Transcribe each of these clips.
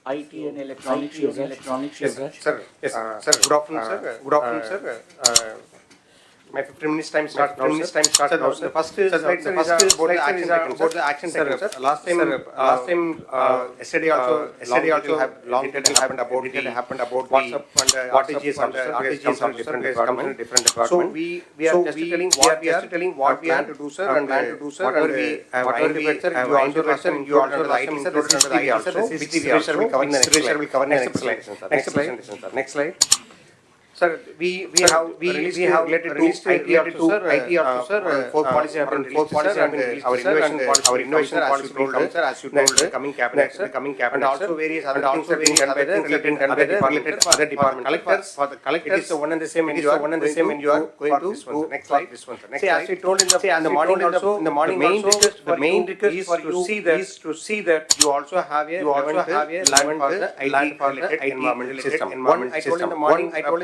IT and electronics user. Sir, yes, sir. Good afternoon, sir. Good afternoon, sir. My 15 minutes time start now, sir. The first slide, sir, is about the action taken, sir. Last time, yesterday also happened about WhatsApp and RTGs and RTGs from different departments. So we are just telling what we plan to do, sir, and whatever we have identified, sir. You also the IT, sir. The CCTV will cover in the next slide. Next slide. Sir, we have related to IT also, sir. Four policies have been released, sir, and our innovation policy will come, sir, as you told, the coming cabinet, and also various other things are being done by the other departments. For the collectors, it is the one and the same, and you are going to do next slide. This one, sir. Next slide. As we told in the morning also, the main request for you is to see that you also have a land for the IT environmental system. One, I told in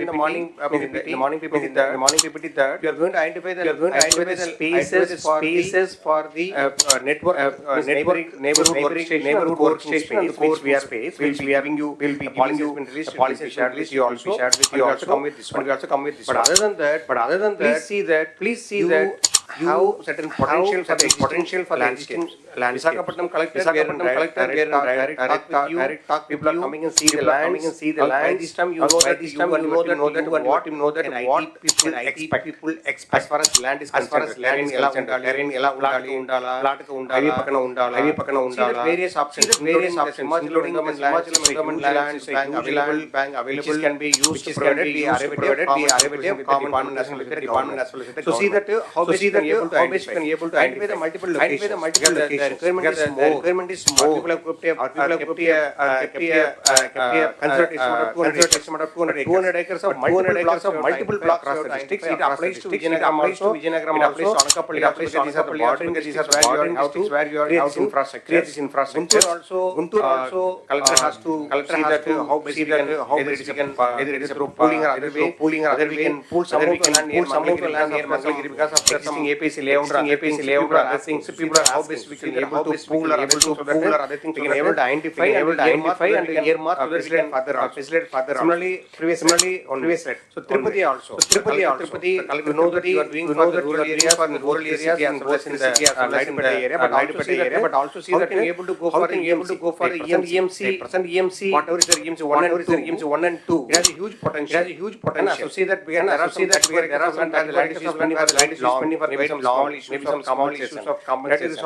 the morning, morning PPT that you are going to identify the spaces for the neighborhood workstation, which we are space. We'll be giving you the policy shared with you also. We also come with this one. But other than that, please see that how certain potential for landscape. Visakhapatnam collector, direct talk. People are coming and see the land. By this time, you know that what IT people expect as far as land is concerned. Terrain ela undali, highway pakana undala. Various options, including government lands, bank available, which can be used to provided with common national government. So see that how best you can able to identify the multiple locations. The requirement is more. People have kept a consideration of 200 acres of multiple blocks across the districts. It applies to Vizianagaram also. It applies to Anakapalli. It applies to these are the bordering districts where you have to create this infrastructure. Guntur also collector has to see that how basically either it is through pooling or other way. We can pool some of the land near Mangalagiri because of existing APC layout or other things. People are how best we can able to pool or other things. We can able to identify and earmark to facilitate further. Similarly, on previous slide. So Tirupati also. You know that you are doing for the rural areas as well as in the Laidipeta area, but also see that you are able to go for the EMC, whatever is the EMC 1 and 2. It has a huge potential. So see that there are some land is spending for maybe some small issues of compensation.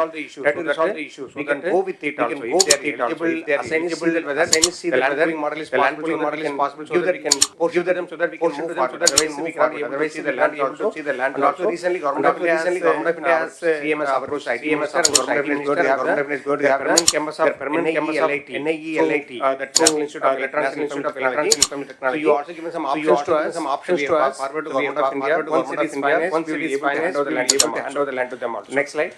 That will resolve the issue. We can go with it also. If they are eligible, whether the land pooling model is possible, so that we can give them so that we can move forward. Otherwise, see the land also. And also recently, government of India has CMS approached IT minister and government is going to have permanent campus of NIELIT, that National Institute of Electronics and Technology. So you also given some options to us forward to government of India. Once we reach finance, we will be able to hand over the land to them also. Next slide.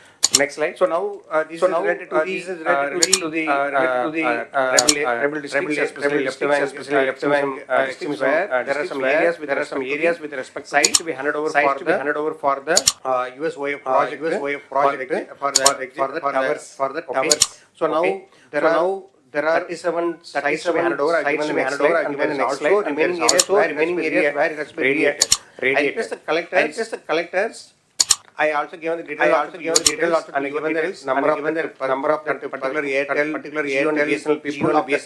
So now this is related to the rebel districts, especially left wing districts, where there are some areas with respect to sites to be handed over for the USOF project for the towers. So now there are 37 sites to be handed over. And then the next slide, remaining areas where it has been radiated. I request the collectors. I also given the details and given the number of particular Airtel, BSNL people of that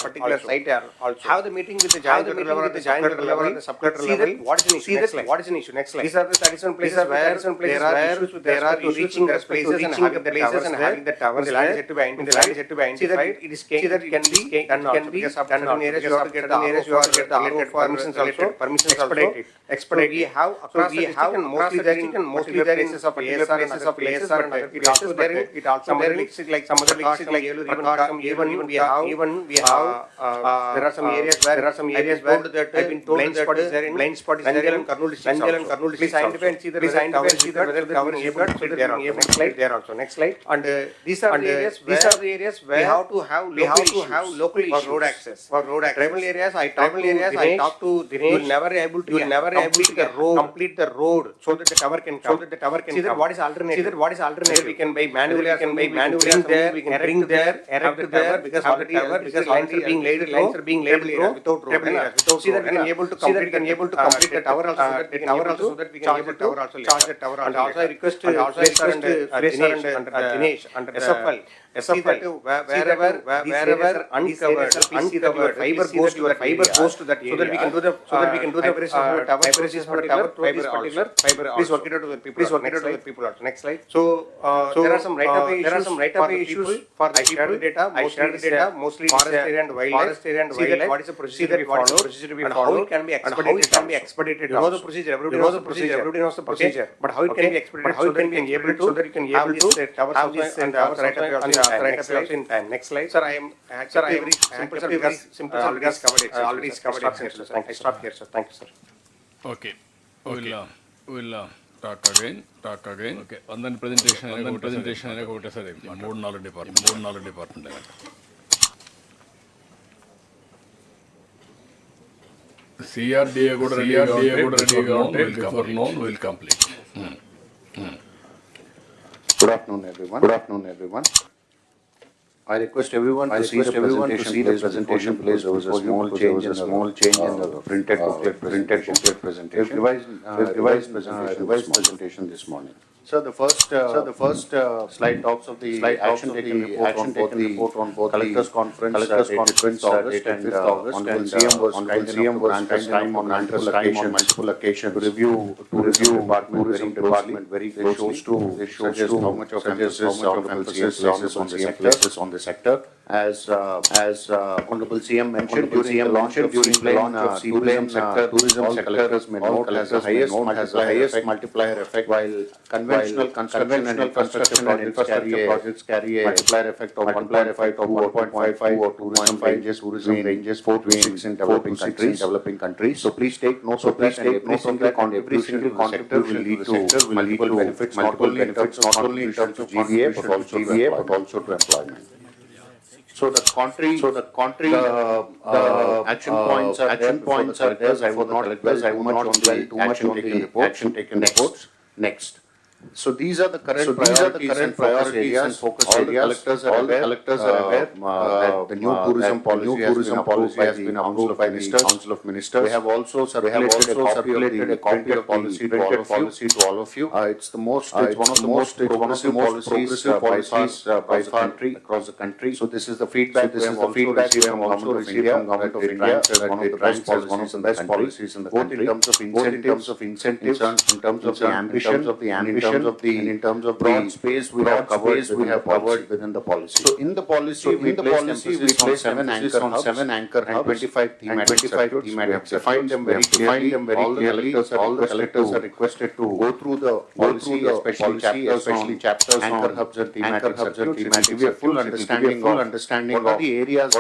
particular site also. Have the meeting with the joint level and the sub-collector level. What is an issue? Next slide. These are the 37 places where there are issues reaching the places and having the towers. The land is yet to be identified. See that it can be done also. Because of certain areas you have to get the RO permissions also. Expedite. We have across the district and mostly there places of places, but it also there some other districts like some other districts like even we have there are some areas where I've been told that blind spot is there in Kurnool district. Please identify and see whether the tower is able to sit there also. Next slide. And these are the areas where we have to have local issues for road access. Tribal areas I talk to Dinesh. You never able to complete the road so that the tower can come. so that the tower can see that what is alternative. See that what is alternative. We can buy manually. We can buy manually. We can bring there, erect there because already because lines are being laid without rope. See that we can able to complete the tower also. The tower also so that we can able to charge the tower. And also I request Dinesh under SFL. Wherever uncovered fiber goes to that area, so that we can do the vibration for the tower. Vibration for the tower through this particular fiber. Please work it out to the people. Next slide. So there are some right-of-way issues for the people. I shared the data. Mostly forest area and wildlife. See that what is the procedure to be followed and how it can be expedited. You know the procedure. Everybody knows the procedure. But how it can be expedited so that you can able to have this tower and right-of-way also in time. Next slide. Sir, I am very simple. Already covered it. I stop here, sir. Thank you, sir. Okay. We'll talk again. Okay. Then presentation ఒకటే సరే 3-4 department CRDA కూడా రెడీగా ఉంటే will complete. Good afternoon, everyone. I request everyone to see the presentation. Please, there was a small change in the printed booklet presentation. Revised presentation this morning. So the first slide talks of the action taken report on both collectors conference dated 5th August and CM was kind enough to grant on multiple occasions to review tourism department very closely. This shows how much of emphasis on the sector. As Honorable CM mentioned during the launch of tourism sector, collectors may note has the highest multiplier effect, while conventional construction and infrastructure projects carry a multiplier effect of 1.5 or tourism ranges 4 to 6 in developing countries. So please take note of that, and every single contribution will lead to multiple benefits, not only in terms of GVA but also to employment. So the action points are there. I would not dwell too much on the action taken reports. Next. So these are the current priorities and focus areas. All the collectors are aware that the new tourism policy has been approved by the Council of Ministers. We have also circulated a copy of the policy to all of you. It's one of the most progressive policies across the country. So this is the feedback we have also received from Government of India. That one of the best policies in the country, both in terms of incentives, in terms of the ambition, in terms of broad space we have covered within the policy. So in the policy we placed emphasis on 7 anchor hubs, 25 thematic circuits. We have defined them very clearly. All the collectors are requested to go through the policy, especially chapters anchor hubs and thematic circuits. To give a full understanding of what are the areas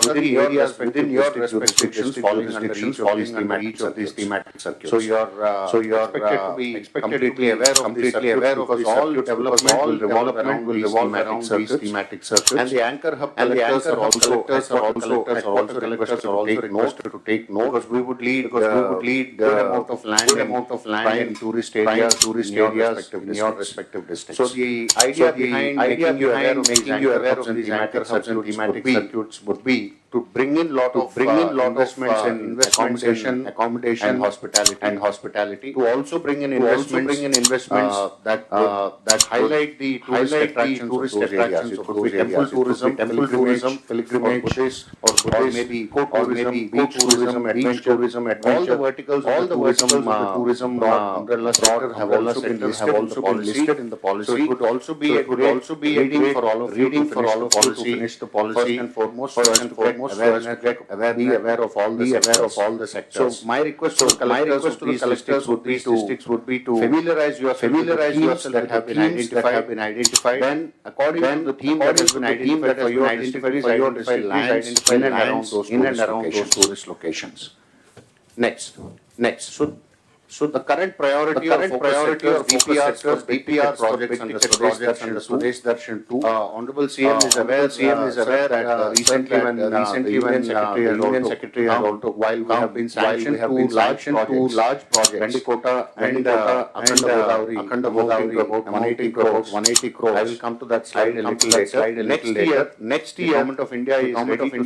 within your respective jurisdictions falling under each of these thematic circuits. So you are expected to be completely aware of because all development will revolve around these thematic circuits. And the anchor hub collectors are also requested to take note because we would lead good amount of land in tourist areas in your respective districts. So the idea behind making you aware of these anchor hubs and thematic circuits would be to bring in lot of investments in accommodation and hospitality. To also bring in investments that highlight the tourist attractions of those areas. It could be temple tourism, pilgrimage, or maybe beach tourism, adventure tourism. All the verticals of the tourism umbrella sector have also been listed in the policy. So it could also be a reading for all of you to finish the policy. First and foremost, be aware of all the sectors. So my request to the collectors would be to familiarize yourself that have been identified. Then according to the theme that has been identified for your district, identify lands in and around those tourist locations. Next. So the current priority of DPRs for DPR projects under Swadesh Darshan 2. Honorable CM is aware that recently when Union Secretary had also while we have been sanctioned two large projects, Vendikota and Akhanda Godavari, about 180 crores. I will come to that slide a little later. Next year, Government of India is ready to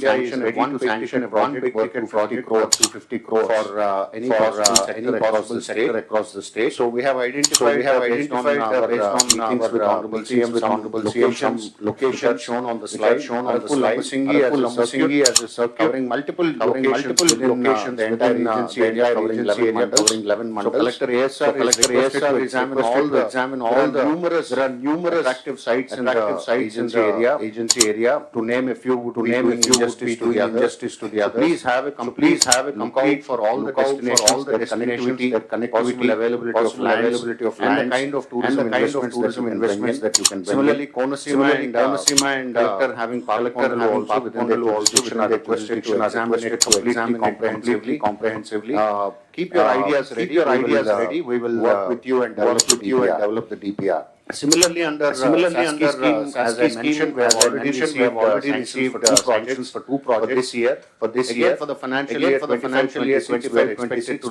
sanction a project worth 250 crores for any possible sector across the state. So we have identified based on meetings with Honorable CM locations shown on the slide. Lambasingi as a circuit covering multiple locations within the entire agency area covering 11 mandals. So Collector ASR is requested to examine all the numerous attractive sites in the agency area. To name a few would be doing injustice to the others. Please have a complete lookout for all the destinations, their connectivity, possible availability of land, and the kind of tourism investments that you can bring. Similarly, Konasima and Collector having also within their jurisdiction are requested to examine it completely, comprehensively. Keep your ideas ready. We will work with you and develop the DPR. Similarly, under Saski scheme, as I mentioned, we have already received sanctions for two projects for this year. For the financial year 2025, we are expected to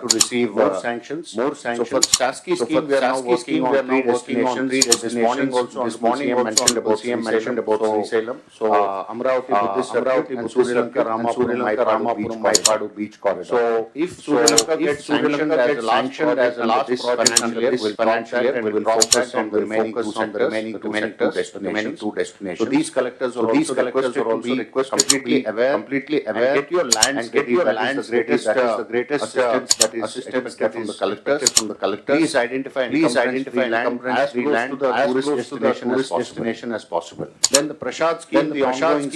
receive more sanctions. So for Saski scheme, we are now working on three destinations. This morning also CM mentioned about Srisalem. So Amravati, Buddhist and Sri Lanka, Ramapuram, Maipadu beach corridor. So if Sri Lanka gets sanctioned as a last financial year, we will focus on the remaining two destinations. So these collectors are also requested to be completely aware and get your lands ready. That is the greatest assistance that is expected from the collectors. Please identify encumbrance-free land as close to the tourist destination as possible. Then the Prashad scheme, the ongoing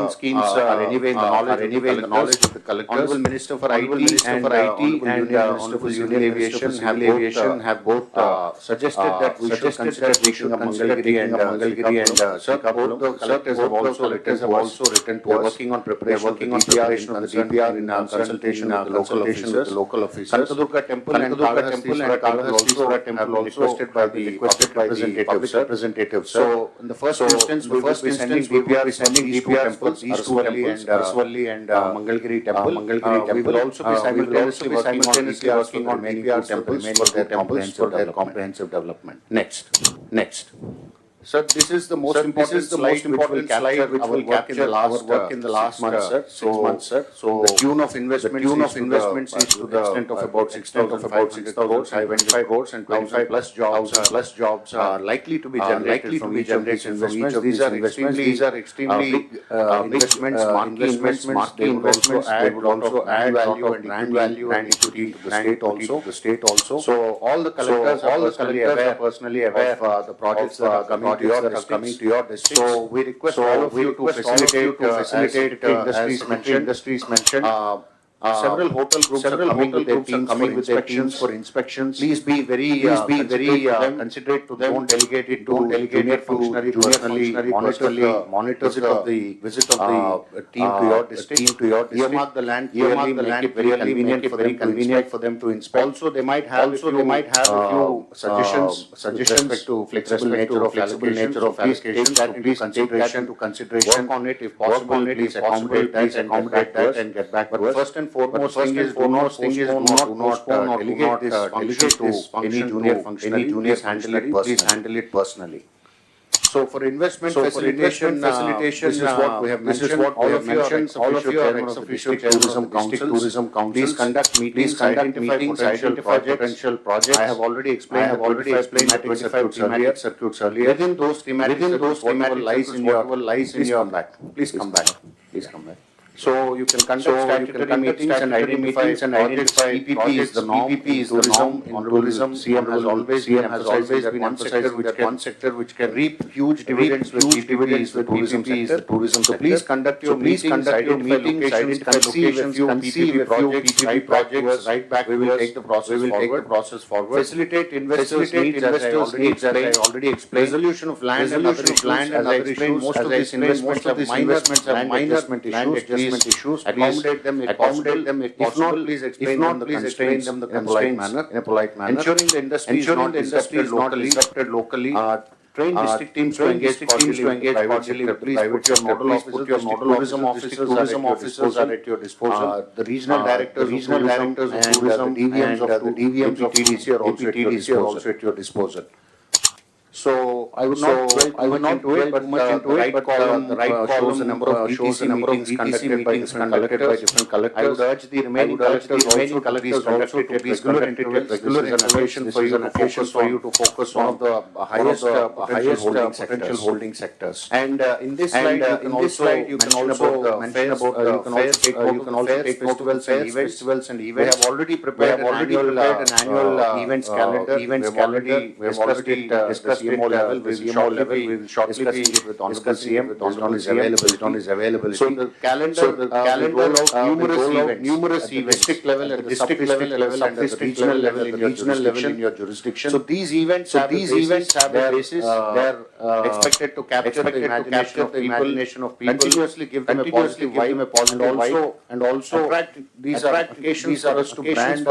schemes are anyway in the knowledge of the collectors. Honorable Minister for IT and Honorable Union Aviation have both suggested that we should consider taking a Mangalgiri and both the collectors have also written to us. Working on preparation of the DPR in consultation with the local officers. Kantadurga Temple and Kalahastishwara Temple have requested by the public representatives. So in the first instance, we will be sending DPR these two temples, Arasvalli and Mangalgiri Temple. We will also be simultaneously working on many temples for their comprehensive development. Next. Sir, this is the most important slide which will capture our work in the last 6 months, sir. So the tune of investments is to the extent of about 6,500 crores, 75 crores and 25 plus jobs are likely to be generated from each of these investments. These are extremely big investments, marquee investments. They would also add value and brand value and equity to the state also. So all the collectors are personally aware of the projects that are coming to your district. So we request all of you to facilitate industries mentioned. Several hotel groups are coming with their teams for inspections. Please be very considerate to them. Don't delegate it to junior functionary personally. Monitor the visit of the team to your district. Earmark the land clearly, make it very convenient for them to inspect. Also, they might have a few suggestions with respect to flexible nature of allocations. Please take that into consideration. Work on it if possible. Please accommodate that and get back to us. First and foremost thing is do not delegate this function to any junior functionary. Please handle it personally. So for investment facilitation, this is what we have mentioned. All of you are ex-official tourism councils. Please conduct meetings, identify potential projects. I have already explained 25 circuits earlier. Within those thematic circuits, whatever lies in your please come back. So you can conduct statutory meetings and identify EPP is the norm. Tourism CM has always been emphasized one sector which can reap huge dividends with PPP is the tourism sector. So please conduct your meetings, identify locations, conceive a few projects, right back. We will take the process forward. Facilitate investors' needs as I already explained. Resolution of land and other issues as I explained. Most of these investments have minor adjustment issues. accommodate them if possible. Please explain them the constraints in a polite manner. Ensuring the industry is not disrupted locally. Train district teams to engage cordially with private sector. Please put your nodal officers are at your disposal. The regional directors of tourism and the DVMs of TDC are also at your disposal. So I would not dwell too much into it, but the right column shows the number of DTC meetings conducted by different collectors. I would urge the remaining collectors also to be regular intervals. This is an occasion for you to focus on the highest potential holding sectors. And in this slide, you can also mention about festivals and events. We have already prepared an annual events calendar. We have already discussed CMO level. We will shortly be discussing it with Honorable CM. It is available. So the calendar roll out numerous events district level, at the sub-district level, and at the regional level in your jurisdiction. So these events have a basis. They are expected to capture the imagination of people, continuously give them a positive vibe, and also attract these occasions for us to brand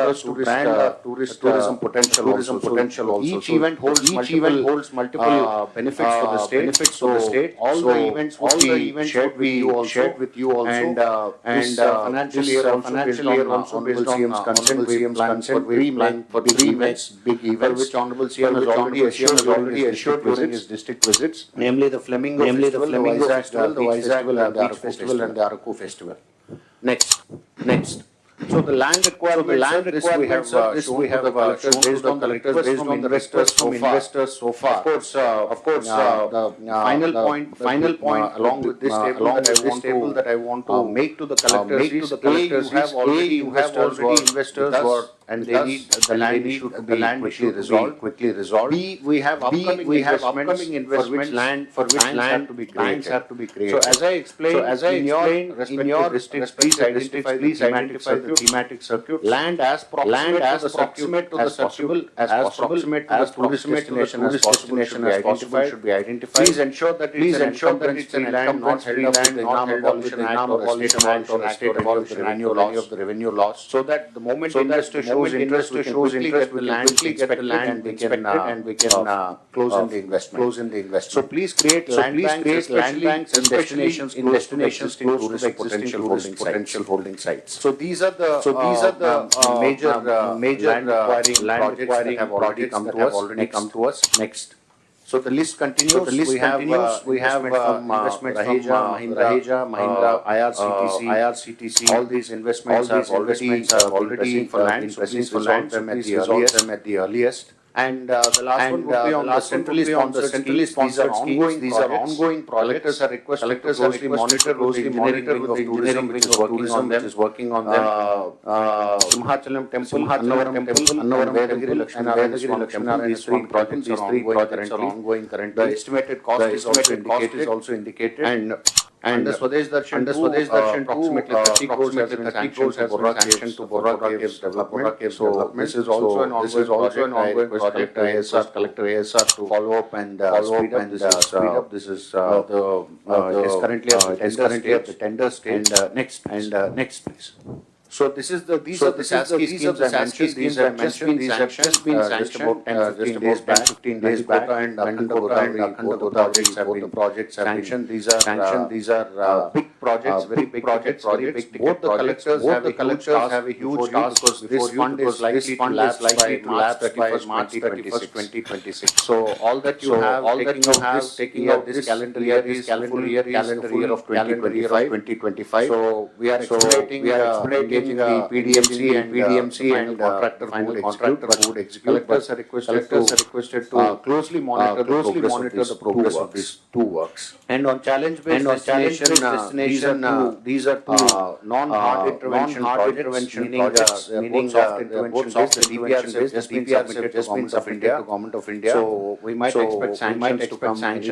tourism potential also. Each event holds multiple benefits for the state. All the events will be shared with you also. And financial year also based on CM's consent, we plan for three events, big events, which Honorable CM has already assured during his district visits, namely the Flamingo Festival, the Vizag Festival, and the Araku Festival. Next. So the land requirements we have shown to the collectors based on the requests from investors so far. Of course, the final point along with this table that I want to make to the collectors is you have already investors who are, and they need the land issue to be quickly resolved. We have upcoming investments for which land have to be created. So as I explained in your respective districts, please identify the thematic circuit. Land as proximate to the possible as tourism destination as possible should be identified. Please ensure that it's an land not held up with the Enam Abolition Act or State Abolition Act or any of the revenue laws, so that the moment investor shows interest, we can quickly get the land and we can close in the investment. So please create land banks in destinations close to the potential holding sites. So these are the major land acquiring projects that have already come to us. Next. So the list continues. We have investment from Mahindra, IRCTC. All these investments are already for land. So please resolve them at the earliest. And the last one would be on the centrally sponsored schemes. These are ongoing projects. Collectors are requested to closely monitor the engineering wing of tourism which is working on them. Simhachalam Temple, Annavaram Temple, and Vedagiri Lakshminarayan these three projects are ongoing currently. The estimated cost is also indicated. And the Swadesh Darshan approximately 30 crores has been sanctioned to Borra Caves development. So this is also an ongoing project. Collector ASR to follow up and speed up. This is it is currently at the tender stage. And next please. So these are the SASCI schemes I mentioned. These have just been sanctioned just about 10-15 days back. And Akhanda Godavari projects have been sanctioned. These are big projects, very big projects. Both the collectors have a huge task because this fund is likely to lapse by March 31st, 2026. So all that you have taking out this calendar year is calendar year of 2025. So we are exploiting engaging the PDMC and contractor who would execute. Collectors are requested to closely monitor the progress of these two works. And on challenge-based destination, these are two non-hard intervention projects, meaning both soft intervention based. The DPRs have just been submitted to Government of India. So we might expect sanctions to come at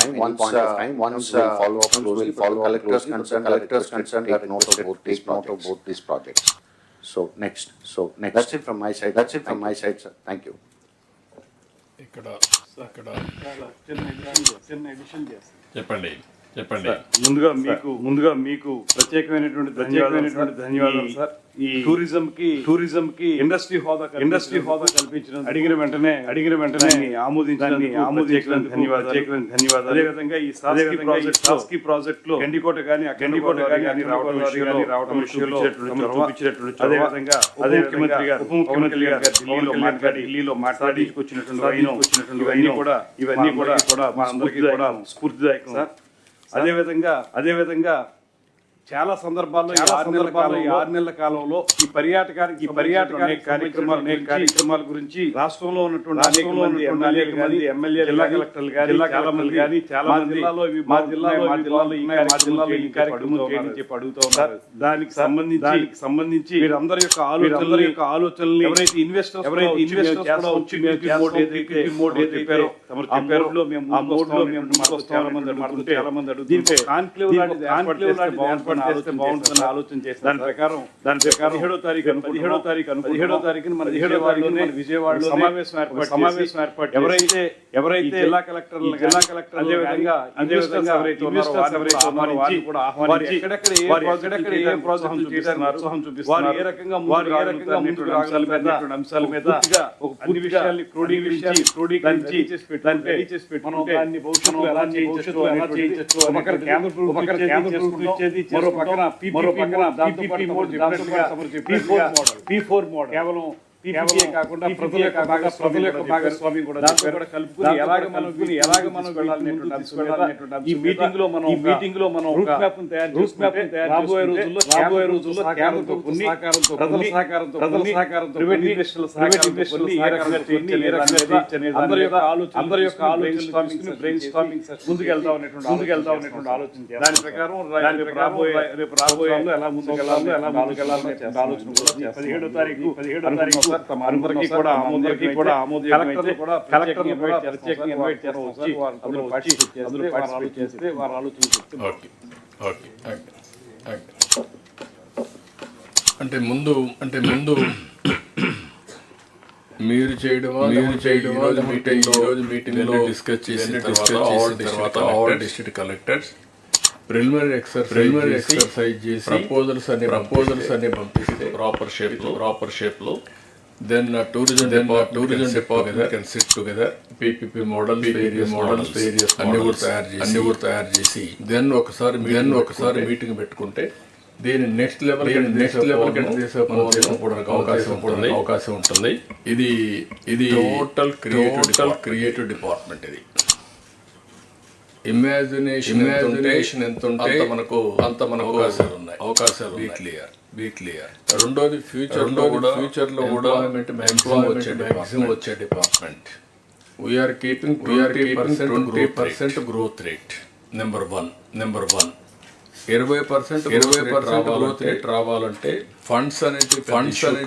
any point of time. Once we follow up closely, collectors concerned are take note of both these projects. So next. That's it from my side, sir. Thank you. ఇక్కడ చెప్పండి. చెప్పండి. ముందుగా మీకు ప్రత్యేకమైనటువంటి ధన్యవాదాలు sir. ఈ tourism కి industry హోదా కల్పించిన అడిగిన వెంటనే ఆమోదించినందుకు ధన్యవాదాలు. అదేవిధంగా ఈ సాస్కి ప్రాజెక్ట్ లో గండికోట గాని రావడం విషయంలో అదేవిధంగా ముఖ్యమంత్రి గారు ఢిల్లీలో మాట్లాడి వచ్చినటువంటి ఇవన్నీ కూడా మా అందరికీ కూడా స్ఫూర్తిదాయకం సార్. అదేవిధంగా చాలా సందర్భాల్లో 6 నెలల కాలంలో ఈ పర్యాటకానికి కార్యక్రమాల గురించి రాష్ట్రంలో ఉన్నటువంటి అనేక మంది ఎమ్మెల్యేలు, జిల్లా కలెక్టర్లు కానీ చాలా జిల్లాలో ఈ కార్యక్రమం చెప్పి అడుగుతూ ఉన్నారు. దానికి సంబంధించి వీరందరి యొక్క ఆలోచనలు ఎవరైతే ఇన్వెస్టర్స్ చెప్పారో ఆ మోడ్లో మేము చాలా మంది అడుగుతుంటే కాన్క్లేవ్ చేస్తే బాగుంటుందని ఆలోచన చేసి దాని ప్రకారం 17వ తారీఖున మన విజయవాడలో సమావేశం ఏర్పాటు ఎవరైతే జిల్లా కలెక్టర్ అదేవిధంగా ఎక్కడెక్కడ ఏ ప్రాజెక్టులు చేస్తున్నారు, వారు ఏ రకంగా ముందుకు అంశాల మీద ఒక అన్ని విషయాల్ని క్రోడీకరించి మనం దాన్ని భవిష్యత్తులో ఎలా చేయొచ్చు కేంద్ర ప్రభుత్వం ఇచ్చేది, మరో పక్కన P4 మోడల్ కేవలం PPA కాకుండా ప్రజల యొక్క భాగస్వామ్యం కూడా కలుపుకుని ఎలాగ మనం వెళ్ళాలనేటువంటి అంశం ఈ మీటింగ్ లో మనం రూట్ మ్యాప్ తయారు రాబోయే రోజుల్లో కేంద్రంతో ప్రజల సహకారంతో ప్రైవేట్ ఇన్వెస్టర్ల సహకారంతో అందరి యొక్క ఆలోచన బ్రెయిన్ స్టార్మింగ్ ముందుకెళ్తాం అనేటువంటి ఆలోచన. దాని ప్రకారం రేపు రాబోయే ఎలా ముందుకెళ్ళాలి ఆలోచన కూడా 17వ తారీఖు అందరికీ కూడా కలెక్టర్లు కూడా ప్రత్యేకంగా ఇన్వైట్ చేస్తాం. వచ్చి అందరూ పార్టిసిపేట్ చేస్తే వారు ఆలోచన చెప్తే అంటే ముందు మీరు చేయడం మీటింగ్ డిస్కస్ చేసిన తర్వాత all district collectors preliminary exercise చేసి ప్రపోజల్స్ అన్ని పంపిస్తే ప్రాపర్ షేప్ లో then tourism department can sit together, PPP models, various అన్ని కూడా తయారు చేసి then ఒకసారి మీటింగ్ పెట్టుకుంటే దీని నెక్స్ట్ లెవెల్ అవకాశం ఉంటుంది. ఇది టోటల్ క్రియేటివ్ డిపార్ట్మెంట్. ఇది ఇమాజినేషన్ ఎంత ఉంటే అంత మనకు అవకాశాలు బీ క్లియర్. రెండోది ఫ్యూచర్ లో కూడా మ్యాక్సిమం వచ్చే department. We are keeping 20% growth rate. Number one 20% growth rate రావాలంటే ఫండ్స్ అనేది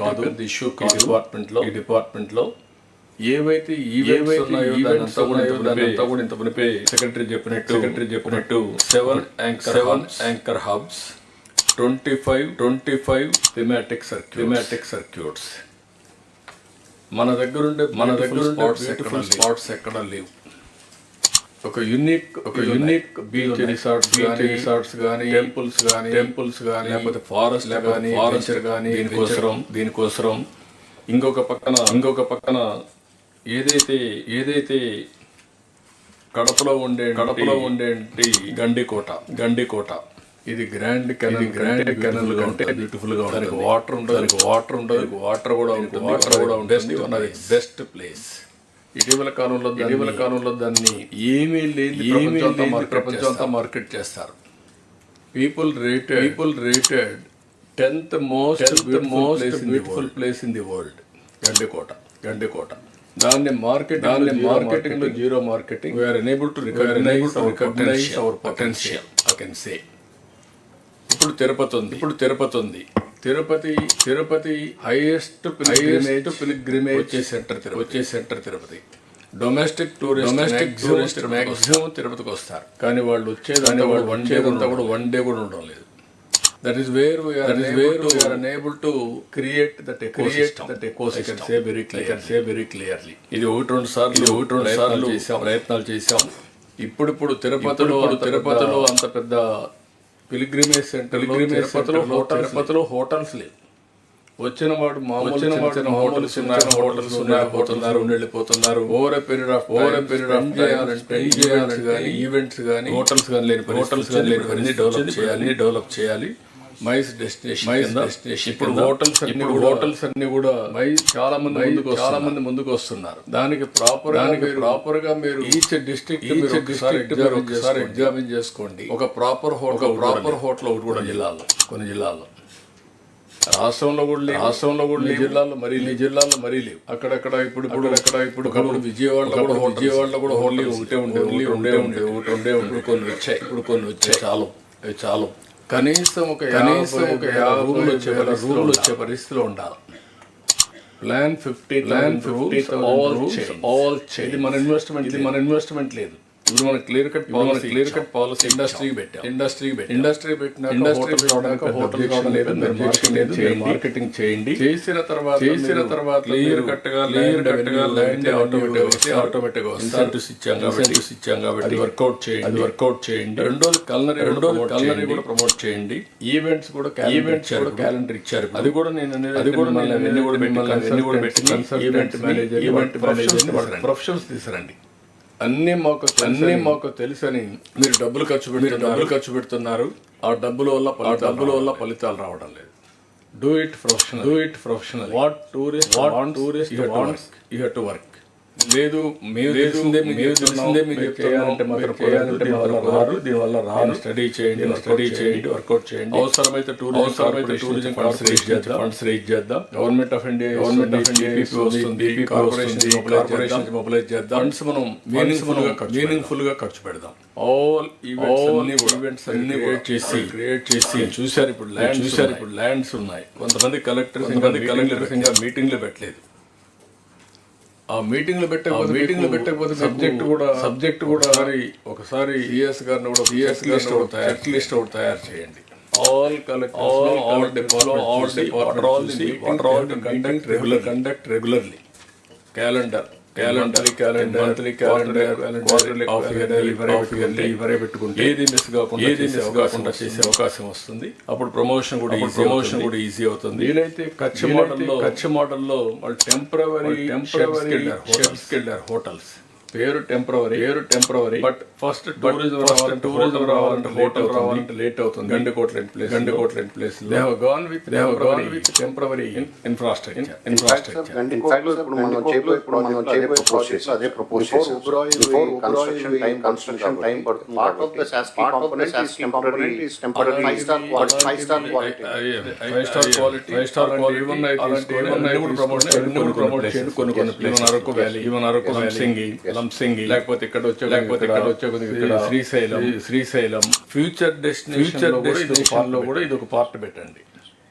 కాదు ఇష్యూ ఈ డిపార్ట్మెంట్ లో ఏవైతే ఈవెంట్స్ ఉన్నాయో ఇంత మునిపే సెక్రటరీ చెప్పినట్టు 7 యాంకర్ హబ్స్, 25 థీమాటిక్ సర్క్యూట్స్. మన దగ్గర ఉండే స్పాట్స్ ఎక్కడ లేవు. ఒక యూనిక్ బీచ్ రిసార్ట్స్ కానీ టెంపుల్స్ కానీ లేకపోతే ఫారెస్ట్ కానీ దీనికోసం ఇంకొక పక్కన ఏదైతే కడపలో ఉండే గండికోట ఇది గ్రాండ్ కెనల్ గా ఉంటే బ్యూటిఫుల్ గా ఉంటుంది. వాటర్ ఉండదు, వాటర్ కూడా ఉంటుంది. One of the best place. ఇటీవల కాలంలో దాన్ని ఏమీ లేదు ప్రపంచం అంతా మార్కెట్ చేస్తారు. People rated 10th most beautiful place in the world Gandikota. దాన్ని మార్కెటింగ్ లో zero marketing. We are unable to recognize our potential, I can say. ఇప్పుడు తిరుపతి ఉంది. తిరుపతి హైయెస్ట్ పిల్గ్రిమేజ్ వచ్చే centre Tirupati. Domestic tourist maximum తిరుపతికి వస్తారు. కానీ వాళ్ళు వచ్చేదంతా కూడా వన్ డే కూడా ఉండడం లేదు. That is where we are unable to create that ecosystem. I can say very clearly. ఇది ఒకటి రెండు సార్లు ప్రయత్నాలు చేశాం. ఇప్పుడు తిరుపతిలో అంత పెద్ద పిలిగ్రిమేజ్ సెంటర్ తిరుపతిలో హోటల్స్ లేవు. వచ్చిన వాడు హోటల్స్ పోతున్నారు వెళ్ళిపోతున్నారు. ఓవర్ పీరియడ్ ఆఫ్ చేయాలంటే కానీ ఈవెంట్స్ కానీ హోటల్స్ కానీ లేని డెవలప్ చేయాలి. మైస్ డెస్టినేషన్ ఇప్పుడు హోటల్స్ అన్ని కూడా చాలా మంది ముందుకు వస్తున్నారు. దానికి ప్రాపర్ గా మీరు ఈచ్ డిస్ట్రిక్ట్ ఎగ్జామిన్ చేసుకోండి. ఒక ప్రాపర్ హోటల్ ఒకటి కూడా కొన్ని జిల్లాల్లో రాష్ట్రంలో కూడా జిల్లాల్లో మరీ లేవు. అక్కడక్కడ ఇప్పుడు విజయవాడలో కూడా హోటల్ ఒకటే ఉండే ఇప్పుడు కొన్ని వచ్చాయి. చాలు కనీసం ఒక 50 రూములు వచ్చే పరిస్థితిలో ఉండాలి. ప్లాన్ 50 ఆల్ ఇది మన ఇన్వెస్ట్మెంట్ లేదు. ఇప్పుడు మన క్లియర్ కట్ పాలసీ ఇండస్ట్రీ పెట్టినాక హోటల్ లేదు, మార్కెటింగ్ చేయండి. చేసిన తర్వాత క్లియర్ కట్ గా ఆటోమేటిక్ ఇచ్చాం కాబట్టి వర్కౌట్ చేయండి. రెండోది కల్నరీ కూడా ప్రమోట్ చేయండి. ఈవెంట్స్ కూడా క్యాలెండర్ ఇచ్చారు. అది కూడా ప్రొఫెషనల్స్ తీసుకురండి. అన్నీ మాకు తెలుసని మీరు డబ్బులు ఖర్చు పెడుతున్నారు. ఆ డబ్బుల వల్ల ఫలితాలు రావడం లేదు. Do it professional. What tourist you have to work. లేదు మీరు చేయాలంటే మాత్రం దీనివల్ల రాను. స్టడీ చేయండి, వర్కౌట్ చేయండి. అవసరమైతే టూరిజం ఫండ్స్ రేజ్ చేద్దాం. Government of India corporation mobilize చేద్దాం. ఫండ్స్ మనం మీనింగ్ఫుల్ గా ఖర్చు పెడదాం. ఆల్ ఈవెంట్స్ అన్ని క్రియేట్ చేసి చూశారు. ఇప్పుడు ల్యాండ్స్ ఉన్నాయి. కొంతమంది కలెక్టర్స్ ఇంకా మీటింగ్లు పెట్టలేదు. ఆ మీటింగ్లు పెట్టకపోతే సబ్జెక్ట్ కూడా ఒకసారి సిఎస్ గారిని చెక్ లిస్ట్ తయారు చేయండి. All conduct regularly calendar monthly calendar ఇవరే పెట్టుకుంటే ఏది మిస్ కాకుండా చేసే అవకాశం వస్తుంది. అప్పుడు ప్రమోషన్ కూడా ఈజీ అవుతుంది. వీలైతే కచ్ మోడల్లో వాళ్ళు టెంపరరీ హోటల్స్ పేరు టెంపరరీ బట్ ఫస్ట్ టూరిజం రావాలంటే హోటల్ రావాలంటే లేట్ అవుతుంది. Gandikota place they have gone with temporary infrastructure. అదే ప్రపోజ్ చేశారు. కన్స్ట్రక్షన్ టైం పడుతుంది. Part of the SASCI component is temporary 5-star quality. 5-star quality even promote చేయండి. కొన్ని place Araku valley, Lambasingi, లేకపోతే ఇక్కడ వచ్చే శ్రీశైలం ఫ్యూచర్ డెస్టినేషన్ లో కూడా ఇది ఒక పార్ట్ పెట్టండి.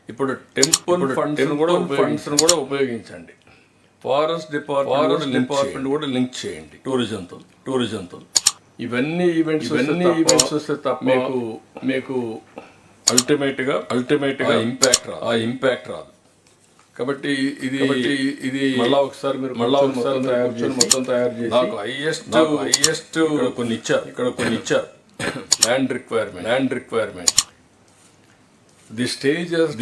ఇప్పుడు టెంపుల్ ఫండ్స్ కూడా ఉపయోగించండి. ఫారెస్ట్ డిపార్ట్మెంట్ కూడా లింక్ చేయండి టూరిజంతో. ఇవన్నీ ఈవెంట్స్ వస్తే తప్ప మీకు అల్టిమేట్ గా ఇంపాక్ట్ రాదు. కాబట్టి ఇది మళ్ళా ఒకసారి మొత్తం తయారు చేసి నాకు హైయెస్ట్ కొన్ని ఇచ్చారు. ల్యాండ్ రిక్వైర్మెంట్ ది స్టేజెస్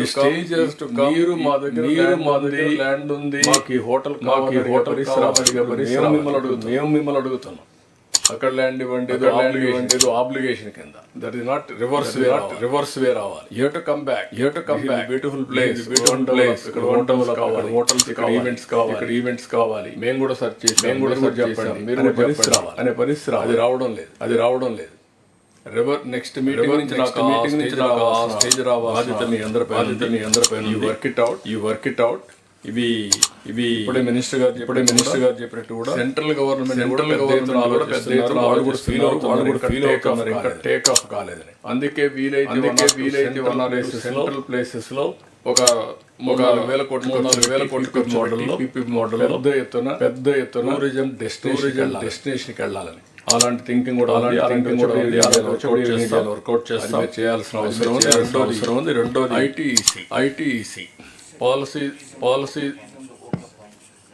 మీరు మా దగ్గర ల్యాండ్ ఉంది, మాకు హోటల్ మేము మిమ్మల్ని అడుగుతున్నాం. అక్కడ ల్యాండ్ ఇవ్వండి, ఆబ్లిగేషన్ కింద. దట్ ఇస్ నాట్ రివర్స్ వే రావాలి. You have to come back beautiful place. ఇక్కడ హోటల్స్, ఇక్కడ ఈవెంట్స్ కావాలి. మేము కూడా సర్చ్ చేసి చెప్పండి, మీరు అనే పరిస్థితి అది రావడం లేదు. నెక్స్ట్ మీటింగ్ నుంచి నాకు ఆ స్టేజ్ రావాలి. బాధ్యత మీ అందరిపైన. You work it out. ఇవి ఇప్పుడే మినిస్టర్ గారు చెప్పినట్టు కూడా సెంట్రల్ గవర్నమెంట్ ఇంకా టేక్ ఆఫ్ కాలేదని. అందుకే వీలైతే సెంట్రల్ ప్లేసెస్ లో ఒక 4,000 కోట్ల మోడల్ పెద్ద ఎత్తున టూరిజం డెస్టినేషన్కి వెళ్ళాలని. అలాంటి థింకింగ్ కూడా వర్కౌట్ చేస్తాం. చేయాల్సిన అవసరం ఉంది. రెండోది ITEC policy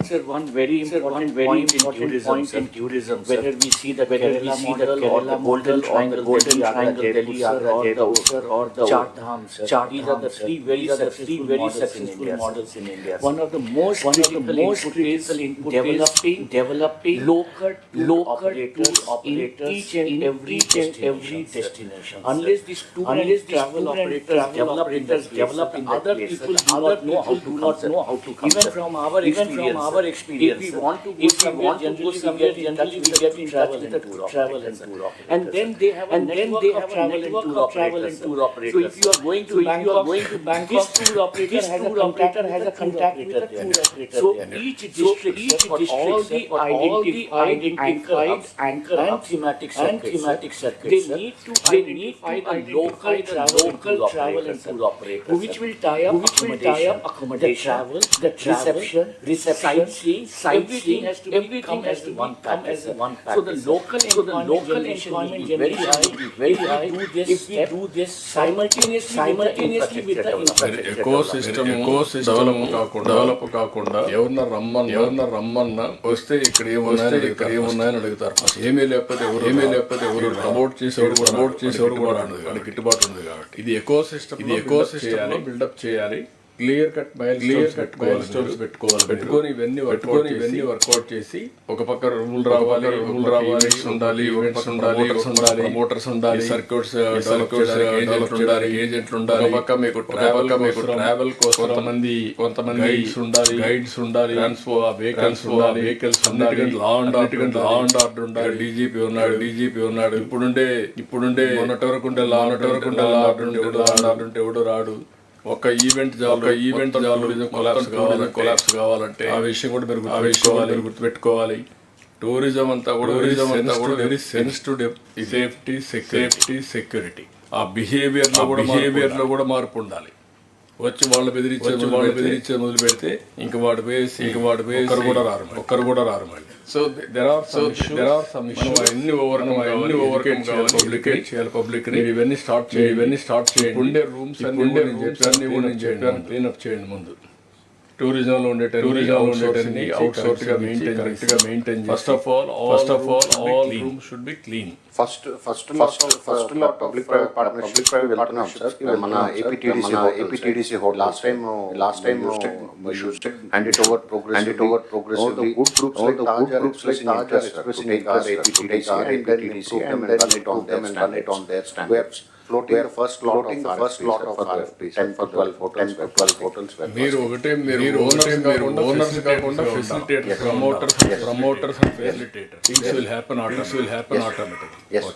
Sir, one very important point in tourism, whether we see the Kerala model or the golden triangle, Delhi, Agra, or the Char Dhams. These are the three very successful models in India. One of the most critical input developing local operators in each and every destination. Unless these travel operators develop in other people do not know how to come. Even from our experience, if we want to go somewhere, generally we get in travel and tour operators. And then they have a network of travel and tour operators. So if you are going to Bangkok, this tour operator has a contact with the tour operator. So each district for all the identified anchor and thematic circuits, they need to identify a local travel and tour operator, which will tie up accommodation, the reception, sightseeing has to come as one package. So the local employment generation will be very high if we do this simultaneously with the infrastructure. Ecosystem develop కాకుండా ఎవరన్నా రమ్మన్నా వస్తే ఇక్కడ ఏమున్నాయని అడుగుతారు. ఏమీ లేకపోతే ఎవరు promote చేసేవాడు కూడా ఉండదు, గిట్టుబాటు ఉంది కాబట్టి. ఇది ఎకోసిస్టమ్ బిల్డప్ చేయాలి. క్లియర్ కట్ పెట్టుకొని ఇవన్నీ వర్కౌట్ చేసి ఒక పక్క రూల్ రావాలి, ఈవెంట్స్ ఉండాలి, ప్రమోటర్స్ ఉండాలి, సర్క్యూట్స్ ఏజెంట్లు ఉండాలి. ఒక పక్క మీకు ట్రావెల్ కోసం కొంతమంది గైడ్స్ ఉండాలి, వెహికల్స్ ఉండాలి, లా అండ్ ఆర్డర్ ఉండాలి. డీజీపీ ఉన్నాడు. ఇప్పుడుండే మొన్నటి వరకు ఉండే లా అండ్ ఆర్డర్ ఉంటే ఎవడు రాడు. ఒక ఈవెంట్ కొలాప్స్ కావాలంటే ఆ విషయం కూడా మీరు గుర్తుపెట్టుకోవాలి. టూరిజం అంతా కూడా వెరీ సెన్సిటివ్. సేఫ్టీ సెక్యూరిటీ ఆ బిహేవియర్ లో కూడా మార్పు ఉండాలి. వచ్చి వాళ్ళు బెదిరించే మొదలు పెడితే ఇంక వాడు వేసి ఒక్కరు కూడా రారు మళ్ళీ. So there are some issues. అన్ని ఓవర్కమ్ చేయాలి పబ్లిక్ ని. ఇవన్నీ స్టార్ట్ చేయండి. ఉండే రూమ్స్ అన్ని చెప్పాను క్లీనప్ చేయండి. ముందు టూరిజం లో ఉండే అవుట్ సోర్స్ గా maintain first of all all rooms should be clean. First public private partnership వెళ్తున్నాం సార్. మన APTDC hotel last time hand it over progressively. Good groups like Taj expressing interest APTDC and then run it on their stand. We are floating the first lot of RFPs, 10 for 12 hotels. మీరు owners కాకుండా facilitators, promoters and facilitators. Things will happen automatically. Yes.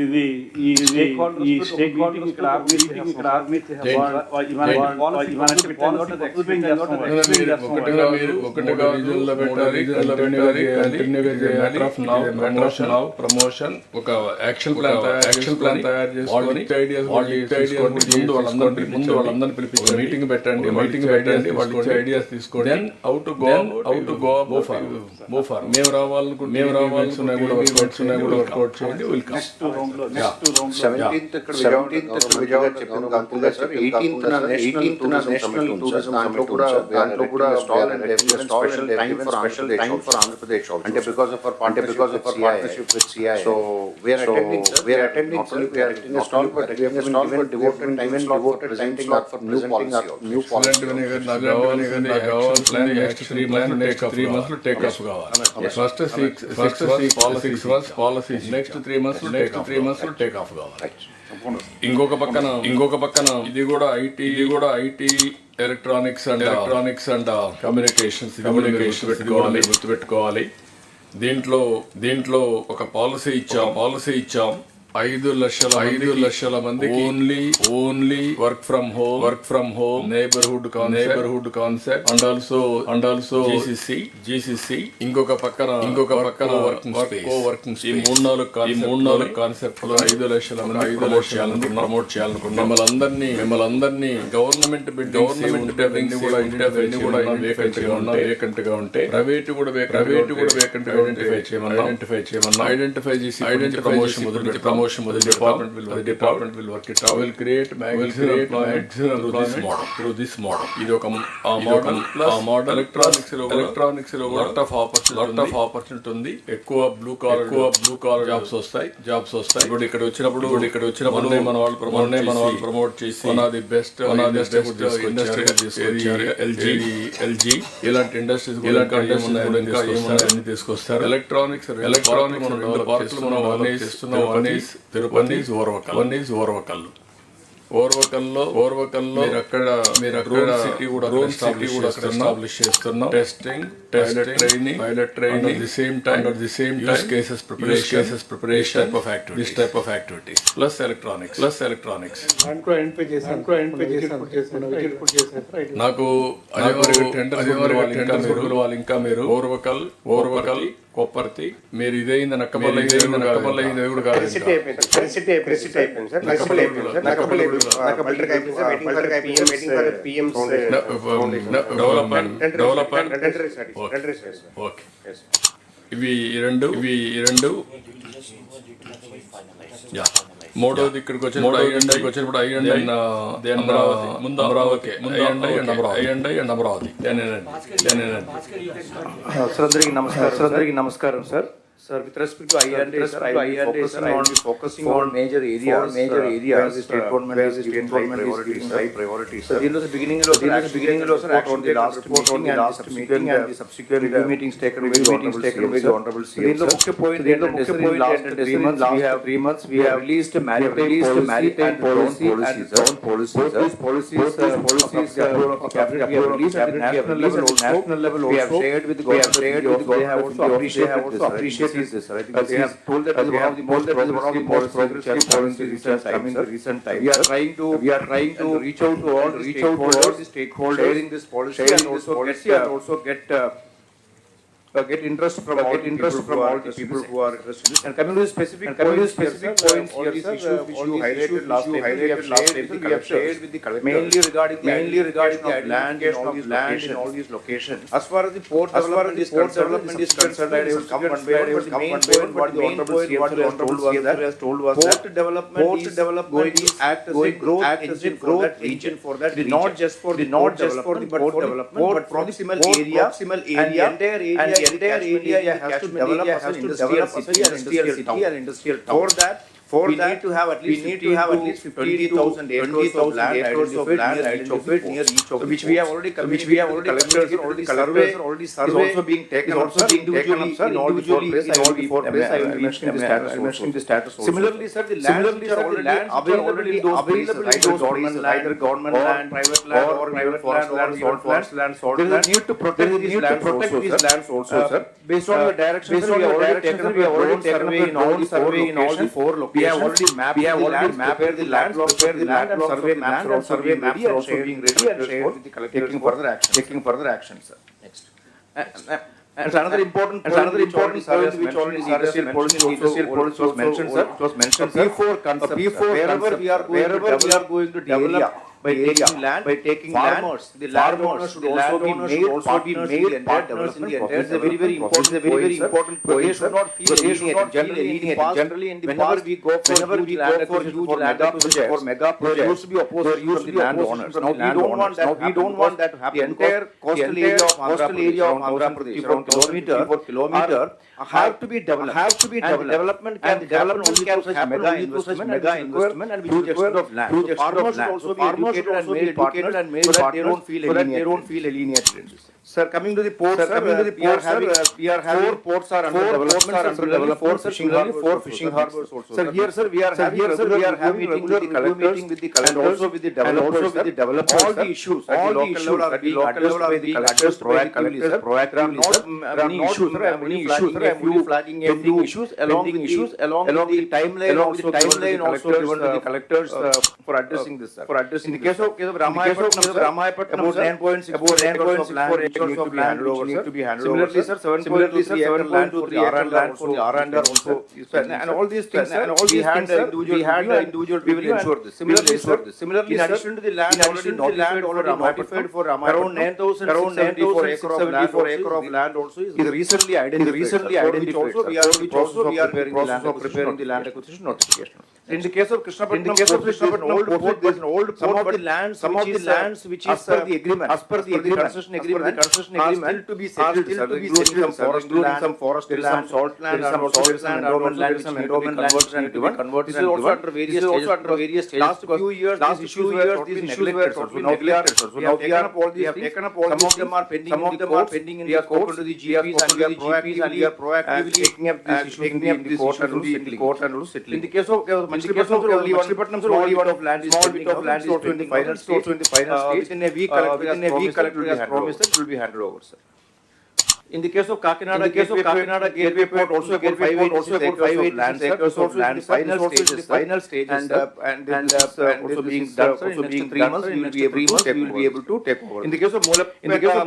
ఇది ఈ stakeholders ఇక్కడ promotion ఒక action plan తయారు చేసుకొని వాళ్ళందరినీ పిలిపించి మీటింగ్ పెట్టండి. వాళ్ళ ఐడియాస్ తీసుకోండి. Then how to go far. మేము రావాలనుకుంటే కూడా వర్కౌట్ చేయండి. Will come. 17th విజయవాడ చెప్పాను కాకుండా సార్ 18th నేషనల్ టూరిజం దాంట్లో కూడా stall and special time for Andhra Pradesh also. అంటే because of our partnership with CI. So we are attending sir. We are attending a stall but we have been devoted time for presenting for new policy. Next 3 months take off కావాలి. First 6 months పాలసీస్, next 3 months take off కావాలి. ఇంకొక పక్కన ఇది కూడా IT electronics and communications గుర్తుపెట్టుకోవాలి. దీంట్లో ఒక పాలసీ ఇచ్చాం. 5 లక్షల మందికి only work from home neighbourhood concept and also GCC. ఇంకొక పక్కన వర్కింగ్ ఈ 3-4 కాన్సెప్ట్ లో 5 లక్షల మంది ప్రమోట్ చేయాలనుకున్నాం. మిమ్మల్ని గవర్నమెంట్ బిల్డింగ్స్ కూడా వేకెంట్ గా ఉంటే ప్రైవేట్ కూడా వేకెంట్ గా ఐడెంటిఫై చేయమన్నా. ఐడెంటిఫై చేసి promotion promotion with the department will work it out. Will create maximum employment through this model. ఇది ఒక model electronics లో lot of opportunity ఉంది. ఎక్కువ blue collar jobs వస్తాయి. ఇప్పుడు ఇక్కడ వచ్చినప్పుడు మన వాళ్ళు ప్రమోట్ చేసి one of the best industry LG ఇలాంటి ఇండస్ట్రీస్ ఇంకా ఏమున్నాయని తీసుకొస్తారు. ఎలక్ట్రానిక్స్ మనం రెండు పార్కులు మనం చేస్తున్నాం. One is Orvakal. ఓర్వకల్లో మీరు అక్కడ సిటీ కూడా ఎస్టాబ్లిష్ చేస్తున్నాం. Testing pilot training the same time use cases preparation this type of activities plus electronics నాకు టెండర్ వాళ్ళు ఇంకా మీరు ఓర్వకల్ కొప్పర్తి మీరు ఇదైంది నక్కపల్లి కూడా కాదు. ఓకే ఇవి రెండు మూడోది ఇక్కడికి వచ్చినప్పుడు అయ్యండి అమరావతి అందరికీ నమస్కారం sir. Sir, with respect to IND, I will be focusing on major areas the state government is giving high priorities. So, in the beginning, sir, on the last meeting and the subsequent meetings taken with the honorable CM. The last 3 months we have released maritime policy and drone policies. Those policies we have released at national level. We have shared with the government. They have also appreciated this, sir. I think they have told that we have the most progressive policies coming in recent times. We are trying to reach out to all the stakeholders, sharing this policy and also get interest from all the people who are interested in this. And coming to the specific points here, sir, which you highlighted last time, we have shared with the collectors, mainly regarding the land in all these locations. As far as the port development is concerned, I will come one by one. The main point what the honorable CM has told was that port development is going to act as a growth engine for that region. Not just for the port development, but proximal area and the entire area has to develop as an industrial town. For that, we need to have at least 20,000 acres of land identified near each of which we have already collectors already survey is also being taken in all the four places. I will mention the status also. Similarly, sir, the lands are already in those places, either government land, private land, or forest land. There is a need to protect these lands also, sir. Based on the directions we have already taken in all the four locations. We have already mapped the land, and survey maps are also being ready and shared with the collectors taking further action, sir. Next. And another important point which already industrial policy was mentioned, sir. It was mentioned, sir. Wherever we are going to develop by taking farmers, the landowners should also be made partners in the entire. It's a very important point. They should not feel alienated. Generally, in the past, whenever we go for huge mega projects, there used to be opposition from the landowners. Now we don't want that to happen. The entire coastal area of Andhra Pradesh, around kilometer, have to be developed. Development can happen through such mega investment and huge extent of land. Farmers should also be educated and made so that they don't feel alienated. Sir, coming to the port, we are having ports are under development. Four fishing harbors also. Sir, here, sir, we are having meeting with the collectors and also with the developers. All the issues at the local level are being addressed by the collectors proactively. There are not many issues. A few flagging issues along the timeline also given to the collectors for addressing this, sir. In the case of Ramahipatnam, about 9.6 acres of land acres of land which need to be handed over. Similarly, sir, 7.23 acre land for the R&R also. And all these things, sir, we had individual. We will ensure this. Similarly, in addition to the land already notified for around 9,674 acre of land also is recently identified. Also we are preparing the land acquisition notification. In the case of Krishnapatnam, there's an old some of the lands which is as per the concession agreement, still to be settled, including some forest land, salt land, some endowment land, which need to be converted. This is also under various stages. Last few years, these issues were totally neglected. So now we have taken up all these things. Some of them are pending in the courts. To the GPs and we are proactively taking up these issues in the court and settling. In the case of Machilipatnam, small bit of land is also in the final stage. Within a week, collector has promised that it will be handed over, sir. In the case of Kakinada, Gateway Port also got 5 acres of land in the final stages, and also being done. So in next 3 months, we will be able to take over. In the case of Molapeta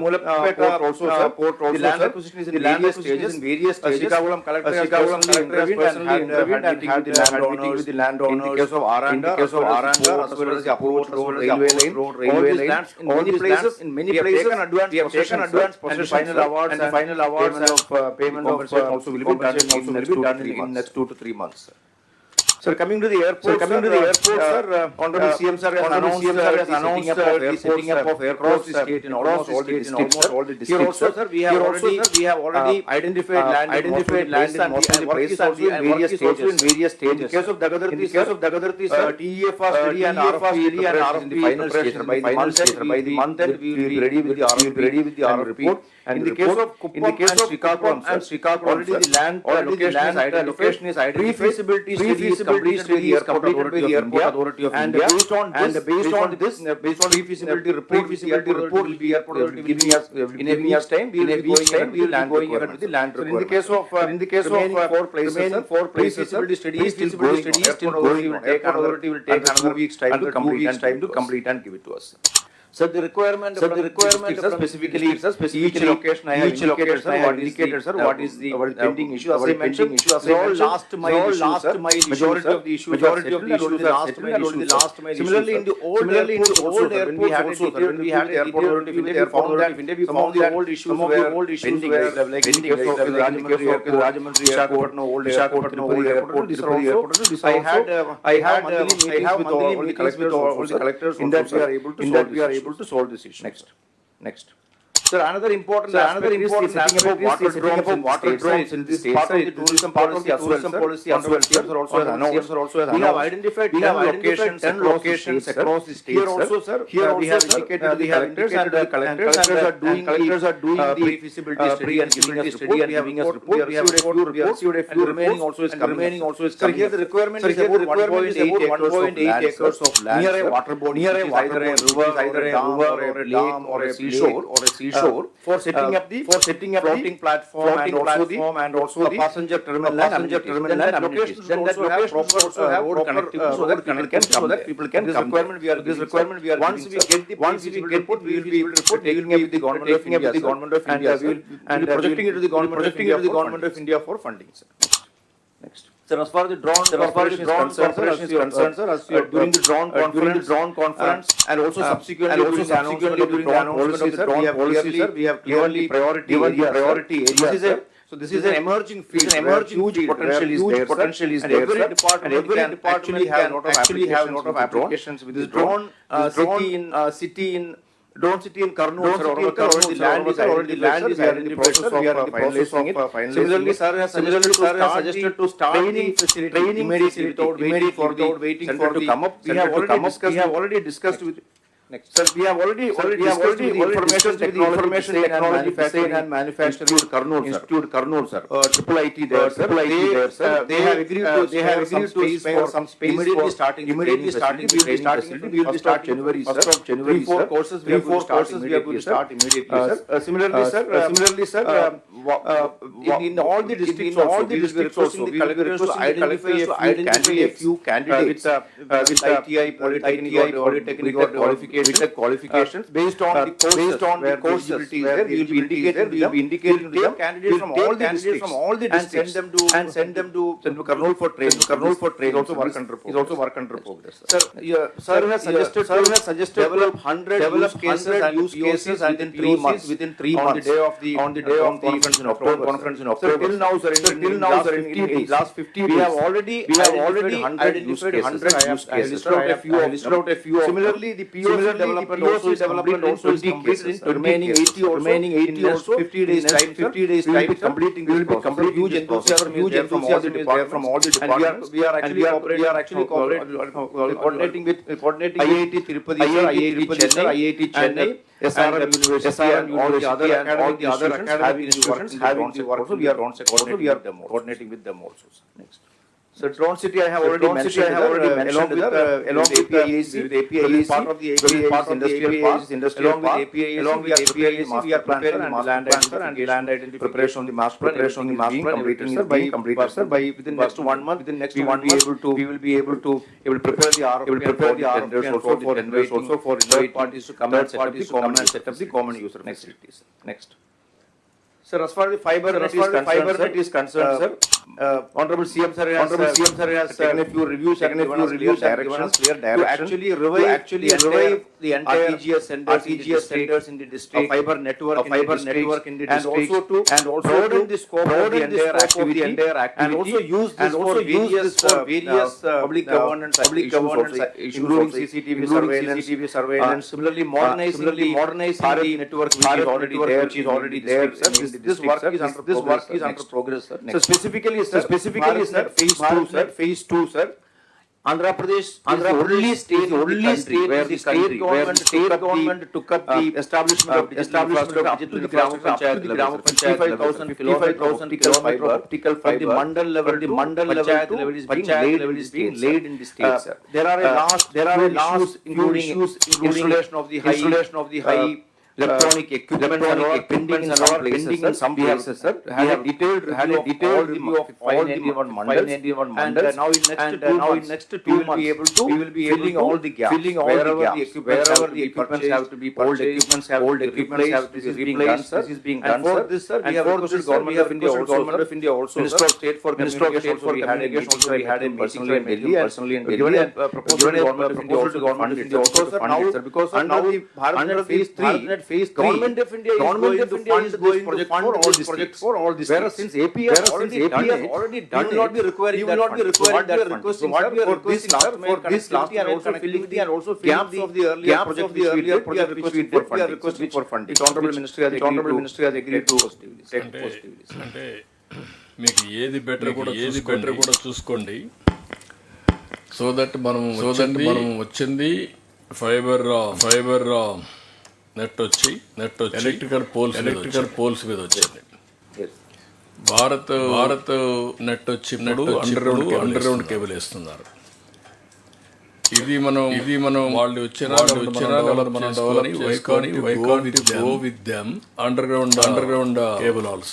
Port also, the land acquisition is in various stages. Srikakulam collector has personally intervened and had meeting with the landowners. In the case of Aranda, as well as the approach road, railway lines, in many places, we have taken advance possession and final awards of payment of also will be done in next 2 to 3 months. Sir, coming to the airport, sir, Honorable CM sir has announced the setting up of airports across the state in almost all the districts. Here also, sir, we have already identified land in various stages. In the case of Dagadarthi, sir, TEFR study and RFP in the final stage. By the month end, we will be ready with the RFP report. And in the case of Srikakulam, already the land location is identified. Pre-feasibility study is completed by the Airport Authority of India. Based on this pre-feasibility report, will be giving us in a week's time. We will be going ahead with the land requirement. In the case of remaining 4 places, pre-feasibility study is still going. Airport Authority will take another 2 weeks time to complete and give it to us. So the requirement specifically each location I have indicated, sir, what is the pending issue. As I mentioned, all last mile issues. Majority of the issues are last mile. Similarly, in the old airport, when we had Airport Authority of India, we found that some of the old issues were like in the case of Rajahmundry Airport, old airport, Tirupati Airport. I had monthly meetings with all the collectors. In that we are able to solve this issue. Next. Sir, another important aspect is setting up water drones in this state. Part of the tourism policy as well. Also we have identified 10 locations across the state. Here we have indicated to the collectors, and the collectors are doing the pre-feasibility study and giving us report. We have a few reports, and remaining also is coming. So here the requirement is about 1.8 acres of land near a water body, either a river or a dam or a seashore. For setting up the floating platform and also the passenger terminal and amenities. Then that location also have road connectivity so that people can come. This requirement we are once we get the report, we will be taking up the government of India and projecting it to the government of India for funding. Next. Sir, as far as the drone operation is concerned, sir, during the drone conference and also subsequently during the announcement of the drone policy, sir, we have clearly priority areas. So this is an emerging field, huge potential is there, and every department actually have a lot of applications with this drone. Drone city in Kurnool, sir, already land is identified, sir. We are in the process of finalizing. Similarly, sir has suggested to start training immediately without waiting for the come up. We have already discussed with. Next. Sir, we have already discussed with the information technology and manufacturing Institute Kurnool, sir. Triple IT there, sir. They have agreed to spare some space immediately starting. We will be starting January, sir. 3-4 courses we have to start immediately, sir. Similarly, sir. In all the districts also, we will be requesting the collectors to identify a few candidates with ITI, Polytechnic or qualification. qualifications based on the courses where we will be indicating to them candidates from all the districts and send them to Kurnool for training. Is also work under progress. Sir has suggested develop 100 use cases within 3 months on the day of conference in October. Sir, till now, sir, in last 50 days, we have already identified 100 use cases. I listed out a few. Similarly, the POC development also is completed in remaining 80 also 50 days time. We will be completing this process. Huge enthusiasm is there from all the departments. We are actually coordinating with IIT Tirupati, IIT Chennai, SRM University, and all the other institutions having the work. Also, we are coordinating with them also. Next. So drone city I have already mentioned along with APIAC, part of the APIAC industrial park, along with APIAC we are preparing the land identification preparation of the master plan being completed sir by within next 1 month. We will be able to prepare the RFP also for third parties to come and set up the common user. Next. Sir, as far as the fiber net is concerned, sir, Honorable CM sir has taken a few reviews and given us clear directions to actually revive the entire RTGS centers in the district, fiber network in the district, and also broaden the scope of the entire activity, and also use this for various public governance issues, including CCTV surveillance. Similarly, modernizing the network which is already there. This work is under progress, sir. So specifically, sir, phase 2, sir. Andhra Pradesh is the only state where the state government took up the establishment of digital infrastructure up to the Gram Panchayat level, 55,000 kilometer optical fiber. The mandal level panchayat level is being laid in the state, sir. There are a last including installation of the high electronic equipment pending in some places, sir. Had a detailed review of 591 mandals, and now in next 2 months we will be filling all the gaps wherever the equipments have to be purchased, old equipments have to be replaced. This is being done, sir. This, sir, we have requested Government of India also, Minister of State for Communication also, we had a meeting personally in Delhi, and given a proposal to Government of India also to fund it, sir, because now the BharatNet phase 3 Government of India is going to fund this project for all these whereas since AP has already done it, we will not be requiring that fund. So what we are requesting, sir, for this last and also filling the gaps of the earlier project which we are requesting for funding. The Honorable Ministry has agreed to take positively. అంటే మీకు ఏది better కూడా చూసుకోండి. So that మనం వచ్చింది fibre net వచ్చి electrical poles మీద వచ్చింది. భారత్ నెట్ వచ్చి అండర్ గ్రౌండ్ కేబుల్ వేస్తున్నారు. ఇది మనం వాళ్ళు వచ్చిన మనం with them under ground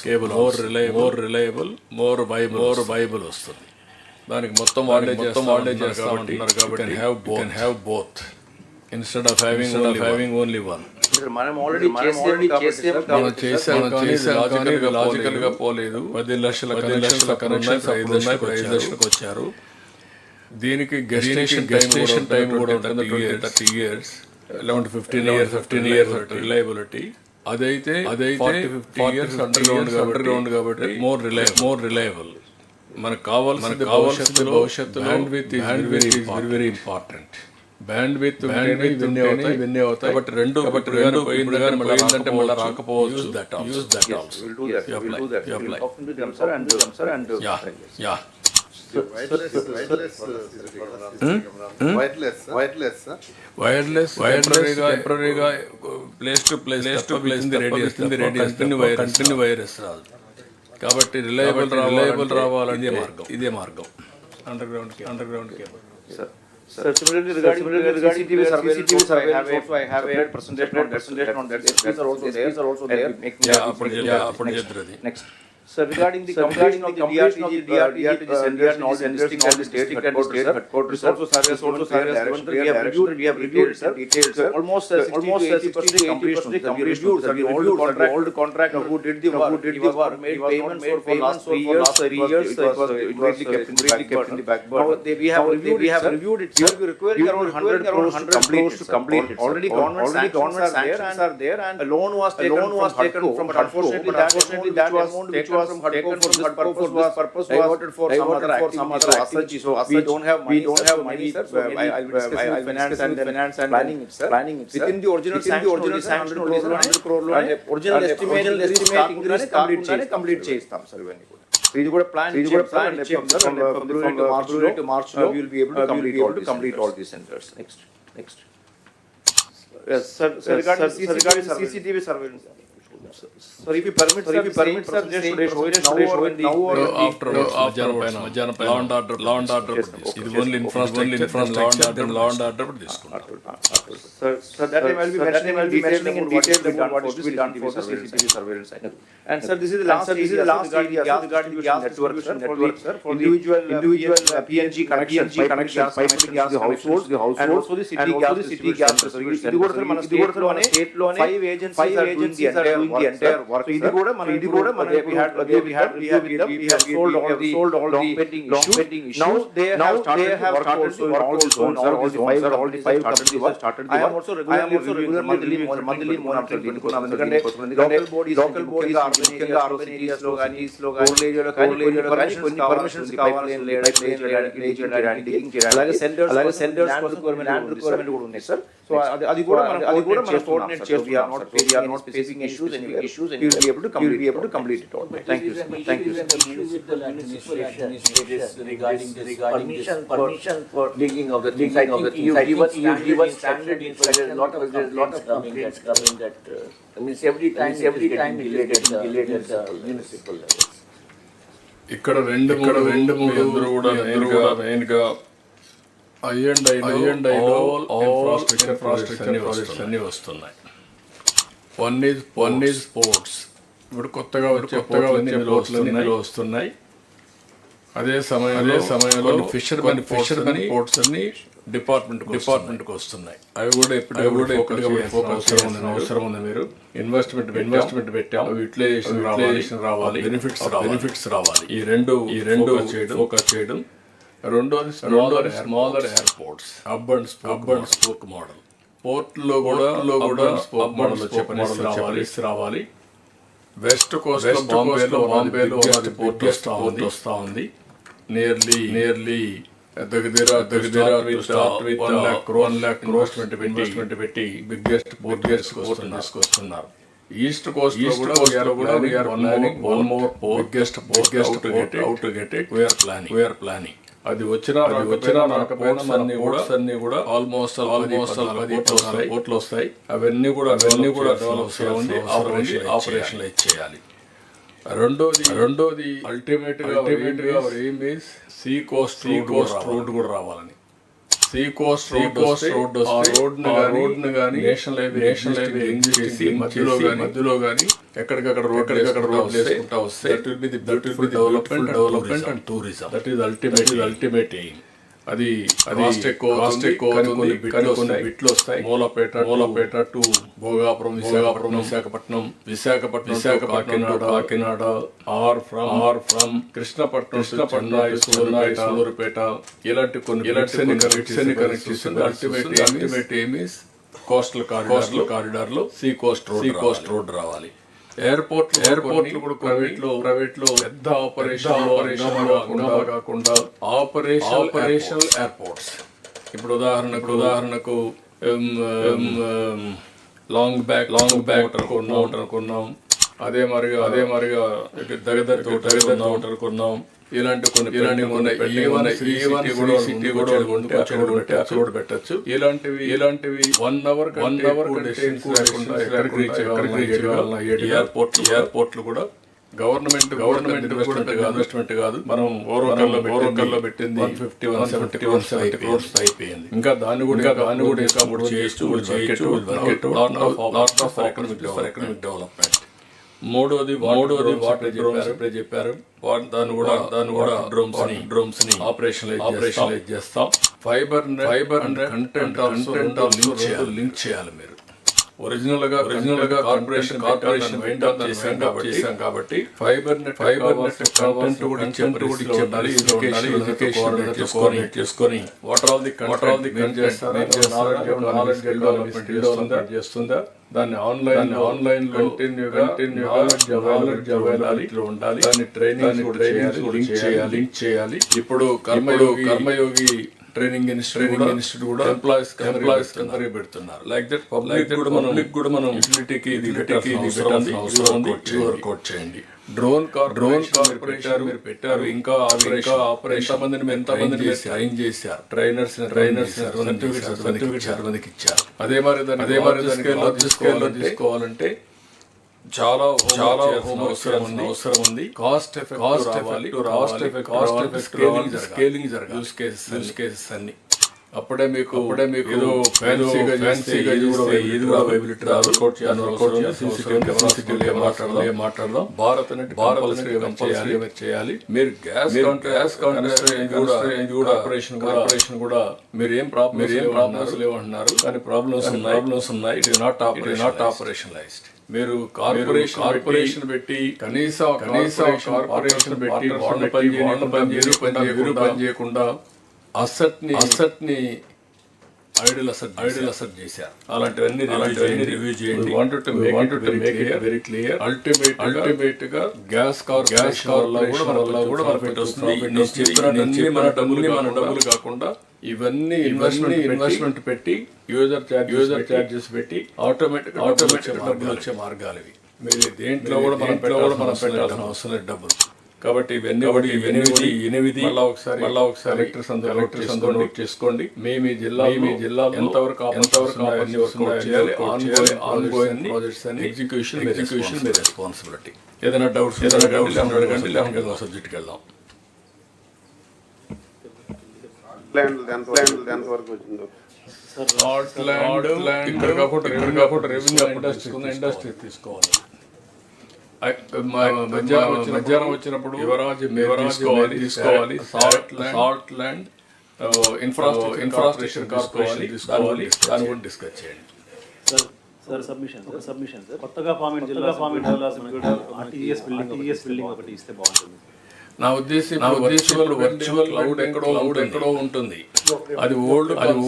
cable more reliable more viable వస్తుంది. దానికి మొత్తం వాళ్ళే చేస్తున్నారు కాబట్టి have both instead of having only one. మనం ఆల్రెడీ చేసాం కానీ లాజికల్ గా పోలేదు. 10 లక్షల కనెక్షన్స్ 5 లక్షలకు వచ్చారు. దీనికి గెస్టేషన్ టైం కూడా ఉంటుంది 30 years 11 to 15 years రిలయబిలిటీ. అదైతే 40-50 years అండర్ గ్రౌండ్ కాబట్టి మోర్ రిలయబుల్. మనకు కావాల్సిన భవిష్యత్తులో వెరీ ఇంపార్టెంట్. బ్యాండ్విత్ ఇవన్నీ అవుతాయి. బట్ రెండు పోయిందంటే మళ్ళీ రాకపోవచ్చు. వైర్లెస్ టెంపరీగా place to place continue virus రాదు కాబట్టి రిలయబుల్ రావాలని ఇదే మార్గం under ground cable. Sir, similarly regarding CCTV surveillance, I have a presentation on that. These are also there. అప్పుడు చెప్తారు. Next. So regarding the completion of the DRTG centers and all the district and the state headquarters, also service we have reviewed details, sir. Almost 60% completion. We reviewed all the contract who did the work, made payments for last 3 years. It was greatly kept in the back burner. Now we have reviewed it. We requiring around 100 crores to complete it. Already government sanctions are there, and a loan was taken from, but unfortunately that amount which was from HUDCO for this purpose was diverted for some other activity. So we don't have money, sir. So I will discuss finance and planning it, sir. Within the original sanction, 100 crore loan, original estimate increase complete చేస్తాం sir ఇవన్నీ కూడా. ఇది కూడా plan ఇచ్చాం sir. From February to March we will be able to complete all these centers. Next. Yes, sir. Regarding CCTV surveillance. Sir, if you permit, sir, just today show it now or after law and order. It is only infrastructure law and order. Sir, that I will be mentioning in detail about what is to be done for the CCTV surveillance. And sir, this is the last area regarding the gas network, sir, for individual PNG connections, piping gas the households, and also the city gas distribution. This is మన state lone 5 agencies are doing the entire work. So ఇది కూడా we have sold all the pending issues. Now they have started all the zones, all the 5 companies have started the work. I am also regularly monthly monitoring పెట్టుకున్నాం. ఎందుకంటే local bodies ముఖ్యంగా urban areas లో కానీ rural area లో కానీ కొన్ని permissions కావాలి, చేయడానికి digging చేయడానికి. అలాగే centers కోసం land requirement కూడా ఉన్నాయి సార్. సో అది కూడా మనం coordinate చేస్తున్నాం. We are not facing issues and we will be able to complete it all. Thank you, sir. With the administration regarding permission for digging of the things. I think you give us standard inspection. Lot of complaints coming that means every time delayed at the municipal levels. ఇక్కడ రెండు మూడు అందరూ కూడా main గా I&I infrastructure అన్ని వస్తున్నాయి. One is sports. ఇప్పుడు కొత్తగా వచ్చే వస్తున్నాయి. అదే సమయంలో ఫిషర్మెన్ పోర్ట్స్ అన్ని డిపార్ట్మెంట్కి వస్తున్నాయి. అవి కూడా ఎప్పుడు అవసరం ఉంది. మీరు ఇన్వెస్ట్మెంట్ పెట్టాం, యూటిలైజేషన్ రావాలి, బెనిఫిట్స్ రావాలి. ఈ రెండు ఫోకస్ చేయడం. రెండోది smaller airports, hub and spoke model. పోర్ట్లో కూడా స్పోక్ మోడల్ వచ్చే రావాలి. వెస్ట్ కోస్ట్ బాంబేలో పోర్ట్ వస్తా ఉంది. నియర్లీ దగ్గర 1 lakh ఇన్వెస్ట్మెంట్ పెట్టి బిగ్గెస్ట్ పోర్ట్ తీసుకొస్తున్నారు. ఈస్ట్ కోస్ట్ లో కూడా one more biggest out to get it. We are planning. అది వచ్చినా రాకపోయినా అన్ని కూడా ఆల్మోస్ట్ 10 కోట్లు వస్తాయి. అవన్నీ కూడా డెవలప్ ఆపరేషన్ ఇచ్చేయాలి. రెండోది అల్టిమేట్ గా aim is sea coast road కూడా రావాలని. సీ కోస్ట్ రోడ్ రోడ్ గానీ నేషనల్ హైవే చేసి మధ్యలో గానీ ఎక్కడికక్కడ రోడ్ వేసుకుంటా వస్తే that will be the development and tourism. That is ultimate aim. అది కాస్ట్ ఎక్కువ కొన్ని బిట్లు వస్తాయి. Mulapeta to Bhogapuram, Visakhapatnam Kakinada or from Krishnapatnam Sullurpeta ఇలాంటి కొన్ని కనెక్ట్ చేస్తుంది. Ultimate aim is coastal corridor లో సీ కోస్ట్ రోడ్ రావాలి. ఎయిర్పోర్ట్లు కూడా ప్రైవేట్ లో పెద్ద ఆపరేషన్ కాకుండా ఆపరేషనల్ ఎయిర్పోర్ట్స్. ఇప్పుడు ఉదాహరణకు లాంగ్ బ్యాక్ అనుకున్నాం. అదే మరిగా దగ్గర కొన్నాం. ఇలాంటి కొన్ని సిటీ కూడా రోడ్ పెట్టచ్చు. ఇలాంటివి 1 hour ఎయిర్పోర్ట్లు కూడా గవర్నమెంట్ ఇన్వెస్ట్మెంట్ కాదు. మనం ఓరోకల్లో పెట్టింది 150-170 crores అయిపోయింది. ఇంకా దాన్ని కూడా చేయొచ్చు. Economic development. మూడోది వాటర్ చెప్పారు దాన్ని కూడా డ్రోమ్స్ ని ఆపరేషనలైజ్ చేస్తాం. ఫైబర్ కంటెంట్ లింక్ చేయాలి. మీరు ఒరిజినల్ గా కార్పొరేషన్ చేశాం కాబట్టి ఫైబర్ నెట్ కంటెంట్ కూడా ఇచ్చాం. చేసుకొని వాటర్ ఆల్ ది చేస్తుందా దాన్ని ఆన్లైన్ కంటిన్యూగా ఉండాలి. దాన్ని ట్రైనింగ్ చేయాలి. ఇప్పుడు కర్మయోగి ట్రైనింగ్ ఇన్స్టిట్యూట్ కూడా ఎంప్లాయీస్ పెడుతున్నారు. లైక్ దట్ పబ్లిక్ కూడా మనం యూటిలిటీకి వర్కౌట్ చేయండి. డ్రోన్ కార్పొరేషన్ మీరు పెట్టారు. ఇంకా ఆపరేషన్ ఎంతమందిని ట్రైన్ చేశారు. ట్రైనర్స్ సర్టిఫికెట్స్ ఇచ్చారు. అదే మరి స్కేల్లో తీసుకోవాలంటే చాలా హోమ్ అవసరం ఉంది. కాస్ట్ ఎఫెక్ట్ స్కేలింగ్ జరగాలి. యూస్ కేసెస్ అన్ని అప్పుడే మీకు ఏదో ఫ్యాన్సీగా ఇది కూడా అవైలబిలిటీ మాట్లాడదాం. భారత్ చేయాలి. మీరు గ్యాస్ కూడా ఆపరేషన్ కూడా మీరు ఏం ప్రాబ్లమ్స్ లేవంటున్నారు, కానీ ప్రాబ్లమ్స్ ఉన్నాయి. It is not ఆపరేషనలైజ్డ్. మీరు కార్పొరేషన్ పెట్టి కనీసం కార్పొరేషన్ పెట్టి పని చేయకుండా అసెట్ ని ఐడిల్ అసెట్ చేశారు. అలాంటివన్నీ రివ్యూ చేయండి. Very clear. అల్టిమేట్ గా గ్యాస్ వల్ల కూడా ప్రాఫిట్ వస్తుంది. మన డబ్బులు కాకుండా ఇవన్నీ ఇన్వెస్ట్మెంట్ పెట్టి యూజర్ చార్జెస్ పెట్టి ఆటోమేటిక్ డబ్బులు వచ్చే మార్గాలు ఇవి. మీరు దేంట్లో కూడా మనం పెట్టాల్సిన అవసరం లేదు డబ్బులు. కాబట్టి ఇవన్నీ 8 మళ్ళా ఒకసారి ఎలక్ట్రిక్స్ అందరూ నోట్ చేసుకోండి. మీ జిల్లా ఎంతవరకు ఆన్గోయింగ్ ప్రాజెక్ట్స్ అని ఎగ్జిక్యూషన్ మీ రెస్పాన్సిబిలిటీ. ఏదైనా డౌట్స్ అడగండి, లేకుంటే సబ్జెక్ట్కి వెళ్దాం. ఇక్కడ కాకుండా రెవెన్యూ ఇండస్ట్రీ తీసుకోవాలి. మధ్యాహ్నం వచ్చినప్పుడు తీసుకోవాలి. సాల్ట్ ల్యాండ్ ఇన్ఫ్రాస్ట్రక్చర్ కార్పొరేషన్ తీసుకోవాలి. దాని గురించి డిస్కస్ చేయండి. Sir submission sir. కొత్తగా ఫార్మేట్ బిల్డింగ్ ఒకటి ఇస్తే బాగుంటుంది. నా ఉద్దేశం వర్చువల్ క్లౌడ్ ఎక్కడో ఉంటుంది. అది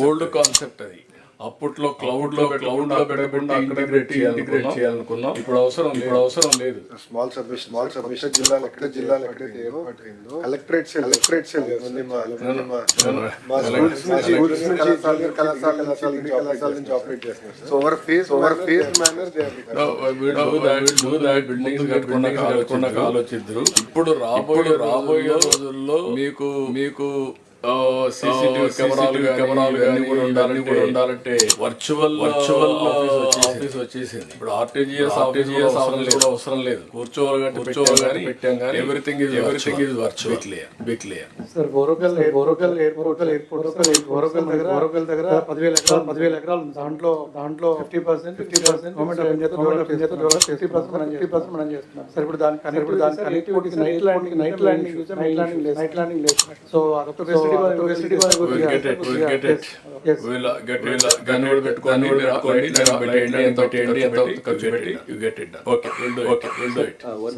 ఓల్డ్ కాన్సెప్ట్. అది అప్పట్లో క్లౌడ్ లో పెట్టకుండా ఇంటిగ్రేట్ చేయాలనుకున్నాం. ఇప్పుడు అవసరం లేదు. స్మాల్ సబ్మిషన్ జిల్లాలు ఎక్కడైతే కలెక్టరేట్స్ ఆపరేట్ చేస్తున్నారు. So over phase manner buildings కట్టుకున్నాక ఆలోచిద్దరు. ఇప్పుడు రాబోయే రోజుల్లో మీకు CCTV కెమెరాలు అన్ని కూడా ఉండాలంటే వర్చువల్ ఆఫీస్ వచ్చేసింది. ఇప్పుడు ఆర్టీజీఎస్ అవసరం లేదు. కూర్చోవాలి పెట్టాం కానీ everything is virtual. Be clear. Sir Orvakal airport దగ్గర 10,000 ఎకరాలు. దాంట్లో 50% గవర్నమెంట్ మనం చేస్తున్నాం. సార్ ఇప్పుడు దాని కనెక్టివిటీకి నైట్ ల్యాండింగ్ లేదు. సో అదొక facility One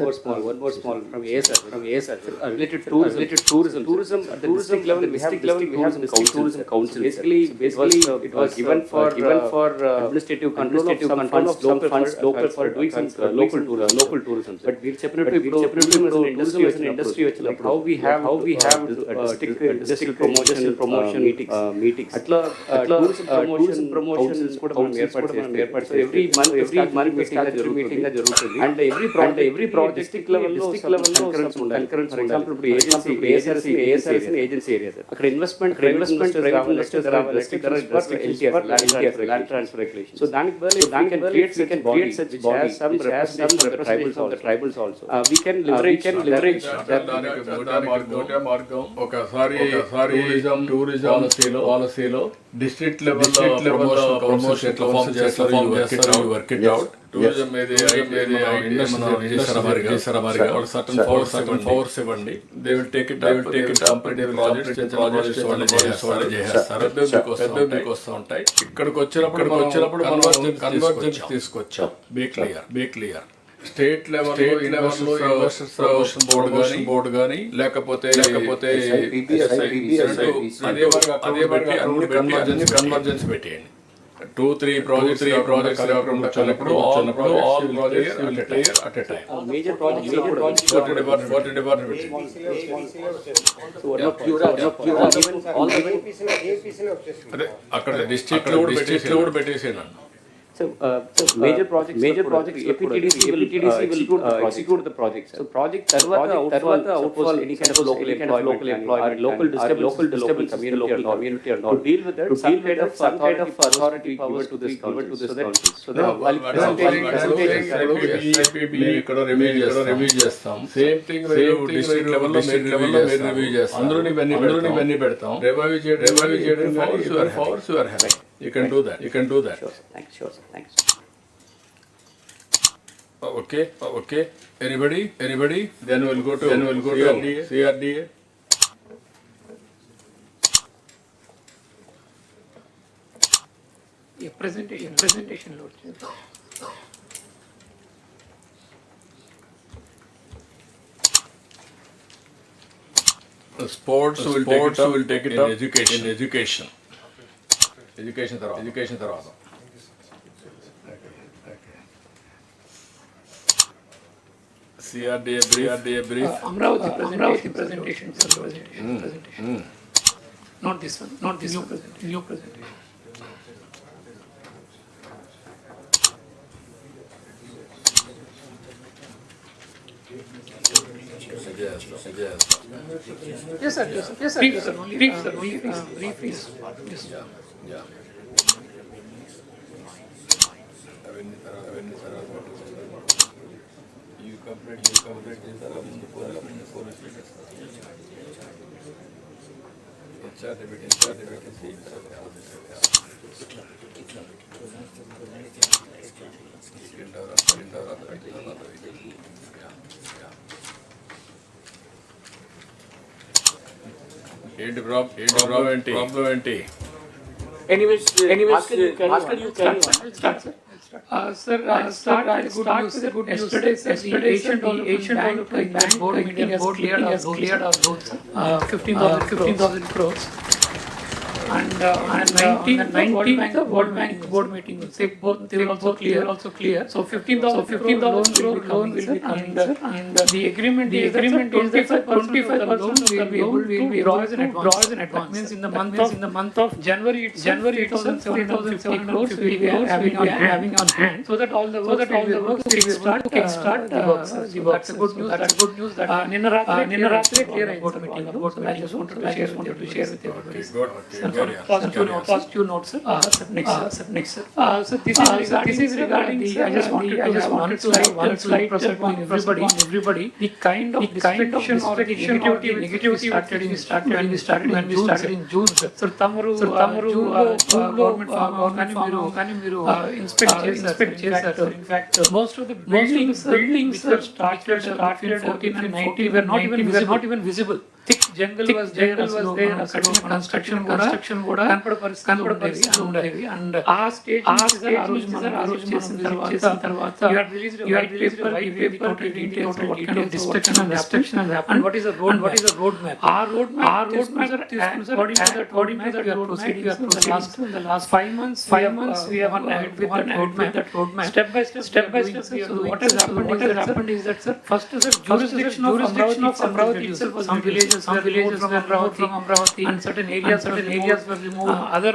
more small from A sir. Related to tourism at the district level. We have tourism council. Basically, it was given for administrative control of some funds local for doing some local tourism. But we separately industry like how we have district promotion meetings. Atla tourism promotions kuda మనం ఏర్పాటు చేస్తాం. So every month meeting గా జరుగుతుంది. And every project district level లో concurrence ఉండాలి. For example ఇప్పుడు agency area అక్కడ investment private investors రావాలి. land transfer regulation. So దానికి బదులు we can create such body some representation of the tribals also. We can leverage మార్గం. ఒకసారి tourism పాలసీలో డిస్ట్రిక్ట్ లెవెల్ ప్రమోషన్ ఎట్లా ఫామ్ చేస్తారు out. Tourism certain powers ఇవ్వండి. They will take it completely projects మీకు వస్తూ ఉంటాయి. ఇక్కడికి వచ్చినప్పుడు కన్వర్జెన్స్ తీసుకొచ్చాం. Be clear. State level investors promotion board కానీ లేకపోతే కన్వర్జెన్స్ పెట్టేయండి. 2-3 projects కలిపినప్పుడు all projects will clear at a time. Major projects What department అదే అక్కడ డిస్ట్రిక్ట్ కూడా పెట్టేసేయండి. So major projects APTDC will execute the project. So project tarvata outfall any kind of local employment or local disturbance community or not. To deal with that, some kind of authority given to this council. So that while ఇక్కడ review చేస్తాం. Same thing district లెవెల్లో review చేస్తాం. అందులో ఇవన్నీ పెడతాం. Review చేయడం force you are happy. You can do that. Sure. Thanks. Okay. Anybody? Then we'll go to CRDA. Presentation load. Sports will take it up in education. Education తర్వాత CRDA brief. Amravati presentation. Not this one. New presentation. Yes, sir. Brief, sir. Brief is. Yes. Yeah. You complete this problem ఏంటి? Anyways, Bhaskar, you carry on. I'll start, sir. I'll start with the good news. Yesterday, Asian Development Bank board meeting has cleared our loans. 15,000 crores. And 19th World Bank board meeting, they will also clear. So 15,000 loan will be coming, sir. And the agreement is that 25% of the loan will be able to draw as an advance. Means in the month of January 7,750 crores we will be having on hand. So that all the works will kickstart the works. That's a good news. That Ninna Ratri clear board meeting. I just wanted to share with everybody. Positive note, sir. Next, sir. So this is regarding the. I just wanted to have one slide presenting everybody the kind of distraction or the negativity when we started in June, sir. So Tamaru government inspect చేశారు. In fact, most of the buildings were started 14 and 90 were not even visible. Thick jungle was there. Construction కూడా కనపడే పరిస్థితులు ఉండేవి. And ఆ stage చేసిన తర్వాత you have released a white paper total details what kind of destruction and happened and what is a road map. Our road map according to that we are proceeding in the last 5 months we have gone ahead with that road map step by step. So what has happened is that, sir, first is the jurisdiction of Amravati itself was some villages were from Amravati and certain areas were removed. Other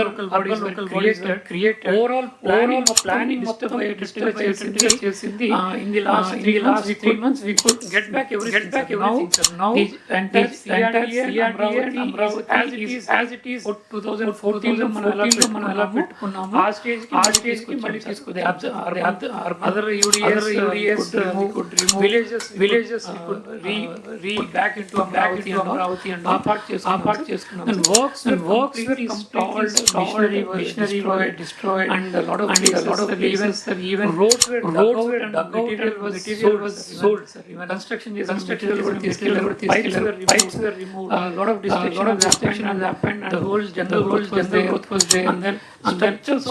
local bodies were created. Overall planning in the last 3 months we could get back everything. Now the entire CRDA and Amravati as it is 2014 మనం ఎలా పెట్టుకున్నాము ఆ stage కి మళ్ళీ తీసుకుంది. Other UDS could remove villages could re back into Amravati and our part చేసుకున్నాం. And works were installed, machinery were destroyed, and a lot of places, even roads were dug out and material was sold. Even construction pipes were removed. A lot of destruction has happened, and the whole jungle growth was there. And then structures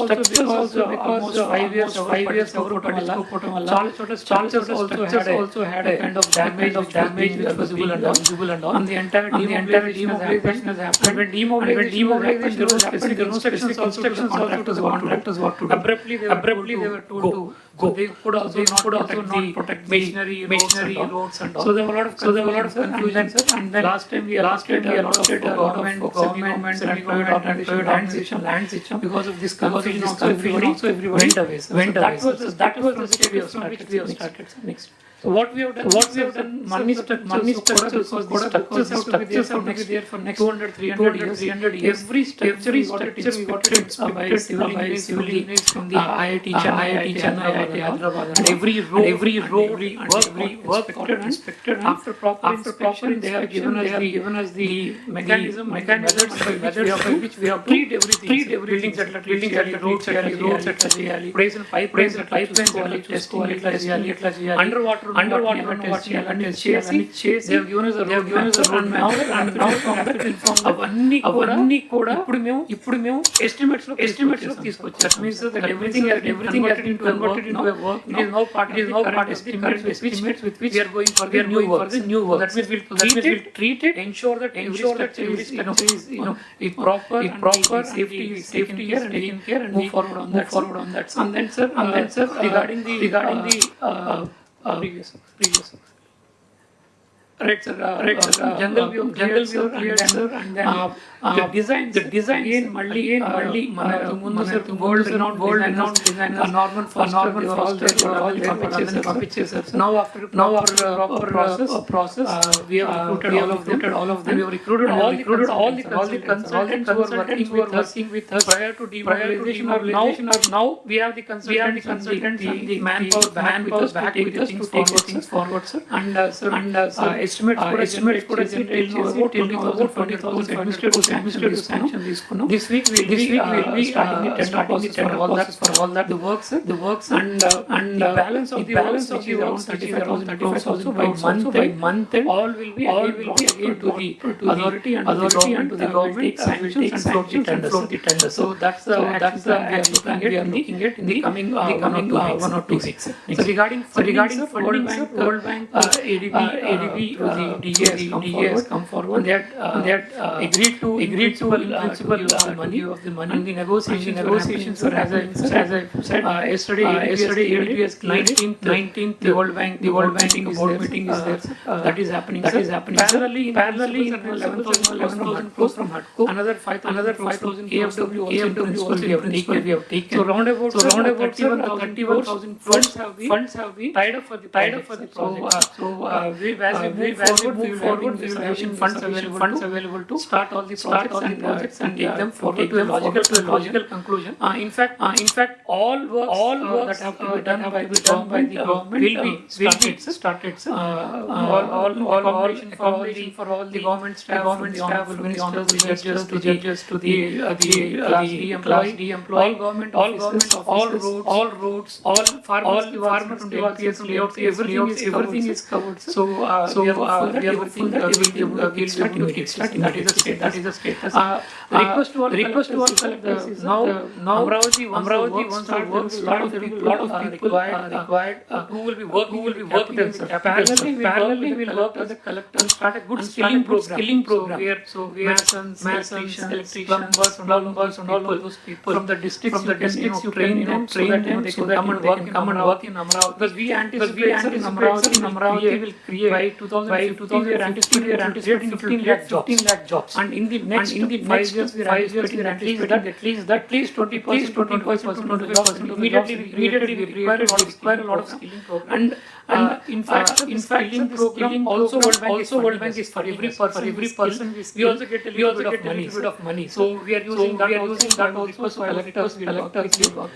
also because almost 5 years పట్టించుకోవటం వల్ల చాలా చోట structures also had a kind of damage which was visible and all. And the entire demobilization has happened. When demobilization happened, there was specific instructions also to the contractors what to do. Abruptly they were told to go. They could also not protect machinery, roads and all. So there were a lot of confusion. And then last time we allotted a lot of government and private organization lands because of this confusion also everybody went away. That was the stage from which we have started. Next. So what we have done, money structures, because the structures have to be there for next 200-300 years. Every structure we got it inspected by civil engineers from the IIT Chennai, IIT Hyderabad, and every road work inspected. After proper inspection, they have given us the mechanism by which we have to treat everything. Buildings at roads at Lajiyali, pipelines test quality, underwater chase. They have given us a roadmap. And now from that inform అవన్నీ కూడా ఇప్పుడు మేము estimates లో తీసుకొచ్చాం. That means that everything has been converted into a work. It is now part of the estimates with which we are going for the new work. That means we'll treat it, ensure that every structure is proper and safety is taken care and move forward on that. And then sir, regarding the previous. Right, sir. Jungle view cleared, sir. And then the design again, malli mundu sir, gold renowned design, Norman Foster, all the pictures. Now after proper process, we have recruited all of them. We have recruited all the consultants who are working with us prior to demobilization. Or now we have the consultants, the manpower back with us to take things forward, sir. And estimates could have till now about 20,000 administrative sanction తీసుకున్నాం. This week we'll be starting the tender process for all that the works and the balance of the works which is around 35,000 by month end all will be again to the authority and to the government take sanctions and float the tender. So that's the we are looking at in the coming 1 or 2 weeks. So regarding World Bank, ADB, the DA has come forward. They had agreed to principal money of the money. And the negotiations were as I said yesterday. ADB has 19th the World Bank board meeting is there. That is happening. Parallelly, 11,000 crores from HUDCO. Another 5,000 KFW also we have taken. So round about 31,000 funds have been tied up for the project. So as we move forward, we will have funds available to start all the projects and take them forward to a logical conclusion. In fact, all work that have to be done by the government will be started. Accommodation for all the government staff, the honorable judges, to the class D employee, all government offices, all roads, all farmers from LPS layouts, everything is covered. So we are hopeful that we will start. That is the status. Request to all collectors is now Amravati wants to work. Lot of people required who will be working. Parallelly we will work as a collector and start a good skilling program where masons, electricians, plumbers and all of those people from the districts you train so that they can come and work in Amravati. Because we anticipate in Amravati will create by 2050 we are anticipating 15 lakh jobs. And in the next 5 years we are anticipating at least 20% immediately we require a lot of skilling program. And in fact skilling program also World Bank is for every person. We also get a little bit of money. So we are using that also so collectors will work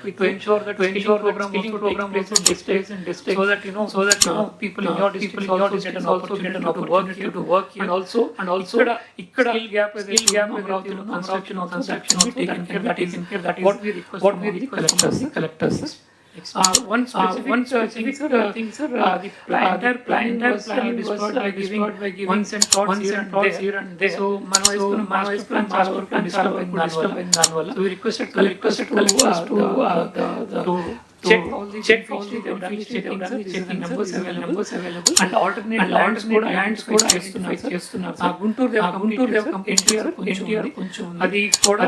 with to ensure that skilling program also takes place in districts so that people in your district also get an opportunity to work here, and also ikkada skill gap construction also taken care that is what we request collectors. One specific thing, sir. The entire planning was destroyed by giving once and thoughts here and there. So, master plan disturb in Danwala. So we requested to check all the checking numbers available, and alternate lands కూడా చేస్తున్నారు. Guntur NTR కొంచెం అది కూడా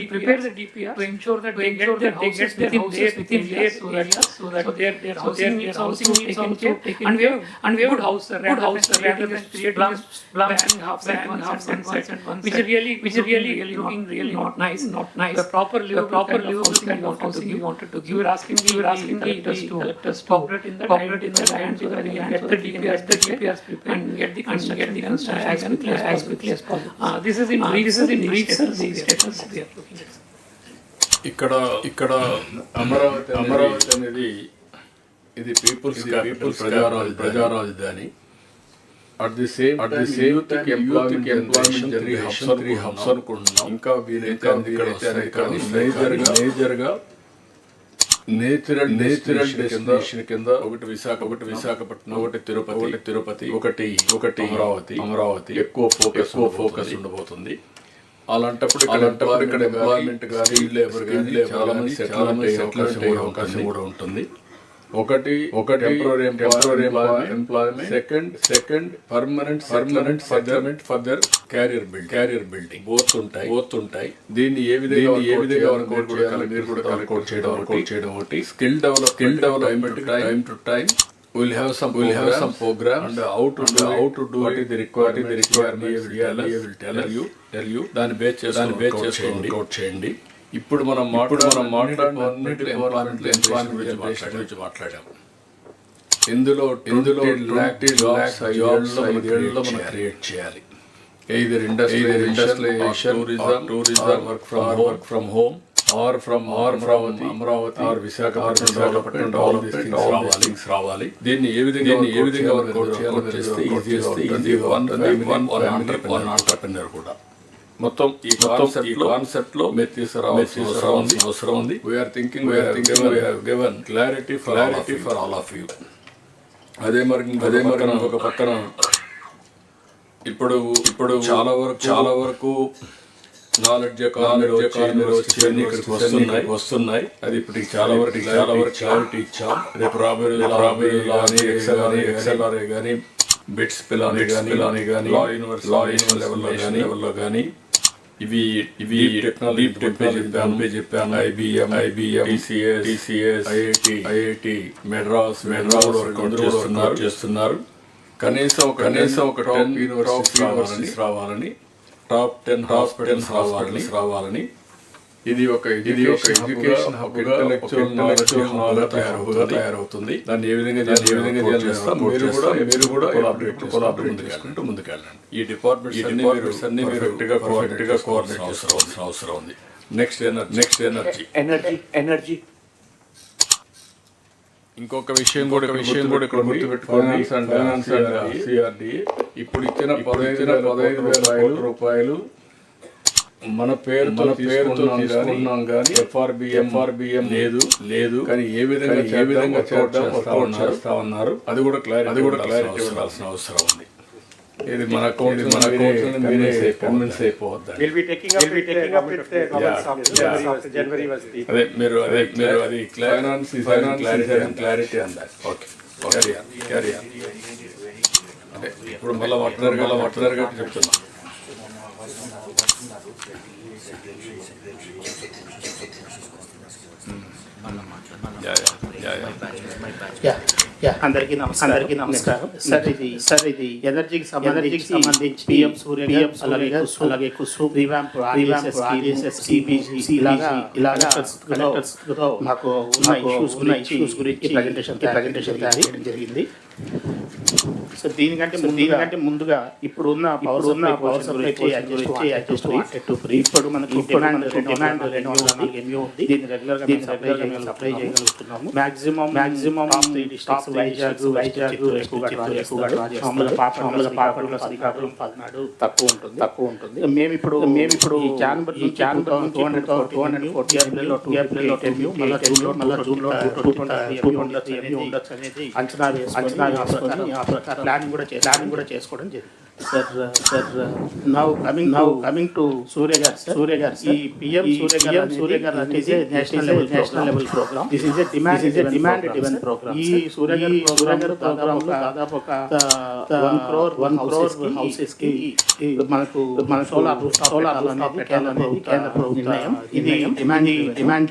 prepare the DPR to ensure that they get their houses within their area, so that their housing is taken care. And we have good house rather than create blank half and which is really looking really not nice. The proper livable housing we wanted to give. We were asking the collectors to cooperate in that and so that we can get the DPRs prepared and get the construction as quickly as possible. This is in brief the status we are looking at. ఇక్కడ అమరావతి అనేది ఇది people's capital ప్రజారాజధాని. At the same youth employment generation hubs అనుకుంటున్నాం. ఇంకా మేజర్గా natural destination కింద ఒకటి విశాఖపట్నం, ఒకటి తిరుపతి, ఒకటి అమరావతి ఎక్కువ ఫోకస్ ఉండబోతుంది. అలాంటప్పుడు ఇక్కడ ఎంప్లాయ్మెంట్ కానీ లేబర్ కానీ చాలా మంది సెటిల్ అయ్యే అవకాశం కూడా ఉంటుంది. ఒకటి temporary employment, second permanent settlement further carrier building both ఉంటాయి. దీన్ని ఏ విధంగా వర్కౌట్ చేయడం ఒకటి. Skill development time to time we'll have some program and how to do it, the requirement will tell you దాని బేస్ చేసుకొని చేయండి. ఇప్పుడు మనం గురించి మాట్లాడాము. ఇందులో 20 lakhs jobs మనం క్రియేట్ చేయాలి. either industrialization, tourism, work from home, or from Amravati or Visakhapatnam, all these things రావాలి. దీన్ని ఏ విధంగా వర్కౌట్ చేయాలో తెలిస్తే ఈజీ వన్ ఆంటర్‌ప్రెన్యూర్ కూడా. మొత్తం ఈ కాన్సెప్ట్ లో మీరు తీసుకురావాల్సిన అవసరం ఉంది. we are thinking we have given clarity for all of you. అదే మరి ఒక పక్కన ఇప్పుడు చాలా వరకు నాలెడ్జ్ ఎకానమీ వస్తున్నాయి. అది ఇప్పుడు చాలా వరకు క్లారిటీ ఇచ్చాం. రేపు రాబోయే ఎక్స్ఎల్ఆర్ఏ కానీ బిట్స్ పిలాని కానీ లా యూనివర్సిటీ లెవెల్లో కానీ ఇవి టెక్నాలజీ చెప్పాను. IBM TCS IIT Madras work out చేస్తున్నారు. కనీసం ఒక టాప్ యూనివర్సిటీస్ రావాలని, టాప్ 10 హాస్పిటల్స్ రావాలని. ఇది ఒక ఎడ్యుకేషన్ హబ్గా తయారవుతుంది. దాన్ని ఏ విధంగా చేస్తాం మీరు కూడా కోఆపరేట్ చేసుకుంటూ ముందుకెళ్ళండి. ఈ డిపార్ట్మెంట్స్ అన్ని మీరు కరెక్ట్గా కోఆర్డినేట్ చేసుకోవాల్సిన అవసరం ఉంది. Next energy. ఇంకొక విషయం కూడా ఇక్కడ గుర్తుపెట్టుకోండి. ఫైనాన్స్ అండ్ సిఆర్డి ఇప్పుడు ఇచ్చిన 15,000 రూపాయలు మన పేరుతో తీసుకున్నాం కానీ ఎఫ్ఆర్బిఎం లేదు. కానీ ఏ విధంగా చేస్తా ఉన్నారు అది కూడా క్లారిటీ ఉండాల్సిన అవసరం ఉంది. ఇది మన అకౌంట్ కన్విన్స్ అయిపోవద్దు. అదే మీరు అది క్లారిటీ అందా. Okay, carry on. అదే ఇప్పుడు మళ్ళీ మాట్లాడారు కాబట్టి చెప్తున్నా. అందరికీ నమస్కారం. సార్ ఇది ఎనర్జీకి సంబంధించి పిఎం సూర్య అలాగే కుసు రివాంప్ ఇలాగా మాకు ఉన్న ఇష్యూస్ గురించి ప్రజెంటేషన్ తయారు చేయడం జరిగింది. సో దీనికంటే ముందుగా ఇప్పుడున్న పవర్ సప్లై ఇప్పుడు మనకి డిమాండ్ 204 MU ఉంది. దీన్ని రెగ్యులర్ గా సప్లై చేయగలుగుతున్నాము. మాక్సిమం టాప్ వైజాగ్ ఎక్కువగా పాపడు శ్రీకాకుళం పల్నాడు తక్కువ ఉంటుంది. మేము ఇప్పుడు ఈ క్యాన్బర్ 240 MU మళ్ళీ జూన్లో 220 MU ఉండొచ్చు అనేది అంచనా వేసుకొని ఆ ప్రకారం ప్లానింగ్ కూడా చేసుకోవడం జరిగింది. Sir now coming to Surya Ghar ఈ PM సూర్య గారు అనేది national level programme. This is a demand driven programme. ఈ సూర్య గారు ప్రోగ్రామ్ లో దాదాపు ఒక 1 crore హౌసెస్ కి మనకు సోలార్ రూఫ్ కేంద్ర నిర్ణయం. ఇది డిమాండ్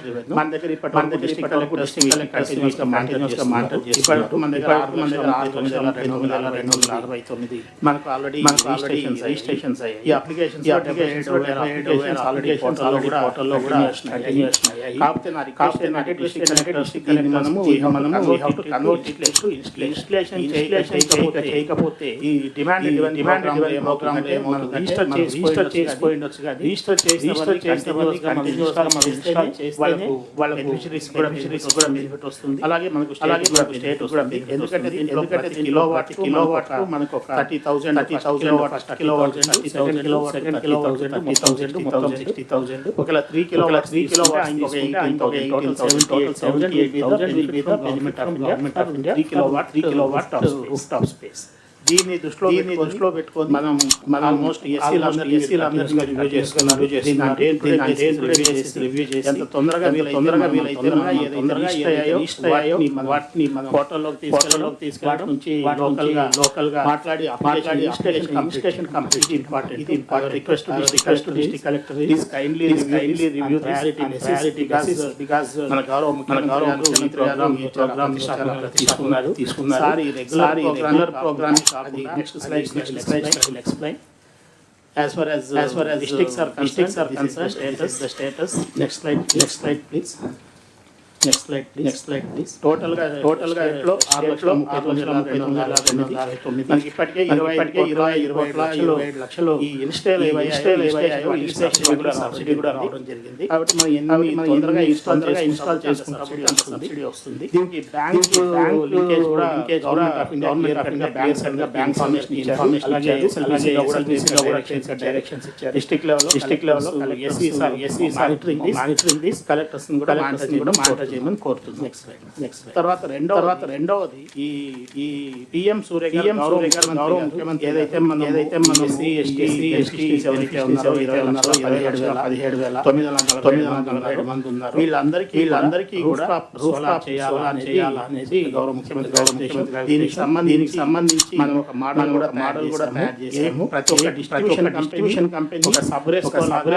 డ్రివెన్. మన దగ్గర ఇప్పటి డిస్ట్రిక్ట్ కలెక్టర్ మానిటర్ చేస్తున్నారు. మన దగ్గర 6,969 మనకు ఆల్రెడీ రిజిస్ట్రేషన్స్ అయ్యాయి. ఈ అప్లికేషన్స్ ఆల్రెడీ పోర్టల్లో కూడా కాకపోతే నా రిక్వెస్ట్ ఏంటంటే డిస్ట్రిక్ట్ మనము ఇన్స్టలేషన్ చేయకపోతే ఈ డిమాండ్ ప్రోగ్రామ్ రిజిస్టర్ చేసిపోయి ఉండొచ్చు. కానీ రిజిస్టర్ చేసిన వాళ్ళ బెనిఫిషరీస్ కూడా బెనిఫిట్ వస్తుంది. అలాగే మనకు స్టేట్ వస్తుంది. ఎందుకంటే కిలోవాట్ మనకు ఒక 30,000 కిలోవాట్ సెకండ్ కిలోవాట్ 30,000 మొత్తం 60,000. ఒకవేళ 3 కిలోవాట్ ఇంకొక 78,000 will be the government of India 3 kilowatt roof top space. దీన్ని దృష్టిలో పెట్టుకొని మనం ఆల్మోస్ట్ ఎస్సీలందరికీ రివ్యూ చేసుకున్నాం. రివ్యూ చేసి ఎంత తొందరగా వీలైతే వాటిని మన పోర్టల్లోకి తీసుకెళ్ళడం నుంచి లోకల్ గా మాట్లాడి application complete important. Request district collector please kindly review priority because మన గౌరవ ముఖ్యమంత్రి గారు ఈ ప్రోగ్రామ్ తీసుకున్నారు. సార్ ఈ regular programme next slide will explain. As far as districts are concerned, the status. Next slide please. Next slide please. Total గా 6,39,229 మనకి ఇప్పటికే 27 లక్షలు ఈ ఇన్స్టాల్ సబ్సిడీ కూడా రావడం జరిగింది. కాబట్టి మనం తొందరగా ఇన్స్టాల్ చేసుకుంటే సబ్సిడీ వస్తుంది. దీనికి బ్యాంక్ లింకేజ్ కూడా government of India bank formation information అలాగే డైరెక్షన్స్ ఇచ్చారు. డిస్ట్రిక్ట్ లెవెల్లో ఎస్సీ మానిటరింగ్ దిస్ కలెక్టర్స్ కూడా మానిటర్ చేయమని కోరుతుంది. Next slide. తర్వాత రెండవది ఈ PM సూర్య గారు గౌరవ ముఖ్యమంత్రి ఏదైతే మనం ఎస్సీ ఎస్టీ ఎవరైతే ఉన్నారో 17,947 మంది ఉన్నారు. వీళ్ళందరికీ కూడా రూఫ్ టాప్ చేయాలనేది గౌరవ ముఖ్యమంత్రి. దీనికి సంబంధించి మనం ఒక మోడల్ కూడా తయారు చేసాము. ప్రతి ఒక్క డిస్ట్రిబ్యూషన్ కంపెనీ ఒక సబ్రెస్కో లాగా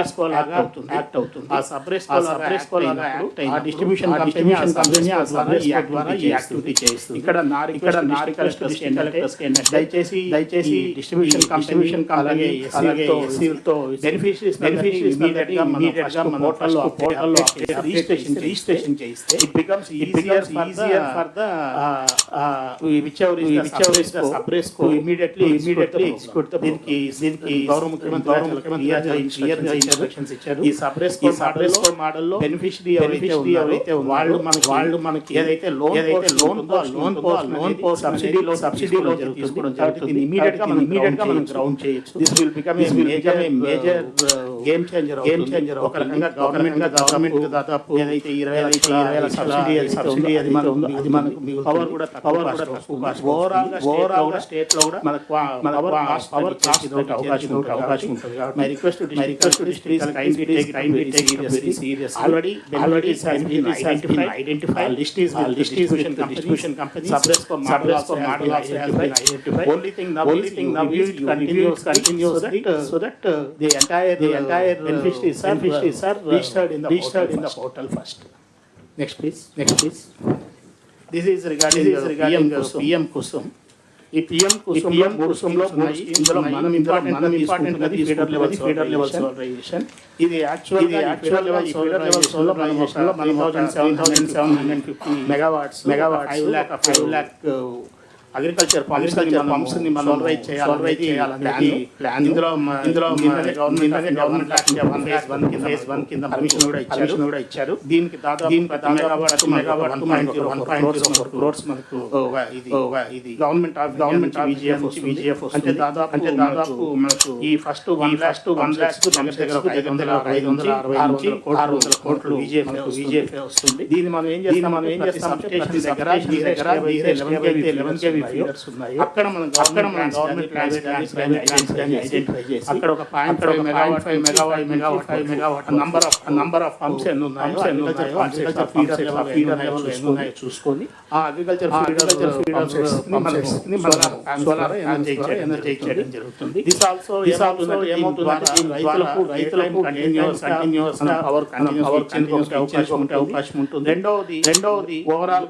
యాక్ట్ అవుతుంది. ఆ సబ్రెస్కో లాగా ఆ డిస్ట్రిబ్యూషన్ కంపెనీ యాక్టివిటీ చేస్తుంది. ఇక్కడ నారి కలెక్టర్స్ దయచేసి డిస్ట్రిబ్యూషన్ అలాగే ఎస్సీలతో బెనిఫిషరీస్ ఇమీడియట్ గా మన పోర్టల్లో రిజిస్ట్రేషన్ చేస్తే it becomes easier for the whichever is the sub-resco immediately execute the దీనికి గౌరవ ముఖ్యమంత్రి ఇన్స్ట్రక్షన్స్ ఇచ్చారు. ఈ సబ్రెస్కో మోడల్లో బెనిఫిషరీ ఎవరైతే వాళ్ళు మనకి ఏదైతే లోన్ సబ్సిడీలో తీసుకోవడం జరుగుతుంది. ఇమీడియట్ గా మనం గ్రౌండ్ చేయొచ్చు. This will become a major game changer. ఒక రకంగా గవర్నమెంట్ దాదాపు ఏదైతే 20,000 సబ్సిడీ అది మనకు పవర్ కూడా ఓవరాల్ గా స్టేట్ లో కూడా మనకు పవర్ కాస్ట్ అవకాశం ఉంటుంది. My request to district kindly take it very serious. Already identified list is distribution company sub-resco model also identified. Only thing now is continues so that the entire beneficiaries are registered in the portal first. Next please. This is regarding PM kusum. ఈ PM కుసుంలో ఇందులో మనం important feeder level solarisation. ఇది actual feeder level solarisation లో మనం 750 megawatts 5 lakh agriculture pumps ని మనం solve చేయాలనేది plan. ఇందులో గవర్నమెంట్ ఫేజ్ 1 కింద పర్మిషన్ కూడా ఇచ్చారు. దీనికి దాదాపు మెగావాట్ క్రోర్స్ మనకు ఇది గవర్నమెంట్ విజిఎఫ్ అంటే దాదాపు మనకు ఈ ఫస్ట్ 1 lakh దగ్గర 560 కోట్లు విజిఎఫ్ వస్తుంది. దీన్ని మనం ఏం చేస్తాం స్టేషన్ దగ్గర 11 kV ఫీడర్స్ ఉన్నాయి. అక్కడ మనం గవర్నమెంట్ ఐడెంటిఫై చేసి అక్కడ ఒక 0.5 మెగావాట్ నంబర్ ఆఫ్ పంప్స్ ఎన్ని ఉన్నాయో ఫీడర్ లెవెల్ ఎన్ని ఉన్నాయో చూసుకొని ఆ అగ్రికల్చర్ ఫీడర్స్ ని సోలార్ ఎనర్జీ చేయడం జరుగుతుంది. దిస్ ఆల్సో రైతులకు కంటిన్యూస్ పవర్ కంటిన్యూస్ అవకాశం ఉంటుంది. రెండవది ఓవరాల్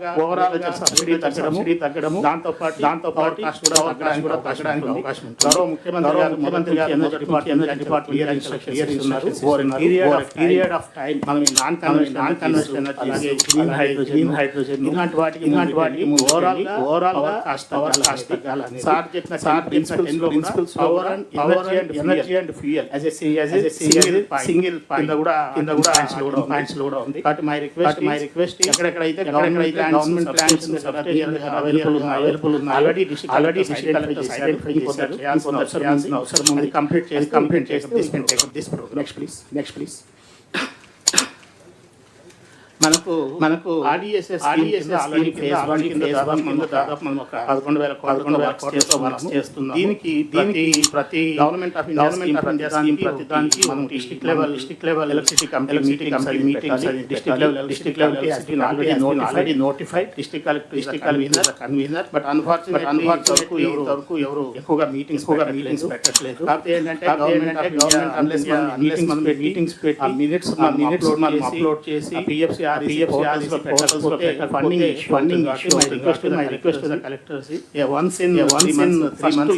గా సబ్సిడీ తగ్గడము దాంతో పాటు కాస్ట్ కూడా తగ్గడానికి అవకాశం ఉంటుంది. గౌరవ ముఖ్యమంత్రి గారు పీరియడ్ ఆఫ్ టైం మనం non conventional energy green hydrogen ఇలాంటి వాటికి ఓవరాల్ గా కాస్ట్ తగ్గాలని సార్ చెప్పిన principles power and energy and fuel as a single కింద కూడా పాయింట్స్ కూడా ఉంది. కాబట్టి మై రిక్వెస్ట్ ఎక్కడెక్కడైతే గవర్నమెంట్ ప్లాన్స్ అవైలబుల్ ఉన్నాయి ఆల్రెడీ డిస్ట్రిక్ట్ కలెక్టర్స్ ఐడెంటిఫై చేశారు. చేయాల్సిన అవసరం ఉంది. కంప్లీట్ చేసి దిస్ ప్రోగ్రామ్. Next please. మనకు ఆర్డిఎస్ఎస్ ఆల్రెడీ ఫేజ్ 1 కింద దాదాపు మనం ఒక 11,000 కోట్లతో వర్క్ చేస్తున్నాం. దీనికి ప్రతి గవర్నమెంట్ ఆఫ్ ఇండియా ప్రతి దానికి మనం district level electricity committee meetings district level has been already notified. District collector convener. But unfortunately ఎవరు ఎక్కువగా మీటింగ్స్ పెట్టట్లేదు. కాకపోతే ఏంటంటే గవర్నమెంట్ అన్లెస్ మనం మీటింగ్స్ పెట్టి మినిట్స్ మనం అప్లోడ్ చేసి PFC funding issue. My request to the collectors is once in 3 months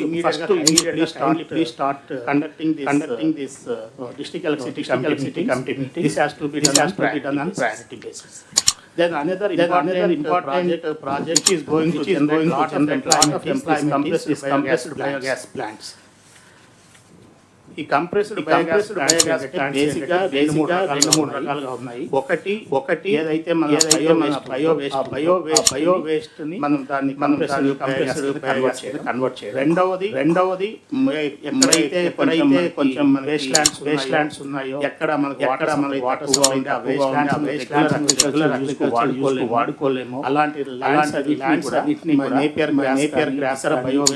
immediately start conducting this district electricity committee meeting. This has to be done on priority basis. Then another important project which is going to generate lot of employment is compressed biogas plants. ఈ compressed biogas plants బేసిక్గా 2-3 రకాలుగా ఉన్నాయి. ఒకటి ఏదైతే మన bio waste ని మనం దాన్ని కంప్రెస్డ్ బయోగ్యాస్ కన్వర్ట్ చేయడం. రెండవది ఎక్కడైతే కొంచెం వేస్ట్ ల్యాండ్స్ ఉన్నాయో ఎక్కడ మనకి వాటర్ వేస్ట్ ల్యాండ్స్ వాడుకోలేము. అలాంటి ల్యాండ్స్ అన్నిటిని నేపియర్ గ్రాస్ బయో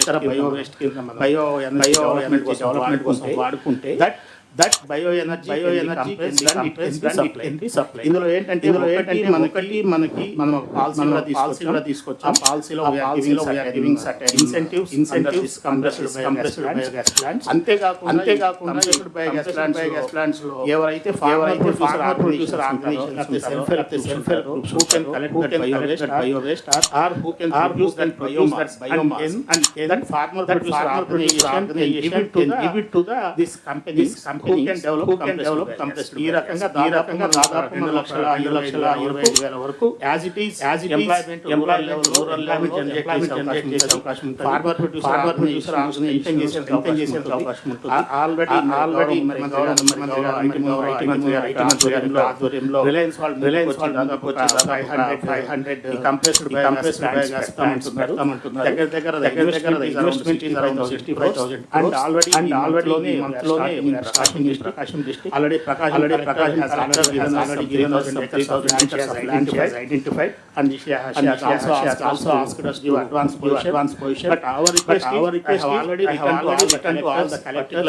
వేస్ట్ కింద బయో డెవలప్మెంట్ కోసం వాడుకుంటే that bioenergy can be supplied. ఇందులో ఏంటంటే మనకి మనం పాలసీలో తీసుకొచ్చాం. పాలసీలో we are giving certain incentives compressed biogas plants. అంతేకాకుండా compressed biogas plants లో ఎవరైతే farmer producer organizations self help groups who can collect that bio waste or who can produce that biomass and then farmer producer organization give it to this companies who can develop compressed. ఈ రకంగా దాదాపు 2,25,000 వరకు as it is employment rural level generate చేసే అవకాశం ఉంటుంది. Farmer producer organisation చేసే అవకాశం ఉంటుంది. ఆల్రెడీ ఐటీ మంత్రి ఆధ్వర్యంలో రిలయన్స్ వాళ్ళు దాదాపు 500 కంప్రెస్డ్ బయోగ్యాస్ ప్లాంట్స్ పెడతామంటున్నారు. దగ్గర investment is around 65,000 and already మంత్లోనే starting Prakasham district. Already Prakash has already given us 3,000 acres identified, and she has also asked us to give advance position. But our request I have already written to all the collectors.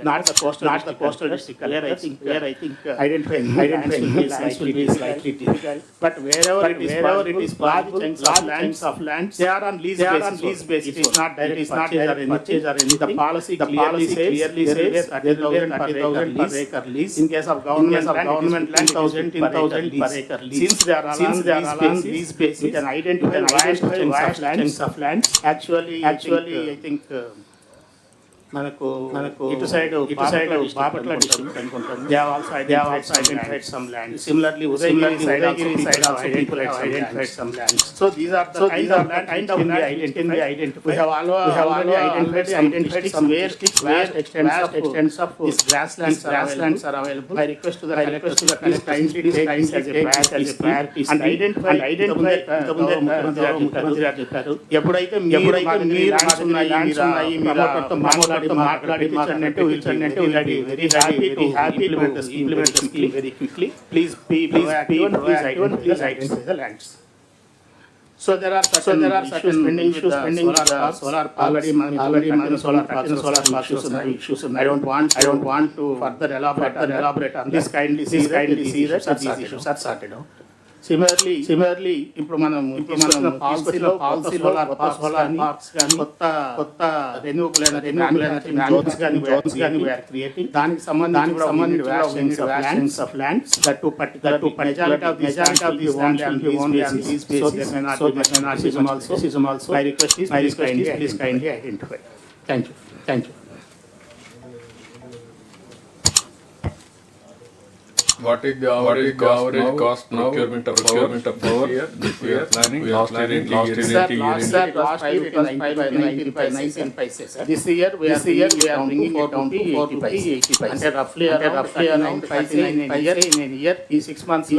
Not the coastal district. Where I think identifying lands will be slightly difficult. But wherever it is large chunks of lands, they are on lease basis. It is not there any purchase or anything. The policy clearly says 30,000 per acre lease. In case of government land, 10,000 per acre lease. Since they are on lease basis, we can identify vast chunks of lands. Actually, I think మనకు ఇటు side Bapatla district అనుకుంటాను. They also identified some land. Similarly Udayagiri side also identified some lands. So these are the kind of land identify. We have already identified some vast extents of these grasslands are available. I request to the collectors please kindly take this as a priority and identify ముఖ్యమంత్రి గారు చెప్పారు, ఎప్పుడైతే మీరు lands ఉన్నాయి ప్రమోటర్తో మాట్లాడి very happy to implement the scheme very quickly. Please identify the lands. So there are certain issues pending with the solar already solar issues. I don't want to further elaborate on this. Kindly see that these issues are sorted out. Similarly, ఇప్పుడు మనం పాలసీలో solar parks కానీ కొత్త renewable energy Jones కానీ we are creating. దానికి సంబంధించిన valuations of lands that to majority of these lands will be on these basis. So there may not be racism also. My request is please kindly identify. Thank you. What is the average cost now? Procurement of power. This we are planning. Last year it was 19 paise. This year we are bringing it down to 80 paise. And roughly around 59 in a year. In 6 months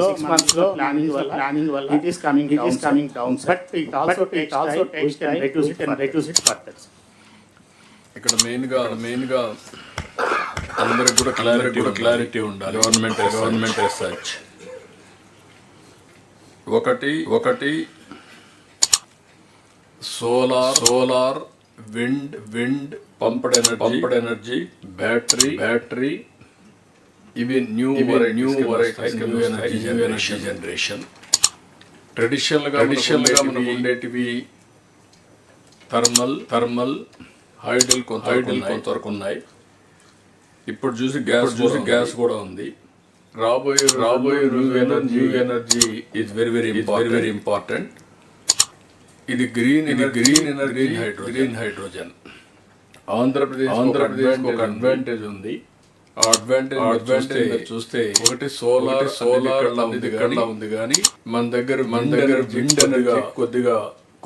planning wala it is coming down. But it also takes time. We can reduce it further. ఇక్కడ మెయిన్గా అందరికి కూడా clarity ఉండాలి. Government as such ఒకటి solar wind pumped energy battery ఇవి new energy generation. ట్రెడిషనల్గా మనకు ఉండేటివి థర్మల్ హైడల్ కొంతవరకు ఉన్నాయి. ఇప్పుడు చూసి గ్యాస్ కూడా ఉంది. రాబోయే new energy is very important. ఇది గ్రీన్ హైడ్రోజన్. ఆంధ్రప్రదేశ్ ఒక అడ్వాంటేజ్ ఉంది. ఆ అడ్వాంటేజ్ చూస్తే ఒకటి సోలార్ ఉంది కానీ మన దగ్గర విండ్ ఎనర్జీ కొద్దిగా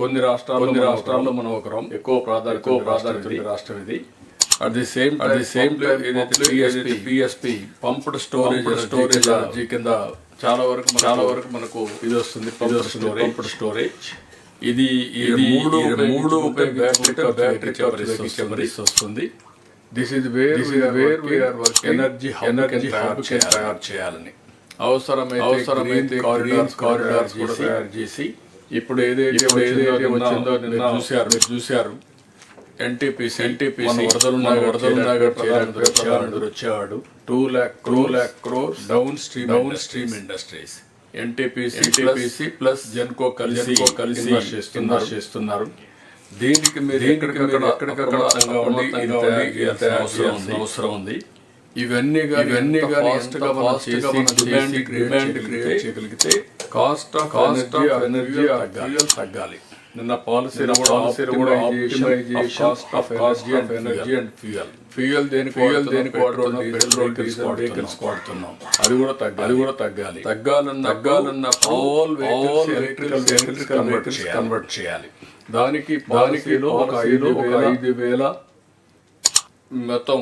కొన్ని రాష్ట్రాల్లో మనం ఒకరం ఎక్కువ ప్రాధాన్యత రాష్ట్రం ఇది. At the same time ఏదైతే PSP పంప్డ్ స్టోరేజ్ ఎనర్జీ కింద చాలా వరకు మనకు ఇది వస్తుంది. పంప్డ్ స్టోరేజ్ ఇది మూడు బ్యాటరీ వస్తుంది. This is where we are working energy తయారు చేయాలని. అవసరమైతే కారిడార్స్ కూడా తయారు చేసి ఇప్పుడు ఏదైతే వచ్చిందో మీరు చూశారు. ఎన్టీపీసీ వరదలు వచ్చేవాడు 2 lakh crores down stream industries. NTPC plus Genco కలిసి ఇన్వెస్ట్ చేస్తున్నారు. దీనికి మీరు ఎక్కడికక్కడ అవసరం ఉంది. ఇవన్నీ డిమాండ్ క్రియేట్ చేయగలిగితే కాస్ట్ ఆఫ్ ఎనర్జీ తగ్గాలి. నిన్న పాలసీ ఎనర్జీ అండ్ ఫ్యూయల్ దేనికి పెట్రోల్ వెహికల్స్ వాడుతున్నాం. అది కూడా తగ్గాలన్న ఆల్ ఎలక్ట్రికల్ వెహికల్స్ కన్వర్ట్ చేయాలి. దానికి ఒక 5,000 మొత్తం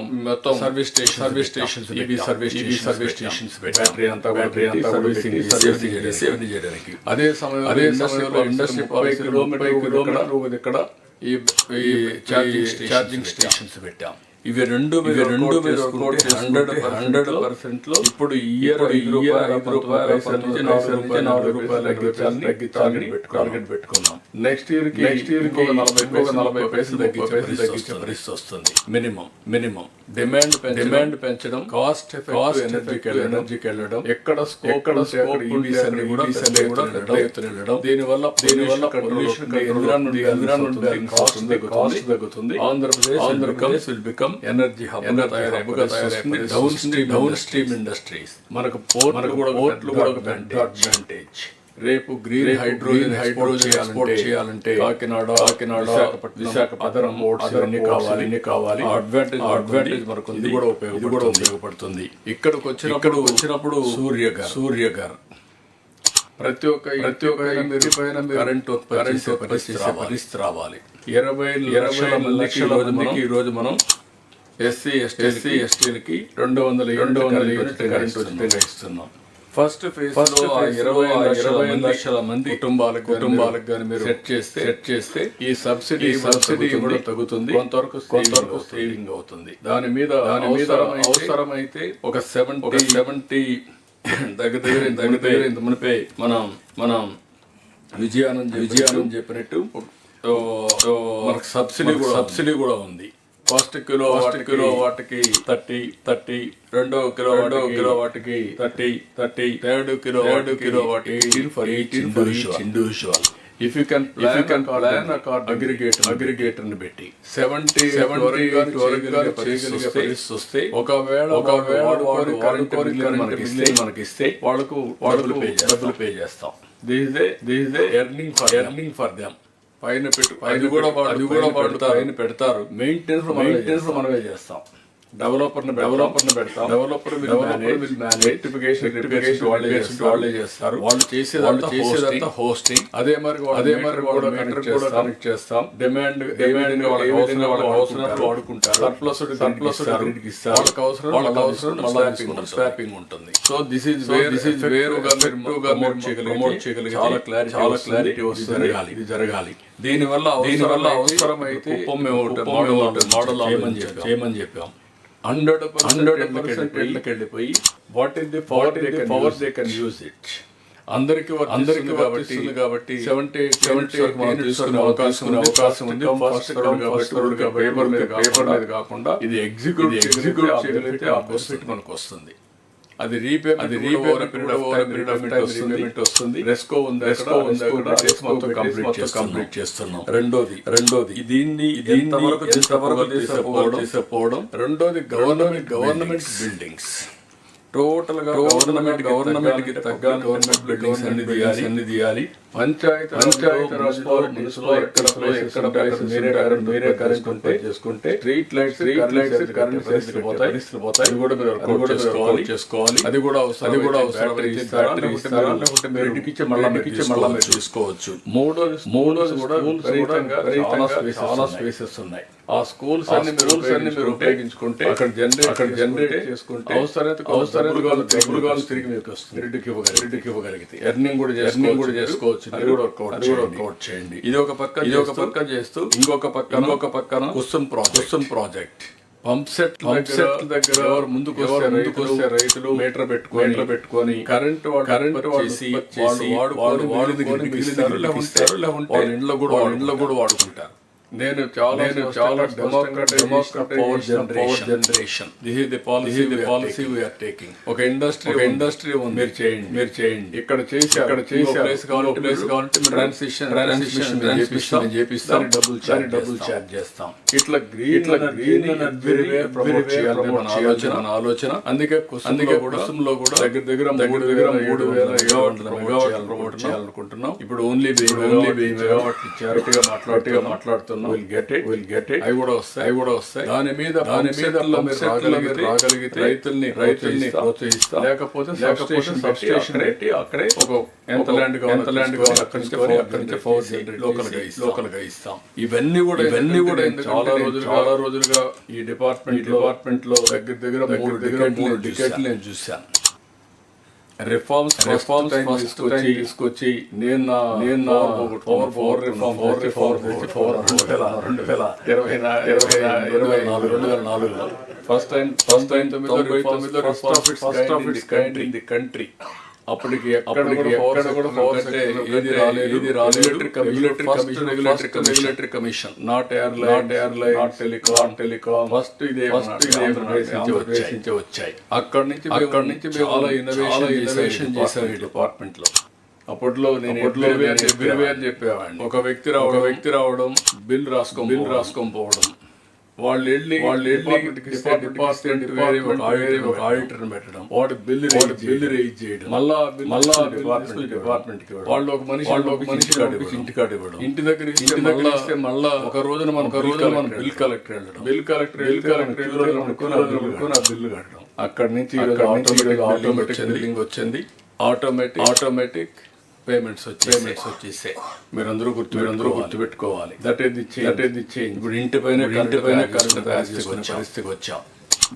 సర్వీస్ స్టేషన్స్ బ్యాటరీ అంతా సర్వీసింగ్ చేయడానికి. అదే సమయంలో ఇండస్ట్రీ 30 కిలోమీటర్ ఇక్కడ ఈ ఛార్జింగ్ స్టేషన్స్ పెట్టాం. ఇవి రెండు 100% లో ఇప్పుడు ఇయర్ టార్గెట్ పెట్టుకున్నాం. నెక్స్ట్ ఇయర్ కి 40 పైసలు తగ్గించే పరిస్థితి వస్తుంది. మినిమం డిమాండ్ పెంచడం, కాస్ట్ ఎనర్జీకి వెళ్ళడం, ఎక్కడ స్కోప్ ఈవీస్ అన్ని కూడా వెళ్ళడం. దీనివల్ల కాస్ట్ తగ్గుతుంది. Andhra Pradesh will become energy hub గా తయారైపోతుంది. డౌన్ స్ట్రీమ్ ఇండస్ట్రీస్ మనకు పోర్ట్లు కూడా ఒక అడ్వాంటేజ్. రేపు గ్రీన్ హైడ్రోజన్ ఎక్స్పోర్ట్ చేయాలంటే కాకినాడ విశాఖపట్నం పోర్ట్స్ అన్ని కావాలి అడ్వాంటేజ్ మనకు ఇది కూడా ఉపయోగపడుతుంది. ఇక్కడికి వచ్చినప్పుడు సూర్య గారు ప్రతి ఒక్క ఇంటి పైన కరెంట్ ఉత్పత్తి చేసే పరిస్థితి రావాలి. 20 మందికి ఈ రోజు మనం ఎస్సీ ఎస్టీలకి 200 యూనిట్ కరెంట్ ఉచితంగా ఇస్తున్నాం. ఫస్ట్ ఫేజ్ లో 20 లక్షల మంది కుటుంబాలకు కానీ మీరు సెట్ చేస్తే ఈ సబ్సిడీ కూడా తగ్గుతుంది, కొంతవరకు సేవింగ్ అవుతుంది. దాని మీద అవసరమైతే ఒక 70 దగ్గర ఇంత మునిపే మనం విజయానం చెప్పినట్టు మనకు సబ్సిడీ కూడా ఉంది. ఫస్ట్ కిలో వాటికి 30, రెండో కిలో వాటికి 30, థర్డ్ కిలో వాటికి 18 for each individual. If you can plan a card aggregator ని పెట్టి 70 వస్తే ఒకవేళ మనకి ఇస్తే వాళ్ళకు డబ్బులు పే చేస్తాం. This is the earning for them. పైన అది కూడా వాళ్ళు పెడతారు. మెయింటెనెన్స్ మనమే చేస్తాం. డెవలపర్ పెడతాం. డెవలపర్ వాళ్ళే చేస్తారు. వాళ్ళు చేసేదంతా హోస్టింగ్. అదే మరి కూడా కనెక్ట్ చేస్తాం. డిమాండ్ వాళ్ళకి అవసరం వాడుకుంటారు. సర్ప్లస్ వాళ్ళకి అవసరం స్వాపింగ్ ఉంటుంది. సో దిస్ ఇస్ వేరుగా ప్రమోట్ చేయగలిగి చాలా క్లారిటీ ఇది జరగాలి. దీనివల్ల అవసరమైతే మోడల్ చేయమని చెప్పాం. 100% వెళ్ళిపోయి what is the power they can use it. అందరికి కాబట్టి 70 తీసుకునే అవకాశం ఉంది. పేపర్ మీద కాకుండా ఇది ఎగ్జిక్యూట్ చేయగలిగితే ఆ బెనిఫిట్ మనకు వస్తుంది. అది రీపేమెంట్ వస్తుంది. రెస్కో కంప్లీట్ చేస్తున్నాం. రెండోది దీన్ని ఎంతవరకు తీసుకుపోవడం. రెండోది గవర్నమెంట్ బిల్డింగ్స్. టోటల్ గా గవర్నమెంట్ కి తగ్గ గవర్నమెంట్ బిల్డింగ్స్ అన్ని తీయాలి. పంచాయతీరాజ్ ఎక్కడ మీరే కరెంట్ ఉంటే చేసుకుంటే స్ట్రీట్ లైట్స్ కరెంట్ పోతాయి. అది కూడా మీరు చేసుకోవాలి. అది కూడా అవసరం. మీరు ఇంటికి మళ్ళీ మీరు చూసుకోవచ్చు. మూడోది కూడా చాలా స్పేసెస్ ఉన్నాయి. ఆ స్కూల్స్ అన్ని మీరు ఉపయోగించుకుంటే అక్కడ జనరేట్ చేసుకుంటే అవసరమైతే తిరిగి మీకు వస్తుంది. రెడ్డికి ఇవ్వగలిగితే ఎర్నింగ్ కూడా చేసుకోవచ్చు. అది కూడా వర్కౌట్ చేయండి. ఇది ఒక పక్క చేస్తూ ఇంకొక పక్కన కుసుమ్ ప్రాజెక్ట్ పంప్ సెట్ దగ్గర ముందుకు వస్తే రైతులు మీటర్ పెట్టుకొని కరెంట్ వాళ్ళ ఇంట్లో కూడా వాడుకుంటారు. నేను చాలా democratic power generation. This is the policy we are taking. ఒక ఇండస్ట్రీ ఉంది. మీరు చేయండి. ఇక్కడ చేసి ప్లేస్ కావాలంటే ట్రాన్సిషన్ చేపిస్తాం. డబ్బులు చార్జ్ చేస్తాం. ఇట్లా గ్రీన్ ప్రమోట్ చేయాలని మన ఆలోచన. అందుకే కుసుమ్లో కూడా దగ్గర 3,000 మెగావాట్ ప్రమోట్ చేయాలనుకుంటున్నాం. ఇప్పుడు ఓన్లీ మెగావాట్ ఇచ్చారు. మాట్లాడుతున్నాం. We'll get it. అవి కూడా వస్తాయి. దాని మీద రాగలిగితే రైతుల్ని ప్రోత్సహిస్తాం. లేకపోతే సబ్స్టేషన్ పెట్టి అక్కడే ఒక ఎంత ల్యాండ్ కావాలి అక్కడి నుంచి లోకల్ గా ఇస్తాం. ఇవన్నీ కూడా చాలా రోజులుగా ఈ డిపార్ట్మెంట్ లో దగ్గర 3 డికేట్లు నేను చూశాను. రిఫార్మ్స్ తీసుకొచ్చి నేను 2024 first time 1999 first of it's kind in the country. అప్పటికి ఎక్కడ కూడా ఏది రాలేదు. Regulatory commission, not airline, not telecom. First ఇదే వచ్చాయి. అక్కడి నుంచి చాలా ఇన్నోవేషన్ చేశాను ఈ డిపార్ట్మెంట్ లో. అప్పట్లో నేను చెప్పేవాడిని. ఒక వ్యక్తి రావడం, బిల్ రాసుకోకపోవడం, వాళ్ళు వెళ్ళి డిపార్ట్మెంట్ వేరే ఒక ఆడిటర్ పెట్టడం, వాడు బిల్లు రేజ్ చేయడం, మళ్ళా డిపార్ట్మెంట్ వాళ్ళు ఒక మనిషి ఇంటికాడ ఇవ్వడం, ఇంటి దగ్గర ఇస్తే మళ్ళా ఒక రోజున మనం బిల్ కలెక్టర్ వెళ్ళడం, బిల్ కలెక్టర్ బిల్లు కట్టడం. అక్కడి నుంచి ఆటోమేటిక్ బిల్లింగ్ వచ్చింది, ఆటోమేటిక్ పేమెంట్స్ వచ్చేసాయి. మీరందరూ గుర్తుపెట్టుకోవాలి. That is the change. ఇప్పుడు ఇంటిపైన పరిస్థితికి వచ్చాం.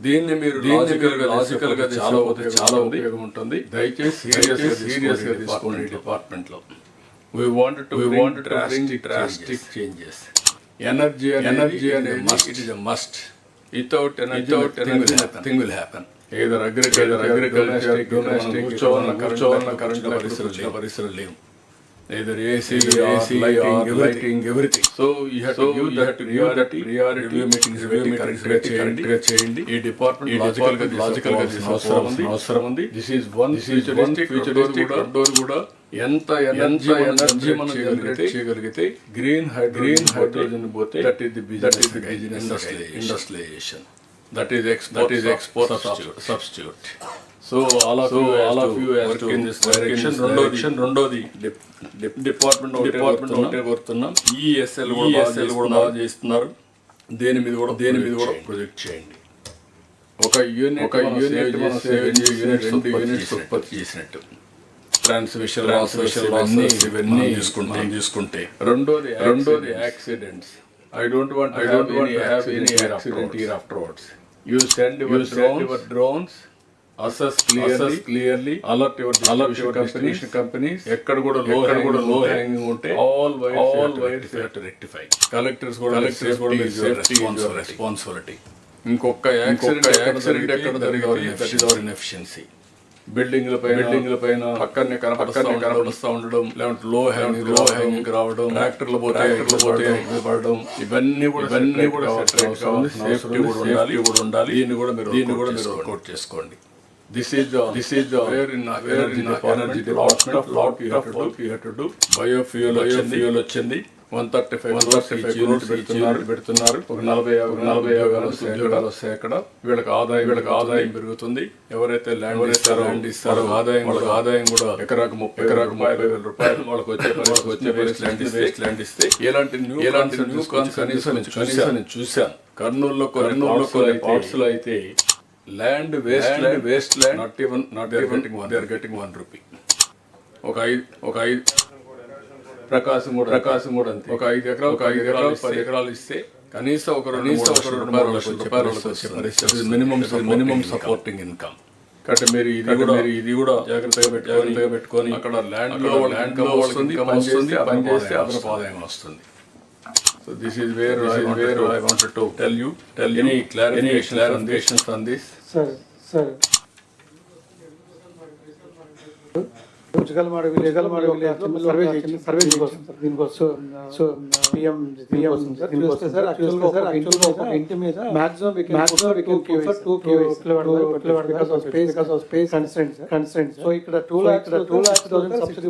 దీన్ని మీరు లాజికల్ గా చాలా ఉపయోగం ఉంటుంది. దయచేసి సీరియస్ గా తీసుకోండి. డిపార్ట్మెంట్ లో we wanted to bring drastic changes. Energy అనేది it is a must. Without energy nothing will happen. Either agriculture, domestic, కూర్చోవాలన్న కరెంట్ పరిసరాలు లేవు. Either AC, lighting, everything. So you have to give that priority. Review meetings చేయండి. ఈ department logical గా అవసరం ఉంది. This is one futuristic. కూడా ఎంత ఎనర్జీ మనం జనరేట్ చేయగలిగితే గ్రీన్ హైడ్రోజన్ పోతే that is the business industrialization. That is export substitute. So all of you have to work in this direction. రెండోది డిపార్ట్మెంట్ ఒకటే కోరుతున్నాం. ESL కూడా బాగా చేస్తున్నారు. దేని మీద కూడా ప్రొజెక్ట్ చేయండి. ఒక యూనిట్ ఉత్పత్తి చేసినట్టు. ట్రాన్స్మిషన్ ఇవన్నీ తీసుకుంటే రెండోది accidents. I don't want to have any accident here afterwards. You send your drones, assess clearly, alert your distribution companies. ఎక్కడ కూడా low hanging ఉంటే all wires you have to rectify. Collectors కూడా safety is your responsibility. ఇంకొక accident ఎక్కడ జరిగింది, that is our inefficiency. బిల్డింగ్ల పైన పక్కనే కనపడుస్తూ ఉండడం, లేదంటే లో హ్యాంగింగ్ రావడం, ట్రాక్టర్లు పోతే పడడం, ఇవన్నీ కూడా సేఫ్టీ కూడా ఉండాలి. దీన్ని కూడా మీరు వర్కౌట్ చేసుకోండి. This is the where in energy department lot you have to do. Biofuel వచ్చింది. 135 పెడుతున్నారు. ఒక 40 వస్తాయి అక్కడ. వీళ్ళకి ఆదాయం పెరుగుతుంది. ఎవరైతే ల్యాండ్ ఇస్తారో ఆదాయం కూడా ఎకరాకు 30,000 రూపాయలు వాళ్ళకి వచ్చే వేస్ట్ ల్యాండ్ ఇస్తే ఇలాంటి న్యూ కనీసం నేను చూశాను. కర్నూలులో కొన్ని పార్ట్స్ లో అయితే land waste land not getting 1 rupee. ఒక 5 ప్రకాశం కూడా అంతే. ఒక 5 ఎకరాలు 10 ఎకరాలు ఇస్తే కనీసం ఒక 2 రూపాయలు వచ్చే పరిస్థితి. Minimum supporting income. కాబట్టి మీరు ఇది కూడా జాగ్రత్తగా పెట్టుకొని అక్కడ ల్యాండ్ లో వస్తుంది, పని చేస్తే అదనపు ఆదాయం వస్తుంది. So this is where I wanted to tell you. Any clarifications on this? Sir. Puchagalamada survey దీనికోసం సో పిఎం సార్ యాక్చువల్గా ఇంటి మీద మాక్సిమం స్పేస్ కన్స్టెంట్. సో ఇక్కడ 2,00,000 సబ్సిడీ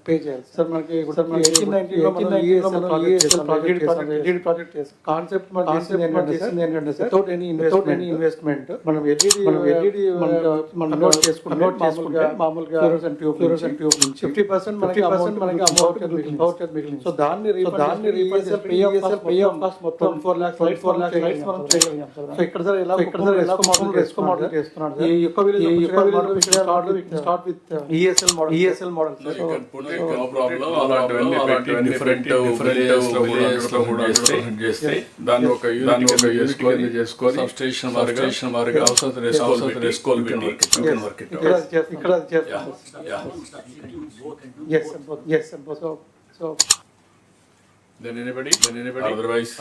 పే చేయాలి సార్. మనకి 1890 ప్రాజెక్ట్ కాన్సెప్ట్ ఏంటంటే సార్ వితౌట్ ఎనీ ఇన్వెస్ట్మెంట్ మనం LED మనం నోట్ చేసుకుంటాం. మామూలుగా ఫ్లోరోస్ అండ్ ట్యూబ్ నుంచి 50% మనకి అమౌంట్ మిగిలింది. సో దాన్ని రీపర్చేస్ పే ఆఫ్ కాస్ట్ మొత్తం 4 lakhs మనం చేయగలిగాం సార్. సో ఇక్కడ సార్ ఎలా రెస్కో మోడల్ చేస్తున్నాడు సార్. ఈ యొక్క start with ESL model sir. Different villages లో కూడా చేస్తే దాన్ని ఒక యూనిట్ చేసుకొని సబ్స్టేషన్ వారిగా అవసరం రెస్కోల్ మార్కెట్ ఇక్కడ చేస్తాం. Yes, sir. So then anybody otherwise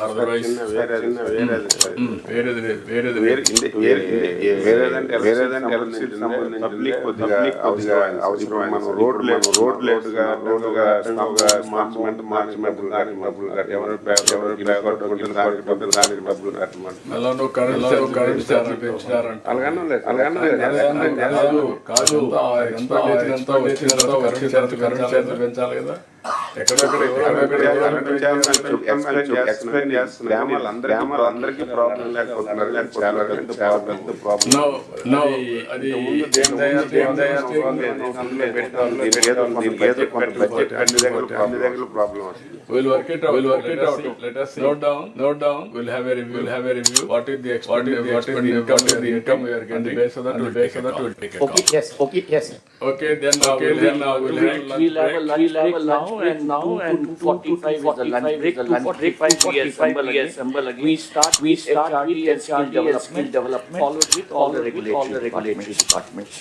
public కొద్దిగా అవసరం. మనం రోడ్లుగా పెంచాలి కదా. ఎక్స్ప్లెయిన్ చేస్తున్నాం గ్రామాలందరికీ ప్రాబ్లం లేకపోతున్నారు చాలా పెద్ద ప్రాబ్లం. అది problem. We'll work it out. Let us note down. We'll have a review. What is the income we are getting? Based on that, we'll take a call. Okay, yes. Okay, then we'll have a lunch break now and 2:45 is the lunch break. 2:45 we assemble again. We start with HRD and skill development, followed with all the regulatory departments.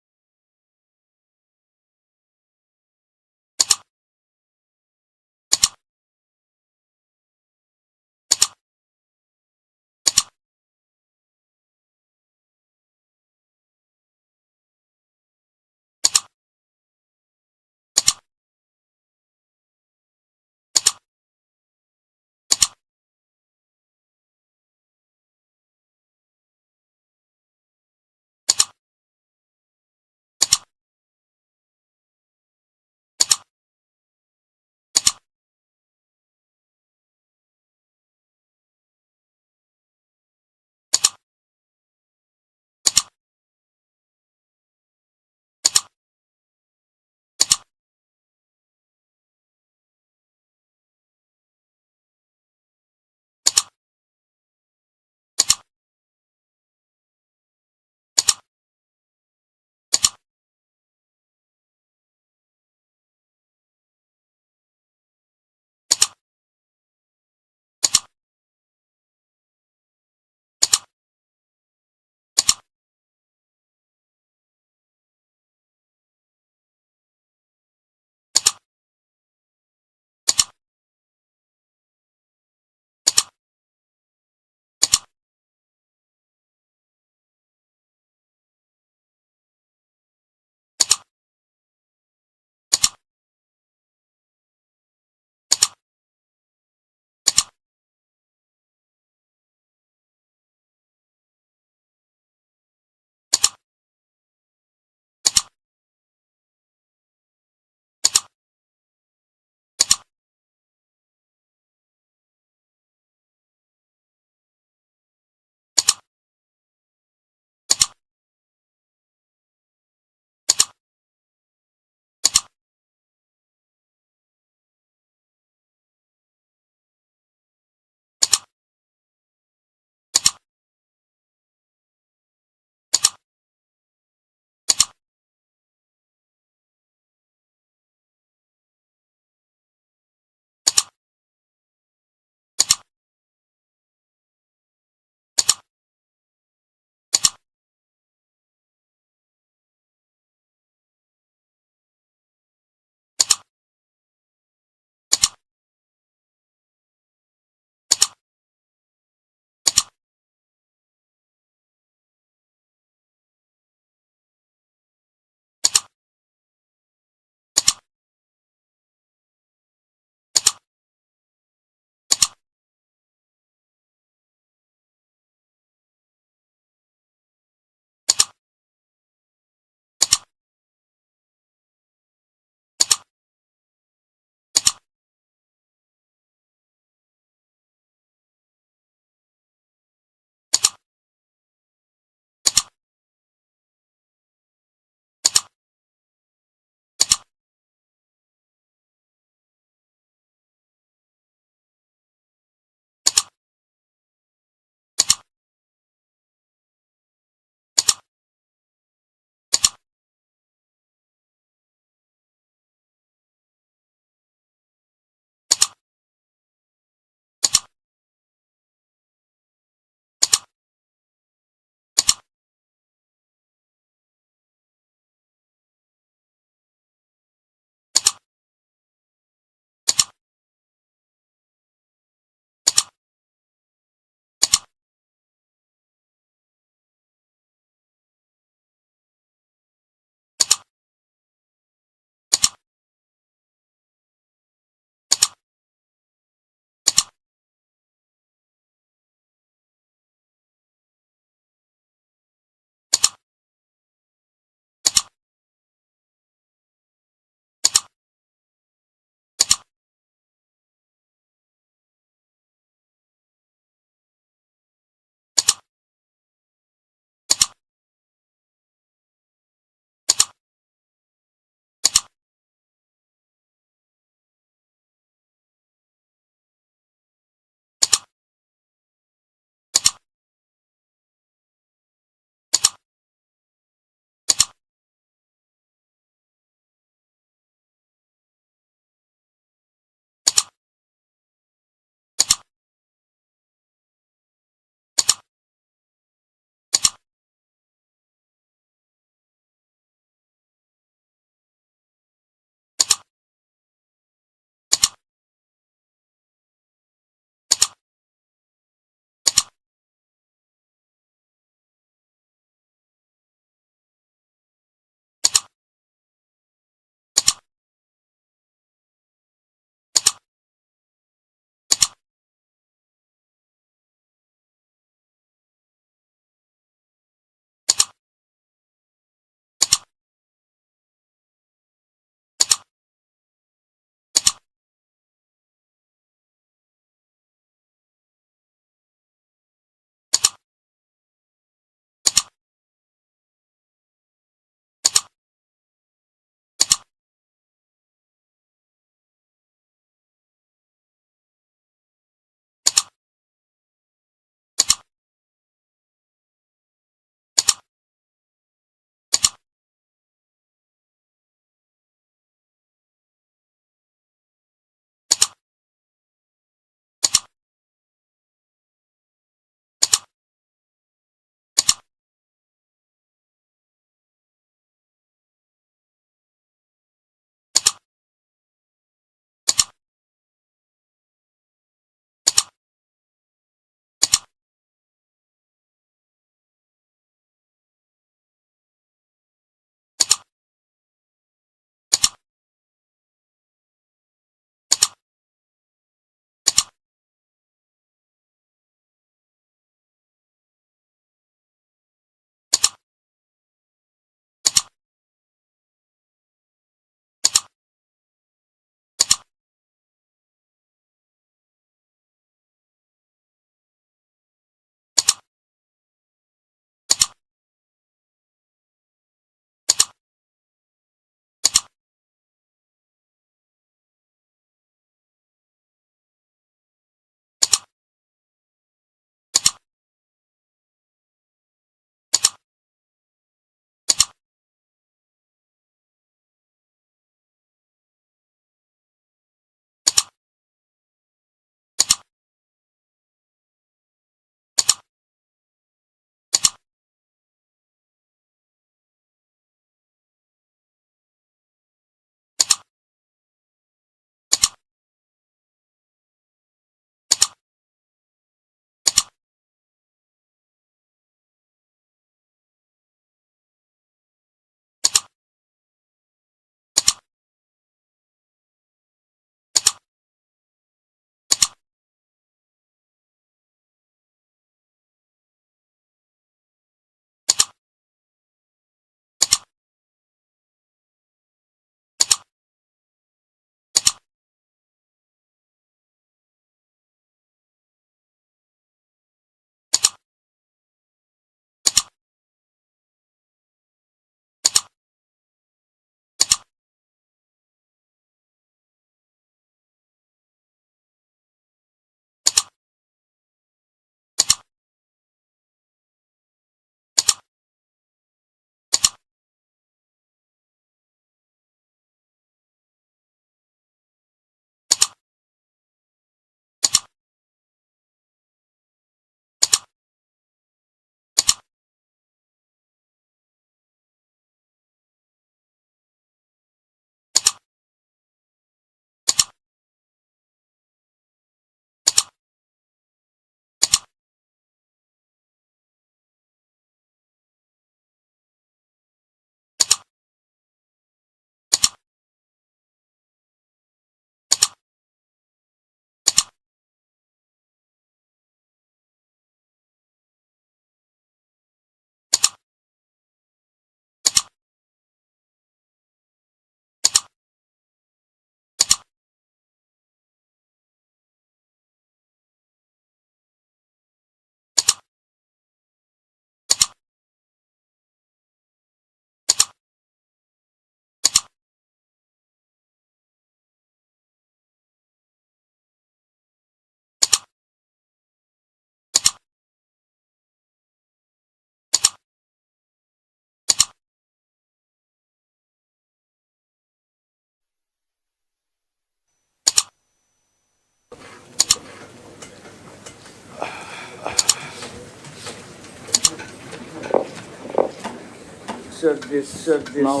Sir, this now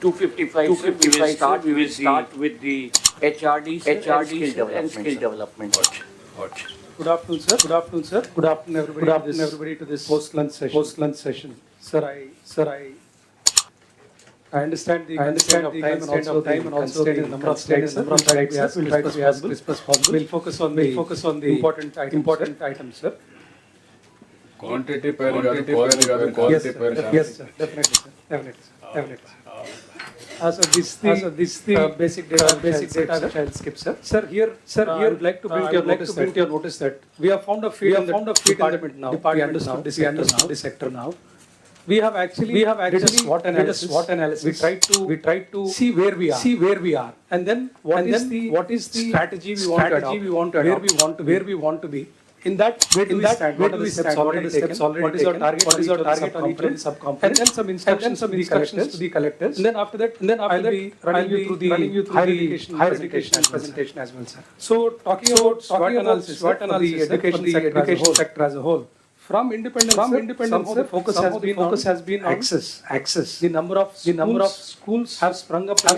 255. We will start with the HRD and skill development. Good afternoon, sir. Good afternoon, sir. Good afternoon, everybody. Good afternoon, everybody, to this post-lunch session. Sir, I understand the constraint of time and also the number of slides we have as possible. We'll focus on the important items, sir. Quantity పేరు కాదు quality కాదు quality పేరు Yes, sir. Definitely. So this the basic data which I'll skip, sir. Sir, here I would like to bring to your notice that we have found a feed in the department now. We understood this sector now. We have actually did a SWOT analysis. We tried to see where we are, and then what is the strategy we want to adopt, where we want to be. In that, where do we stand? What are the steps already taken? What is our target on each of the subcomponents? And then some instructions to the collectors. And then after that, I'll be running you through the higher education and presentation as well, sir. So talking about SWOT analysis for the education sector as a whole. From independence, somehow the focus has been on access. The number of schools have sprung up in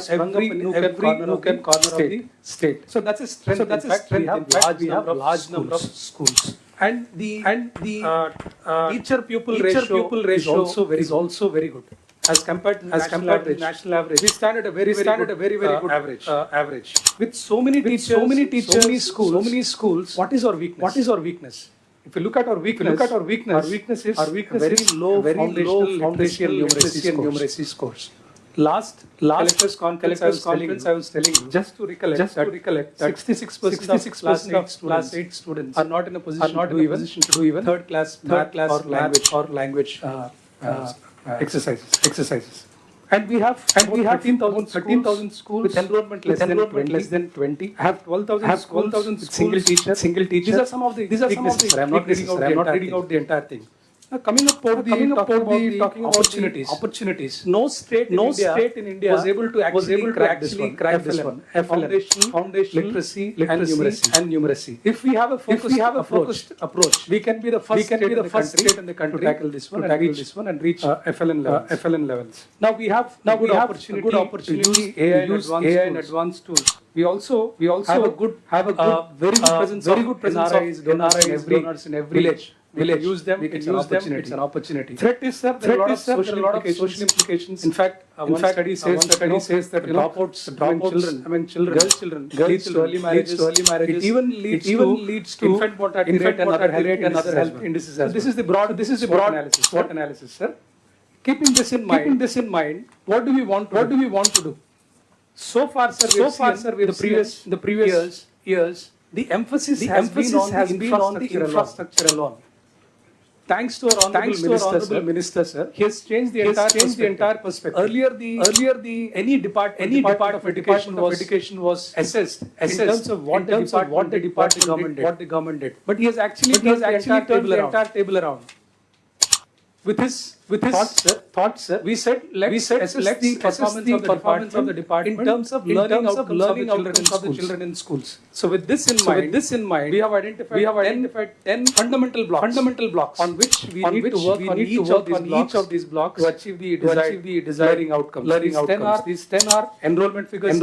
every nook and corner of the state. So that's a strength. In fact, we have large number of schools. And the teacher pupil ratio is also very good as compared to national average. We stand at a very good average. With so many teachers, so many schools. What is our weakness? If you look at our weakness is very low foundational numeracy scores. Last collectors conference I was telling you, just to recollect that 66% of class 8 students are not in a position to do even third class or language exercises. And we have 13,000 schools with enrollment less than 20. I have 12,000 single teachers. These are some of the weaknesses. I'm not reading out the entire thing. Now coming up talking about opportunities. No state in India was able to actually crack this one. Foundation, literacy and numeracy. If we have a focused approach, we can be the first state in the country to tackle this one and reach FLN levels. Now we have good opportunity to use AI and advanced tools. We also have a good very good presence of NRIs in every village. We can use them. It's an opportunity. Threat is, sir, there are a lot of social implications. In fact, one study says that dropouts among children, girl children leads to early marriages. It even leads to infant mortality rate and other health indices. So this is the broad SWOT analysis, sir. Keeping this in mind, what do we want to do? So far, sir, with the previous years, the emphasis has been on the infrastructure alone. Thanks to our honorable minister, sir, he has changed the entire perspective. Earlier, any department of education was assessed in terms of what the government did. But he has actually turned the entire table around. With his thoughts, sir, we said let's assess the performance of the department in terms of learning outcomes of the children in schools. So with this in mind, we have identified 10 fundamental blocks on which we need to work on each of these blocks to achieve the desired outcomes. These 10 are enrollment figures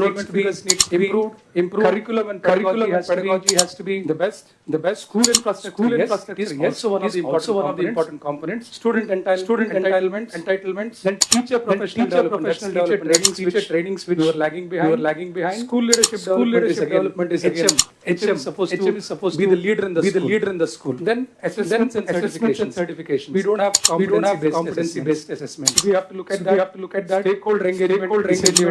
need to be improved. Curriculum and pedagogy has to be the best. School infrastructure is also one of the important components. Student entitlements. Then teacher professional development, teacher trainings which we were lagging behind. School leadership development is HM supposed to be the leader in the school. Then assessments and certifications. We don't have competency based assessments. We have to look at that. Stakeholder engagement. Recently we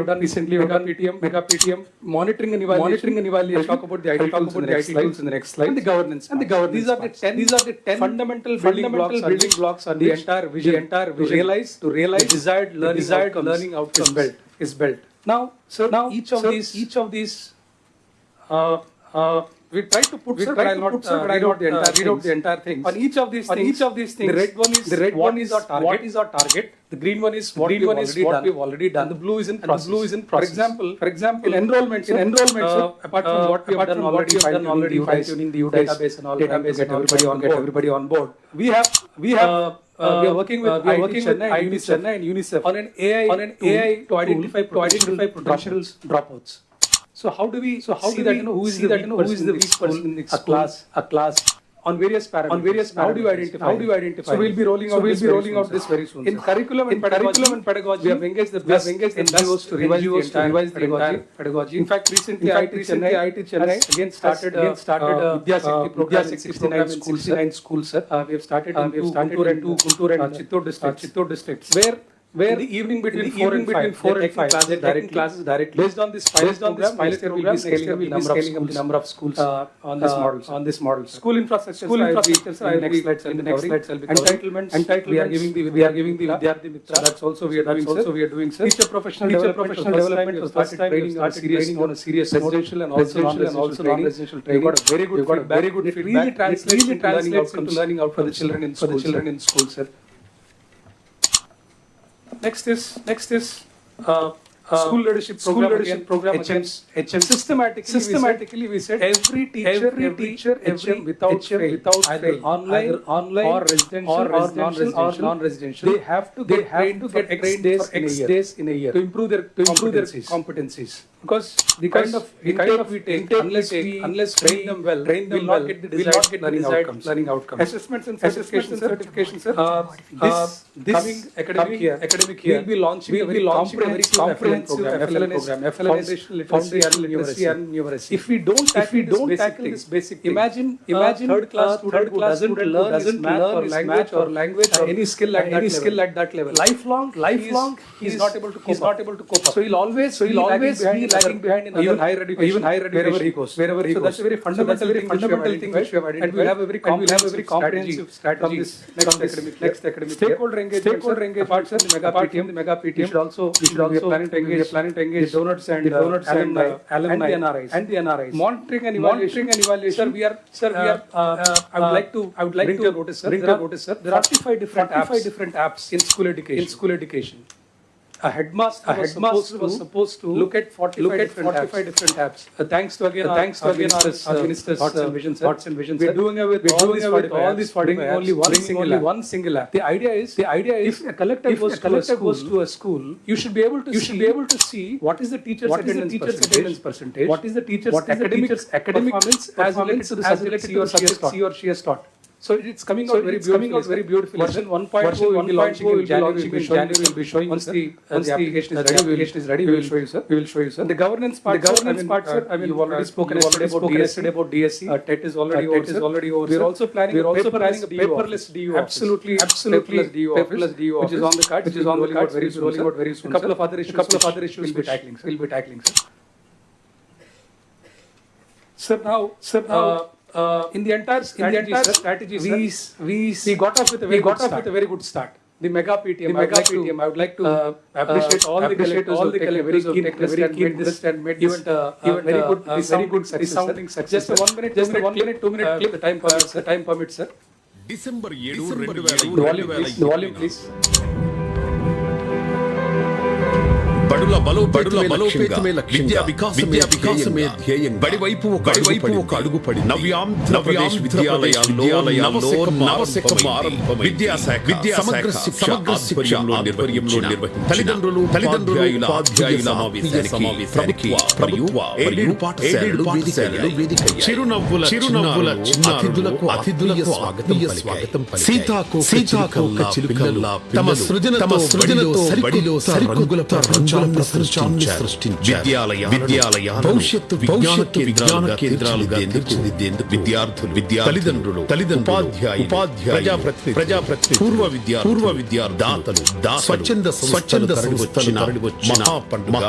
have done mega PTM. Monitoring and evaluation. I'll talk about the IT tools in the next slide. And the governance. These are the 10 fundamental building blocks on the entire vision. To realize the desired learning outcome is built. Now, each of these We try to put, sir, but I'll not read out the entire thing. On each of these things, the red one is what is our target. The green one is what we've already done. The blue is in process. For example, in enrollment, apart from what we have done already, fine-tuning the database and all, get everybody on board. We are working with Chennai and UNICEF on an AI to identify potential dropouts. So how do we see that, who is the weak person in a class on various parameters? How do you identify? So we'll be rolling out this very soon. In curriculum and pedagogy, we have engaged the best NGOs to revise the entire pedagogy. In fact, recently IIT Chennai again started Vidya Shakti program in 69 schools. We have started in Guntur and Chittor districts, where in the evening between 4 and 5 classes directly. Based on this pilot program, next year we'll be scaling up the number of schools on this model. School infrastructure, in the next slides I'll be covering. Entitlements, we are giving the Vidyarthi Mitra. That's also we are doing, sir. Teacher professional development was started training on a serious residential and also non-residential training. We got a very good feedback. It really translates into learning out for the children in school, sir. Next is school leadership program. HM. Systematically we said every teacher without fail, either online or residential or non-residential, they have to get X days in a year to improve their competencies. Because the kind of intake we take, unless train them well, will not get the desired learning outcomes. Assessments and certifications, sir. This coming academic year, we'll be launching a very comprehensive FLN program, foundational literacy and numeracy. If we don't tackle this basic thing, imagine third class student who doesn't learn math or language or any skill at that level. Lifelong, he is not able to cope up. So he'll always be lagging behind in higher education, wherever he goes. So that's a very fundamental thing which we have identified, and we have a very comprehensive strategy from this next academic stakeholder engagement. Apart from the mega PTM, we should also we are planning to engage the donors and alumni and the NRIs. Monitoring and evaluation. Sir, we are. I would like to bring to notice, sir. There are 45 different apps in school education. A headmaster was supposed to look at 45 different apps. Thanks to again our minister's thoughts and visions. We are doing away with all these 45 apps, only one single app. The idea is if a collector goes to a school, you should be able to see what is the teacher's attendance percentage, what is the teacher's academic performance as related to the subject he or she has taught. So it's coming out very beautifully. Version 1.0 will be launching in January. We'll be showing once the application is ready. We will show you, sir. The governance part, sir. I mean, you've already spoken yesterday about DSC. TET is already over. We're also planning a paperless DU. Absolutely. Paperless DU office, which is on the cards. Very soon. A couple of other issues we'll be tackling, sir. Sir, now. In the entire strategy, we got off with a very good start. The mega PTM, I would like to appreciate all the collectors who take a very keen interest and made this very good resounding success. Just a 1 minute, 2 minute clip. The time permits, sir. December 7, The volume, please. బడుల బలోపేతమే లక్ష్యంగా విద్యావికాసమే ధ్యేయంగా బడివైపు ఒక అడుగుపడి నవ్యాంధ్రప్రదేశ్ విద్యాలయాల్లో నవశకం ఆరంభమై విద్యాశాఖ సమగ్ర శిక్ష ఆధ్వర్యంలో నిర్వహించిన తల్లిదండ్రులు ఉపాధ్యాయుల సమావేశానికి ప్రభుత్వ ఎయిడెడ్ పాఠశాలలు వేదికయ్యాయి. చిరునవ్వుల చిన్నారులకు అతిథులకు స్వాగతం పలికాయి. సీతాకోక చిలుకల్లా తమ సృజనతో బడిలో సరికొత్త విద్యాలయ భవిష్యత్తు విజ్ఞాన కేంద్రాలుగా తీర్చిదిద్దేందుకు విద్యార్థులు తల్లిదండ్రులు ఉపాధ్యాయులు ప్రజాప్రతినిధులు పూర్వ విద్యార్థులు స్వచ్ఛంద వచ్చిన మహాపండుగ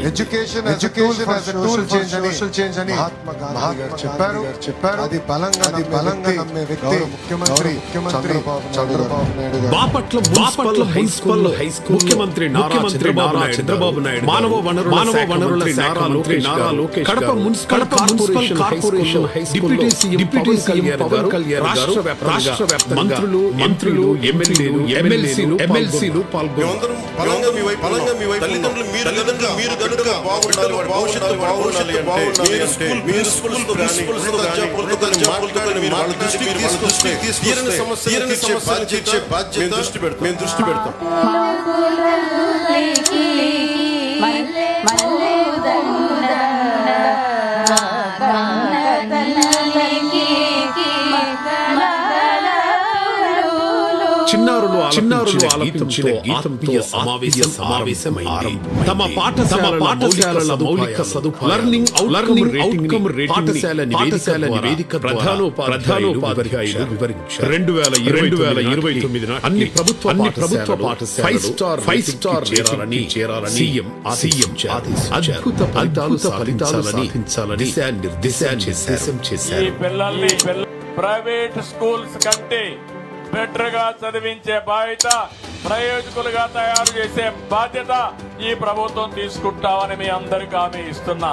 education as a tool for social change అని మహాత్మా గాంధీ గారు చెప్పారు. అది బలంగా నమ్మే వ్యక్తి ముఖ్యమంత్రి చంద్రబాబు నాయుడు గారు. బాపట్ల మున్సిపల్ హై స్కూల్ ముఖ్యమంత్రి నారా ముఖ్యమంత్రి చంద్రబాబు నాయుడు, మానవ వనరుల శాఖ మంత్రి Nara Lokesh, Kadapa municipal corporation high school deputy CM Pawan Kalyan రాష్ట్ర వ్యాప్తంగా మంత్రులు ఎమ్మెల్సీలు పాల్గొన్నారు. దృష్టి పెడతాం. చిన్నారులు ఆలపించిన గీతంతో సమావేశమైంది. తమ పాఠశాలల మౌలిక సదుపాయాలు, లర్నింగ్ అవుట్కమ్ రేటింగ్ పాఠశాల నివేదిక ప్రధానోపాధ్యాయులు వివరించారు. 2029 అన్ని ప్రభుత్వ పాఠశాలలు 5 స్టార్ చేరాలని సీఎం ఆదేశించారు. అద్భుత ఫలితాలు సాధించాలని దిశానిర్దేశం చేశారు. ప్రైవేట్ స్కూల్స్ కంటే బెటర్ గా చదివించే బాధ్యత, ప్రయోజకులుగా తయారు చేసే బాధ్యత ఈ ప్రభుత్వం తీసుకుంటామని మీ అందరికీ హామీ ఇస్తున్నా.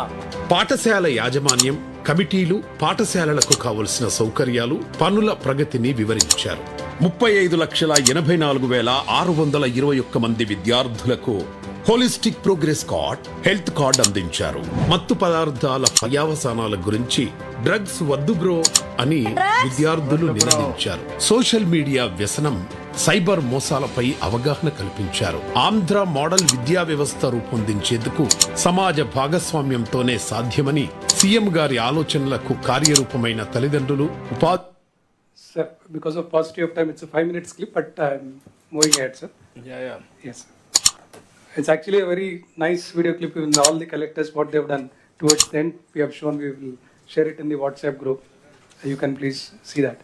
పాఠశాల యాజమాన్యం, కమిటీలు పాఠశాలలకు కావలసిన సౌకర్యాలు, పనుల ప్రగతిని వివరించారు. 35,84,621 మంది విద్యార్థులకు holistic progress card, health card అందించారు. మత్తు పదార్థాల పర్యావసానాల గురించి డ్రగ్స్ వద్దు బ్రో అని విద్యార్థులు నినదించారు. సోషల్ మీడియా వ్యసనం, సైబర్ మోసాలపై అవగాహన కల్పించారు. ఆంధ్ర మోడల్ విద్యా వ్యవస్థ రూపొందించేందుకు సమాజ భాగస్వామ్యంతోనే సాధ్యమని సీఎం గారి ఆలోచనలకు కార్యరూపమైన తల్లిదండ్రులు, Sir, because of paucity of time, it's a 5 minutes clip, but I'm moving ahead, sir. Yeah. Yes. It's actually a very nice video clip in all the collectors, what they've done towards the end. We have shown, we will share it in the WhatsApp group. You can please see that.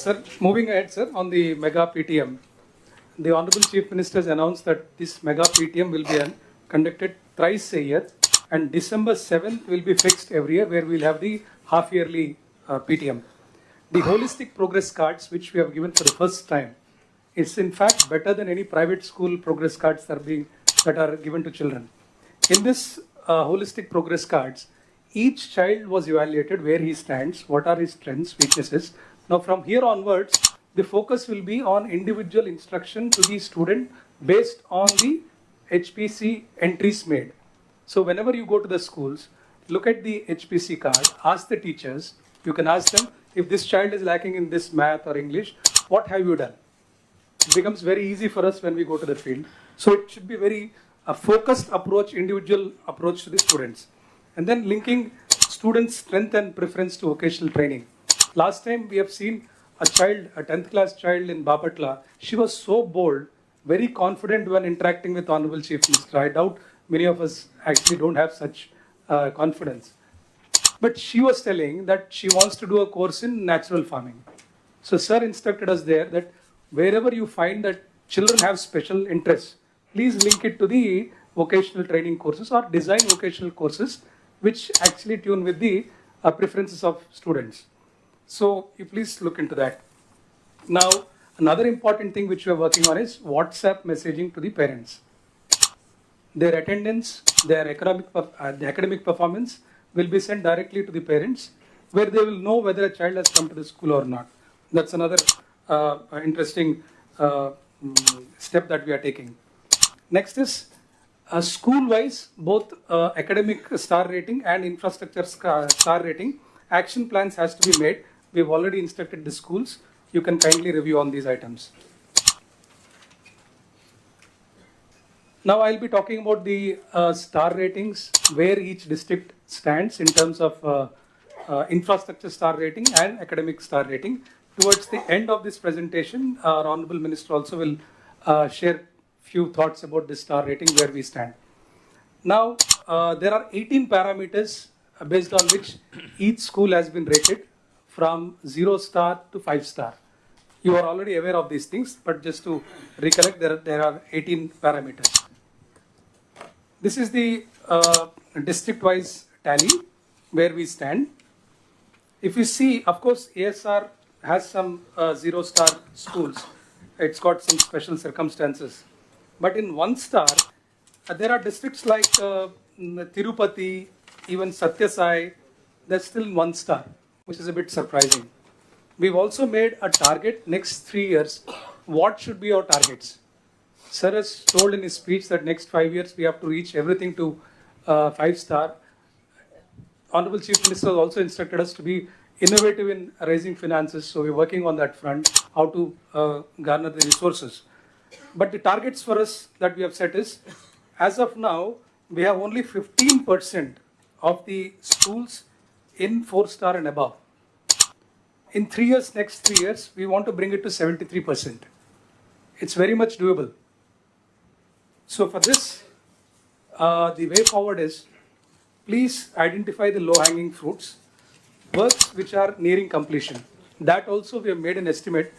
Sir, moving ahead, sir, on the mega PTM. The Honorable Chief Minister has announced that this mega PTM will be conducted thrice a year, and December 7th will be fixed every year, where we'll have the half-yearly PTM. The holistic progress cards, which we have given for the first time, it's in fact better than any private school progress cards that are given to children. In this holistic progress cards, each child was evaluated where he stands, what are his strengths, weaknesses. Now from here onwards, the focus will be on individual instruction to the student based on the HPC entries made. So whenever you go to the schools, look at the HPC card, ask the teachers, you can ask them, if this child is lacking in this math or English, what have you done? It becomes very easy for us when we go to the field. So it should be very focused approach, individual approach to the students. And then linking students' strength and preference to vocational training. Last time we have seen a child, a 10th class child in Bapatla, she was so bold, very confident when interacting with Honorable Chief Minister. I doubt many of us actually don't have such confidence. But she was telling that she wants to do a course in natural farming. So sir instructed us there that wherever you find that children have special interests, please link it to the vocational training courses or design vocational courses which actually tune with the preferences of students. So you please look into that. Now, another important thing which we are working on is WhatsApp messaging to the parents. Their attendance, their academic performance will be sent directly to the parents, where they will know whether a child has come to the school or not. That's another interesting step that we are taking. Next is school-wise, both academic star rating and infrastructure star rating action plans has to be made. We've already instructed the schools. You can kindly review on these items. Now I'll be talking about the star ratings, where each district stands in terms of infrastructure star rating and academic star rating. Towards the end of this presentation, our Honorable Minister also will share few thoughts about this star rating, where we stand. Now, there are 18 parameters based on which each school has been rated from 0 star to 5 star. You are already aware of these things, but just to recollect, there are 18 parameters. This is the district-wise tally. where we stand. If you see, of course, ASR has some 0-star schools. It's got some special circumstances. But in 1-star, there are districts like Tirupati, even Satyasai, they're still 1-star, which is a bit surprising. We've also made a target next 3 years. What should be our targets? Sir has told in his speech that next 5 years we have to reach everything to 5-star. Honorable Chief Minister has also instructed us to be innovative in raising finances, so we're working on that front, how to garner the resources. But the targets for us that we have set is, as of now, we have only 15% of the schools in 4-star and above. In 3 years, next 3 years, we want to bring it to 73%. It's very much doable. So for this, the way forward is, please identify the low-hanging fruits, works which are nearing completion. That also we have made an estimate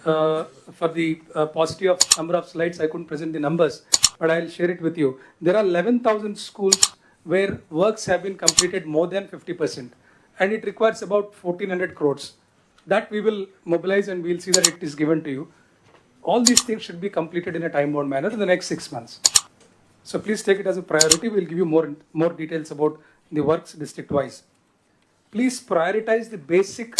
for the paucity of number of slides. I couldn't present the numbers, but I'll share it with you. There are 11,000 schools where works have been completed more than 50%, and it requires about 1,400 crores. That we will mobilize and we'll see that it is given to you. All these things should be completed in a time-bound manner in the next 6 months. So please take it as a priority. We'll give you more details about the works district-wise. Please prioritize the basic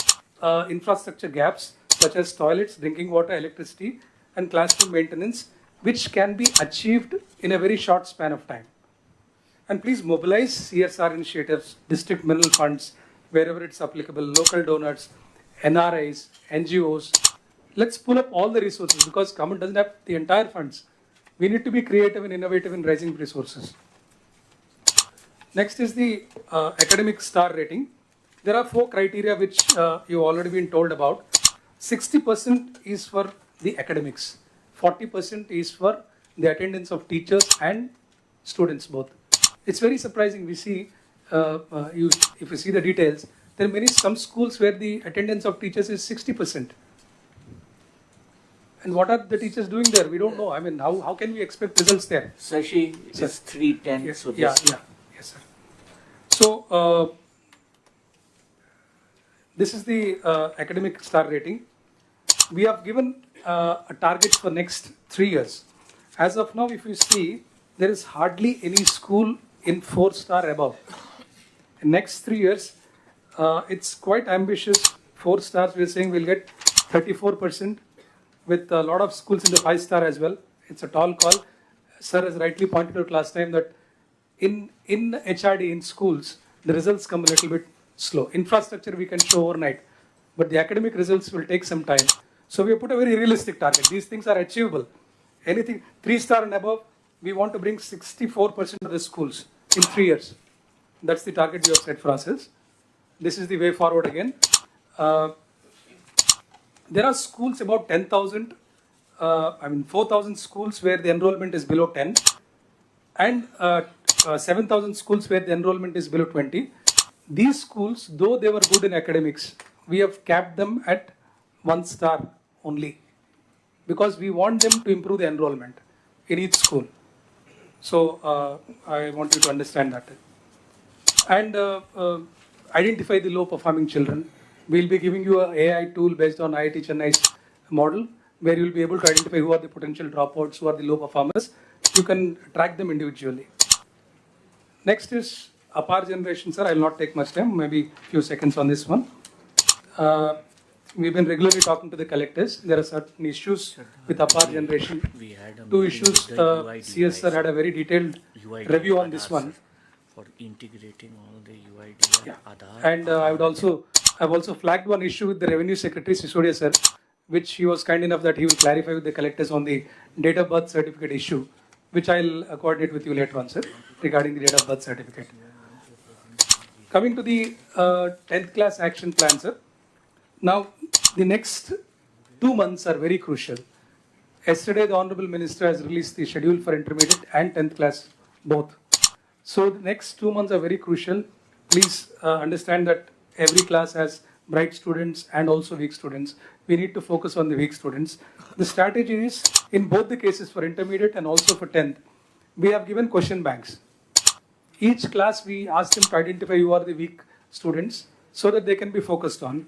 infrastructure gaps such as toilets, drinking water, electricity, and classroom maintenance, which can be achieved in a very short span of time. And please mobilize CSR initiatives, district mineral funds, wherever it's applicable, local donors, NRIs, NGOs. Let's pull up all the resources because government doesn't have the entire funds. We need to be creative and innovative in raising resources. Next is the academic star rating. There are 4 criteria which you've already been told about. 60% is for the academics. 40% is for the attendance of teachers and students both. It's very surprising. We see, if you see the details, there are some schools where the attendance of teachers is 60%. And what are the teachers doing there? We don't know. I mean, how can we expect results there? Sashi is 310. Yes, So yes, sir. So, this is the academic star rating. We have given a target for next 3 years. As of now, if you see, there is hardly any school in 4-star above. In next 3 years, it's quite ambitious. 4 stars, we're saying we'll get 34%, with a lot of schools in the 5-star as well. It's a tall call. Sir has rightly pointed out last time that in HRD, in schools, the results come a little bit slow. Infrastructure we can show overnight, but the academic results will take some time. So we have put a very realistic target. These things are achievable. Anything 3-star and above, we want to bring 64% of the schools in 3 years. That's the target we have set for ourselves. This is the way forward again. There are schools about 10,000, 4,000 schools where the enrollment is below 10, and 7,000 schools where the enrollment is below 20. These schools, though they were good in academics, we have capped them at 1-star only, because we want them to improve the enrollment in each school. So I want you to understand that. And identify the low performing children. We'll be giving you an AI tool based on IIT Chennai's model, where you'll be able to identify who are the potential dropouts, who are the low performers. You can track them individually. Next is APAR generation, sir. I will not take much time, maybe a few seconds on this one. We've been regularly talking to the collectors. There are certain issues with APAR generation. 2 issues. CS sir had a very detailed review on this one. For integrating all the UID and Aadhaar. And I've also flagged one issue with the Revenue Secretary, Sisodia sir, which he was kind enough that he will clarify with the collectors on the date of birth certificate issue, which I'll coordinate with you later on, sir, regarding the date of birth certificate. Coming to the 10th class action plan, sir. Now, the next 2 months are very crucial. Yesterday, the Honorable Minister has released the schedule for intermediate and 10th class both. So the next 2 months are very crucial. Please understand that every class has bright students and also weak students. We need to focus on the weak students. The strategy is, in both the cases for intermediate and also for 10th, we have given question banks. Each class we ask them to identify who are the weak students so that they can be focused on.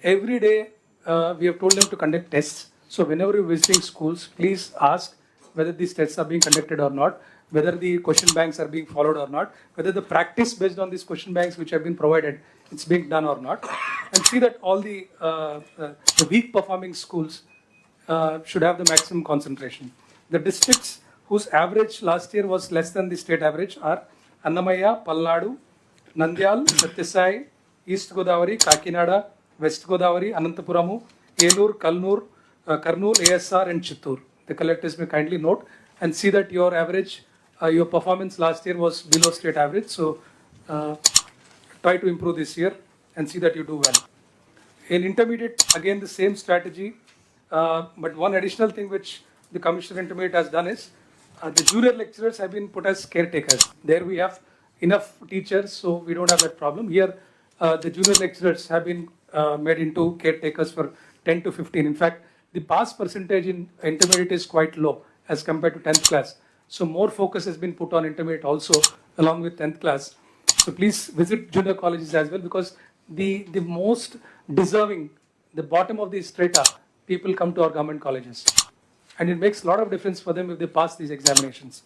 Every day, we have told them to conduct tests. So whenever you're visiting schools, please ask whether these tests are being conducted or not, whether the question banks are being followed or not, whether the practice based on these question banks which have been provided, it's being done or not, and see that all the weak performing schools should have the maximum concentration. The districts whose average last year was less than the state average are Annamaya, Palnadu, Nandyal, Satyasai, East Godavari, Kakinada, West Godavari, Anantapuramu, Elur, Kalnur, Karnool, ASR and Chittur. The collectors may kindly note and see that your average, your performance last year was below state average. So try to improve this year and see that you do well. In intermediate, again the same strategy, but one additional thing which the Commissioner Intermediate has done is the junior lecturers have been put as caretakers. There we have enough teachers, so we don't have that problem. Here, the junior lecturers have been made into caretakers for 10 to 15. In fact, the pass percentage in intermediate is quite low as compared to 10th class. So more focus has been put on intermediate also along with 10th class. So please visit junior colleges as well, because the most deserving, the bottom of the strata, people come to our government colleges. And it makes a lot of difference for them if they pass these examinations.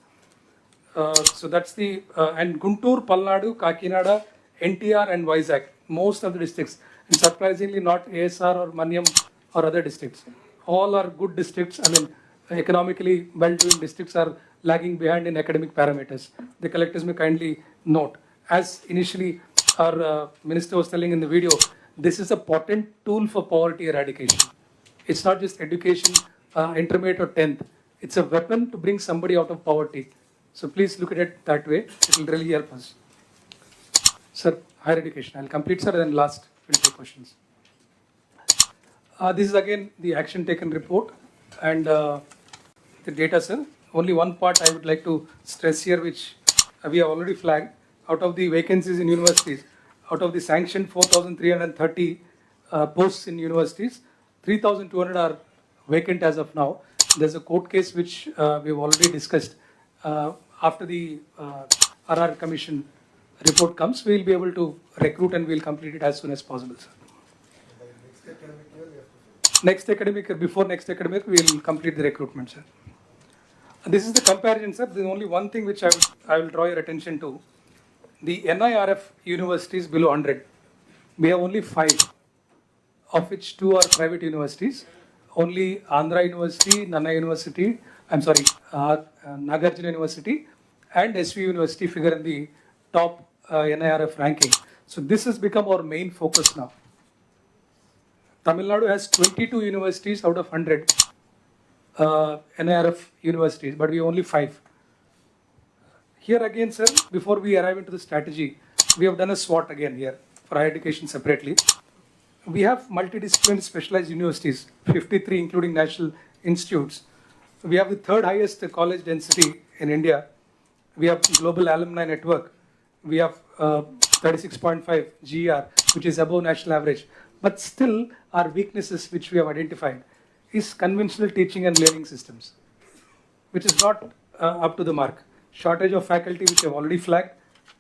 So that's the, and Guntur, Palnadu, Kakinada, NTR and Vizag, most of the districts, and surprisingly not ASR or Manyam or other districts. All are good districts. I mean, economically well-doing districts are lagging behind in academic parameters. The collectors may kindly note. As initially our minister was telling in the video, this is a potent tool for poverty eradication. It's not just education, intermediate or 10th. It's a weapon to bring somebody out of poverty. So please look at it that way. It will really help us. Sir, higher education. I'll complete, sir, and then last we'll take questions. This is again the action taken report and the data, sir. Only one part I would like to stress here, which we have already flagged. Out of the vacancies in universities, out of the sanctioned 4,330 posts in universities, 3,200 are vacant as of now. There's a court case which we've already discussed. After the RR Commission report comes, we'll be able to recruit and we'll complete it as soon as possible, sir. Next academic year, before next academic, we'll complete the recruitment, sir. This is the comparison, sir. There's only one thing which I will draw your attention to. The NIRF universities below 100, we have only 5, of which 2 are private universities. Only Andhra University, Nana University, Nagarjuna University and SV University figure in the top NIRF ranking. So this has become our main focus now. Tamil Nadu has 22 universities out of 100 NIRF universities, but we have only 5. Here again, sir, before we arrive into the strategy, we have done a SWOT again here for higher education separately. We have multidisciplinary specialized universities, 53 including national institutes. We have the 3rd highest college density in India. We have global alumni network. We have 36.5 GER, which is above national average. But still, our weaknesses which we have identified is conventional teaching and learning systems, which is not up to the mark. Shortage of faculty, which I have already flagged.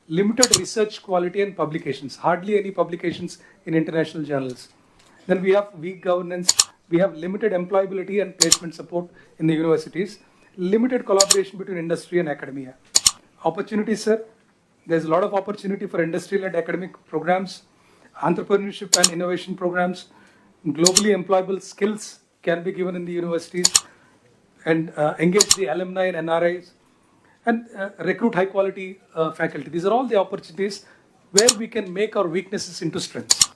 Limited research quality and publications. Hardly any publications in international journals. Then we have weak governance. We have limited employability and placement support in the universities. Limited collaboration between industry and academia. Opportunities, sir. There's a lot of opportunity for industry-led academic programs, entrepreneurship and innovation programs. Globally employable skills can be given in the universities and engage the alumni and NRIs. And recruit high quality faculty. These are all the opportunities where we can make our weaknesses into strengths.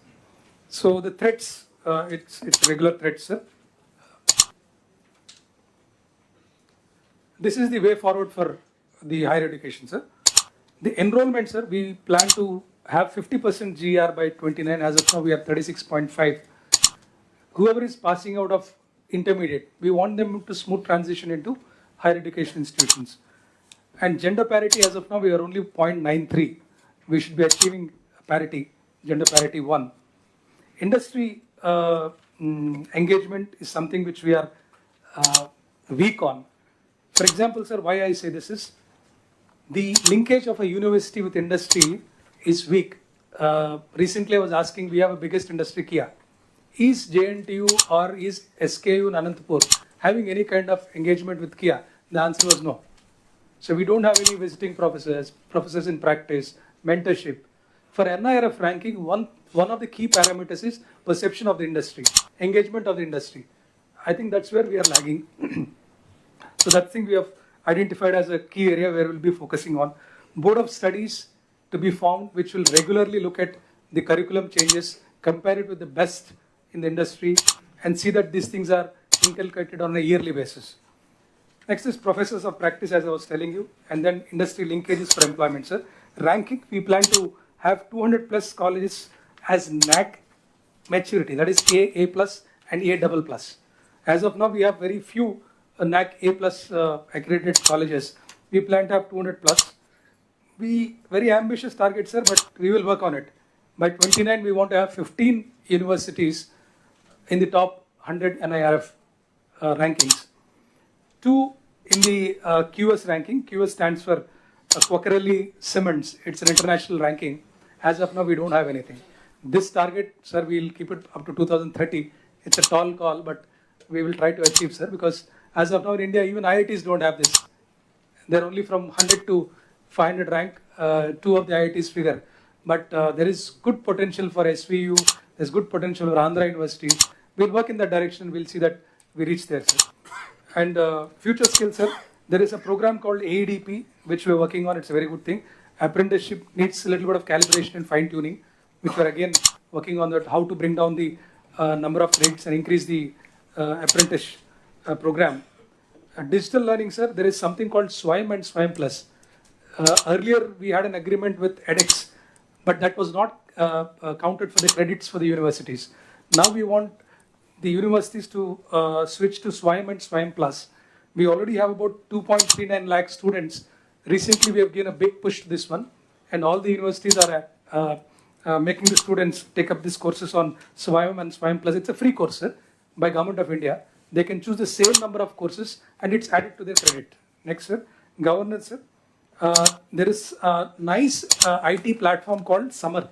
So the threats, it's regular threats, sir. This is the way forward for the higher education, sir. The enrollment, sir, we plan to have 50% GR by 29. As of now, we are 36.5. Whoever is passing out of intermediate, we want them to smooth transition into higher education institutions. And gender parity, as of now, we are only 0.93. We should be achieving parity, gender parity 1. Industry engagement is something which we are weak on. For example, sir, why I say this is, the linkage of a university with industry is weak. recently I was asking, we have a biggest industry, Kia. Is JNTU or is SKU in Anantapur having any kind of engagement with Kia? The answer was no. So we don't have any visiting professors, professors in practice, mentorship. For NIRF ranking, one of the key parameters is perception of the industry, engagement of the industry. I think that's where we are lagging. So that thing we have identified as a key area where we'll be focusing on. Board of studies to be formed, which will regularly look at the curriculum changes, compare it with the best in the industry, and see that these things are inculcated on a yearly basis. Next is professors of practice, as I was telling you, and then industry linkages for employment, sir. Ranking, we plan to have 200 plus colleges as NAC maturity, that is A plus and A double plus. As of now, we have very few NAC A plus accredited colleges. We plan to have 200 plus. We very ambitious target, sir, but we will work on it. By 29, we want to have 15 universities in the top 100 NIRF rankings. 2 in the QS ranking. QS stands for Quacquarelli Simmons. It's an international ranking. As of now, we don't have anything. This target, sir, we will keep it up to 2030. It's a tall call, but we will try to achieve, sir, because as of now in India, even IITs don't have this. They're only from 100 to 500 rank, 2 of the IITs figure. But there is good potential for SVU, there's good potential for Andhra University. We'll work in that direction, we'll see that we reach there, sir. And future skills, sir, there is a program called AEDP, which we're working on. It's a very good thing. Apprenticeship needs a little bit of calibration and fine tuning, which we're again working on that, how to bring down the number of rates and increase the apprentice program. Digital learning, sir, there is something called SWIME and SWIME Plus. Earlier, we had an agreement with edX, but that was not counted for the credits for the universities. Now we want the universities to switch to SWIME and SWIME Plus. We already have about 2.39 lakh students. Recently, we have given a big push to this one, and all the universities are making the students take up these courses on SWIME and SWIME Plus. It's a free course, sir, by Government of India. They can choose the same number of courses, and it's added to their credit. Next, sir, governance, sir. There is a nice IT platform called Samarth.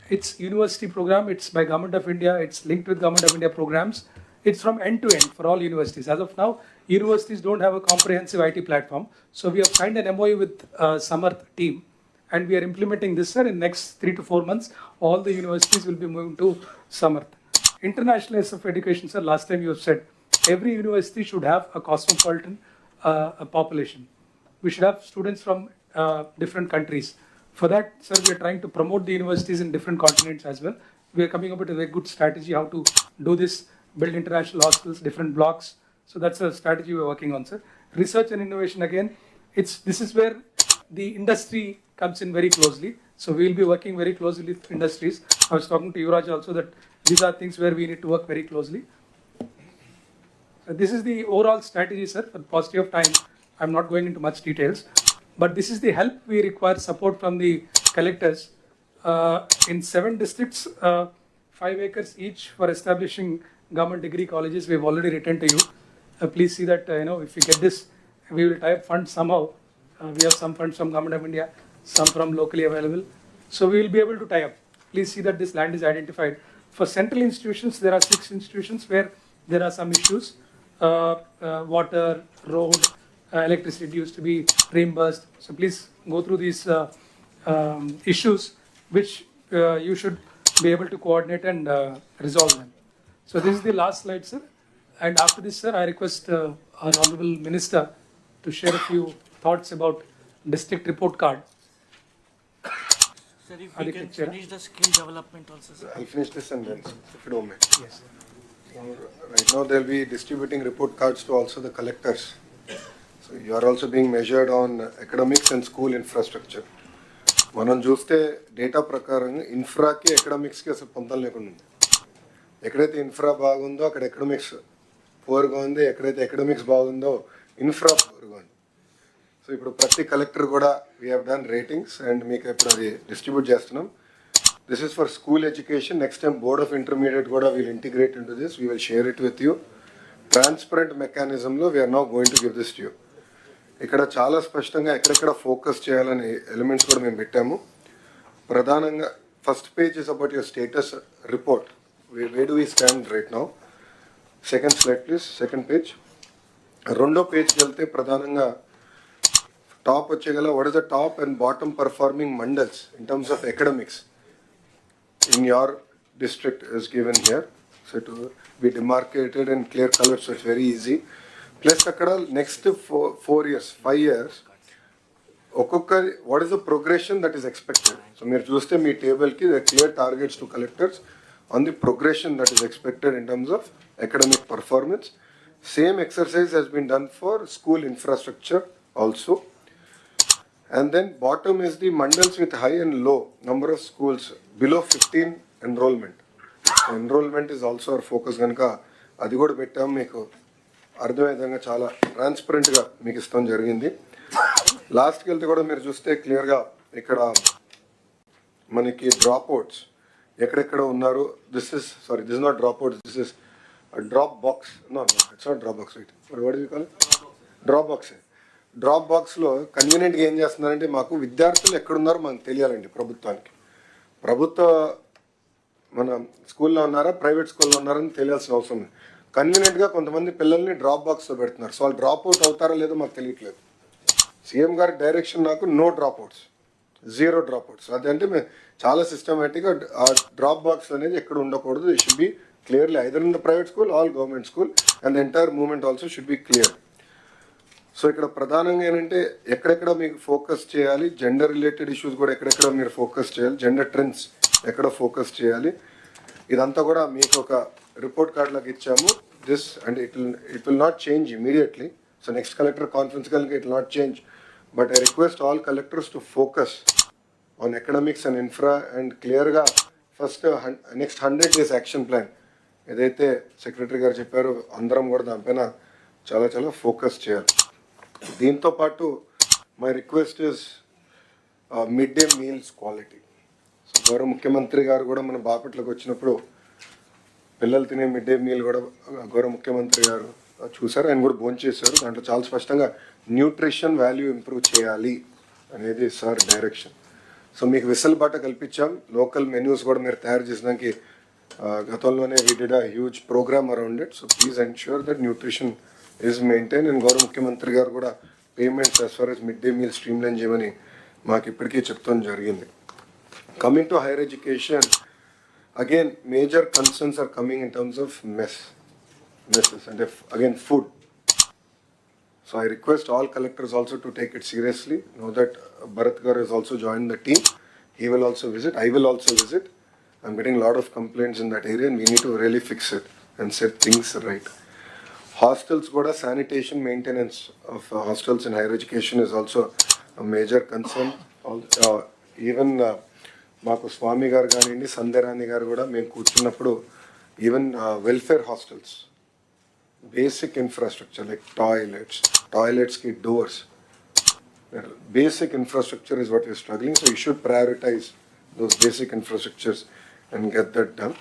It's university program. It's by Government of India. It's linked with Government of India programs. It's from end to end for all universities. As of now, universities don't have a comprehensive IT platform. So we have signed an MOU with Samarth team, and we are implementing this, sir. In next 3 to 4 months, all the universities will be moving to Samarth. Internationalness of education, sir. Last time you have said every university should have a cosmopolitan population. We should have students from different countries. For that, sir, we are trying to promote the universities in different continents as well. We are coming up with a very good strategy how to do this, build international hostels, different blocks. So that's a strategy we're working on, sir. Research and innovation, again, this is where the industry comes in very closely. So we will be working very closely with industries. I was talking to Yuvraj also that these are things where we need to work very closely. So this is the overall strategy, sir. For paucity of time, I'm not going into much details. But this is the help we require, support from the collectors. In 7 districts, 5 acres each for establishing government degree colleges. We've already written to you. Please see that, if we get this, we will tie up funds somehow. We have some funds from Government of India, some from locally available. So we will be able to tie up. Please see that this land is identified. For central institutions, there are 6 institutions where there are some issues. Water, road, electricity used to be reimbursed. So please go through these issues which you should be able to coordinate and resolve them. So this is the last slide, sir. And after this, sir, I request our Honorable Minister to share a few thoughts about district report card. Sir, if we can finish the skill development also, sir. I'll finish this and then, if you don't mind. Yes. Right now, they'll be distributing report cards to also the collectors. So you are also being measured on academics and school infrastructure. మనం చూస్తే data ప్రకారంగా ఇన్ఫ్రాకి ఎకడమిక్స్కి అసలు పొందం లేకుండా ఉంది. ఎక్కడైతే infra బాగుందో అక్కడ academics పూర్గా ఉంది, ఎక్కడైతే ఎకడమిక్స్ బాగుందో ఇన్ఫ్రా పూర్గా ఉంది. సో ఇప్పుడు ప్రతి కలెక్టర్ కూడా we have done ratings and మీకు ఇప్పుడు అది డిస్ట్రిబ్యూట్ చేస్తున్నాం. This is for school education. Next time board of intermediate కూడా we'll integrate into this. We will share it with you. Transparent మెకానిజంలో we're now going to give this to you. ఇక్కడ చాలా స్పష్టంగా ఎక్కడెక్కడ focus చేయాలని elements కూడా మేము పెట్టాము. Pradhananga, first page is about your status report. Where do we stand right now? Second slide please, second page. Rondo page kelte pradhananga top vachegala, what is the top and bottom performing mandals in terms of academics in your district is given here. So to be demarcated in clear colors, so it's very easy. Plus akkada next 4 years, 5 years, what is the progression that is expected? So meer chuste mee table ki the clear targets to collectors on the progression that is expected in terms of academic performance. Same exercise has been done for school infrastructure also. And then bottom is the mandals with high and low number of schools below 15 enrollment. So enrollment is also our focus ganaka adi kuda pettam meeku ardhamaye vidhanga chaala transparent ga meeku istam jarigindi. Last ki velte kuda meer chuste clear ga ikkada manaki dropouts ekkadekada unnaru. This is not dropouts, this is a drop box. No, it's not drop box, right? What do you call it? Drop box. Drop బాక్స్లో కన్వీనియంట్గా ఏం చేస్తున్నారంటే మాకు విద్యార్థులు ఎక్కడున్నారో మనకు తెలియాలండి ప్రభుత్వానికి. ప్రభుత్వ మన స్కూల్లో ఉన్నారా ప్రైవేట్ స్కూల్లో ఉన్నారని తెలియాల్సిన అవసరం ఉంది. కన్వీనియంట్గా కొంతమంది పిల్లల్ని డ్రాప్ బాక్స్లో పెడుతున్నారు. సో వాళ్ళు డ్రాప్ అవుట్ అవుతారో లేదో మాకు తెలియట్లేదు. సీఎం గారి డైరెక్షన్ నాకు no dropouts, 0 dropouts. అదంటే మేము చాలా సిస్టమేటిక్గా ఆ డ్రాప్ బాక్స్ అనేది ఎక్కడ ఉండకూడదు. It should be clearly either in the private school all government school and the entire movement also should be clear. So ఇక్కడ ప్రధానంగా ఏంటంటే ఎక్కడెక్కడ మీకు ఫోకస్ చేయాలి, జెండర్ రిలేటెడ్ ఇష్యూస్ కూడా ఎక్కడెక్కడ మీరు ఫోకస్ చేయాలి, జెండర్ ట్రెండ్స్ ఎక్కడ ఫోకస్ చేయాలి, ఇదంతా కూడా మీకు ఒక రిపోర్ట్ కార్డ్ లాగా ఇచ్చాము. This and it will not change immediately. So next collector conference కనుక it will not change, but I request all collectors to focus on economics and infra and క్లియర్గా first next 100 days action plan ఏదైతే secretary గారు చెప్పారో అందరం కూడా దానిపైన చాలా చాలా ఫోకస్ చేయాలి. దీంతో పాటు my request is mid day meals quality. So గౌరవ ముఖ్యమంత్రి గారు కూడా మన బాపట్లకు వచ్చినప్పుడు పిల్లలు తినే మిడ్ డే మీల్ కూడా గౌరవ ముఖ్యమంత్రి గారు చూశారు, ఆయన కూడా భోంచేశారు. దాంట్లో చాలా స్పష్టంగా న్యూట్రిషన్ వాల్యూ ఇంప్రూవ్ చేయాలి అనేది సార్ డైరెక్షన్. సో మీకు వెసులుబాటు కల్పించాం. లోకల్ మెన్యూస్ కూడా మీరు తయారు చేసినానికి గతంలోనే we did a huge programme around it. So please ensure that nutrition is maintain. And గౌరవ ముఖ్యమంత్రి గారు కూడా payments as far as mid day meal streamline చేయమని మాకు ఇప్పటికీ చెప్తాం జరిగింది. Coming to higher education, again major concerns are coming in terms of messes and again food. So I request all collectors also to take it seriously. Know that Bharat Gar has also joined the team. He will also visit. I will also visit. I'm getting a lot of complaints in that area and we need to really fix it and set things right. Hostels kuda sanitation maintenance of hostels in higher education is also a major concern. Even maaku Swami garu gaanindi Sandarani garu kuda మేము కూర్చున్నప్పుడు even welfare hostels, basic infrastructure like toilets ki doors, basic infrastructure is what we're struggling. So you should prioritize those basic infrastructures and get that done.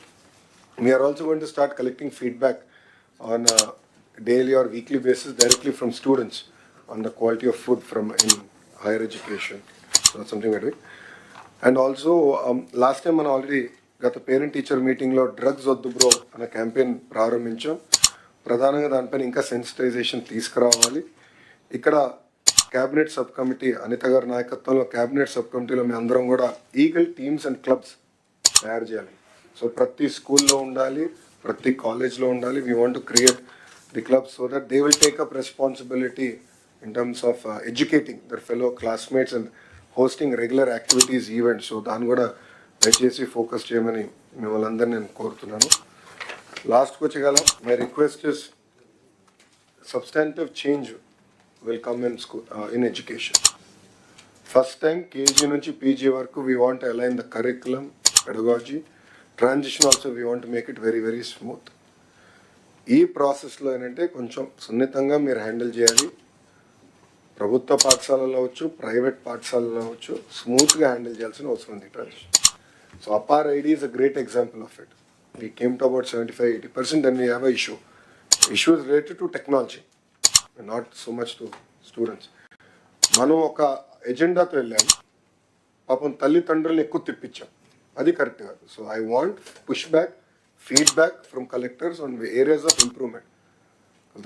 We are also going to start collecting feedback on a daily or weekly basis directly from students on the quality of food from in higher education. So that's something we're doing. And also last time మనం already గత parent teacher మీటింగ్లో drugs వద్దు bro అనే campaign ప్రారంభించాం. ప్రధానంగా దానిపైన ఇంకా sensitization తీసుకురావాలి. ఇక్కడ క్యాబినెట్ సబ్ కమిటీ అనిత గారి నాయకత్వంలో క్యాబినెట్ సబ్ కమిటీలో మేము అందరం కూడా ఈగల్ టీమ్స్ అండ్ క్లబ్స్ తయారు చేయాలి. సో ప్రతి స్కూల్లో ఉండాలి, ప్రతి కాలేజ్లో ఉండాలి. We want to create the clubs so that they will take up responsibility in terms of educating their fellow classmates and hosting regular activities events. సో దాన్ని కూడా దయచేసి ఫోకస్ చేయమని మిమ్మల్ని అందరినీ నేను కోరుతున్నాను. లాస్ట్కి వచ్చగల my request is substantive change will come in school in education. First time KG నుంచి పీజీ వరకు we want align the curriculum, pedagogy, transition also we want make it very very smooth. ఈ ప్రాసెస్లో ఏంటంటే కొంచెం సున్నితంగా మీరు హ్యాండిల్ చేయాలి. ప్రభుత్వ పాఠశాలలో అవచ్చు, ప్రైవేట్ పాఠశాలలో అవచ్చు, స్మూత్గా హ్యాండిల్ చేయాల్సిన అవసరం ఉంది transition. So APAR ID is a great example of it. We came to about 75-80%, then we have an issue. The issue is related to technology, and not so much to students. మనం ఒక ఎజెండాతో వెళ్ళాము. పాపం తల్లిదండ్రులను ఎక్కువ తిప్పించాం, అది correct కాదు. So I want push back, feedback from collectors on areas of improvement.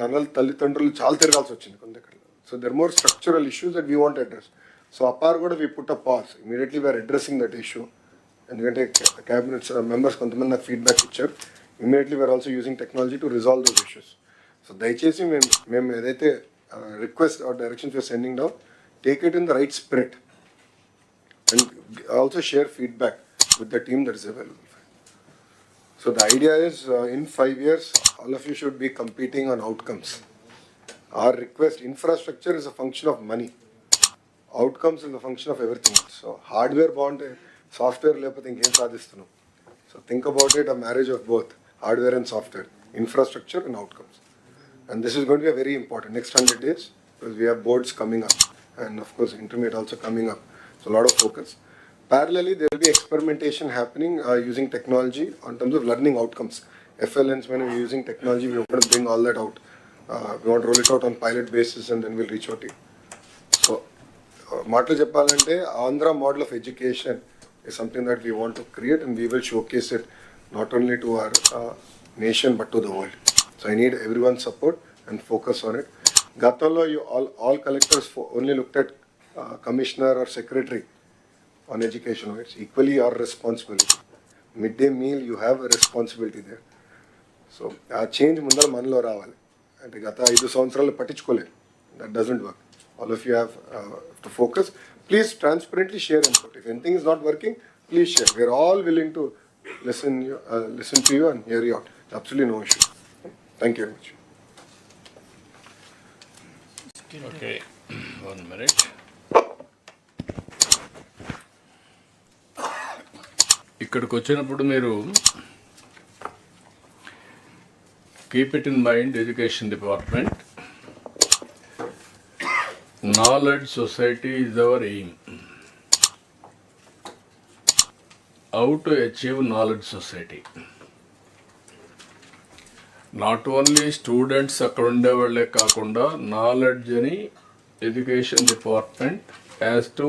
దానివల్ల తల్లిదండ్రులు చాలా తిరగాల్సి వచ్చింది కొంత దగ్గర. So there more structural issues that we want address. So APAAR కూడా we put a pass, immediately we're addressing that issue. ఎందుకంటే cabinet members కొంతమంది నాకు ఫీడ్బ్యాక్ ఇచ్చారు. Immediately we're also using technology to resolve those issues. So దయచేసి మేము ఏదైతే request or directions we're sending down, take it in the right spirit and also share feedback with the team that is available. So the idea is in 5 years, all of you should be competing on outcomes. Our request, infrastructure is a function of money. Outcomes is a function of everything else. So hardware bond, software lepothe inkem sadhistunam. So think about it, a marriage of both hardware and software, infrastructure and outcomes. And this is going to be a very important next 100 days, because we have boards coming up and of course intermediate also coming up. So a lot of focus. Parallelly, there will be experimentation happening using technology on terms of learning outcomes. FLNs, when we're using technology, we want to bring all that out. We want to roll it out on pilot basis and then we'll reach out to you. So, Maatlu cheppalante, Andhra model of education is something that we want to create, and we will showcase it not only to our nation but to the world. So I need everyone's support and focus on it. Gatanlo, you all collectors only looked at commissioner or secretary on education. It's equally our responsibility. Midday meal, you have a responsibility there. So a change mundal manlo raavali. Ante gata 5 samvatsaralu pattichukoledu. That doesn't work. All of you have to focus. Please transparently share input. If anything is not working, please share. We are all willing to listen to you and hear you out. Absolutely no issue. Thank you very much. Okay, 1 minute. ఇక్కడికి వచ్చినప్పుడు మీరు keep it in mind, education department, knowledge society is our aim. How to achieve knowledge society? Not only students అక్కడ ఉండేవాళ్ళే కాకుండా knowledge అని education department has to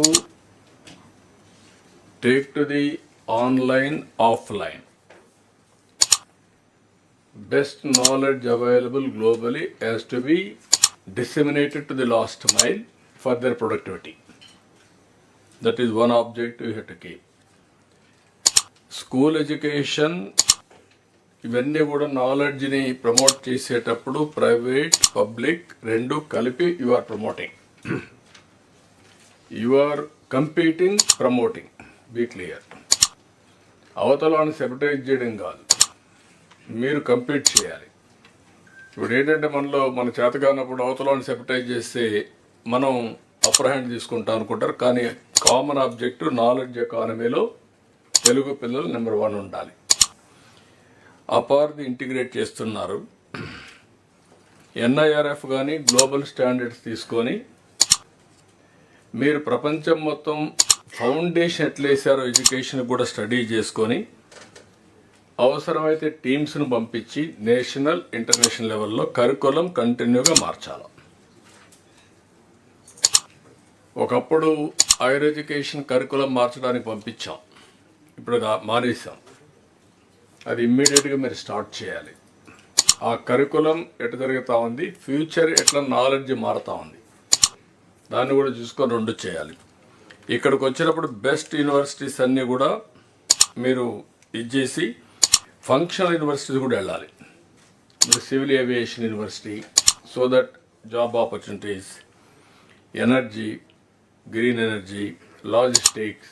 take to the online, offline. Best knowledge available globally has to be disseminated to the last mile for their productivity. That is one objective you have to keep. School education, ఇవన్నీ కూడా నాలెడ్జ్ని promote చేసేటప్పుడు private public రెండు కలిపి you are promoting. You are competing, promoting. Be clear. అవతలని separate చేయడం కాదు, మీరు కంపీట్ చేయాలి. ఇప్పుడు ఏంటంటే మన చేత కానప్పుడు అవతలని సెపరేట్ చేస్తే మనం అప్పర్ హ్యాండ్ తీసుకుంటాం అనుకుంటారు. కానీ కామన్ ఆబ్జెక్టివ్ నాలెడ్జ్ ఎకానమీలో తెలుగు పిల్లలు నెంబర్ 1 ఉండాలి. అపార్ది ఇంటిగ్రేట్ చేస్తున్నారు. NIRF కానీ గ్లోబల్ స్టాండర్డ్స్ తీసుకొని మీరు ప్రపంచం మొత్తం ఫౌండేషన్ ఎట్లా వేసారో ఎడ్యుకేషన్ కూడా స్టడీ చేసుకొని అవసరమైతే టీమ్స్ను పంపించి నేషనల్, ఇంటర్నేషనల్ లెవెల్లో కరికులం కంటిన్యూగా మార్చాలి. ఒకప్పుడు హైయర్ ఎడ్యుకేషన్ కరికులం మార్చడానికి పంపించాం, ఇప్పుడు మానేసాం. అది ఇమ్మీడియట్గా మీరు స్టార్ట్ చేయాలి. ఆ కరికులం ఎట్లా జరుగుతూ ఉంది, ఫ్యూచర్ ఎట్లా నాలెడ్జ్ మారుతూ ఉంది, దాన్ని కూడా చూసుకొని 2 చేయాలి. ఇక్కడికి వచ్చినప్పుడు బెస్ట్ యూనివర్సిటీస్ అన్నీ కూడా మీరు ఇచ్చేసి ఫంక్షనల్ యూనివర్సిటీస్ కూడా వెళ్ళాలి. మీరు civil aviation university, so that job opportunities, energy, green energy, logistics,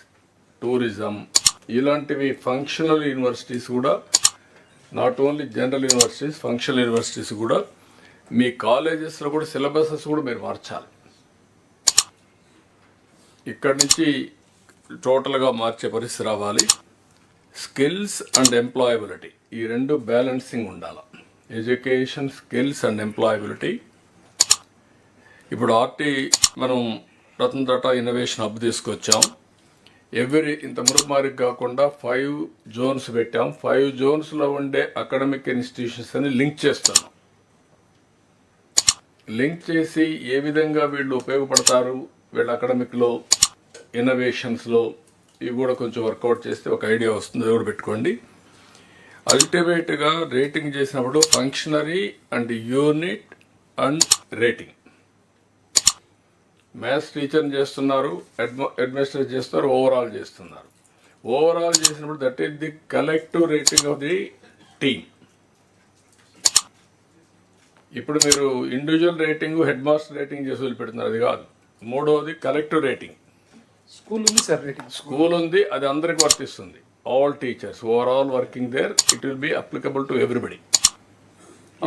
tourism, ఇలాంటివి ఫంక్షనల్ యూనివర్సిటీస్ కూడా, not only general universities, functional universities కూడా మీ కాలేజెస్లో కూడా సిలబసెస్ కూడా మీరు మార్చాలి. ఇక్కడి నుంచి టోటల్గా మార్చే పరిస్థితి రావాలి. స్కిల్స్ అండ్ ఎంప్లాయబిలిటీ, ఈ 2 బ్యాలెన్సింగ్ ఉండాలి. Education, skills and employability. ఇప్పుడు మనం రతన్ టాటా ఇన్నోవేషన్ హబ్ తీసుకొచ్చాం. ఇంత మురుమారికి కాకుండా 5 జోన్స్ పెట్టాం. 5 జోన్స్లో ఉండే అకాడమిక్ ఇన్స్టిట్యూషన్స్ అని లింక్ చేస్తున్నాం. లింక్ చేసి ఏ విధంగా వీళ్ళు ఉపయోగపడతారు, వీళ్ళ అకాడమిక్లో, ఇన్నోవేషన్స్లో, ఇవి కూడా కొంచెం వర్కౌట్ చేస్తే ఒక ఐడియా వస్తుంది, అది కూడా పెట్టుకోండి. అల్టిమేట్గా రేటింగ్ చేసినప్పుడు functionary and unit and rating. Maths టీచర్ని చేస్తున్నారు, అడ్మినిస్ట్రేటర్ చేస్తున్నారు, ఓవరాల్ చేస్తున్నారు. ఓవరాల్ చేసినప్పుడు that is the collective rating of the team. ఇప్పుడు మీరు individual rating, head master rating చేసి వదిలిపెడుతున్నారు, అది కాదు. మూడవది కలెక్టివ్ రేటింగ్. స్కూల్ ఉంది సార్, రేటింగ్ స్కూల్ ఉంది, అది అందరికి వర్తిస్తుంది. All teachers overall working there, it will be applicable to everybody.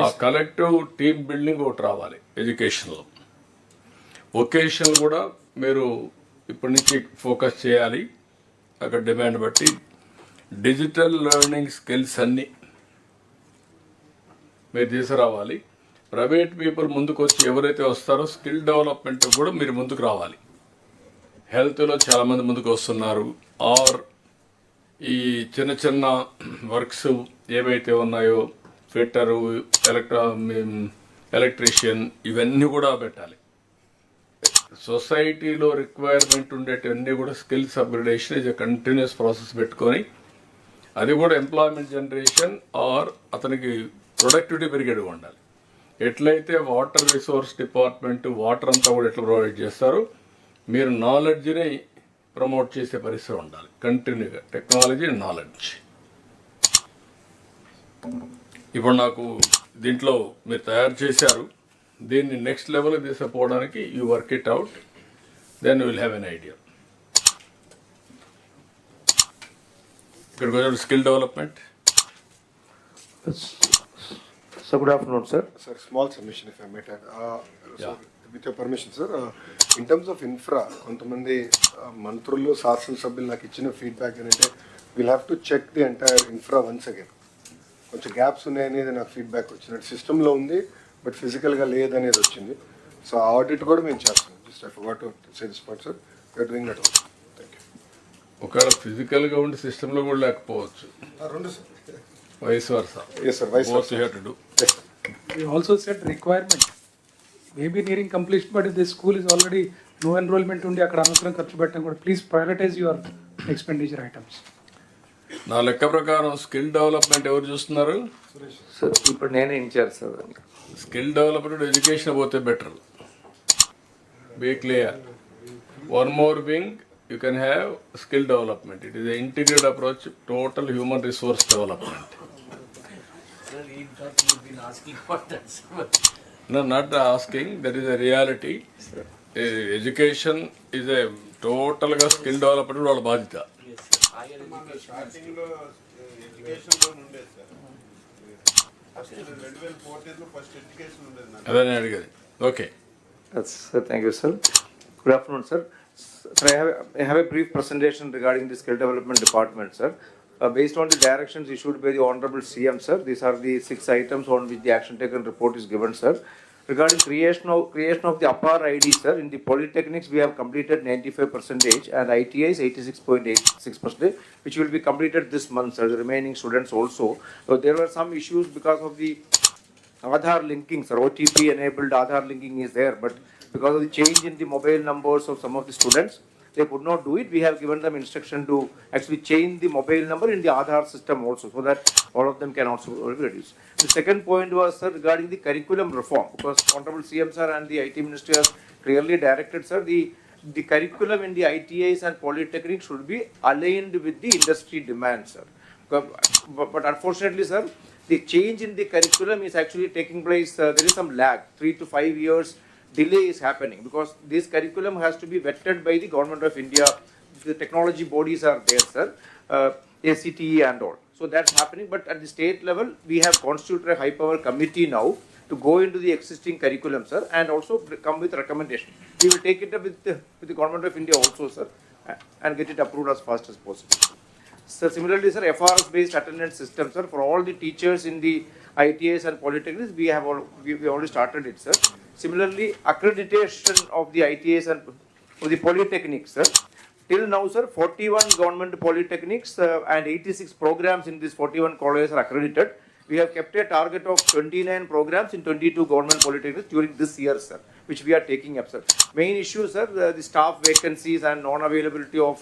ఆ కలెక్టివ్ టీమ్ బిల్డింగ్ ఒకటి రావాలి ఎడ్యుకేషన్లో. వొకేషనల్ కూడా మీరు ఇప్పటి నుంచి ఫోకస్ చేయాలి. అక్కడ డిమాండ్ బట్టి డిజిటల్ లెర్నింగ్ స్కిల్స్ అన్నీ మీరు తీసుకురావాలి. ప్రైవేట్ పీపుల్ ముందుకు వచ్చి ఎవరైతే వస్తారో స్కిల్ డెవలప్మెంట్ కూడా మీరు ముందుకు రావాలి. హెల్త్లో చాలామంది ముందుకు వస్తున్నారు. ఆర్ ఈ చిన్న చిన్న వర్క్స్ ఏవైతే ఉన్నాయో, ఫిట్టరు, ఎలక్ట్రీషియన్, ఇవన్నీ కూడా పెట్టాలి. సొసైటీలో రిక్వైర్మెంట్ ఉండేటివన్నీ కూడా skills upgradation is a continuous process పెట్టుకొని, అది కూడా ఎంప్లాయ్మెంట్ జనరేషన్ ఆర్ అతనికి ప్రొడక్టివిటీ పెరిగేది ఉండాలి. ఎట్లయితే వాటర్ రిసోర్స్ డిపార్ట్మెంట్ వాటర్ అంతా కూడా ఎట్లా ప్రొవైడ్ చేస్తారో, మీరు నాలెడ్జ్ని ప్రమోట్ చేసే పరిస్థితి ఉండాలి కంటిన్యూగా. Technology and knowledge. ఇప్పుడు నాకు దీంట్లో మీరు తయారు చేశారు, దీన్ని నెక్స్ట్ లెవెల్కి తీసుకుపోవడానికి you work it out, then you will have an idea. ఇక్కడికి వచ్చి skill development. So good afternoon, sir. Sir, small submission if I may add. So, with your permission, sir, in terms of infra, కొంతమంది మంత్రులు శాసనసభ్యులు నాకు ఇచ్చిన feedback ఏంటంటే will have to check the entire infra once again. కొంచెం gaps ఉన్నాయనేది నాకు feedback వచ్చినట్టు. సిస్టంలో ఉంది బట్ ఫిజికల్గా లేదనేది వచ్చింది. సో ఆ ఆడిట్ కూడా మేము చేస్తాం. Just I forgot to say this point, sir. We're doing that also. Thank you. ఒకవేళ ఫిజికల్గా ఉండి సిస్టంలో కూడా లేకపోవచ్చు. రెండు sir. Vice versa. Yes, sir. Vice Both versa. you have to do. Yes. We also set requirement. Maybe nearing completion, but if the school is already no enrollment undi akkada anavasaram kharchu pettam kuda, please prioritize your expenditure items. నా లెక్క ప్రకారం skill development ఎవరు చూస్తున్నారు? Sir, ఇప్పుడు నేనే incharge sir. Skill development education పోతే better. Be clear. One more wing you can have skill development. It is an integrated approach, total human resource development. You've been asking for that. No, not asking, that is a reality. Education is a total skill development వాళ్ళ బాధ్యత. Higher education. అదే నేను అడిగేది. Okay. Sir, thank you, sir. Good afternoon, sir. Sir, I have a brief presentation regarding the skill development department, sir. Based on the directions issued by the Honorable CM, sir, these are the 6 items on which the action taken report is given, sir. Regarding creation of the upper ID, sir, in the polytechnics we have completed 95% and ITIs 86.86%, which will be completed this month, sir. The remaining students also. So there were some issues because of the Aadhaar linking, sir. OTP enabled Aadhaar linking is there, but because of the change in the mobile numbers of some of the students, they could not do it. We have given them instruction to actually change the mobile number in the Aadhaar system also, so that all of them can also be reduced. The second point was, sir, regarding the curriculum reform, because Honorable CM, sir, and the IT Ministry has clearly directed, sir, the curriculum in the ITIs and polytechnics should be aligned with the industry demand, sir. But unfortunately, sir, the change in the curriculum is actually taking place. There is some lag, 3 to 5 years delay is happening, because this curriculum has to be vetted by the Government of India. The technology bodies are there, sir, ACTE and all. So that's happening, but at the state level, we have constituted a high power committee now to go into the existing curriculum, sir, and also come with recommendation. We will take it up with the Government of India also, sir, and get it approved as fast as possible. Sir, similarly, sir, FRS based attendance system, sir, for all the teachers in the ITIs and polytechnics, we already started it, sir. Similarly, accreditation of the ITIs and of the polytechnics, sir. Till now, sir, 41 government polytechnics and 86 programs in these 41 colleges are accredited. We have kept a target of 29 programs in 22 government polytechnics during this year, sir, which we are taking up, sir. Main issue, sir, the staff vacancies and non-availability of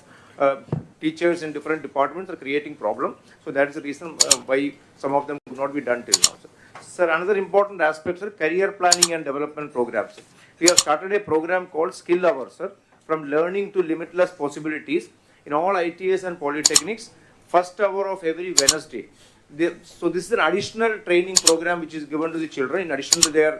teachers in different departments are creating problem. So that is the reason why some of them could not be done till now, sir. Sir, another important aspect, sir, career planning and development programs. We have started a program called Skill Hour, sir, from learning to limitless possibilities in all ITS and polytechnics, first hour of every Wednesday. So this is an additional training program which is given to the children in addition to their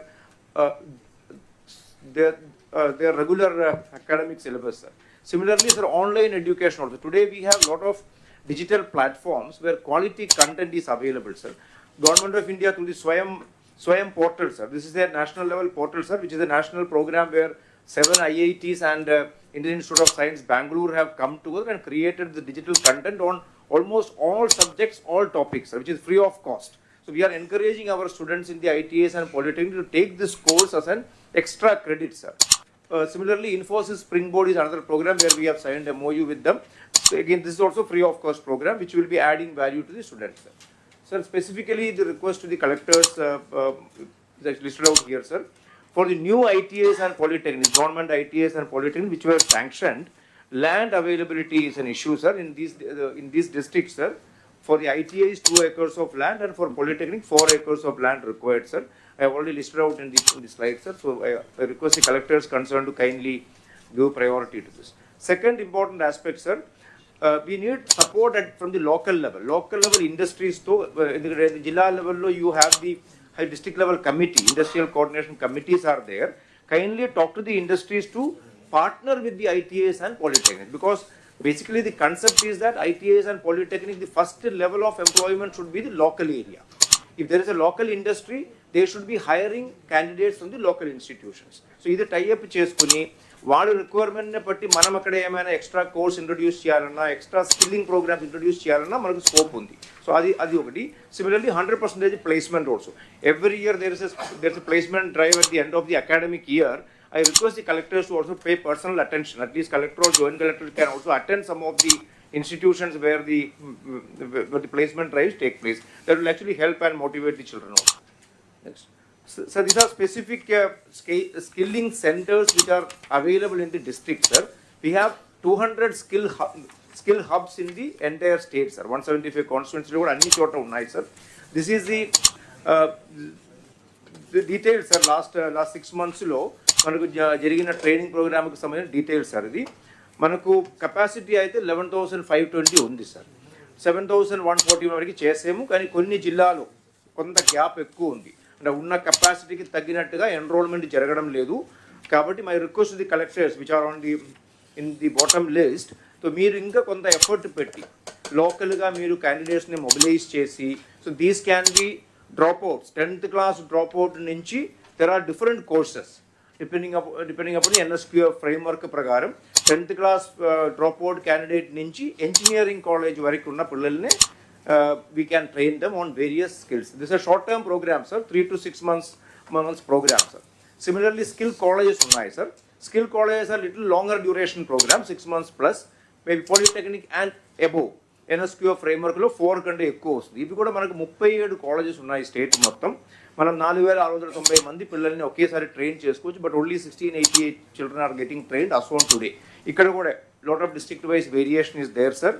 regular academic syllabus, sir. Similarly, sir, online education also. Today we have a lot of digital platforms where quality content is available, sir. Government of India through the Swayam portal, sir. This is a national level portal, sir, which is a national program where 7 IITs and Indian Institute of Science, Bangalore have come together and created the digital content on almost all subjects, all topics, sir, which is free of cost. So we are encouraging our students in the ITS and Polytechnic to take this course as an extra credit, sir. Similarly, Infosys Springboard is another program where we have signed MOU with them. So again, this is also free of cost program which will be adding value to the students, sir. Sir, specifically the request to the collectors is listed out here, sir. For the new ITS and Polytechnic, government ITS and Polytechnic which were sanctioned, land availability is an issue, sir, in these districts, sir. For the ITA is 2 acres of land and for Polytechnic 4 acres of land required, sir. I have already listed out in the slide, sir. So I request the collectors concerned to kindly give priority to this. Second important aspect, sir, we need support from the local level. Local level industries, in the Jilla level, you have the district level committee, industrial coordination committees are there. Kindly talk to the industries to partner with the ITAs and Polytechnic, because basically the concept is that ITAs and Polytechnic, the first level of employment should be the local area. If there is a local industry, they should be hiring candidates from the local institutions. So either tie up cheskuni వాళ్ళ రిక్వైర్మెంట్ని బట్టి మనం అక్కడ ఏమైనా extra course introduce చేయాలన్నా, extra skilling programmes introduce చేయాలన్నా మనకు scope ఉంది. So అది ఒకటి. Similarly 100% placement also. Every year there is a placement drive at the end of the academic year. I request the collectors to also pay personal attention. At least collector or joint collector can also attend some of the institutions where the placement drives take place. That will actually help and motivate the children also. Next. So these are specific skilling centers which are available in the district, sir. We have 200 skill hubs in the entire state, sir. 175 constituencies lo anni chota unnai, sir. This is the details, sir. Last 6 months lo మనకు జరిగిన training ప్రోగ్రామ్కి సంబంధించిన details, sir. ఇది మనకు capacity అయితే 11,520 ఉంది, sir. 7,140 వరకు చేసాము. కానీ కొన్ని జిల్లాలో కొంత గ్యాప్ ఎక్కువ ఉంది. అంటే ఉన్న కెపాసిటీకి తగ్గినట్టుగా ఎన్రోల్మెంట్ జరగడం లేదు. కాబట్టి my request the collectors which are in the bottom list, so మీరు ఇంకా కొంత ఎఫర్ట్ పెట్టి లోకల్గా మీరు క్యాండిడేట్స్ని మొబిలైజ్ చేసి, so these can be dropouts. 10th class dropout నుంచి there are different courses depending upon the NSQF framework prakaram. 10th class dropout candidate nunchi engineering college varaku unna pillalne we can train them on various skills. This is a short term program, sir. 3 to 6 months program, sir. Similarly, skill colleges unnai, sir. Skill colleges are little longer duration program, 6 months plus, maybe polytechnic and above. NSQF framework lo 4 కంటే ఎక్కువ వస్తుంది. ఇవి కూడా మనకు 37 colleges ఉన్నాయి state మొత్తం. మనం 4,690 మంది పిల్లల్ని ఒకేసారి ట్రైన్ చేసుకోవచ్చు. But only 1688 children are getting trained as on today. ఇక్కడ కూడా lot of district wise variation is there, sir.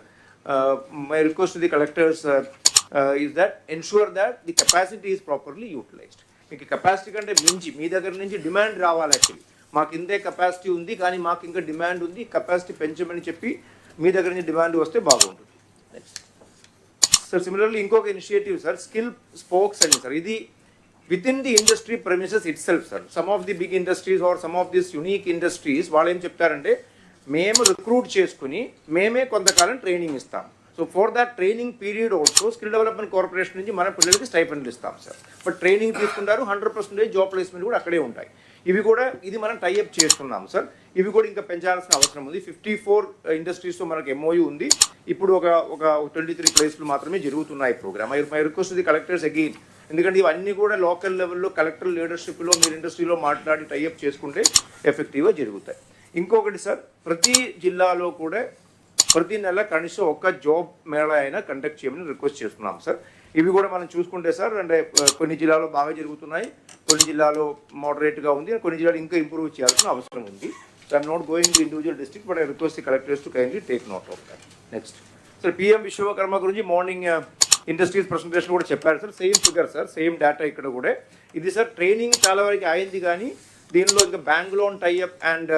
My request to the collectors is that ensure that the capacity is properly utilised. మీకు capacity కంటే మించి మీ దగ్గర నుంచి demand రావాలి. Actually మాకు ఇంతే కెపాసిటీ ఉంది కానీ మాకు ఇంకా డిమాండ్ ఉంది, కెపాసిటీ పెంచమని చెప్పి మీ దగ్గర నుంచి డిమాండ్ వస్తే బాగుంటుంది. సార్, సిమిలర్లీ ఇంకొక ఇనిషియేటివ్, సార్, స్కిల్ స్పోక్స్ అని, సార్. ఇది within the industry premises itself, sir. Some of the big industries or some of these unique industries వాళ్ళు ఏం చెప్తారంటే మేము రిక్రూట్ చేసుకుని మేమే కొంతకాలం ట్రైనింగ్ ఇస్తాం. So for that training period also skill development corporation నుంచి మన పిల్లలకి స్టైపెండ్లు ఇస్తాం, సార్. బట్ ట్రైనింగ్ తీసుకుంటారు, 100% జాబ్ ప్లేస్మెంట్ కూడా అక్కడే ఉంటాయి. ఇది మనం టైఅప్ చేస్తున్నాం, సార్. ఇవి కూడా ఇంకా పెంచాల్సిన అవసరం ఉంది. 54 ఇండస్ట్రీస్తో మనకు MOU ఉంది. ఇప్పుడు ఒక 23 ప్లేస్లు మాత్రమే జరుగుతున్నాయి programme. My request the collectors again, ఎందుకంటే ఇవన్నీ కూడా లోకల్ లెవెల్లో కలెక్టర్ లీడర్షిప్లో మీరు ఇండస్ట్రీలో మాట్లాడి టైఅప్ చేసుకుంటే ఎఫెక్టివ్గా జరుగుతాయి. ఇంకొకటి, సార్, ప్రతి జిల్లాలో కూడా ప్రతి నెల కనీసం ఒక జాబ్ మేళా అయినా కండక్ట్ చేయమని రిక్వెస్ట్ చేస్తున్నాం, సార్. ఇవి కూడా మనం చూసుకుంటే, సార్, అంటే కొన్ని జిల్లాలో బాగా జరుగుతున్నాయి, కొన్ని జిల్లాలో మోడరేట్గా ఉంది, కొన్ని జిల్లాలో ఇంకా ఇంప్రూవ్ చేయాల్సిన అవసరం ఉంది. So I'm not going to individual district, but I request the collectors to kindly take note of that. Next. Sir, PM Vishwakarma Guruji morning industries presentation కూడా చెప్పారు sir. Same figure sir, same data ఇక్కడ కూడా. ఇది sir training చాలా వరకు అయింది, కానీ దీనిలో ఇంకా bank loan tie up and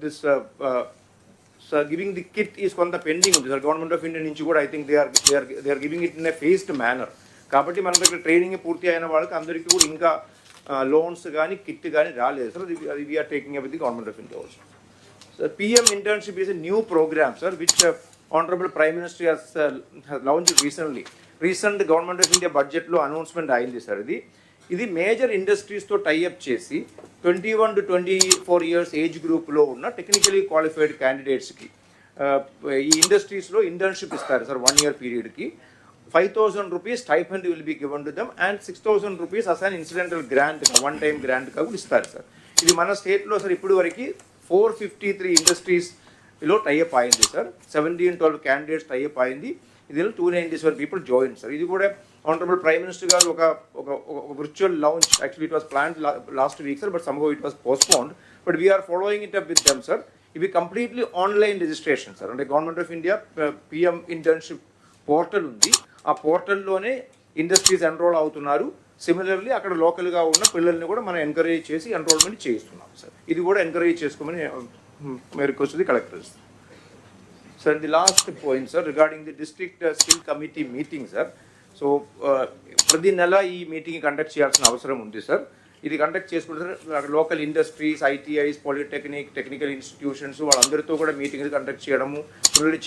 this giving the kit is కొంత పెండింగ్ ఉంది సార్. గవర్నమెంట్ ఆఫ్ ఇండియా నుంచి కూడా I think they are giving it in a phased manner. కాబట్టి మన దగ్గర ట్రైనింగ్ పూర్తి అయిన వాళ్ళకి అందరికీ కూడా ఇంకా లోన్స్ కానీ కిట్ కానీ రాలేదు సార్. అది we're taking up with the government of India also. Sir PM internship is a new programme sir which Honorable Prime Minister has launched recently. Recent Government of India budget lo announcement ayindi sir. Idi major industries to tie up chesi 21 to 24 years age group lo unna technically qualified candidates ki ee industries lo internship istaru sir 1 year period ki. 5,000 rupees stipend will be given to them and 6,000 rupees as an incidental grant, one time grant ka istaru sir. Idi mana state lo sir ippudu variki 453 industries లో tie up అయింది sir. 17-12 candidates tie up అయింది. ఇందులో 297 people join sir. ఇది కూడా honourable prime minister గారు ఒక virtual launch, actually it was planned last week sir, but somehow it was postponed, but we're following it up with them sir. ఇవి completely online registration sir. అంటే government of India PM internship portal ఉంది, ఆ పోర్టల్లోనే industries enrol అవుతున్నారు. Similarly అక్కడ లోకల్గా ఉన్న పిల్లల్ని కూడా మనం ఎంకరేజ్ చేసి ఎన్రోల్మెంట్ చేయిస్తున్నాం సార్. ఇది కూడా ఎంకరేజ్ చేసుకోమని may request to the collectors. Sir, the last point sir regarding the district skill committee meeting sir. So ప్రతి నెల ఈ మీటింగ్ కండక్ట్ చేయాల్సిన అవసరం ఉంది సార్. ఇది కండక్ట్ చేసుకుంటే sir local industries, ITIs, polytechnic, technical institutions వాళ్ళందరితో కూడా మీటింగ్లు కండక్ట్ చేయడము,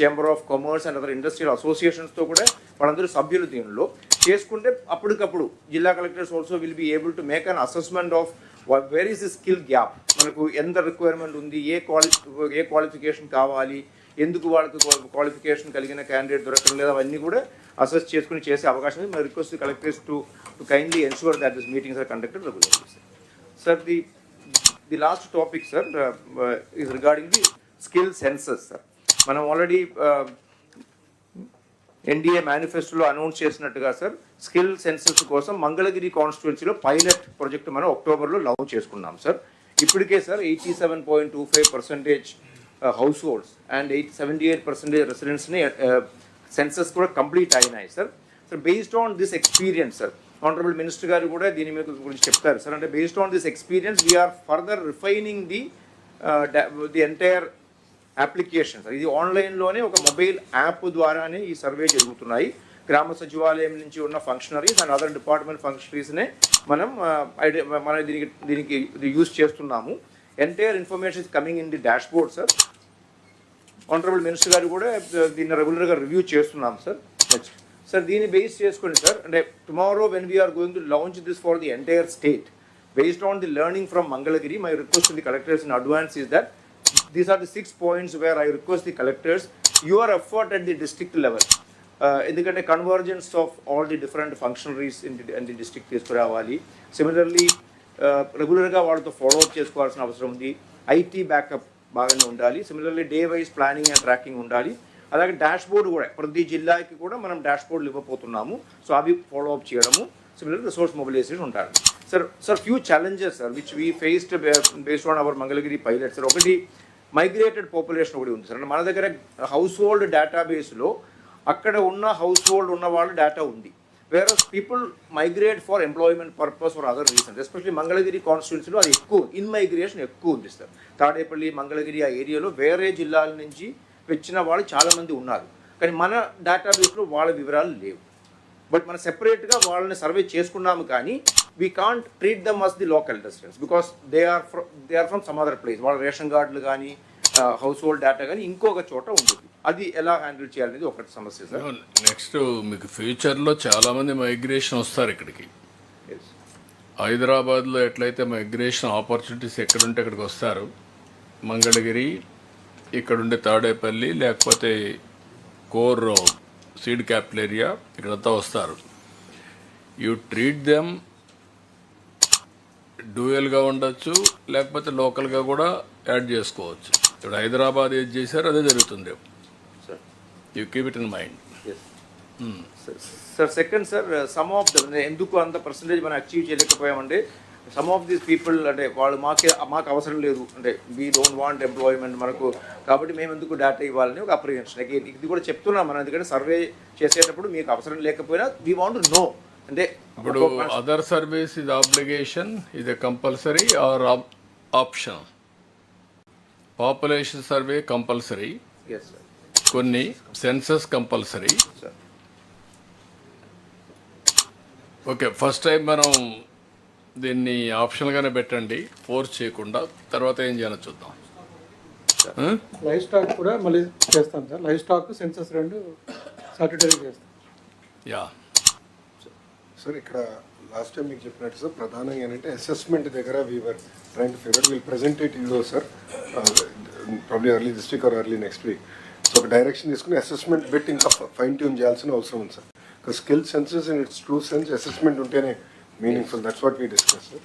chamber of commerce and other industrial అసోసియేషన్స్తో కూడా వాళ్ళందరూ సభ్యులు దీనిలో చేసుకుంటే అప్పటికప్పుడు జిల్లా collectors also will be able to make an assessment of where is the skill gap, మనకు ఎంత రిక్వైర్మెంట్ ఉంది, ఏ క్వాలిఫికేషన్ కావాలి, ఎందుకు వాళ్ళకి క్వాలిఫికేషన్ కలిగిన క్యాండిడేట్ దొరకడం లేదా, అవన్నీ కూడా అసెస్ చేసుకుని చేసే అవకాశం ఉంది. My request collectors to kindly ensure that this meetings are conducted regularly sir. The last topic sir is regarding the skill census sir. మనం ఆల్రెడీ NDA మేనిఫెస్టోలో అనౌన్స్ చేసినట్టుగా సార్ స్కిల్ సెన్సస్ కోసం మంగళగిరి కాన్స్టిట్యున్సీలో పైలట్ ప్రాజెక్ట్ మనం అక్టోబర్లో launch చేసుకున్నాం sir. ఇప్పటికే sir 87.25% households and 78% రెసిడెంట్స్ని సెన్సస్ కూడా కంప్లీట్ అయినాయి sir. Sir based on this experience sir, honourable minister గారు కూడా దీని మీద గురించి చెప్తారు సార్. అంటే based on this experience we're further refining the entire applications. ఇది ఆన్లైన్లోనే ఒక మొబైల్ యాప్ ద్వారానే ఈ సర్వే జరుగుతున్నాయి. గ్రామ సచివాలయం నుంచి ఉన్న ఫంక్షనరీస్ అండ్ అదర్ డిపార్ట్మెంట్ ఫంక్షనరీస్నే మనం దీనికి యూజ్ చేస్తున్నాము. Entire information is coming in the dashboard sir. Honourable minister గారు కూడా దీన్ని రెగ్యులర్గా రివ్యూ చేస్తున్నాం సార్. నెక్స్ట్ సార్ దీన్ని బేస్ చేసుకుని సార్, అంటే tomorrow when we're going to launch this for the entire state based on the learning from Mangalagiri, my request to the collectors in advance is that these are the 6 points where I request the collectors your effort at the district level. ఎందుకంటే convergence of all the different functionaries in the district తీసుకురావాలి. Similarly రెగ్యులర్గా వాళ్ళతో follow up చేసుకోవాల్సిన అవసరం ఉంది. IT backup బాగానే ఉండాలి. Similarly day wise planning and tracking ఉండాలి. అలాగే డాష్ బోర్డ్ కూడా ప్రతి జిల్లాకి కూడా మనం డాష్ బోర్డులు ఇవ్వబోతున్నాము. సో అవి ఫాలోఅప్ చేయడము, సిమిలర్ రిసోర్స్ మొబిలైజేషన్ ఉంటారు sir. Few challenges sir which we faced based on hour Mangalagiri pilot sir. ఒకటి మైగ్రేటెడ్ పాపులేషన్ ఒకటి ఉంది సార్. అంటే మన దగ్గర హౌస్ హోల్డ్ డేటాబేస్లో అక్కడ ఉన్న హౌస్ హోల్డ్ ఉన్న వాళ్ళ డేటా ఉంది. Various people migrate for employment purpose for other reasons. Especially Mangalagiri కాన్స్టిట్యున్సీలో అది ఎక్కువ, ఇన్ మైగ్రేషన్ ఎక్కువ ఉంది సార్. తాడేపల్లి, మంగళగిరి ఆ ఏరియాలో వేరే జిల్లాల నుంచి వచ్చిన వాళ్ళు చాలామంది ఉన్నారు, కానీ మన డేటాబేస్లో వాళ్ళ వివరాలు లేవు. బట్ మనం సెపరేట్గా వాళ్ళని సర్వే చేసుకున్నాము, కానీ we can't treat them as the local residents because they are from some other place. వాళ్ళ రేషన్ కార్డులు కానీ హౌస్ హోల్డ్ డేటా కానీ ఇంకొక చోట ఉంటుంది. అది ఎలా హ్యాండిల్ చేయాలనేది ఒకటి సమస్య సార్. నెక్స్ట్ మీకు ఫ్యూచర్లో చాలామంది మైగ్రేషన్ వస్తారు ఇక్కడికి. హైదరాబాద్లో ఎట్లయితే మైగ్రేషన్ ఆపర్చునిటీస్ ఎక్కడుంటే అక్కడికి వస్తారు. మంగళగిరి, ఇక్కడుండే తాడేపల్లి, లేకపోతే కోర్ సీడ్ క్యాపిటల్ ఏరియా, ఇక్కడంతా వస్తారు. యూ ట్రీట్ దెమ్ డ్యూయల్గా ఉండొచ్చు, లేకపోతే లోకల్గా కూడా యాడ్ చేసుకోవచ్చు. ఇప్పుడు హైదరాబాద్ ఏది చేశారు అదే జరుగుతుంది. You keep it in mind. Sir second sir, some of the ఎందుకు అంత పర్సంటేజ్ మనం అచీవ్ చేయలేకపోయామంటే సమ్ ఆఫ్ దీస్ పీపుల్ అంటే వాళ్ళు మాకు అవసరం లేదు అంటే వీ డోంట్ వాంట్ ఎంప్లాయ్మెంట్ మనకు, కాబట్టి మేము ఎందుకు డేటా ఇవ్వాలని ఒక అప్రిహెన్షన్. ఇది కూడా చెప్తున్నాం మనం, ఎందుకంటే సర్వే చేసేటప్పుడు మీకు అవసరం లేకపోయినా వీ వాంట్ టు నో. అంటే ఇప్పుడు అదర్ సర్వీస్ ఇది ఆబ్లిగేషన్, ఇది compulsory or option. Population survey compulsory, కొన్ని census compulsory. Okay, first time మనం దీన్ని ఆప్షన్గానే పెట్టండి, ఫోర్స్ చేయకుండా. తర్వాత ఏం చేయాలో చూద్దాం. లైవ్ స్టాక్ కూడా మళ్ళీ చేస్తాం సార్. లైవ్ స్టాక్ సెన్సస్ రెండు సాటర్డే చేస్తాం. యా సార్, ఇక్కడ లాస్ట్ టైం మీకు చెప్పినట్టు సార్ ప్రధానంగా ఏంటంటే అసెస్మెంట్ దగ్గర we're trying to figure will present it యూడో sir probably early this week or early next week. So ఒక డైరెక్షన్ తీసుకుని అసెస్మెంట్ పెట్టి ఇంకా ఫైన్ ట్యూన్ చేయాల్సిన అవసరం ఉంది సార్. Skill census in its true sense assessment ఉంటేనే meaningful. That's what we discussed, sir.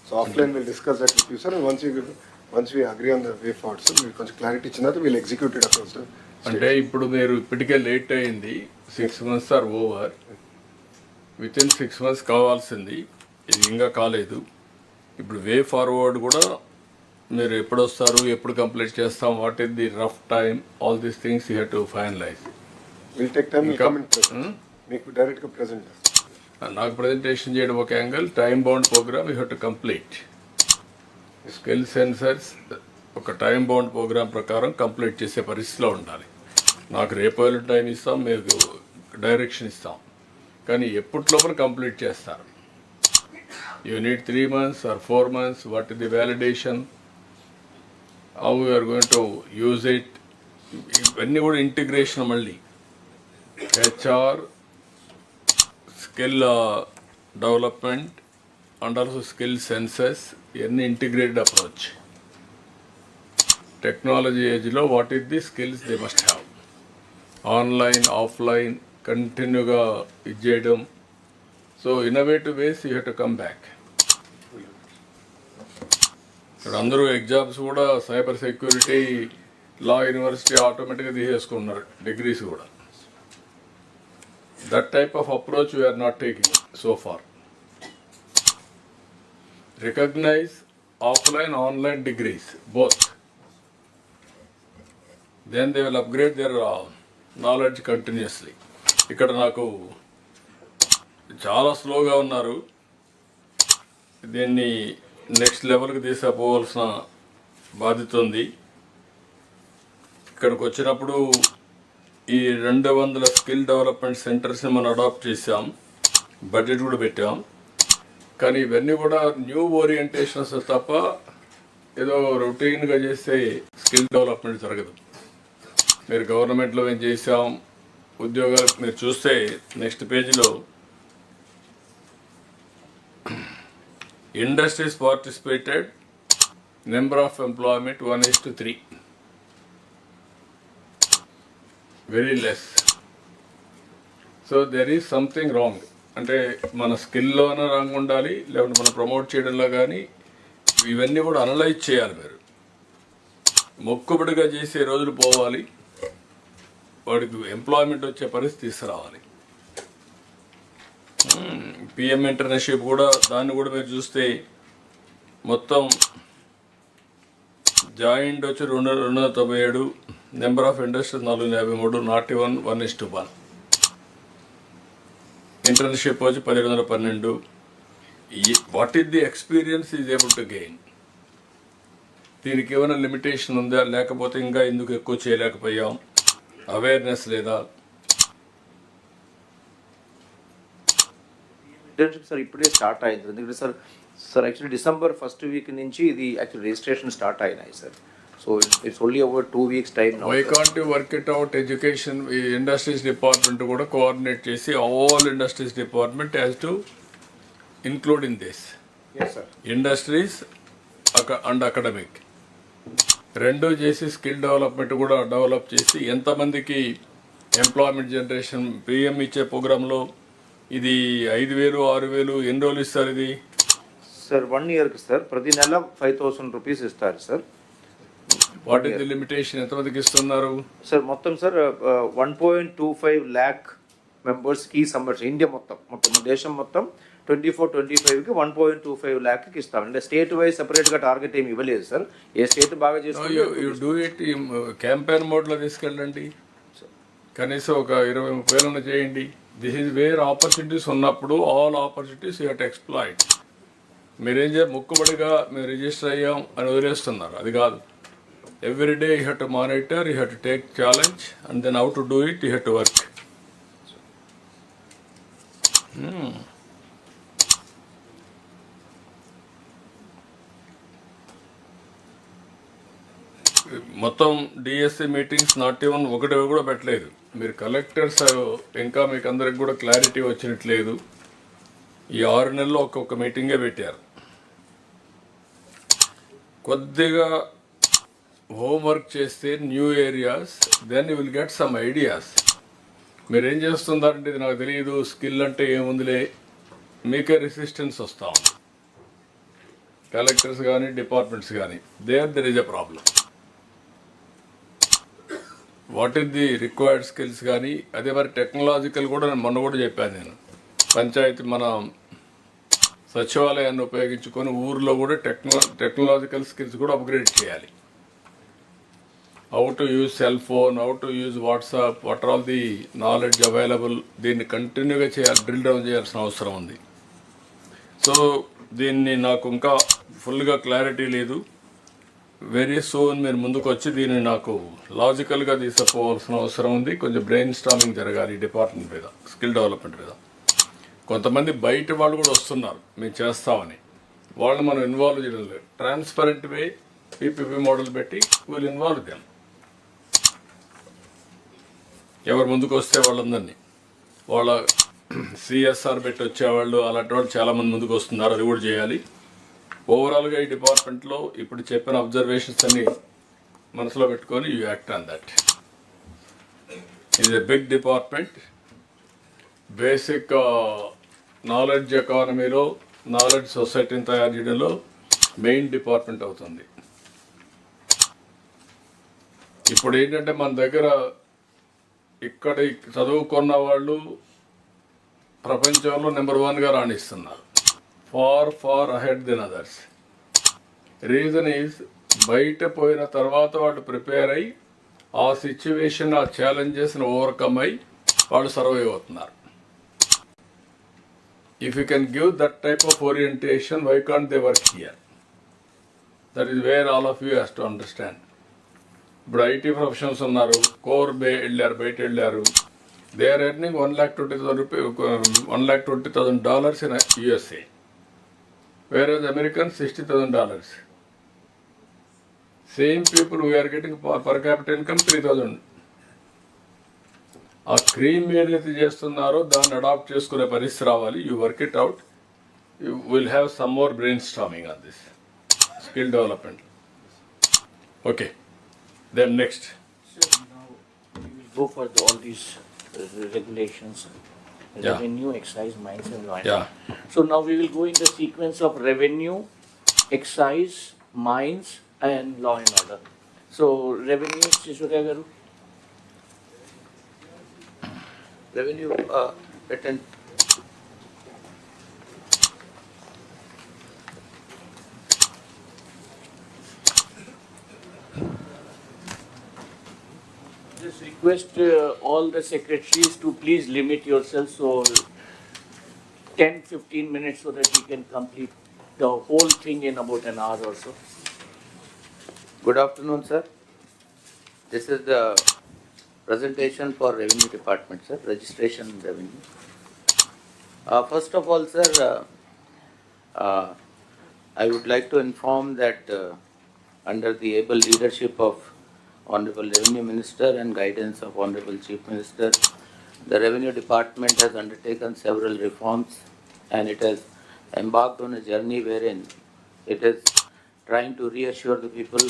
So offline we'll discuss that with you, sir. And once we agree on the way forward, sir, we'll కొంచెం clarity ఇచ్చిన తర్వాత we'll execute it across the state. అంటే ఇప్పుడు మీరు ఇప్పటికే late అయింది, 6 months are over. Within 6 months కావాల్సింది, ఇది ఇంకా కాలేదు. ఇప్పుడు వే ఫార్వర్డ్ కూడా మీరు ఎప్పుడు వస్తారు, ఎప్పుడు కంప్లీట్ చేస్తాం, what is the rough time, all these things you have to finalise. We'll take time, we'll come and present. మీకు డైరెక్ట్గా ప్రెజెంట్ చేస్తాం. నాకు ప్రజెంటేషన్ చేయడం ఒక angle, time bound programme you have to complete. Skill census ఒక time bound programme ప్రకారం complete చేసే పరిస్థితిలో ఉండాలి. నాకు రేపు టైం ఇస్తాం, మీకు డైరెక్షన్ ఇస్తాం, కానీ ఎప్పటిలోపల కంప్లీట్ చేస్తారు. You need 3 months or 4 months, what is the validation, how you are going to use it, ఇవన్నీ కూడా ఇంటిగ్రేషన్. మళ్ళీ HR, skill development and also skill census, ఇవన్నీ ఇంటిగ్రేటెడ్ అప్రోచ్. టెక్నాలజీ ఏజ్లో what is the skills they must have, online offline కంటిన్యూగా ఇది చేయడం. So innovative ways you have to come back. ఇక్కడ అందరూ ఎగ్జామ్స్ కూడా సైబర్ సెక్యూరిటీ, లా university ఆటోమేటిక్గా తీసేసుకున్నారు, డిగ్రీస్ కూడా. That type of approach we are not taking so far. Recognize offline, online degrees, both. Then they will upgrade their knowledge continuously. ఇక్కడ నాకు చాలా స్లోగా ఉన్నారు, దీన్ని నెక్స్ట్ లెవెల్కి తీసుకుపోవాల్సిన బాధ్యత ఉంది. ఇక్కడికి వచ్చినప్పుడు ఈ 200 స్కిల్ డెవలప్మెంట్ సెంటర్స్ని మనం అడాప్ట్ చేసాం, బడ్జెట్ కూడా పెట్టాం. కానీ ఇవన్నీ కూడా న్యూ ఓరియంటేషన్స్ తప్ప ఏదో రొటీన్గా చేస్తే స్కిల్ డెవలప్మెంట్ జరగదు. మీరు గవర్నమెంట్లో ఏం చేసాం, ఉద్యోగాలు మీరు చూస్తే నెక్స్ట్ పేజీలో industries participated, number of employment 1:3, very less. So there is something wrong. అంటే మన స్కిల్లోనే రాంగ్ ఉండాలి, లేకుంటే మనం ప్రమోట్ చేయడంలో కానీ ఇవన్నీ కూడా అనలైజ్ చేయాలి. మీరు మొక్కుబడిగా చేసే రోజులు పోవాలి, వాడికి ఎంప్లాయ్మెంట్ వచ్చే పరిస్థితి తీసుకురావాలి. పిఎం ఇంటర్న్షిప్ కూడా, దాన్ని కూడా మీరు చూస్తే మొత్తం జాయింట్ వచ్చి 297, number of industries 453, not even 1:1. Internship వచ్చి 1712. What is the experience is able to gain? దీనికి ఏమైనా లిమిటేషన్ ఉందా, లేకపోతే ఇంకా ఎందుకు ఎక్కువ చేయలేకపోయాం, అవేర్నెస్ లేదా? ఇంటర్న్షిప్ సార్ ఇప్పుడే స్టార్ట్ అయింది, ఎందుకంటే sir actually December 1st week నుంచి ఇది యాక్చువల్లీ రిజిస్ట్రేషన్ స్టార్ట్ అయినాయి సార్. So it's only over 2 weeks time. Why can't you work it out? Education industries department కూడా కోఆర్డినేట్ చేసి all industries department has to include in this. Industries and academic రెండు చేసి skill development కూడా develop చేసి ఎంతమందికి employment generation. PM ఇచ్చే ప్రోగ్రాంలో ఇది 5,000, 6,000 ఎన్ని రోజులు ఇస్తారు ఇది? సార్ 1 yearకి సార్ ప్రతి నెల 5,000 రూపీస్ ఇస్తారు sir. What is the limitation? ఎంతమందికి ఇస్తున్నారు సార్? మొత్తం సార్ 1.25 lakh మెంబర్స్కి సంబంధించి ఇండియా మొత్తం దేశం మొత్తం 24-25కి 1.25 lakh ఇస్తాం. అంటే స్టేట్ వైజ్ సెపరేట్గా టార్గెట్ ఏమి ఇవ్వలేదు సార్. ఏ స్టేట్ బాగా చేసుకుంటే యూ డూ ఇట్ క్యాంపెయిన్ మోడ్లో తీసుకెళ్ళండి. కనీసం ఒక 20-30 చేయండి. దిస్ ఈజ్ వేర్ ఆపర్చునిటీస్ ఉన్నప్పుడు all opportunities you have to exploit. మీరేం ముక్కుబడిగా మేము రిజిస్టర్ అయ్యాం అని వదిలేస్తున్నారు. అది కాదు. Every day you have to monitor, you have to take challenge and then how to do it, you have to work. మొత్తం డిఎస్సి మీటింగ్స్ నాట్ ఈవెన్ ఒకటి కూడా పెట్టలేదు. మీరు కలెక్టర్స్ ఇంకా మీకు అందరికి కూడా క్లారిటీ వచ్చినట్లేదు. ఈ 6 నెలల్లో ఒక్కొక్క మీటింగే పెట్టారు. కొద్దిగా హోంవర్క్ చేస్తే new areas then you will get some ideas. మీరేం చేస్తున్నారంటే ఇది నాకు తెలియదు, స్కిల్ అంటే ఏముందిలే, మీకే రెసిస్టెన్స్ వస్తూ ఉంది. కలెక్టర్స్ కానీ డిపార్ట్మెంట్స్ కానీ there is a problem. What is the required skills కానీ అదే మరి టెక్నాలజికల్ కూడా మొన్న కూడా చెప్పాను నేను. పంచాయతీ మన సచివాలయాన్ని ఉపయోగించుకొని ఊర్లో కూడా టెక్నాలజికల్ స్కిల్స్ కూడా అప్గ్రేడ్ చేయాలి. How to use cell phone, how to use WhatsApp, what are all the knowledge available, దీన్ని కంటిన్యూగా చేయాలి, డ్రిల్ డౌన్ చేయాల్సిన అవసరం ఉంది. సో దీన్ని నాకు ఇంకా ఫుల్గా క్లారిటీ లేదు. వెరీ సూన్ మీరు ముందుకు వచ్చి దీన్ని నాకు లాజికల్గా తీసుకుపోవాల్సిన అవసరం ఉంది. కొంచెం బ్రెయిన్ స్టార్మింగ్ జరగాలి ఈ డిపార్ట్మెంట్ మీద, స్కిల్ డెవలప్మెంట్ మీద. కొంతమంది బయట వాళ్ళు కూడా వస్తున్నారు మేము చేస్తామని, వాళ్ళని మనం ఇన్వాల్వ్ చేయడం లేదు. ట్రాన్స్పరెంట్ వే పీపీపీ మోడల్ పెట్టి వీళ్ళు ఇన్వాల్వ్ చేయాలి. ఎవరు ముందుకు వస్తే వాళ్ళందరినీ వాళ్ళ సిఎస్ఆర్ పెట్టి వచ్చేవాళ్ళు అలాంటి వాళ్ళు చాలామంది ముందుకు వస్తున్నారు, అది కూడా చేయాలి. ఓవరాల్గా ఈ డిపార్ట్మెంట్లో ఇప్పుడు చెప్పిన అబ్జర్వేషన్స్ అన్ని మనసులో పెట్టుకొని యూ యాక్ట్ ఆన్ దట్. ఇది a big department. Basic knowledge ఎకానమీలో నాలెడ్జ్ సొసైటీని తయారు చేయడంలో మెయిన్ డిపార్ట్మెంట్ అవుతుంది. ఇప్పుడు ఏంటంటే మన దగ్గర ఇక్కడ చదువుకున్న వాళ్ళు ప్రపంచంలో నెంబర్ 1గా రాణిస్తున్నారు, far ahead then others. Reason is బయట పోయిన తర్వాత వాళ్ళు ప్రిపేర్ అయ్యి ఆ సిచ్యువేషన్, ఆ ఛాలెంజెస్ని ఓవర్కమ్ అయ్యి వాళ్ళు సర్వైవ్ అవుతున్నారు. If you can give that type of orientation, why can't they work here? That is where all of you has to understand. ఇప్పుడు ఐటీ ప్రొఫెషనల్స్ ఉన్నారు, కోర్ వెళ్ళారు, బయట వెళ్ళారు. They are earning $1,20,000 in USA, whereas Americans $60,000. Same people we are getting per capita income 3,000. ఆ cream ఏదైతే చేస్తున్నారో దాన్ని అడాప్ట్ చేసుకునే పరిస్థితి రావాలి. You work it out. You will have some more brain storming on this skill development. Okay, then next. So now we will go for all these regulations, Yeah. revenue, excise, mines and law and Yeah. order. So now we will go in the sequence of revenue, excise, mines and law and order. So revenue, Sishwarya Garu. Revenue పెట్టండి. Just request all the secretaries to please limit yourselves so 10-15 minutes so that we can complete the whole thing in about an hour or so. Good afternoon, sir. This is the presentation for Revenue Department, sir, registration revenue. First of all, sir, I would like to inform that under the able leadership of Honorable Revenue Minister and guidance of Honorable Chief Minister, the Revenue Department has undertaken several reforms and it has embarked on a journey wherein it is trying to reassure the people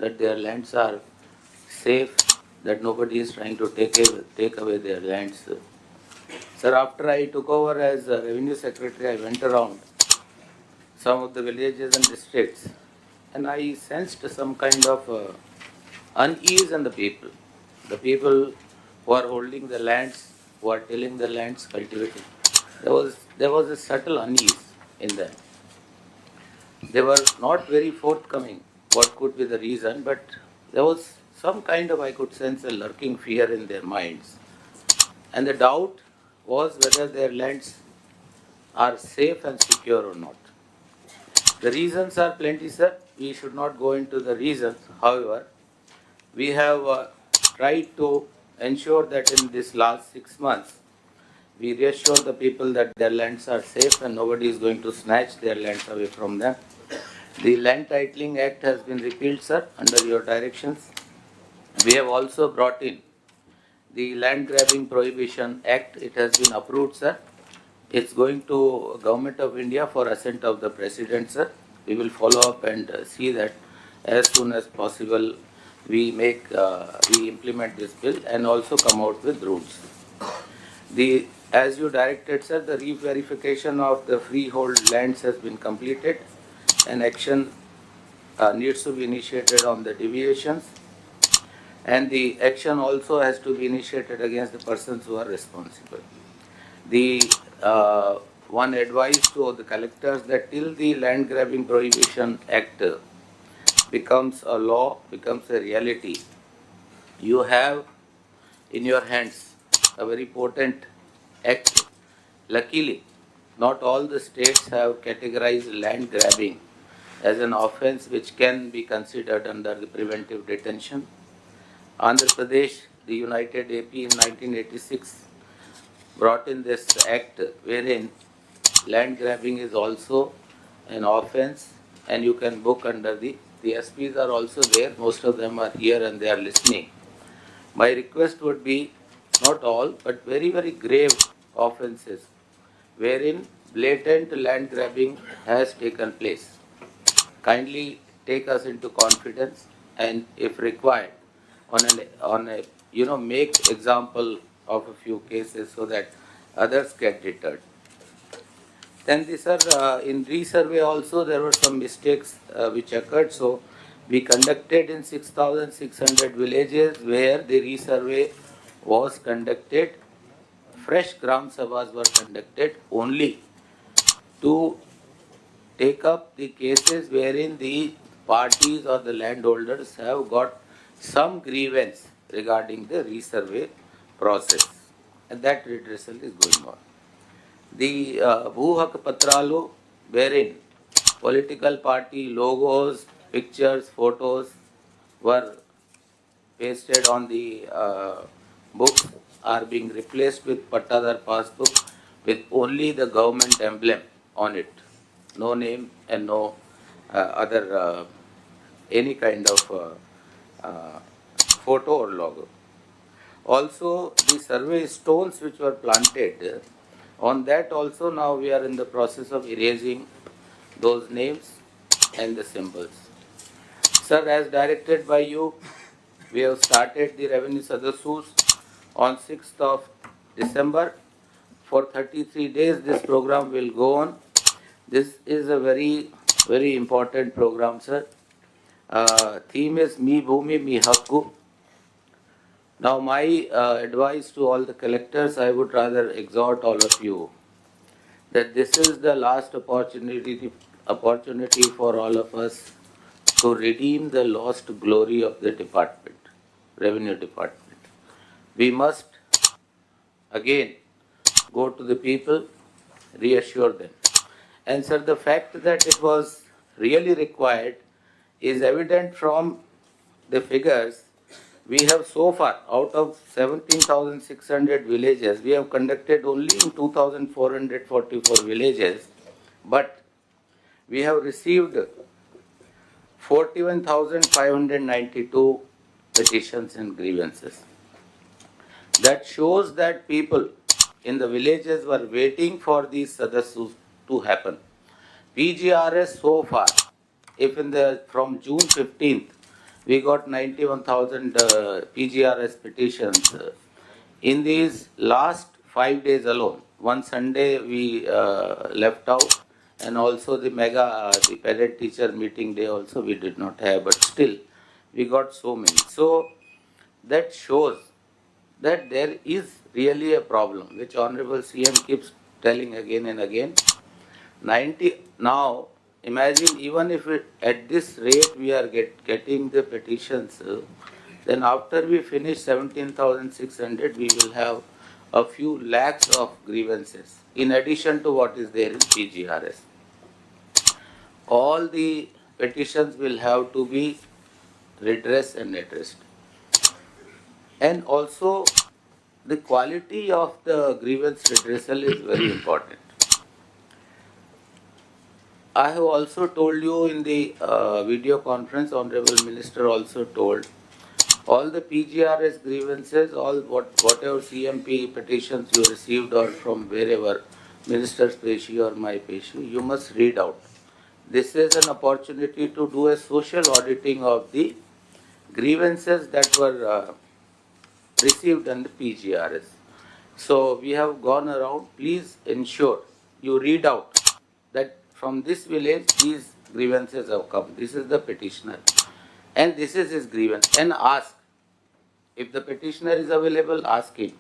that their lands are safe, that nobody is trying to take away their lands. Sir, after I took over as Revenue Secretary, I went around some of the villages and districts and I sensed some kind of unease in the people. The people who are holding the lands, who are tilling the lands, cultivating, there was a subtle unease in them. They were not very forthcoming what could be the reason, but there was some kind of, I could sense, a lurking fear in their minds. And the doubt was whether their lands are safe and secure or not. The reasons are plenty, sir. We should not go into the reasons. However, we have tried to ensure that in this last 6 months, we reassure the people that their lands are safe and nobody is going to snatch their lands away from them. The Land Titling Act has been repealed, sir, under your directions. We have also brought in the Land Grabbing Prohibition Act. It has been approved, sir. It's going to Government of India for assent of the President, sir. We will follow up and see that as soon as possible we implement this bill and also come out with rules. As you directed, sir, the re-verification of the freehold lands has been completed and action needs to be initiated on the deviations, and the action also has to be initiated against the persons who are responsible. The one advice to the collectors that till the Land Grabbing Prohibition Act becomes a law, becomes a reality, you have in your hands a very potent act. Luckily, not all the states have categorized land grabbing as an offence which can be considered under the preventive detention. Andhra Pradesh, the United AP in 1986 brought in this act wherein land grabbing is also an offence and you can book under the SPs are also there, most of them are here and they are listening. My request would be not all but very, very grave offences wherein blatant land grabbing has taken place. Kindly take us into confidence and if required on a make example of a few cases so that others get deterred. Then in resurvey also there were some mistakes which occurred. So we conducted in 6,600 villages where the resurvey was conducted. Fresh Gram Sabhas were conducted only to take up the cases wherein the parties or the landoholders have got some grievance regarding the resurvey process, and that redressal is going on. The Bhuhak Patralu, wherein political party logos, pictures, photos were pasted on the books, are being replaced with Pattadar passbook with only the government emblem on it. No name and no other any kind of photo or logo. Also, the survey stones which were planted, on that also now we are in the process of erasing those names and the symbols. Sir, as directed by you, we have started the revenue sadassus on 6th of December. For 33 days this program will go on. This is a very, very important program, sir. Theme is Mi Bhumi Mi Hakku. Now my advice to all the collectors, I would rather exhort all of you that this is the last opportunity for all of us to redeem the lost glory of the department, revenue department. We must again go to the people, reassure them. And sir, the fact that it was really required is evident from the figures. We have so far, out of 17,600 villages, we have conducted only in 2,444 villages, but we have received 41,592 petitions and grievances. That shows that people in the villages were waiting for these sadassus to happen. PGRS so far, if from June 15th, we got 91,000 PGRS petitions. In these last 5 days alone, one Sunday we left out, and also the the parent teacher meeting day also we did not have, but still we got so many. So that shows that there is really a problem which Honorable CM keeps telling again and again. 90 now. Imagine even if at this rate we are getting the petitions, then after we finish 17,600, we will have a few lakhs of grievances in addition to what is there in PGRS. All the petitions will have to be redressed and addressed. And also, the quality of the grievance redressal is very important. I have also told you in the video conference, Honorable Minister also told, all the PGRS grievances, whatever CMP petitions you received or from wherever, Minister's Peshi or my Peshi, you must read out. This is an opportunity to do a social auditing of the grievances that were received under PGRS. So we have gone around. Please ensure you read out that from this village these grievances have come. This is the petitioner and this is his grievance, and ask. If the petitioner is available, ask him.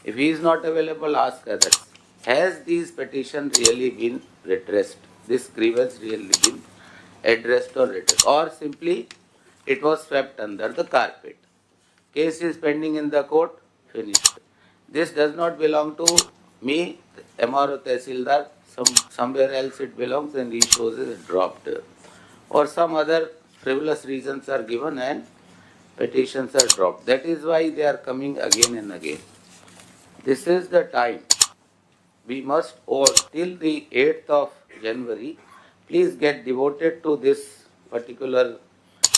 If he is not available, ask others. Has these petitions really been redressed? This grievance really been addressed or redressed? Or simply it was swept under the carpet. Case is pending in the court, finished. This does not belong to me, MRO Tehsildar, somewhere else it belongs, and issues is dropped. Or some other frivolous reasons are given and petitions are dropped. That is why they are coming again and again. This is the time. We must all, till the 8th of January, please get devoted to this particular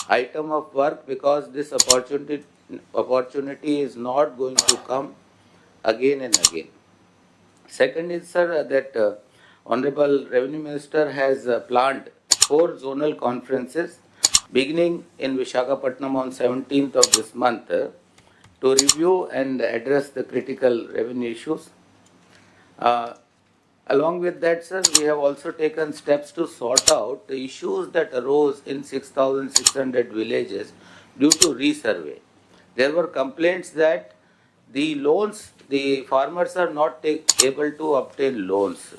item of work, because this opportunity is not going to come again and again. Second is, sir, that Honorable Revenue Minister has planned 4 zonal conferences beginning in Visakhapatnam on 17th of this month to review and address the critical revenue issues. Along with that, sir, we have also taken steps to sort out the issues that arose in 6,600 villages due to resurvey. There were complaints that the loans, the farmers are not able to obtain loans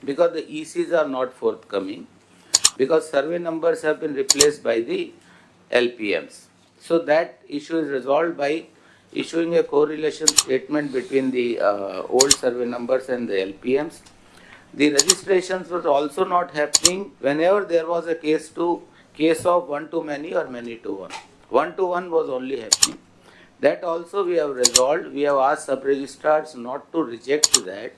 because the ECs are not forthcoming, because survey numbers have been replaced by the LPMs. So that issue is resolved by issuing a correlation statement between the old survey numbers and the LPMs. The registrations was also not happening whenever there was a case of one to many or many to one. 1 to 1 was only happening. That also we have resolved. We have asked sub-registrars not to reject that.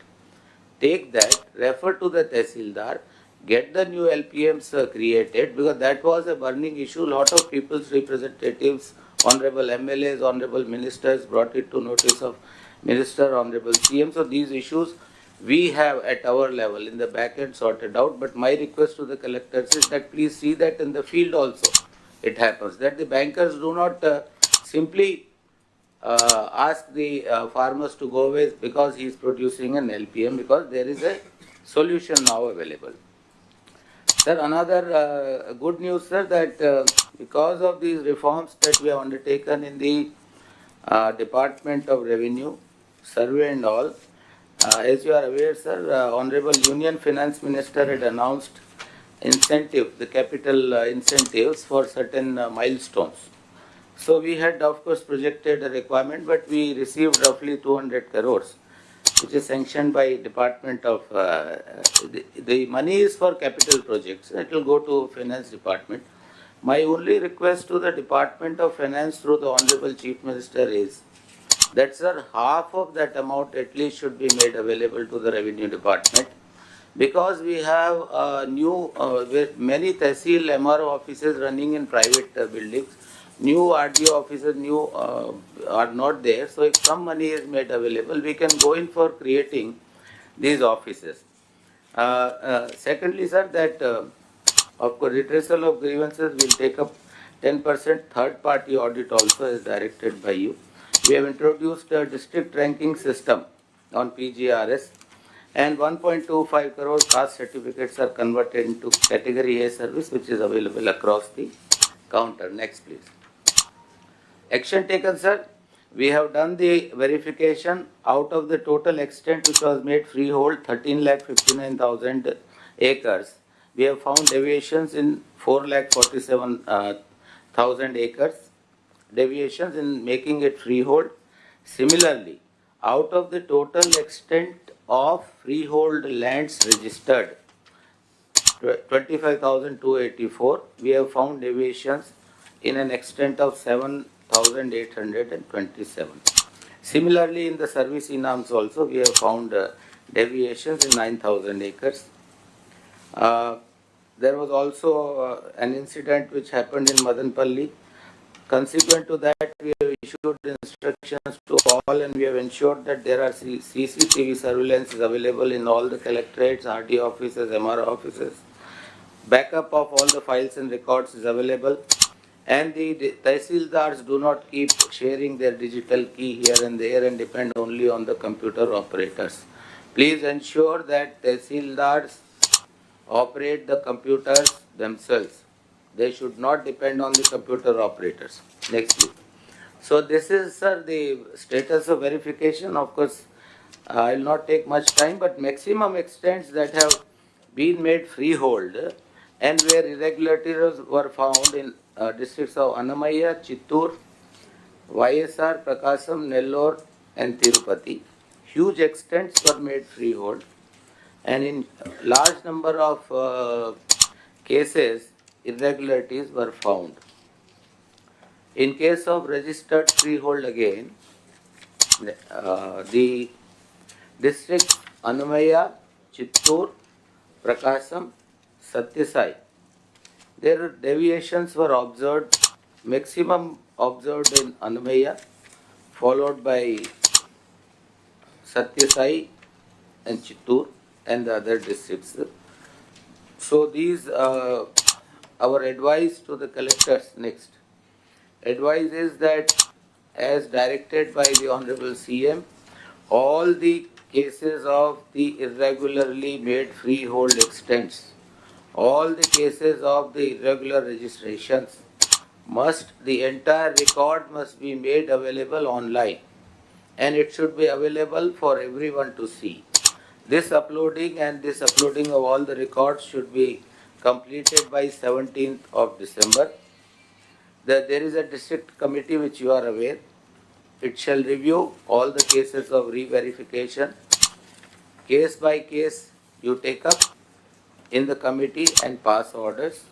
Take that, refer to the Tehsildar, get the new LPMs created, because that was a burning issue. Lot of people's representatives, honorable MLAs, honorable ministers brought it to notice of Minister, honorable CM. So these issues we have at our level in the back end sorted out. But my request to the collectors is that please see that in the field also it happens, that the bankers do not simply ask the farmers to go away because he is producing an LPM, because there is a solution now available. Sir, another good news, sir, that because of these reforms that we have undertaken in the Department of Revenue, survey and all, as you are aware, sir, Honorable Union Finance Minister had announced incentive, the capital incentives for certain milestones. So we had, of course, projected a requirement, but we received roughly 200 crores, which is sanctioned by Department of, the money is for capital projects. It will go to Finance Department. My only request to the Department of Finance through the Honorable Chief Minister is that, sir, half of that amount at least should be made available to the Revenue Department, because we have new, many Tehsil MRO offices running in private buildings. New RDO officers are not there. So if some money is made available, we can go in for creating these offices. Secondly, sir, that of course redressal of grievances will take up 10% third party audit also as directed by you. We have introduced a district ranking system on PGRS, and 1.25 crore caste certificates are converted into category A service, which is available across the counter. Next, please. Action taken, sir. We have done the verification out of the total extent which was made freehold 13,59,000 acres. We have found deviations in 4,47,000 acres, deviations in making it freehold. Similarly, out of the total extent of freehold lands registered, 25,284, we have found deviations in an extent of 7,827. Similarly, in the service enams also, we have found deviations in 9,000 acres. There was also an incident which happened in Madanpalli. Consequent to that, we have issued instructions to all, and we have ensured that there are CCTV surveillance is available in all the collectorates, RD offices, MR offices. Backup of all the files and records is available, and the tehsildars do not keep sharing their digital key here and there and depend only on the computer operators. Please ensure that tehsildars operate the computers themselves. They should not depend on the computer operators. Next, please. So this is, sir, the status of verification. Of course, I will not take much time, but maximum extents that have been made freehold and where irregularities were found in districts of Annamaya, Chittoor, YSR, Prakasam, Nellore and Tirupati. Huge extents were made freehold, and in large number of cases, irregularities were found. In case of registered freehold again, the districts Annamaya, Chittoor, Prakasam, Satyasai, their deviations were observed, maximum observed in Annamaya, followed by Satyasai and Chittoor and the other districts. So these, our advice to the collectors next. Advice is that as directed by the Honorable CM, all the cases of the irregularly made freehold extents, all the cases of the irregular registrations the entire record must be made available online, and it should be available for everyone to see. This uploading of all the records should be completed by 17th of December. There is a district committee which you are aware. It shall review all the cases of re-verification. Case by case you take up in the committee and pass orders.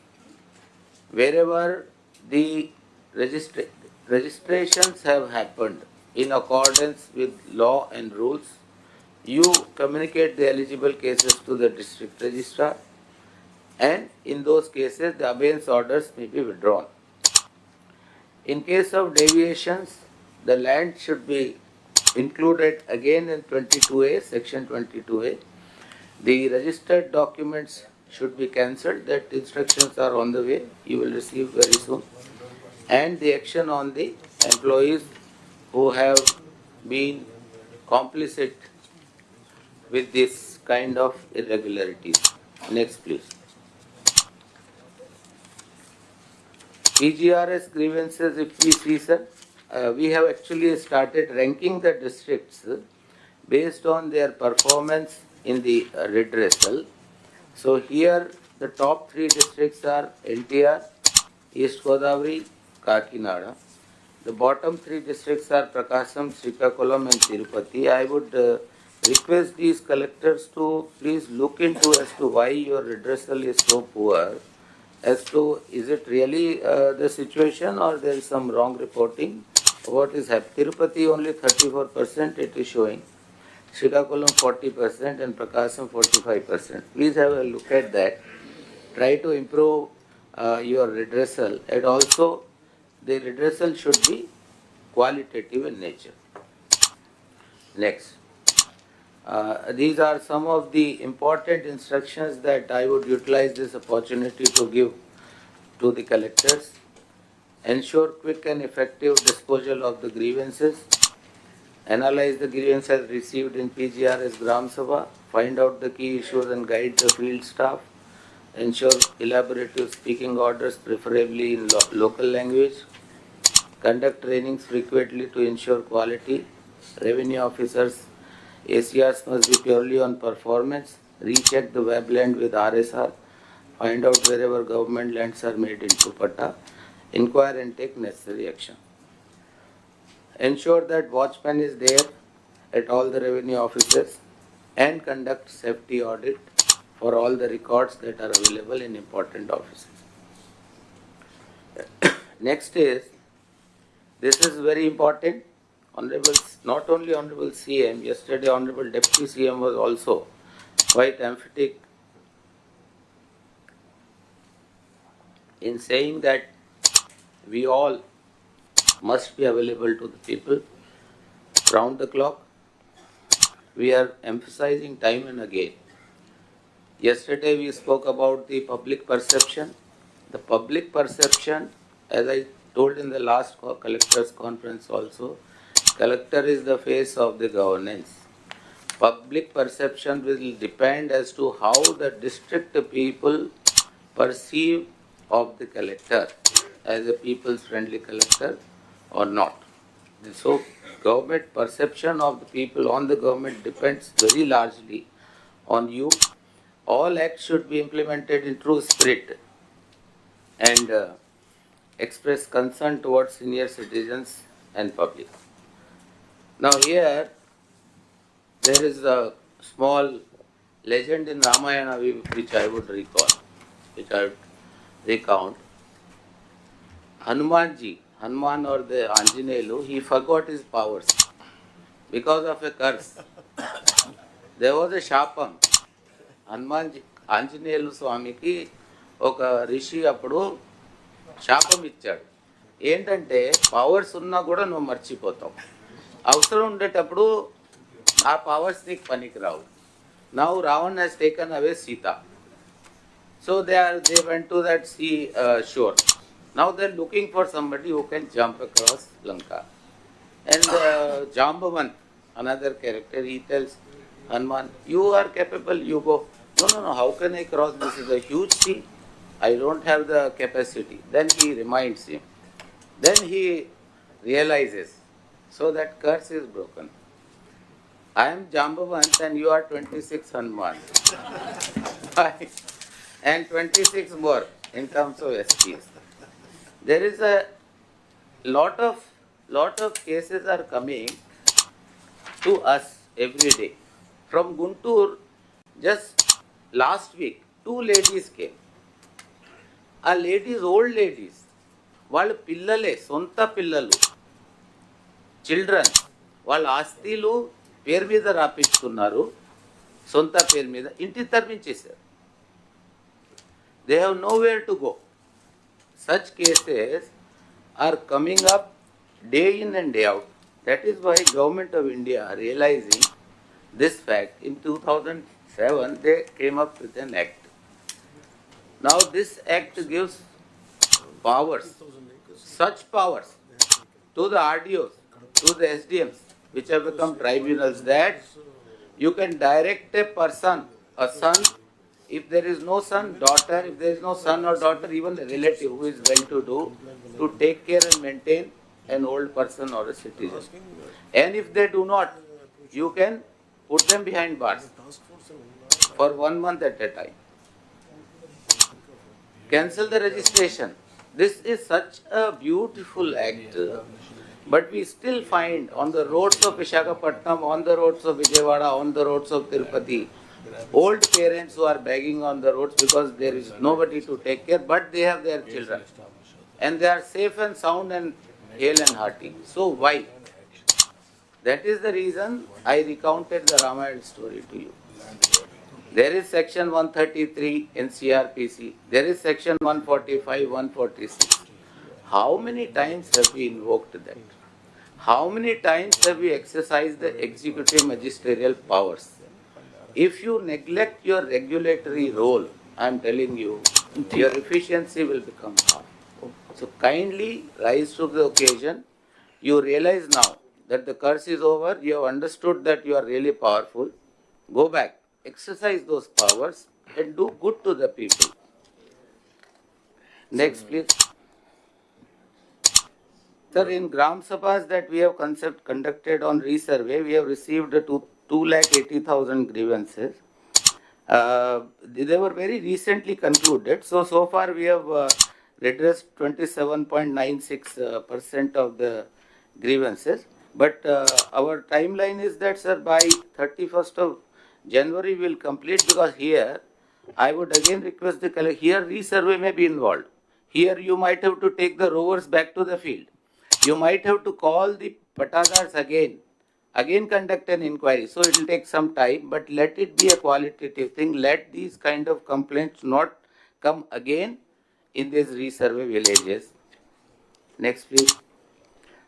Wherever the registrations have happened in accordance with law and rules, you communicate the eligible cases to the district registrar, and in those cases the abeyance orders may be withdrawn. In case of deviations, the land should be included again in 22A, section 22A. The registered documents should be cancelled. That instructions are on the way. You will receive very soon. And the action on the employees who have been complicit with this kind of irregularities. Next, please. PGRS grievances, if we see, sir, we have actually started ranking the districts based on their performance in the redressal. So here the top 3 districts are NTR, East Godavari, Kakinada. The bottom 3 districts are Prakasam, Srikakulam and Tirupati. I would request these collectors to please look into as to why your redressal is so poor, as to is it really the situation or there is some wrong reporting. What is happening? Tirupati only 34% it is showing, Srikakulam 40% and Prakasam 45%. Please have a look at that. Try to improve your redressal, and also the redressal should be qualitative in nature. Next. These are some of the important instructions that I would utilize this opportunity to give to the collectors. Ensure quick and effective disposal of the grievances. Analyze the grievances received in PGRS Gram Sabha. Find out the key issues and guide the field staff. Ensure elaborative speaking orders, preferably in local language. conduct trainings frequently to ensure quality. Revenue officers, ACRs must be purely on performance. Recheck the webland with RSR. Find out wherever government lands are made into Pata. Inquire and take necessary action. Ensure that watchman is there at all the revenue offices and conduct safety audit for all the records that are available in important offices. Next is, this is very important. Honorable, not only Honorable CM, yesterday Honorable Deputy CM was also quite emphatic in saying that we all must be available to the people round the clock. We are emphasizing time and again. Yesterday we spoke about the public perception. The public perception, as I told in the last collector's conference also, collector is the face of the governance. Public perception will depend as to how the district people perceive of the collector as a people's friendly collector or not. So government perception of the people on the government depends very largely on you. All acts should be implemented in true spirit and express concern towards senior citizens and public. Now here there is a small legend in Ramayana which I would recall, which I would recount. Hanuman or the Anjaneyulu, he forgot his powers because of a curse. There was a shapam. Anjaneyulu Swamiki ఒక రిషి అప్పుడు శాపం ఇచ్చాడు. ఏంటంటే powers ఉన్నా కూడా నువ్వు మర్చిపోతావు, అవసరం ఉండేటప్పుడు ఆ పవర్స్ నీకు పనికి రావు. Now Ravan has taken away Sita. So they went to that sea shore. Now they are looking for somebody who can jump across Lanka. And Jambavant, another character, he tells Hanuman, you are capable, you go. No, how can I cross? This is a huge sea. I don't have the capacity. Then he reminds him. Then he realizes. So that curse is broken. I am Jambavant and you are 26 Hanuman. And 26 more in terms of SPs. There is a lot of cases are coming to us every day. From Guntur, just last week, 2 ladies came. A ladies, old ladies, వాళ్ళు పిల్లలే, సొంత పిల్లలు, children, వాళ్ళ ఆస్తిలు పేరు మీద రాపించుకున్నారు, సొంత పేరు మీద ఇంటి తరలించేశారు. They have nowhere to go. Such cases are coming up day in and day out. That is why Government of India, realizing this fact, in 2007 they came up with an act. Now this act gives powers, such powers to the RDOs, to the SDMs, which have become tribunals, that you can direct a person, a son, if there is no son, daughter, if there is no son or daughter, even a relative who is well-to-do, to take care and maintain an old person or a citizen. And if they do not, you can put them behind bars for 1 month at a time. Cancel the registration. This is such a beautiful act, but we still find on the roads of Visakhapatnam, on the roads of Vijayawada, on the roads of Tirupati, old parents who are begging on the roads because there is nobody to take care, but they have their children and they are safe and sound and hale and hearty. So why? That is the reason I recounted the Ramayana story to you. There is section 133 in CRPC. There is section 145, 146. How many times have we invoked that? How many times have we exercised the executive magisterial powers? If you neglect your regulatory role, I am telling you, your efficiency will become half. So kindly rise to the occasion. You realize now that the curse is over. You have understood that you are really powerful. Go back, exercise those powers and do good to the people. Next, please. Sir, in Gram Sabhas that we have conducted on resurvey, we have received 2,80,000 grievances. They were very recently concluded. So far we have redressed 27.96% of the grievances. But our timeline is that, sir, by 31st of January we will complete, because here I would again request the collector, here resurvey may be involved. Here you might have to take the rovers back to the field. You might have to call the patadars again conduct an inquiry. So it will take some time, but let it be a qualitative thing. Let these kind of complaints not come again in these resurvey villages. Next, please.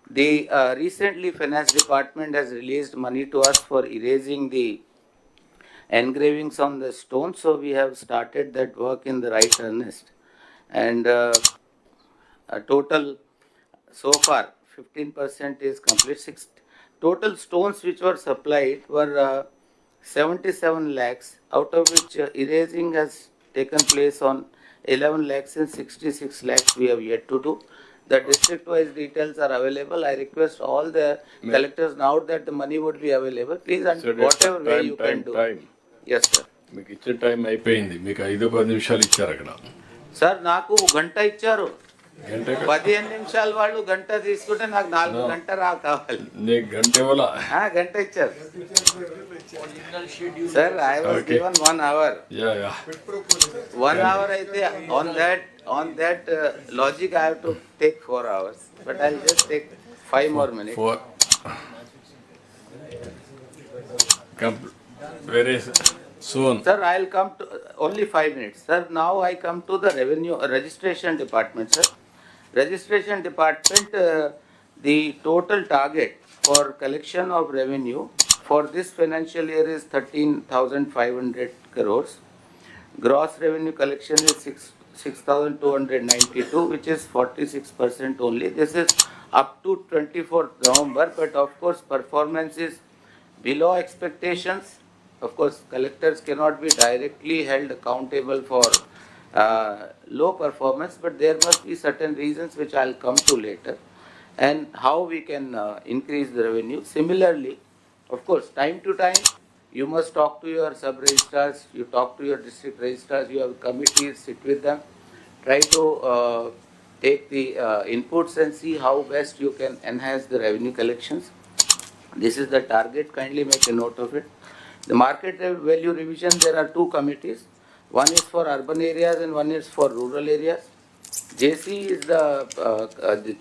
The recently Finance Department has released money to us for erasing the engravings on the stone. So we have started that work in the right earnest. And total so far 15% is complete. Total stones which were supplied were 77 lakhs, out of which erasing has taken place on 11 lakhs and 66 lakhs we have yet to do. The district-wise details are available. I request all the collectors, now that the money would be available, please, and whatever way you can do. Yes, sir. మీకు ఇచ్చే time అయిపోయింది. మీకు 5-10 నిమిషాలు ఇచ్చారు అక్కడ. Sir నాకు గంట ఇచ్చారు. 15 నిమిషాలు వాళ్ళు గంట తీసుకుంటే నాకు 4 గంట కావాలి. నీకు గంట ఇవ్వాలా? గంట ఇచ్చారు. Sir I was given 1 hour. Yeah. 1 hour అయితే on that logic I have to take 4 hours, but I'll just take 5 more minutes. Very soon. Sir, I'll come to only 5 minutes. Sir, now I come to the revenue registration department, sir. Registration department, the total target for collection of revenue for this financial year is 13,500 crores. Gross revenue collection is 6,292, which is 46% only. This is up to 24th November, but of course performance is below expectations. Of course, collectors cannot be directly held accountable for low performance, but there must be certain reasons which I'll come to later, and how we can increase the revenue. Similarly, of course, time to time, you must talk to your sub-registrars, you talk to your district registrars, you have committees, sit with them, try to take the inputs and see how best you can enhance the revenue collections. This is the target, kindly make a note of it. The market value revision, there are 2 committees. One is for urban areas and one is for rural areas. JC is the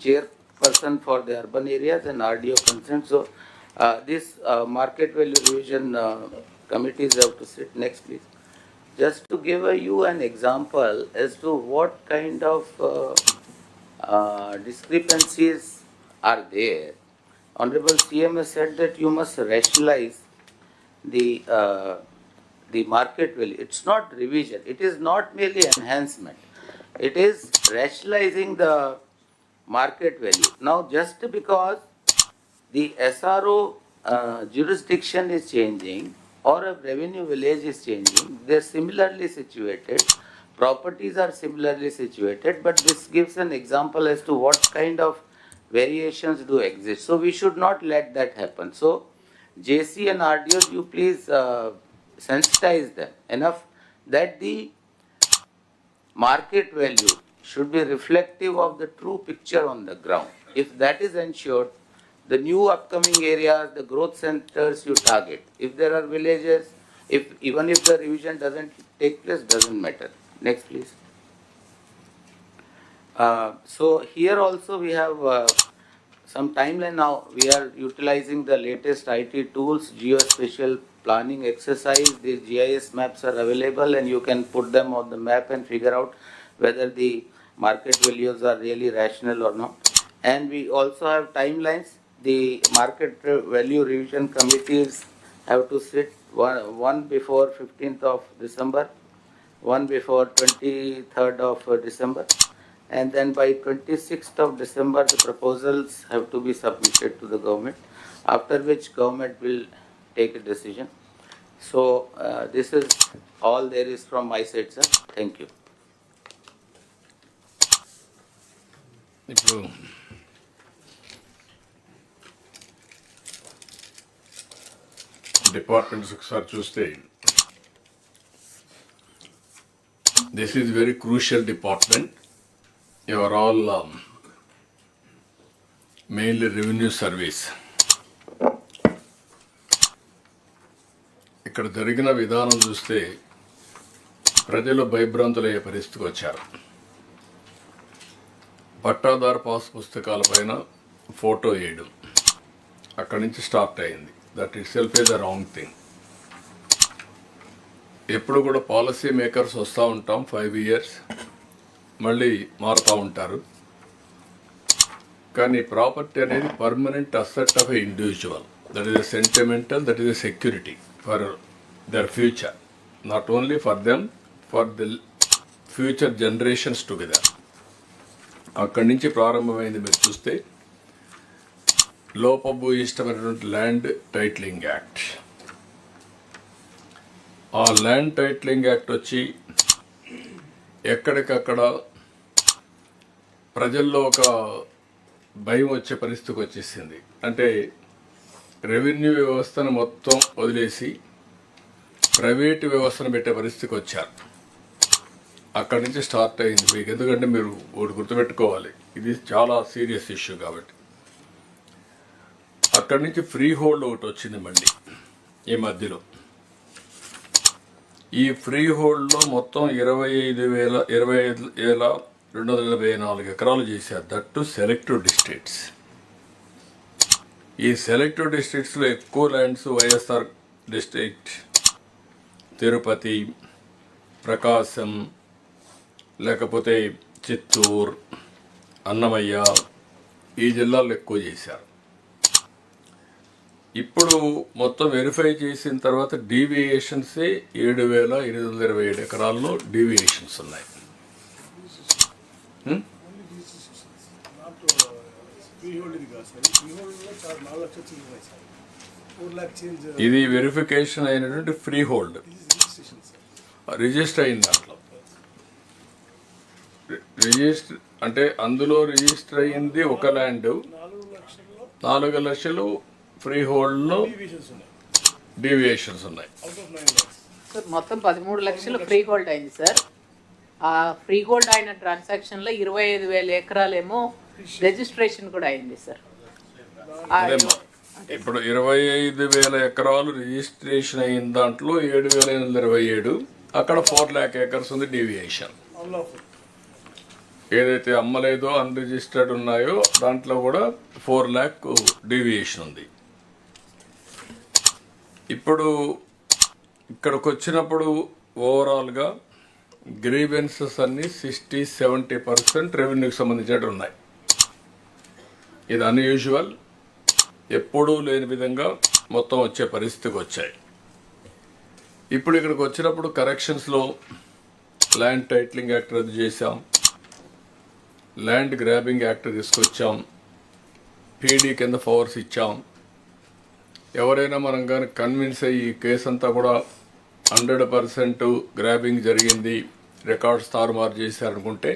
chairperson for the urban areas and RDO consent. So this market value revision committees have to sit. Next, please. Just to give you an example as to what kind of discrepancies are there. Honorable CM has said that you must rationalize the market value. It's not revision. It is not merely enhancement. It is rationalizing the market value. Now, just because the SRO jurisdiction is changing or a revenue village is changing, they're similarly situated. Properties are similarly situated, but this gives an example as to what kind of variations do exist. So we should not let that happen. So JC and RDOs, you please sensitize them enough that the market value should be reflective of the true picture on the ground. If that is ensured, the new upcoming areas, the growth centers you target. If there are villages, even if the revision doesn't take place, doesn't matter. Next, please. So here also we have some timeline now. We are utilizing the latest IT tools, geospatial planning exercise. The GIS maps are available and you can put them on the map and figure out whether the market values are really rational or not. And we also have timelines. The market value revision committees have to sit one before 15th of December, one before 23rd of December. And then by 26th of December, the proposals have to be submitted to the government, after which government will take a decision. So this is all there is from my side, sir. Thank you. ఇప్పుడు departments ఒకసారి చూస్తే this is very crucial department. Your all mainly revenue service. ఇక్కడ జరిగిన విధానం చూస్తే ప్రజలు భయభ్రాంతులయ్యే పరిస్థితికి వచ్చారు. పట్టాదారు పాస్ పుస్తకాలపైన ఫోటో వేయడం అక్కడి నుంచి స్టార్ట్ అయింది. That it self is the wrong thing. ఎప్పుడు కూడా పాలసీ మేకర్స్ వస్తూ ఉంటాం, 5 years మళ్ళీ మారుతూ ఉంటారు. కానీ ప్రాపర్టీ అనేది permanent asset of a individual. That is a sentimental, that is a security for their future, not only for them, for the future generations together. అక్కడి నుంచి ప్రారంభమైంది. మీరు చూస్తే లోపభూయిష్టమైనటువంటి ల్యాండ్ టైటిలింగ్ యాక్ట్. ఆ ల్యాండ్ టైటిలింగ్ యాక్ట్ వచ్చి ఎక్కడికక్కడ ప్రజల్లో ఒక భయం వచ్చే పరిస్థితికి వచ్చేసింది. అంటే రెవెన్యూ వ్యవస్థను మొత్తం వదిలేసి ప్రైవేటు వ్యవస్థను పెట్టే పరిస్థితికి వచ్చారు. అక్కడి నుంచి స్టార్ట్ అయింది మీకు. ఎందుకంటే మీరు ఒకటి గుర్తుపెట్టుకోవాలి, ఇది చాలా సీరియస్ ఇష్యూ కాబట్టి. అక్కడి నుంచి ఫ్రీ హోల్డ్ ఒకటి వచ్చింది మళ్ళీ ఈ మధ్యలో. ఈ ఫ్రీ హోల్డ్లో మొత్తం 25,284 ఎకరాలు చేశారు. That selective districts. ఈ సెలెక్టివ్ డిస్ట్రిక్ట్స్లో ఎక్కువ ల్యాండ్స్ వైఎస్ఆర్ డిస్ట్రిక్ట్, తిరుపతి, ప్రకాశం, లేకపోతే చిత్తూరు, అన్నమయ్య, ఈ జిల్లాల్లో ఎక్కువ చేశారు. ఇప్పుడు మొత్తం వెరిఫై చేసిన తర్వాత డీవియేషన్సే 7,827 ఎకరాల్లో డీవియేషన్స్ ఉన్నాయి. ఇది వెరిఫికేషన్ అయినటువంటి ఫ్రీ హోల్డ్, రిజిస్టర్ అయిన దాంట్లో. రిజిస్టర్ అంటే అందులో రిజిస్టర్ అయ్యింది ఒక ల్యాండ్, 4 లక్షలు ఫ్రీ హోల్డ్లో డీవియేషన్స్ ఉన్నాయి. సార్ మొత్తం 13 లక్షలు ఫ్రీ హోల్డ్ అయింది సార్. ఆ ఫ్రీ హోల్డ్ అయిన ట్రాన్సాక్షన్లో 25,000 ఎకరాలేమో రిజిస్ట్రేషన్ కూడా అయింది సార్. ఇప్పుడు 25,000 ఎకరాలు రిజిస్ట్రేషన్ అయిన దాంట్లో 7,827, అక్కడ 4 lakh acres ఉంది డీవియేషన్. ఏదైతే అమ్మలేదో అన్రిజిస్టర్డ్ ఉన్నాయో దాంట్లో కూడా 4 lakh డీవియేషన్ ఉంది. ఇప్పుడు ఇక్కడికి వచ్చినప్పుడు ఓవరాల్గా గ్రీవెన్సెస్ అన్ని 60-70% రెవెన్యూకి సంబంధించినట్టు ఉన్నాయి. ఇది అన్యూజువల్, ఎప్పుడూ లేని విధంగా మొత్తం వచ్చే పరిస్థితికి వచ్చాయి. ఇప్పుడు ఇక్కడికి వచ్చినప్పుడు కరెక్షన్స్లో ల్యాండ్ టైటిలింగ్ యాక్ట్ రద్దు చేశాం, ల్యాండ్ గ్రాబింగ్ యాక్ట్ తీసుకొచ్చాం, పీడీ కింద పవర్స్ ఇచ్చాం. ఎవరైనా మనం కానీ కన్విన్స్ అయ్యి ఈ కేసు అంతా కూడా 100% గ్రాబింగ్ జరిగింది, రికార్డ్స్ తారుమారు చేశారనుకుంటే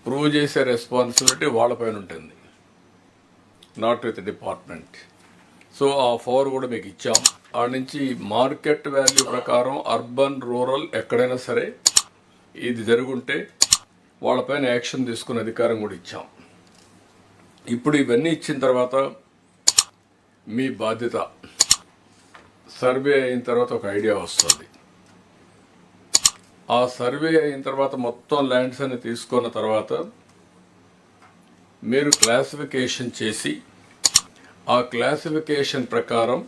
ప్రూవ్ చేసే రెస్పాన్సిబిలిటీ వాళ్ళపైన ఉంటుంది, నాట్ విత్ డిపార్ట్మెంట్. సో ఆ పవర్ కూడా మీకు ఇచ్చాం. ఆ నుంచి మార్కెట్ వాల్యూ ప్రకారం అర్బన్, రూరల్ ఎక్కడైనా సరే ఇది జరుగుంటే వాళ్ళపైన యాక్షన్ తీసుకునే అధికారం కూడా ఇచ్చాం. ఇప్పుడు ఇవన్నీ ఇచ్చిన తర్వాత మీ బాధ్యత, సర్వే అయిన తర్వాత ఒక ఐడియా వస్తుంది. ఆ సర్వే అయిన తర్వాత మొత్తం ల్యాండ్స్ అన్ని తీసుకున్న తర్వాత మీరు క్లాసిఫికేషన్ చేసి ఆ క్లాసిఫికేషన్ ప్రకారం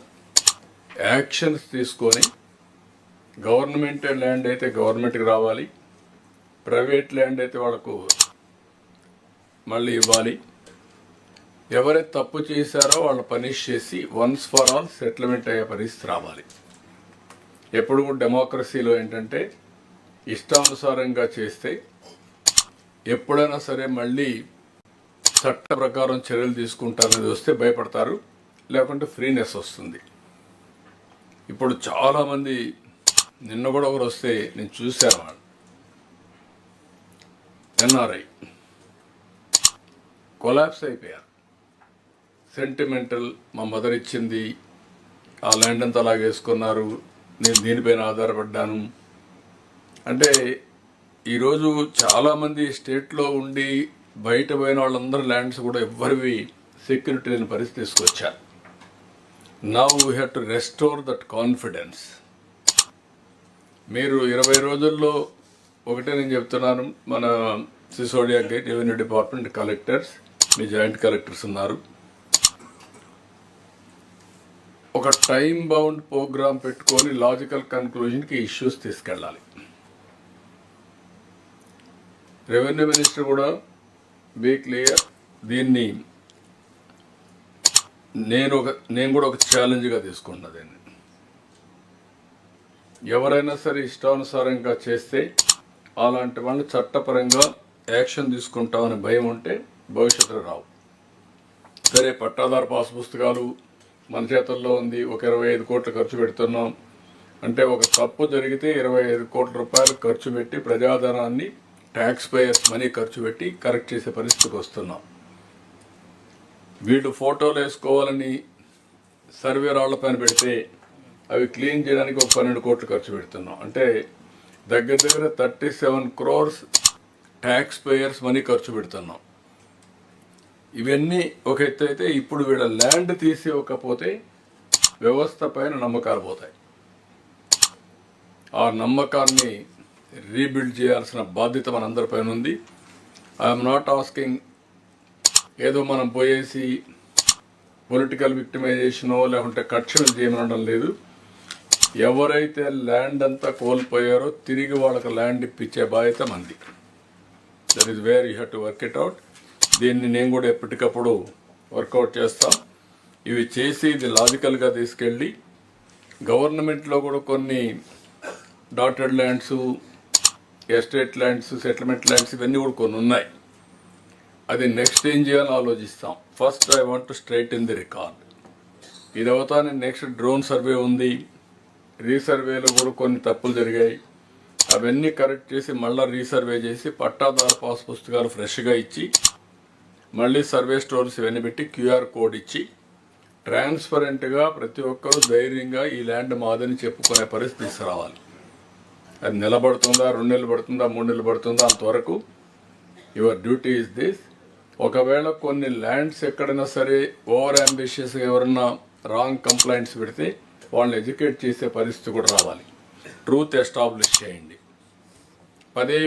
యాక్షన్స్ తీసుకొని గవర్నమెంట్ ల్యాండ్ అయితే గవర్నమెంట్కి రావాలి, ప్రైవేట్ ల్యాండ్ అయితే వాళ్ళకు మళ్ళీ ఇవ్వాలి. ఎవరైతే తప్పు చేశారో వాళ్ళు పనిష్ చేసి వన్స్ ఫర్ ఆల్ సెటిల్మెంట్ అయ్యే పరిస్థితి రావాలి. ఎప్పుడు కూడా డెమోక్రసీలో ఏంటంటే ఇష్టానుసారంగా చేస్తే ఎప్పుడైనా సరే మళ్ళీ చట్ట ప్రకారం చర్యలు తీసుకుంటారనేది వస్తే భయపడతారు, లేకుంటే ఫ్రీనెస్ వస్తుంది. ఇప్పుడు చాలామంది, నిన్న కూడా ఒకరు వస్తే నేను చూశాను, వాళ్ళు ఎన్ఆర్ఐ కొలాప్స్ అయిపోయారు. సెంటిమెంటల్, మా మదర్ ఇచ్చింది, ఆ ల్యాండ్ అంతా అలాగేసుకున్నారు, నేను దీనిపైన ఆధారపడ్డాను అంటే ఈరోజు చాలామంది స్టేట్లో ఉండి బయట పోయిన వాళ్ళందరూ ల్యాండ్స్ కూడా ఎవ్వరివి సెక్యూరిటీ లేని పరిస్థితి తీసుకొచ్చారు. Now we have to restore that confidence. మీరు 20 రోజుల్లో ఒకటే నేను చెప్తున్నాను, మన సిసోడియా గేట్ రెవెన్యూ డిపార్ట్మెంట్ కలెక్టర్స్, మీ జాయింట్ కలెక్టర్స్ ఉన్నారు, ఒక టైం బౌండ్ ప్రోగ్రామ్ పెట్టుకొని లాజికల్ కన్క్లూజన్కి ఇష్యూస్ తీసుకెళ్ళాలి. రెవెన్యూ మినిస్టర్ కూడా బీ క్లియర్. దీన్ని నేను కూడా ఒక ఛాలెంజ్గా తీసుకున్నా. దీన్ని ఎవరైనా సరే ఇష్టానుసారంగా చేస్తే అలాంటి వాళ్ళు చట్టపరంగా యాక్షన్ తీసుకుంటామని భయం ఉంటే భవిష్యత్తులో రావు. సరే, పట్టాదారు పాస్ పుస్తకాలు మన చేతుల్లో ఉంది, ఒక 25 కోట్లు ఖర్చు పెడుతున్నాం అంటే ఒక తప్పు జరిగితే 25 కోట్ల రూపాయలు ఖర్చు పెట్టి ప్రజాధనాన్ని, ట్యాక్స్ పేయర్స్ మనీ ఖర్చు పెట్టి కరెక్ట్ చేసే పరిస్థితికి వస్తున్నాం. వీళ్ళు ఫోటోలు వేసుకోవాలని సర్వే రాళ్ల పైన పెడితే అవి క్లీన్ చేయడానికి ఒక 12 కోట్లు ఖర్చు పెడుతున్నాం. అంటే దగ్గర 37 crores ట్యాక్స్ పేయర్స్ మనీ ఖర్చు పెడుతున్నాం. ఇవన్నీ ఒక ఎత్తు అయితే, ఇప్పుడు వీళ్ళ ల్యాండ్ తీసి ఇవ్వకపోతే వ్యవస్థ పైన నమ్మకాలు పోతాయి. ఆ నమ్మకాన్ని రీబిల్డ్ చేయాల్సిన బాధ్యత మనందరిపైన ఉంది. ఐఎమ్ నాట్ ఆస్కింగ్ ఏదో మనం పోయేసి పొలిటికల్ విక్టిమైజేషనో లేకుంటే కక్షలు చేయమనడం లేదు. ఎవరైతే ల్యాండ్ అంతా కోల్పోయారో తిరిగి వాళ్ళకి ల్యాండ్ ఇప్పించే బాధ్యత మంది. That is where you have to work it out. దీన్ని నేను కూడా ఎప్పటికప్పుడు వర్కౌట్ చేస్తాం. ఇవి చేసి ఇది లాజికల్గా తీసుకెళ్ళి గవర్నమెంట్లో కూడా కొన్ని dotted lands, estate lands, settlement lands ఇవన్నీ కూడా కొన్ని ఉన్నాయి. అది నెక్స్ట్ ఏం చేయాలని ఆలోచిస్తాం. First I want to straight in the record. ఇది అవుతానే నెక్స్ట్ డ్రోన్ సర్వే ఉంది, రీసర్వేలో కూడా కొన్ని తప్పులు జరిగాయి. అవన్నీ కరెక్ట్ చేసి మళ్ళీ రీసర్వే చేసి పట్టాదారు పాస్ పుస్తకాలు ఫ్రెష్గా ఇచ్చి మళ్ళీ సర్వే స్టోర్స్ ఇవన్నీ పెట్టి QR కోడ్ ఇచ్చి ట్రాన్స్పరెంట్గా ప్రతి ఒక్కరూ ధైర్యంగా ఈ ల్యాండ్ మాదని చెప్పుకునే పరిస్థితి తీసుకురావాలి. అది నిలబడుతుందా, 2 నెలలు పడుతుందా, 3 నెలలు పడుతుందా, అంతవరకు యువర్ డ్యూటీ ఇస్ దిస్. ఒకవేళ కొన్ని ల్యాండ్స్ ఎక్కడైనా సరే ఓవర్ అంబిషియస్గా ఎవరన్నా రాంగ్ కంప్లైంట్స్ పెడితే వాళ్ళని ఎడ్యుకేట్ చేసే పరిస్థితి కూడా రావాలి. ట్రూత్ ఎస్టాబ్లిష్ చేయండి. పదే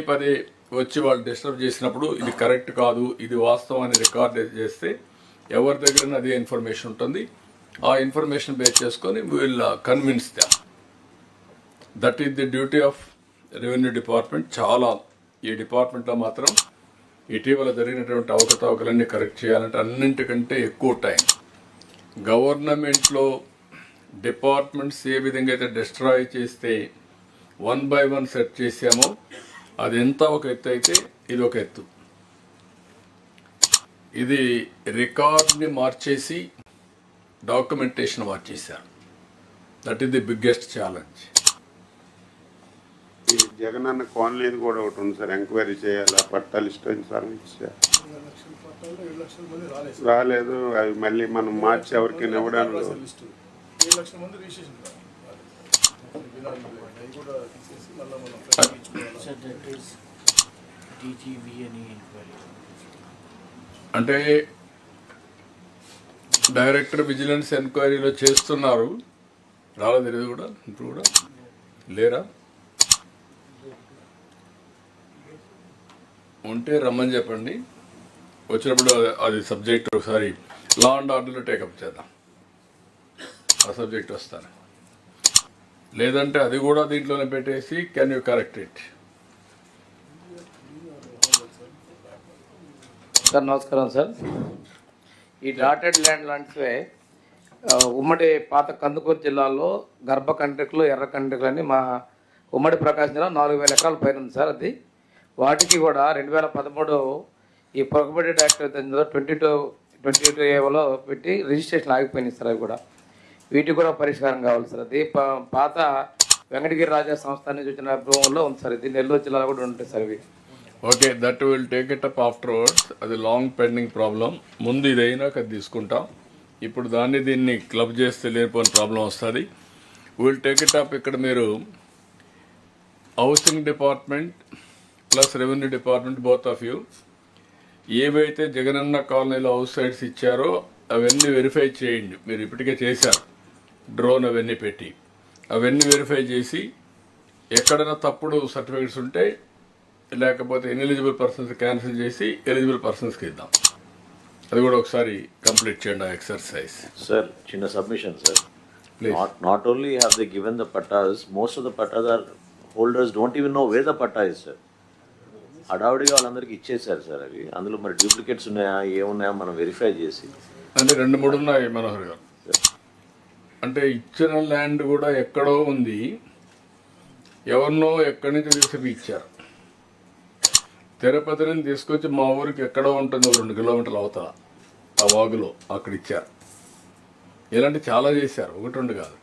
వచ్చి వాళ్ళు డిస్టర్బ్ చేసినప్పుడు ఇది కరెక్ట్ కాదు, ఇది వాస్తవం అని రికార్డ్ చేస్తే ఎవరి దగ్గర అదే ఇన్ఫర్మేషన్ ఉంటుంది. ఆ ఇన్ఫర్మేషన్ బేస్ చేసుకొని వీళ్ళ convince them. That is the duty of revenue department. చాలా ఈ డిపార్ట్మెంట్లో మాత్రం ఇటీవల జరిగినటువంటి అవకతవకలన్నీ కరెక్ట్ చేయాలంటే అన్నింటికంటే ఎక్కువ టైం. గవర్నమెంట్లో డిపార్ట్మెంట్స్ ఏ విధంగా అయితే డిస్ట్రాయ్ చేస్తే 1 by 1 సెట్ చేసామో అది ఎంత ఒక ఎత్తు అయితే ఇది ఒక ఎత్తు. ఇది రికార్డ్ని మార్చేసి డాక్యుమెంటేషన్ మార్చేశారు. That is the biggest challenge. ఈ జగనన్న కాలనీది కూడా ఒకటి ఉంది సార్, ఎంక్వైరీ చేయాలి. ఆ పట్టాలు ఇష్టం సార్ ఇచ్చారు, రాలేదు. అవి మళ్ళీ మనం మార్చి ఎవరికైనా ఇవ్వడానికి అంటే డైరెక్టర్ విజిలెన్స్ ఎంక్వైరీలో చేస్తున్నారు. రాలేదు ఇది కూడా, ఇప్పుడు కూడా లేరా? ఉంటే రమ్మని చెప్పండి. వచ్చినప్పుడు అది సబ్జెక్ట్ ఒకసారి లా అండ్ ఆర్డర్లో టేకప్ చేద్దాం. ఆ సబ్జెక్ట్ వస్తాను. లేదంటే అది కూడా దీంట్లోనే పెట్టేసి can you correct it? Sir నమస్కారం సార్. ఈ డాటెడ్ ల్యాండ్ లాంటివే ఉమ్మడి పాత కందుకూరు జిల్లాలో గర్భ కండ్రికలు, ఎర్ర కండ్రికలు అని మా ఉమ్మడి ప్రకాశం జిల్లా 4000 ఎకరాల పైన ఉంది సార్. అది వాటికి కూడా 2013 ఈ ప్రొహిబిటెడ్ యాక్ట్ 22A పెట్టి రిజిస్ట్రేషన్ ఆగిపోయినాయి సార్. అవి కూడా వీటికి కూడా పరిష్కారం కావాలి సార్. అది పాత వెంకటగిరి రాజా సంస్థ నుంచి వచ్చిన భూముల్లో ఉంది సార్. ఇది నెల్లూరు జిల్లాలో కూడా ఉంటాయి సార్ ఇవి. Okay, that will take it up afterwards. అది లాంగ్ పెండింగ్ ప్రాబ్లం. ముందు ఇది అయినాక అది తీసుకుంటాం. ఇప్పుడు దీన్ని క్లబ్ చేస్తే లేనిపోయిన ప్రాబ్లం వస్తుంది. Will take it up. ఇక్కడ మీరు housing department plus revenue department both of you ఏవైతే జగనన్న కాలనీలో హౌస్ సైట్స్ ఇచ్చారో అవన్నీ వెరిఫై చేయండి. మీరు ఇప్పటికే చేశారు, డ్రోన్ అవన్నీ పెట్టి అవన్నీ వెరిఫై చేసి ఎక్కడైనా తప్పుడు సర్టిఫికెట్స్ ఉంటే లేకపోతే ఇన్ఎలిజిబుల్ పర్సన్స్ క్యాన్సిల్ చేసి ఎలిజిబుల్ పర్సన్స్కి ఇద్దాం. అది కూడా ఒకసారి కంప్లీట్ చేయండి ఆ ఎక్సర్సైజ్. Sir, చిన్న submission, sir. Not only have they given the pattas, most of the pattas are holders don't even know where the patta is, sir. హడావుడిగా వాళ్ళందరికీ ఇచ్చేసారు సార్. అవి అందులో మరి డూప్లికేట్స్ ఉన్నాయా ఏమున్నాయా మనం వెరిఫై చేసి. అంటే 2-3 ఉన్నాయి మనోహర్ గారు. అంటే ఇచ్చిన ల్యాండ్ కూడా ఎక్కడో ఉంది, ఎవరినో ఎక్కడి నుంచి తీసుకు ఇచ్చారు. తిరుపతిని తీసుకొచ్చి మా ఊరికి ఎక్కడో ఉంటుంది 2 కిలోమీటర్ల అవతల ఆ వాగులో అక్కడ ఇచ్చారు. ఇలాంటి చాలా చేశారు, 1-2 కాదు.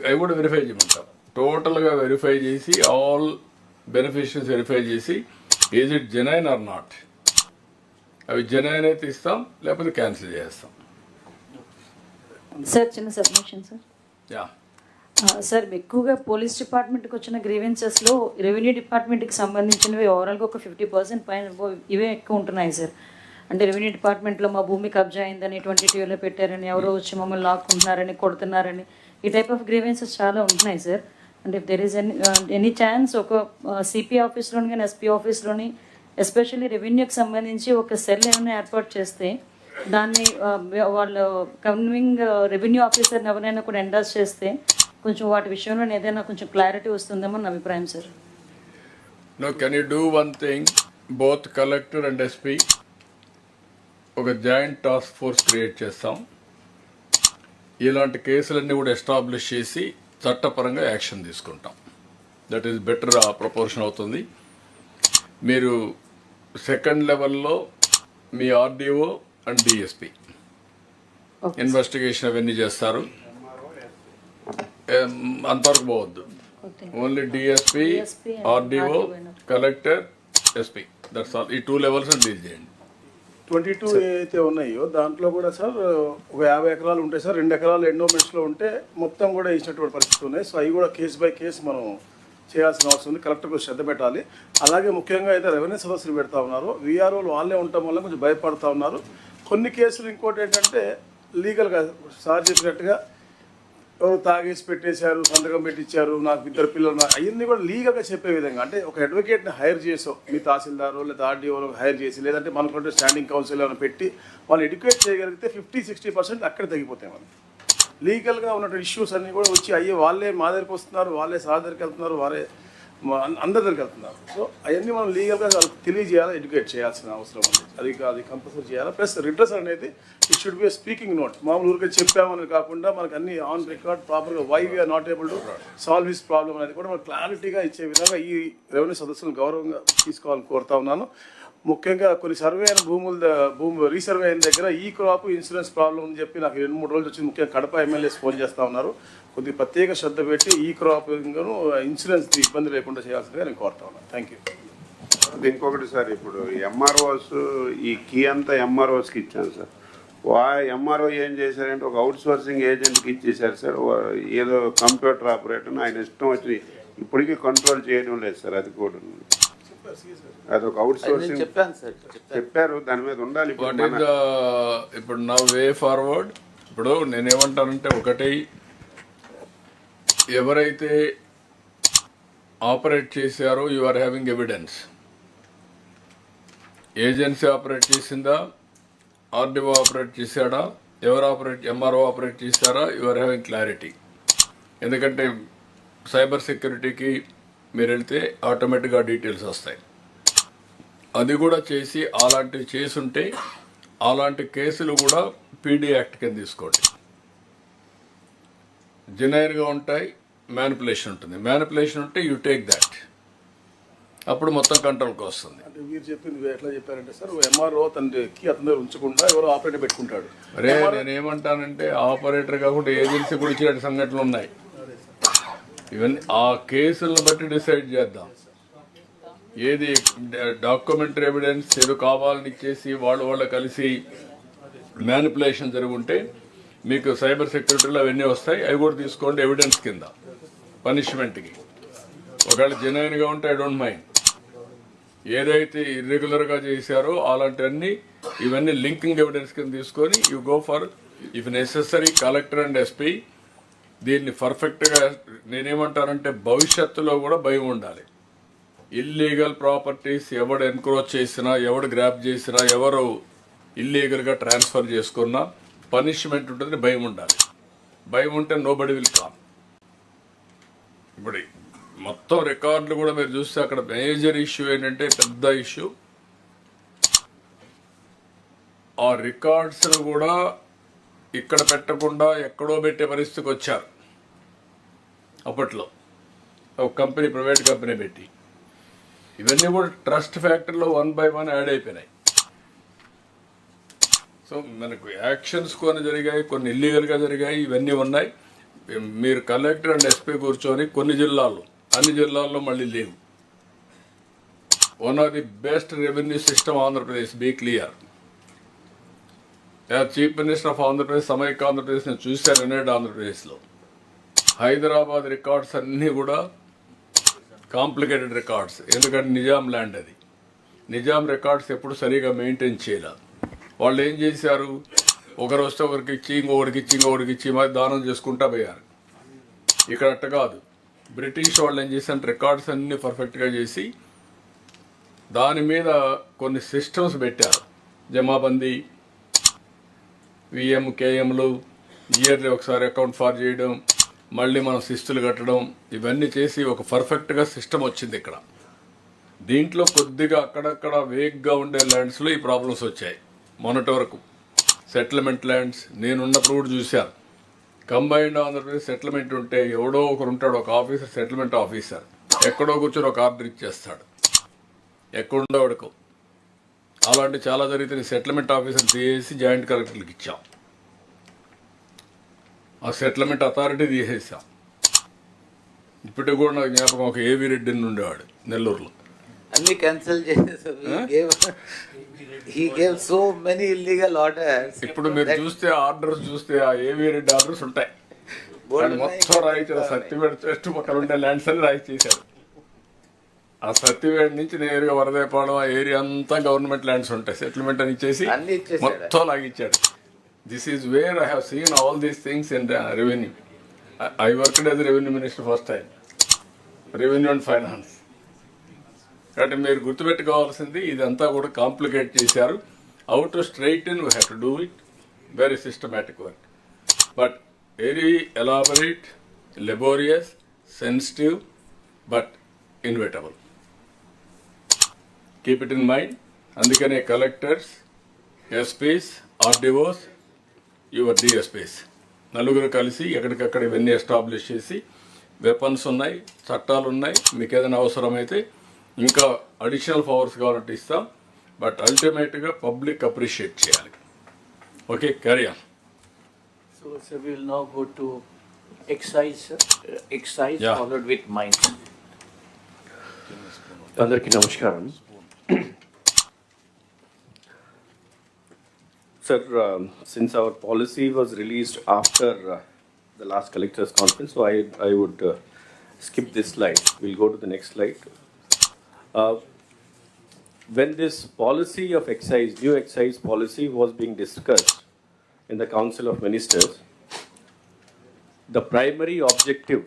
అవి కూడా వెరిఫై చేయమంటారు. టోటల్గా వెరిఫై చేసి ఆల్ బెనిఫిషియరీస్ వెరిఫై చేసి is it genuine are not. అవి జెన్యున్ అయితే ఇస్తాం, లేకపోతే క్యాన్సిల్ చేస్తాం. సార్ చిన్న సబ్మిషన్ సార్. యా సార్ ఎక్కువగా పోలీస్ డిపార్ట్మెంట్కి వచ్చిన గ్రీవెన్సెస్లో రెవెన్యూ డిపార్ట్మెంట్కి సంబంధించినవి ఓవరాల్గా ఒక 50% పైన ఇవే ఎక్కువ ఉంటున్నాయి సార్. అంటే రెవెన్యూ డిపార్ట్మెంట్లో మా భూమి కబ్జా అయిందని 22లో పెట్టారని, ఎవరో వచ్చి మమ్మల్ని లాక్కుంటున్నారని, కొడుతున్నారని, ఈ టైప్ ఆఫ్ గ్రీవెన్సెస్ చాలా ఉంటున్నాయి సార్. అంటే if there is any chance ఒక సిపి ఆఫీస్లోని కానీ ఎస్పీ ఆఫీస్లోని ఎస్పెషల్లీ రెవెన్యూకి సంబంధించి ఒక సెల్ ఏమైనా ఏర్పాటు చేస్తే దాన్ని వాళ్ళు కన్వింగ్ రెవెన్యూ ఆఫీసర్ని ఎవరైనా కూడా ఎండాస్ చేస్తే కొంచెం వాటి విషయంలో ఏదైనా కొంచెం క్లారిటీ వస్తుందేమో నా అభిప్రాయం sir. No can you do one thing, both collector and SP ఒక జాయింట్ టాస్క్ ఫోర్స్ క్రియేట్ చేస్తాం. ఇలాంటి కేసులన్నీ కూడా ఎస్టాబ్లిష్ చేసి చట్టపరంగా యాక్షన్ తీసుకుంటాం. దట్ ఈస్ బెటర్ ప్రపోర్షన్ అవుతుంది. మీరు సెకండ్ లెవెల్లో మీ ఆర్డీఓ అండ్ డిఎస్పీ ఇన్వెస్టిగేషన్ అవన్నీ చేస్తారు. అంతవరకు పోవద్దు. Only DSP, RDO, collector, SP, that's all. ఈ 2 లెవెల్స్ డీల్ చేయండి. 22 ఏవైతే ఉన్నాయో దాంట్లో కూడా సార్ ఒక 50 ఎకరాలు ఉంటాయి సార్. 2 ఎకరాలు ఎండోమెంట్స్లో ఉంటే మొత్తం కూడా ఇచ్చినటువంటి పరిస్థితి ఉన్నాయి. సో అవి కూడా కేసు బై కేసు మనం చేయాల్సిన అవసరం ఉంది. కలెక్టర్ శ్రద్ధ పెట్టాలి. అలాగే ముఖ్యంగా అయితే రెవెన్యూ సదస్సులు పెడతా ఉన్నారు. వీఆర్ఓలు వాళ్ళే ఉండటం వల్ల కొంచెం భయపడతా ఉన్నారు. కొన్ని కేసులు ఇంకోటి ఏంటంటే లీగల్గా సార్ చెప్పినట్టుగా ఎవరు తాగేసి పెట్టేశారు, సంతకం పెట్టించారు, నాకు 2 పిల్లలు, అవన్నీ కూడా లీగల్గా చెప్పే విధంగా, అంటే ఒక అడ్వకేట్ని హైర్ చేసో మీ తహసీల్దారు లేదా ఆర్డీఓలో హైర్ చేసి లేదంటే మనకుంటే స్టాండింగ్ కౌన్సిల్ ఏమైనా పెట్టి వాళ్ళు ఎడ్యుకేట్ చేయగలిగితే 50-60% అక్కడే తగ్గిపోతాయి. మనం లీగల్గా ఉన్నటువంటి ఇష్యూస్ అన్నీ కూడా వచ్చి అయ్యే వాళ్ళే మా దగ్గరికి వస్తున్నారు, వాళ్ళే సార్ దగ్గరికి వెళ్తున్నారు, వాళ్ళే అందరి దగ్గరికి వెళ్తున్నారు. సో అవన్నీ మనం లీగల్గా వాళ్ళకి తెలియజేయాలి, ఎడ్యుకేట్ చేయాల్సిన అవసరం ఉంది. అది కంపల్సరీ చేయాలి. ప్లస్ రిడ్రెస్ అనేది it should be speaking note. మామూలు ఊరికే చెప్పామని కాకుండా మనకు అన్ని ఆన్ రికార్డ్ ప్రాపర్గా why we're not able to solve his problem అనేది కూడా మనకు క్లారిటీగా ఇచ్చే విధంగా ఈ రెవెన్యూ సదస్సులను గౌరవంగా తీసుకోవాలని కోరుతా ఉన్నాను. ముఖ్యంగా కొన్ని సర్వే అయిన భూమి రీసర్వే అయిన దగ్గర ఈ క్రాప్ ఇన్సూరెన్స్ ప్రాబ్లం అని చెప్పి నాకు 2-3 రోజులు వచ్చింది. ముఖ్యంగా కడప ఎమ్మెల్యేస్ ఫోన్ చేస్తూ ఉన్నారు. కొద్దిగా ప్రత్యేక శ్రద్ధ పెట్టి ఈ క్రాప్ ఇన్సూరెన్స్ ఇబ్బంది లేకుండా చేయాల్సిందిగా నేను కోరుతా ఉన్నాను. Thank you. ఇంకొకటి సార్, ఇప్పుడు ఎంఆర్ఓస్ ఈ కీ అంతా ఎంఆర్ఓస్కి ఇచ్చాను సార్. ఎంఆర్ఓ ఏం చేశారంటే ఒక అవుట్ సోర్సింగ్ ఏజెంట్కి ఇచ్చేసారు సార్. ఏదో కంప్యూటర్ ఆపరేటర్ ఆయన ఇష్టం వచ్చి ఇప్పటికీ కంట్రోల్ చేయడం లేదు సార్. అది కూడా అదొక అవుట్ సోర్సింగ్ చెప్పారు, దాని మీద ఉండాలి. ఇప్పుడు నా వే ఫార్వర్డ్ ఇప్పుడు నేనేమంటానంటే, ఒకటి ఎవరైతే ఆపరేట్ చేశారో you are having evidence. Agency operate చేసిందా, ఆర్డీఓ ఆపరేట్ చేశాడా, ఎవరు ఎంఆర్ఓ ఆపరేట్ చేశారా, యు ఆర్ హ్యావింగ్ క్లారిటీ. ఎందుకంటే సైబర్ సెక్యూరిటీకి మీరు వెళ్తే ఆటోమేటిక్గా డీటెయిల్స్ వస్తాయి. అది కూడా చేసి అలాంటివి చేసుంటే అలాంటి కేసులు కూడా పీడీ యాక్ట్ కింద తీసుకోండి. జెన్యూన్గా ఉంటాయి. మ్యానిపులేషన్ ఉంటుంది. మ్యానిపులేషన్ ఉంటే యూ టేక్ దాట్, అప్పుడు మొత్తం కంట్రోల్కి వస్తుంది. అంటే మీరు చెప్పింది ఎట్లా చెప్పారంటే సార్, ఎంఆర్ఓ తనకి అతని దగ్గర ఉంచకుండా ఎవరో ఆపరేటర్ పెట్టుకుంటాడు. అరే నేనేమంటానంటే ఆపరేటర్ కాకుండా ఏజెన్సీ కూడా ఇచ్చిన సంఘటనలు ఉన్నాయి. ఇవన్నీ ఆ కేసులను బట్టి డిసైడ్ చేద్దాం. ఏది డాక్యుమెంటరీ ఎవిడెన్స్ ఏదో కావాలని ఇచ్చేసి వాళ్ళు కలిసి మ్యానిపులేషన్ జరుగుంటే మీకు సైబర్ సెక్యూరిటీలో అవన్నీ వస్తాయి, అవి కూడా తీసుకోండి ఎవిడెన్స్ కింద పనిష్మెంట్కి. ఒకవేళ జెన్యున్గా ఉంటే ఐ డోంట్ మైండ్. ఏదైతే ఇర్రెగ్యులర్గా చేశారో అలాంటివన్నీ ఇవన్నీ లింకింగ్ ఎవిడెన్స్ కింద తీసుకొని you go for if necessary collector and SP. దీన్ని పర్ఫెక్ట్గా నేనేమంటానంటే భవిష్యత్తులో కూడా భయం ఉండాలి. ఇల్లీగల్ ప్రాపర్టీస్ ఎవడు ఎన్క్రోచ్ చేసినా, ఎవడు గ్రాప్ చేసినా, ఎవరు ఇల్లీగల్గా ట్రాన్స్ఫర్ చేసుకున్నా పనిష్మెంట్ ఉంటుంది, భయం ఉండాలి. భయం ఉంటే నోబడి విల్ కమ్. ఇప్పుడు మొత్తం రికార్డులు కూడా మీరు చూస్తే అక్కడ మేజర్ ఇష్యూ ఏంటంటే పెద్ద ఇష్యూ, ఆ రికార్డ్స్ను కూడా ఇక్కడ పెట్టకుండా ఎక్కడో పెట్టే పరిస్థితికి వచ్చారు. అప్పట్లో ఒక కంపెనీ, ప్రైవేట్ కంపెనీ పెట్టి ఇవన్నీ కూడా ట్రస్ట్ ఫ్యాక్టర్లో 1 by 1 యాడ్ అయిపోయినాయి. సో మనకు యాక్షన్స్ కొన్ని జరిగాయి, కొన్ని ఇల్లీగల్గా జరిగాయి, ఇవన్నీ ఉన్నాయి. మీరు కలెక్టర్ అండ్ ఎస్పీ కూర్చొని కొన్ని జిల్లాల్లో, అన్ని జిల్లాల్లో మళ్ళీ లేవు. One of the best revenue system Andhra Pradesh, be clear. Chief minister of Andhra Pradesh, సమైక్య ఆంధ్రప్రదేశ్ నేను చూశాను యునైటెడ్ ఆంధ్రప్రదేశ్లో. హైదరాబాద్ రికార్డ్స్ అన్నీ కూడా కాంప్లికేటెడ్ రికార్డ్స్, ఎందుకంటే నిజాం ల్యాండ్ అది. నిజాం రికార్డ్స్ ఎప్పుడు సరిగా మెయింటైన్ చేయలేదు. వాళ్ళు ఏం చేశారు, ఒకరు వస్తే ఒకరికి ఇచ్చి, ఇంకొకరికి ఇచ్చి మరి దానం చేసుకుంటా పోయారు. ఇక్కడ అట్ట కాదు. బ్రిటిష్ వాళ్ళు ఏం చేశారు, రికార్డ్స్ అన్నీ పర్ఫెక్ట్గా చేసి దాని మీద కొన్ని సిస్టమ్స్ పెట్టారు. జమాబందీ, విఎం, కేఎంలు, ఇయర్లీ ఒకసారి అకౌంట్ ఫార్ చేయడం, మళ్ళీ మనం శిస్తులు కట్టడం, ఇవన్నీ చేసి ఒక పర్ఫెక్ట్గా సిస్టమ్ వచ్చింది ఇక్కడ. దీంట్లో కొద్దిగా అక్కడక్కడ వేగ్గా ఉండే ల్యాండ్స్లో ఈ ప్రాబ్లమ్స్ వచ్చాయి. మొన్నటి వరకు సెటిల్మెంట్ ల్యాండ్స్ నేనున్నప్పుడు కూడా చూశాను. కంబైన్డ్ ఆంధ్రప్రదేశ్ సెటిల్మెంట్ ఉంటే ఎవడో ఒకరు ఉంటాడు, ఒక ఆఫీసర్, సెటిల్మెంట్ ఆఫీసర్, ఎక్కడో కూర్చొని ఒక ఆర్డర్ ఇచ్చేస్తాడు ఎక్కడుండో వాడుకో. అలాంటి చాలా జరిగితే సెటిల్మెంట్ ఆఫీసర్ తీసేసి జాయింట్ కలెక్టర్లకు ఇచ్చాం. ఆ సెటిల్మెంట్ అథారిటీ తీసేసాం. ఇప్పటికి కూడా నాకు జ్ఞాపకం, ఒక ఏవి రెడ్డి ఉండేవాడు నెల్లూరులో. అన్ని క్యాన్సిల్ చేసేసారు. He gave so many illegal orders. ఇప్పుడు మీరు చూస్తే ఆర్డర్స్ చూస్తే ఆ ఏవి రెడ్డి ఆర్డర్స్ ఉంటాయి. మొత్తం రాయించారు. సత్యవేడ్ చెట్టు పక్కన ఉండే ల్యాండ్స్ అని రాయి చేశారు. ఆ సత్యవేడ్ నుంచి నేరుగా వరదేపాడు ఆ ఏరియా అంతా గవర్నమెంట్ ల్యాండ్స్ ఉంటాయి. సెటిల్మెంట్ అని ఇచ్చేసి మొత్తం లాగిచ్చాడు. This is where I have seen all these things in revenue. I worked as revenue minister first time, revenue and finance. కాబట్టి మీరు గుర్తుపెట్టుకోవాల్సింది ఇదంతా కూడా కాంప్లికేట్ చేశారు. How to straighten we have to do it, very systematic work, but very elaborate, laborious, sensitive, but inevitable. Keep it in mind. అందుకనే collectors, SPs, RDOs, your DSPs నలుగురు కలిసి ఎక్కడికక్కడ ఇవన్నీ ఎస్టాబ్లిష్ చేసి, వెపన్స్ ఉన్నాయి, చట్టాలు ఉన్నాయి, మీకు ఏదైనా అవసరమైతే ఇంకా అడిషనల్ పవర్స్ కావాలంటే ఇస్తాం. బట్ అల్టిమేట్గా పబ్లిక్ అప్రిషియేట్ చేయాలి. Okay, carry on. So, sir, we will now go to excise, Yeah. followed with mines. అందరికీ నమస్కారం. Sir, since our policy was released after the last collectors conference, so I would skip this slide. We'll go to the next slide. When this policy of excise, new excise policy was being discussed in the Council of Ministers, the primary objective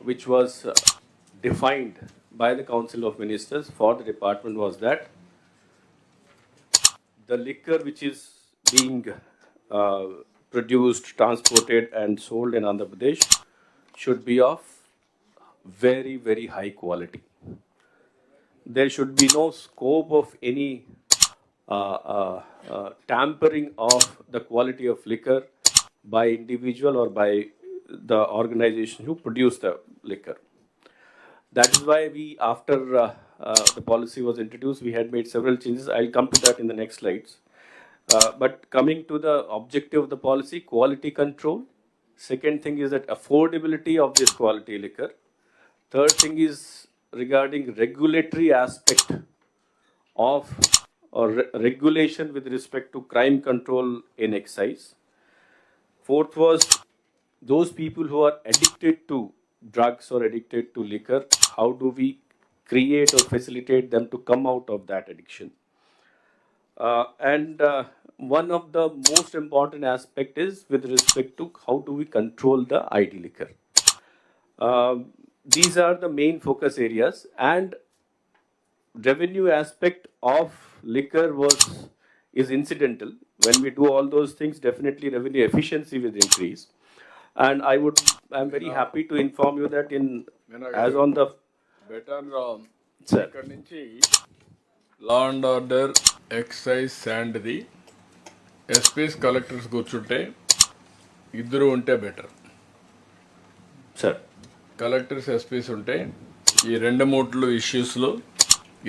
which was defined by the Council of Ministers for the department was that the liquor which is being produced, transported and sold in Andhra Pradesh should be of very, very high quality. There should be no scope of any tampering of the quality of liquor by individual or by the organization who produce the liquor. That is why we, after the policy was introduced, we had made several changes. I'll come to that in the next slides. But coming to the objective of the policy, quality control. Second thing is that affordability of this quality liquor. Third thing is regarding regulatory aspect of or regulation with respect to crime control in excise. Fourth was those people who are addicted to drugs or addicted to liquor, how do we create or facilitate them to come out of that addiction? And one of the most important aspect is with respect to how do we control the ID liquor. These are the main focus areas, and revenue aspect of liquor is incidental. When we do all those things, definitely revenue efficiency will increase. And I'm very happy to inform you that as on the better Sir. ఇక్కడ నుంచి law and order excise శాండ్ది SPs collectors కూర్చుంటే ఇద్దరు ఉంటే better sir. Collectors SP's ఉంటే ఈ రెండు మూట్లు ఇష్యూస్లో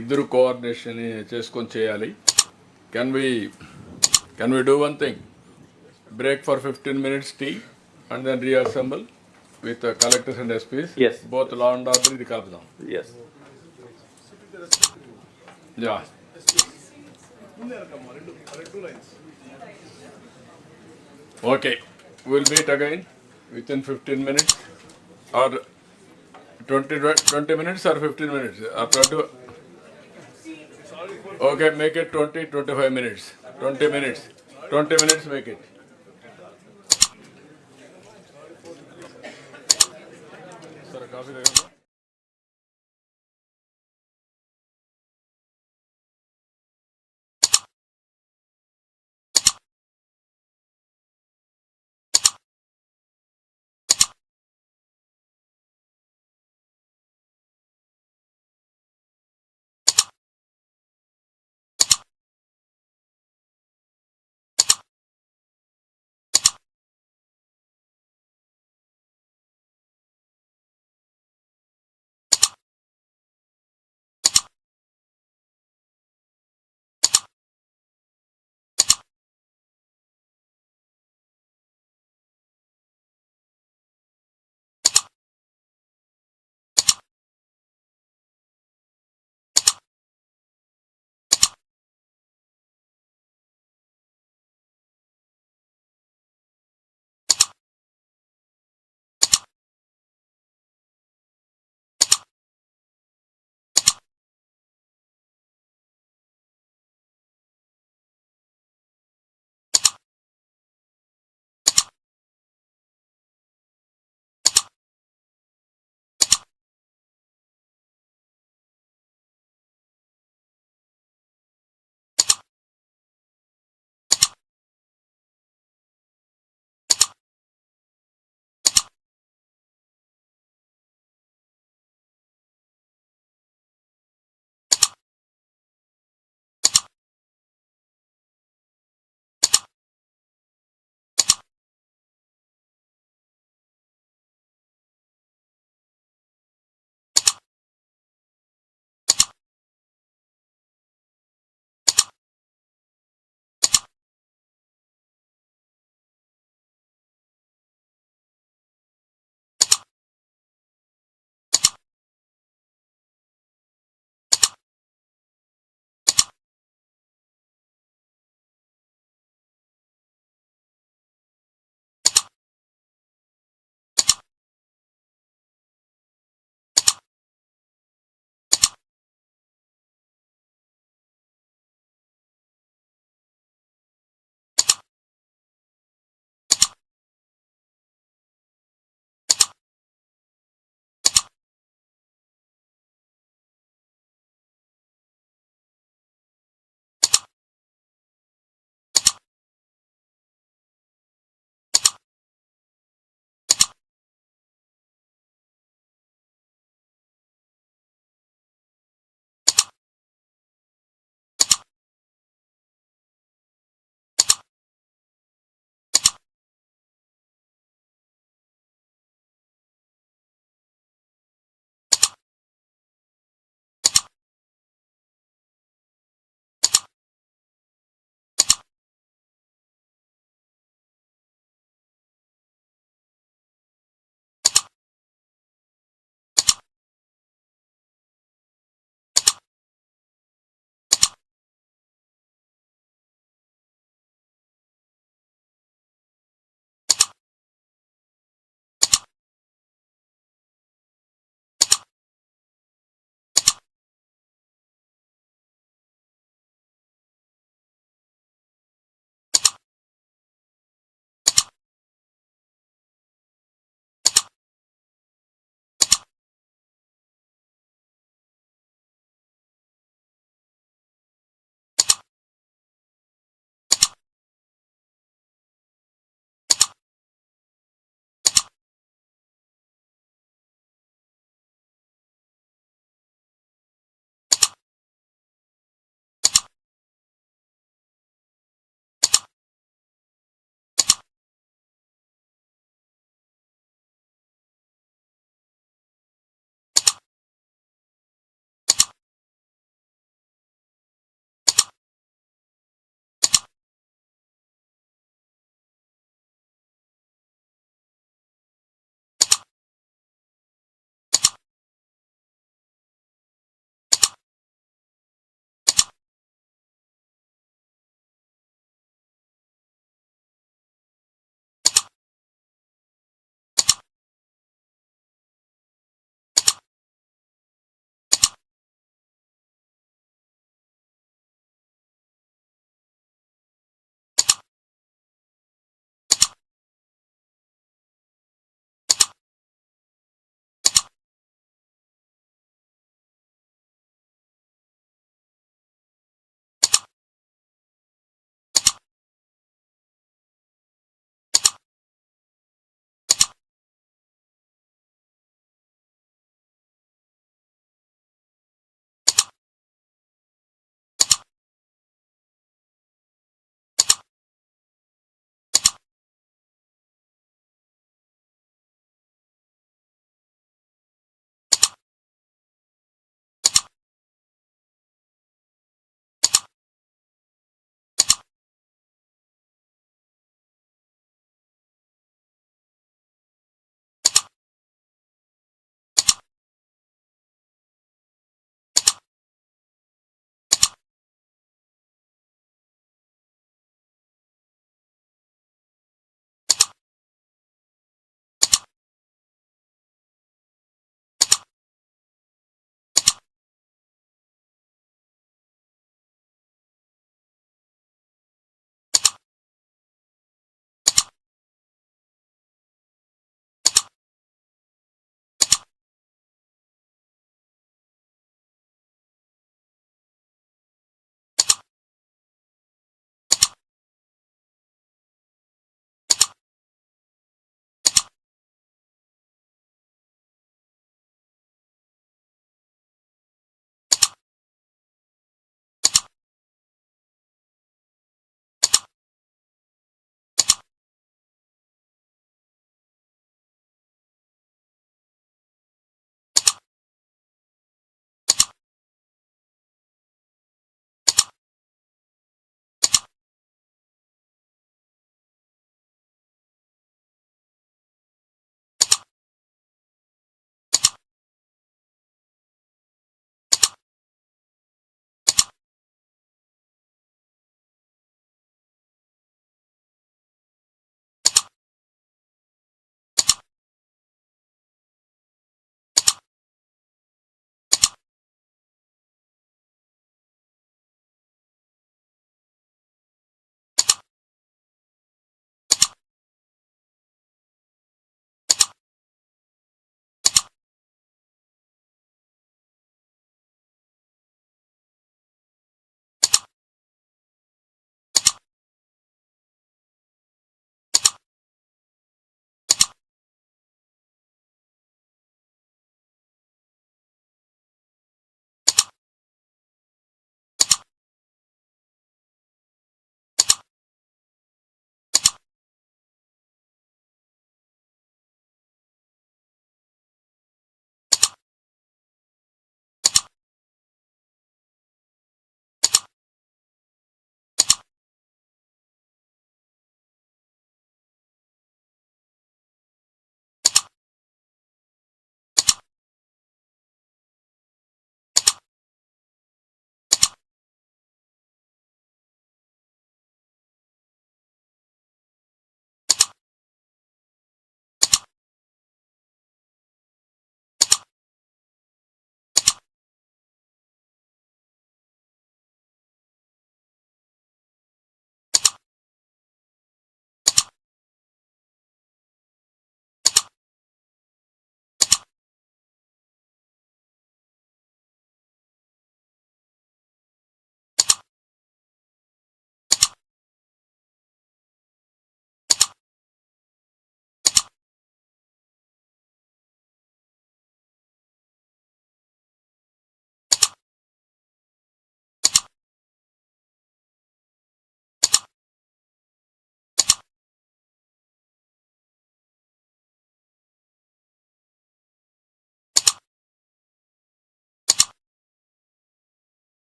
ఇద్దరు కోఆర్డినేషన్ చేసుకొని చేయాలి. Can we do one thing, break for 15 minutes tea and then reassemble with collectors and SPs. Yes. Both law and order ఇది కలుపుదాం. Yes. Yeah. Okay. We'll meet again within 15 minutes or 20 minutes or 15 minutes. Okay, make it 20-25 minutes. 20 minutes. 20 minutes make it. काफी देगा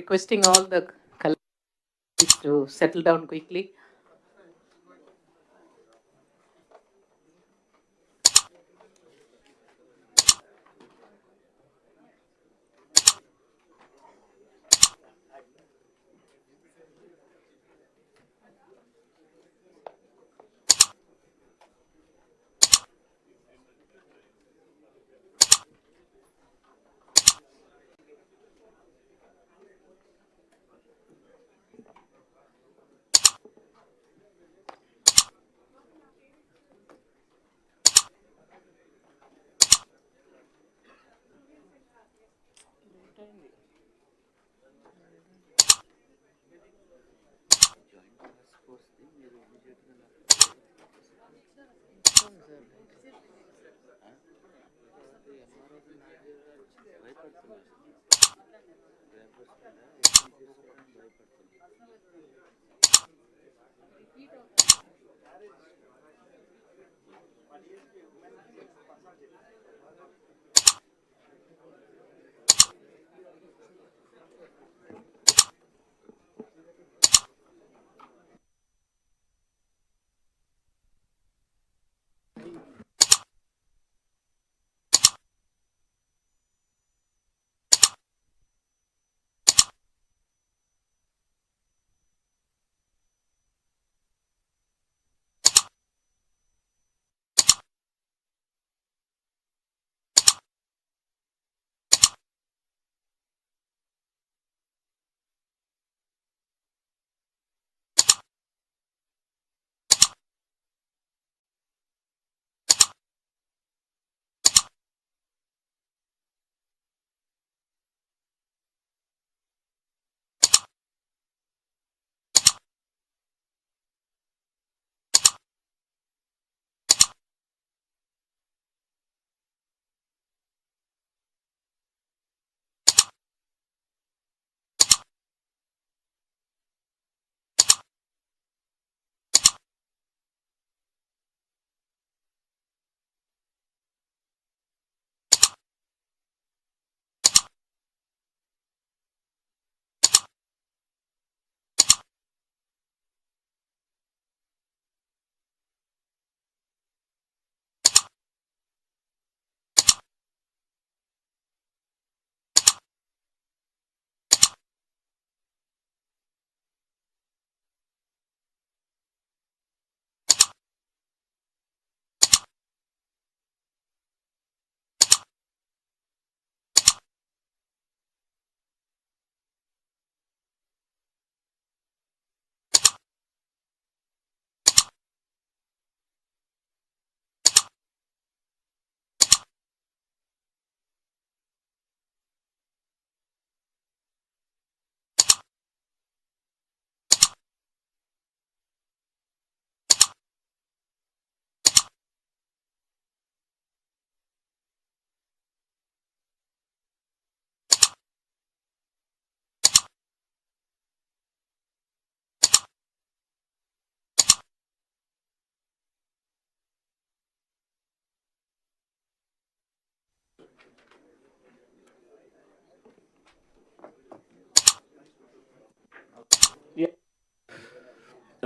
requesting all the collectors to settle down quickly.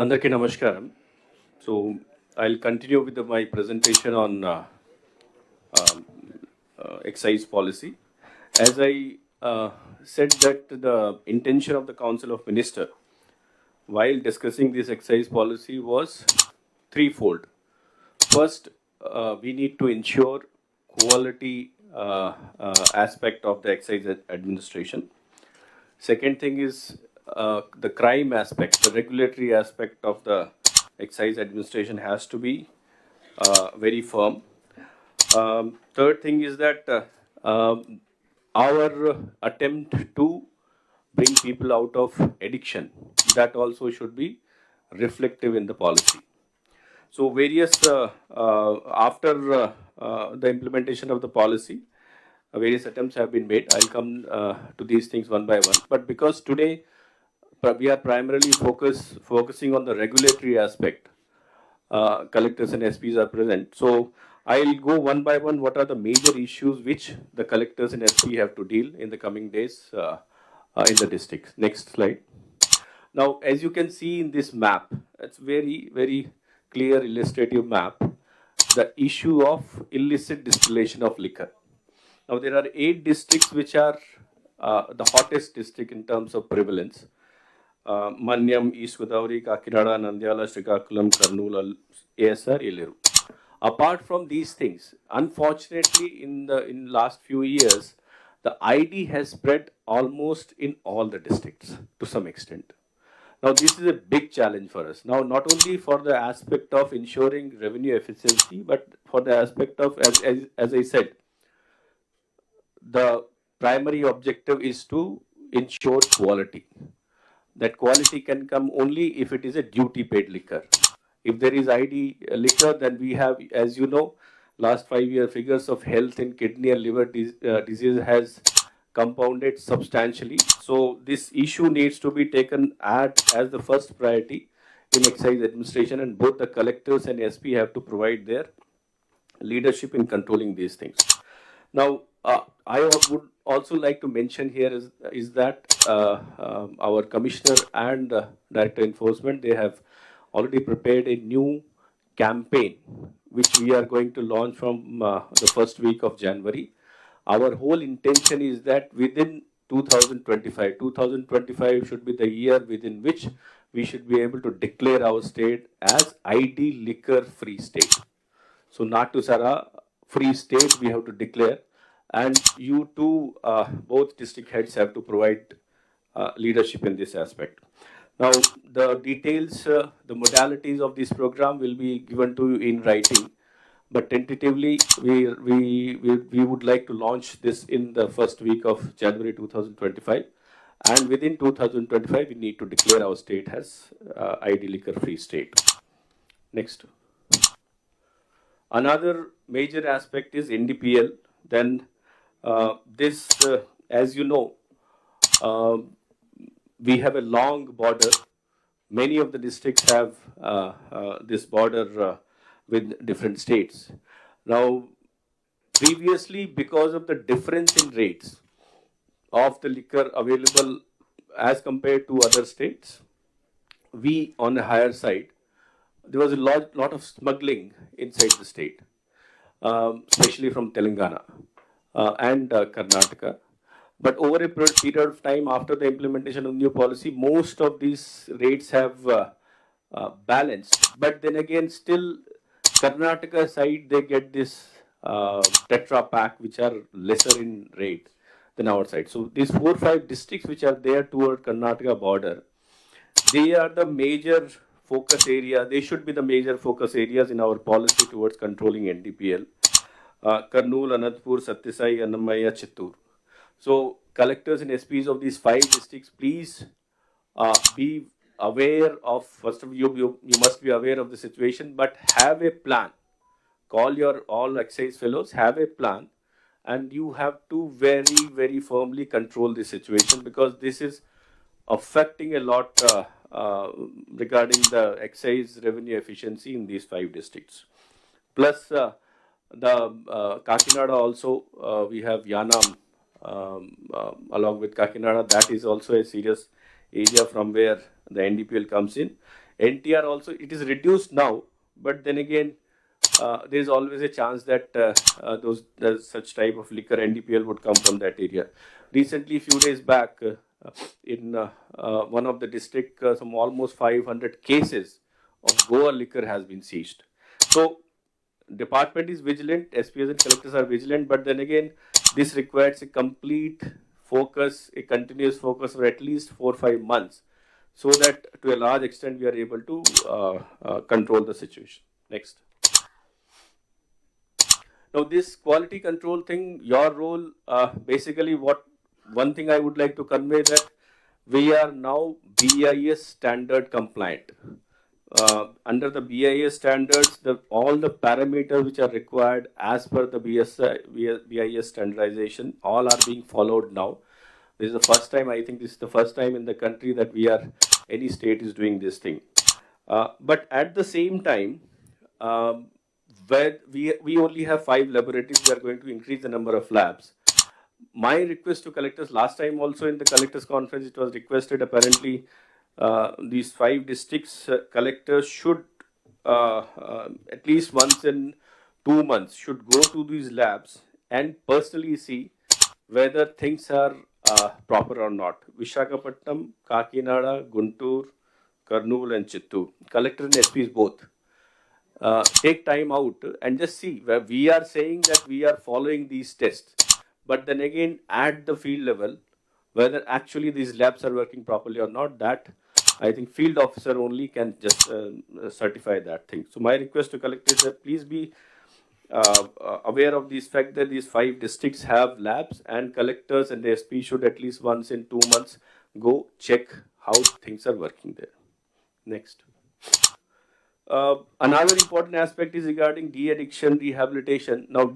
Andarki Namaskaram. So I'll continue with my presentation on excise policy. As I said that the intention of the Council of Minister while discussing this excise policy was threefold. First, we need to ensure quality aspect of the excise administration. Second thing is the crime aspect, the regulatory aspect of the excise administration has to be very firm. Third thing is that our attempt to bring people out of addiction, that also should be reflective in the policy. So various, after the implementation of the policy, various attempts have been made. I'll come to these things one by one. But because today we are primarily focusing on the regulatory aspect, collectors and SPs are present. So I'll go one by one what are the major issues which the collectors and SP have to deal in the coming days in the district. Next slide. Now, as you can see in this map, it's very, very clear illustrative map, the issue of illicit distillation of liquor. Now, there are 8 districts which are the hottest district in terms of prevalence. Manyam, East Godavari, Kakinada, Nandyala, Srikakulam, Kurnool, ASR, Eluru. Apart from these things, unfortunately, in last few years, the ID has spread almost in all the districts to some extent. Now, this is a big challenge for us. Now, not only for the aspect of ensuring revenue efficiency, but for the aspect of, as I said, the primary objective is to ensure quality. That quality can come only if it is a duty paid liquor. If there is ID liquor, then we have, as you know, last 5-year figures of health in kidney and liver disease has compounded substantially. So this issue needs to be taken as the first priority in excise administration, and both the collectors and SP have to provide their leadership in controlling these things. Now, I would also like to mention here is that our commissioner and director enforcement, they have already prepared a new campaign which we are going to launch from the first week of January. Our whole intention is that within 2025 should be the year within which we should be able to declare our state as ID liquor free state. So Natusara free state we have to declare, and you two, both district heads have to provide leadership in this aspect. Now, the details, the modalities of this program will be given to you in writing, but tentatively we would like to launch this in the first week of January 2025, and within 2025 we need to declare our state as ID liquor free state. Next. Another major aspect is NDPL. Then as you know, we have a long border. Many of the districts have this border with different states. Now, previously, because of the difference in rates of the liquor available as compared to other states, we on the higher side, there was a lot of smuggling inside the state, especially from Telangana and Karnataka. But over a period of time, after the implementation of new policy, most of these rates have balanced. But then again, still Karnataka side, they get this tetra pack, which are lesser in rate than our side. So these 4 or 5 districts which are there toward Karnataka border, they are the major focus area. They should be the major focus areas in our policy towards controlling NDPL. Kurnool, Anantapur, Satyasai, Annamaya, Chittoor. So collectors and SPs of these 5 districts, please be aware of, first of all, you must be aware of the situation, but have a plan. Call your all excise fellows, have a plan, and you have to very, very firmly control the situation, because this is affecting a lot regarding the excise revenue efficiency in these 5 districts. Plus the Kakinada also, we have Yanam along with Kakinada. That is also a serious area from where the NDPL comes in. NTR also, it is reduced now, but then again, there is always a chance that such type of liquor NDPL would come from that area. Recently, a few days back, in one of the district, some almost 500 cases of Goa liquor has been seized. So, department is vigilant, SPs and collectors are vigilant, but then again, this requires a complete focus, a continuous focus for at least 4 or 5 months, so that to a large extent we are able to control the situation. Next. Now, this quality control thing, your role, basically one thing I would like to convey that we are now BIS standard compliant. Under the BIS standards, all the parameters which are required as per the BIS standardization, all are being followed now. This is the first time, I think this is the first time in the country that any state is doing this thing. But at the same time, where we only have 5 laboratories, we are going to increase the number of labs. My request to collectors, last time also in the collectors conference, it was requested apparently these 5 districts collectors should at least once in 2 months should go to these labs and personally see whether things are proper or not. Vishakhapatnam, Kakinada, Guntur, Kurnool and Chittoor, collector and SPs both. Take time out and just see where we are saying that we are following these tests, but then again at the field level, whether actually these labs are working properly or not, that I think field officer only can just certify that thing. So my request to collectors is that please be aware of this fact that these 5 districts have labs, and collectors and the SP should at least once in 2 months go check how things are working there. Next. Another important aspect is regarding de-addiction rehabilitation. Now,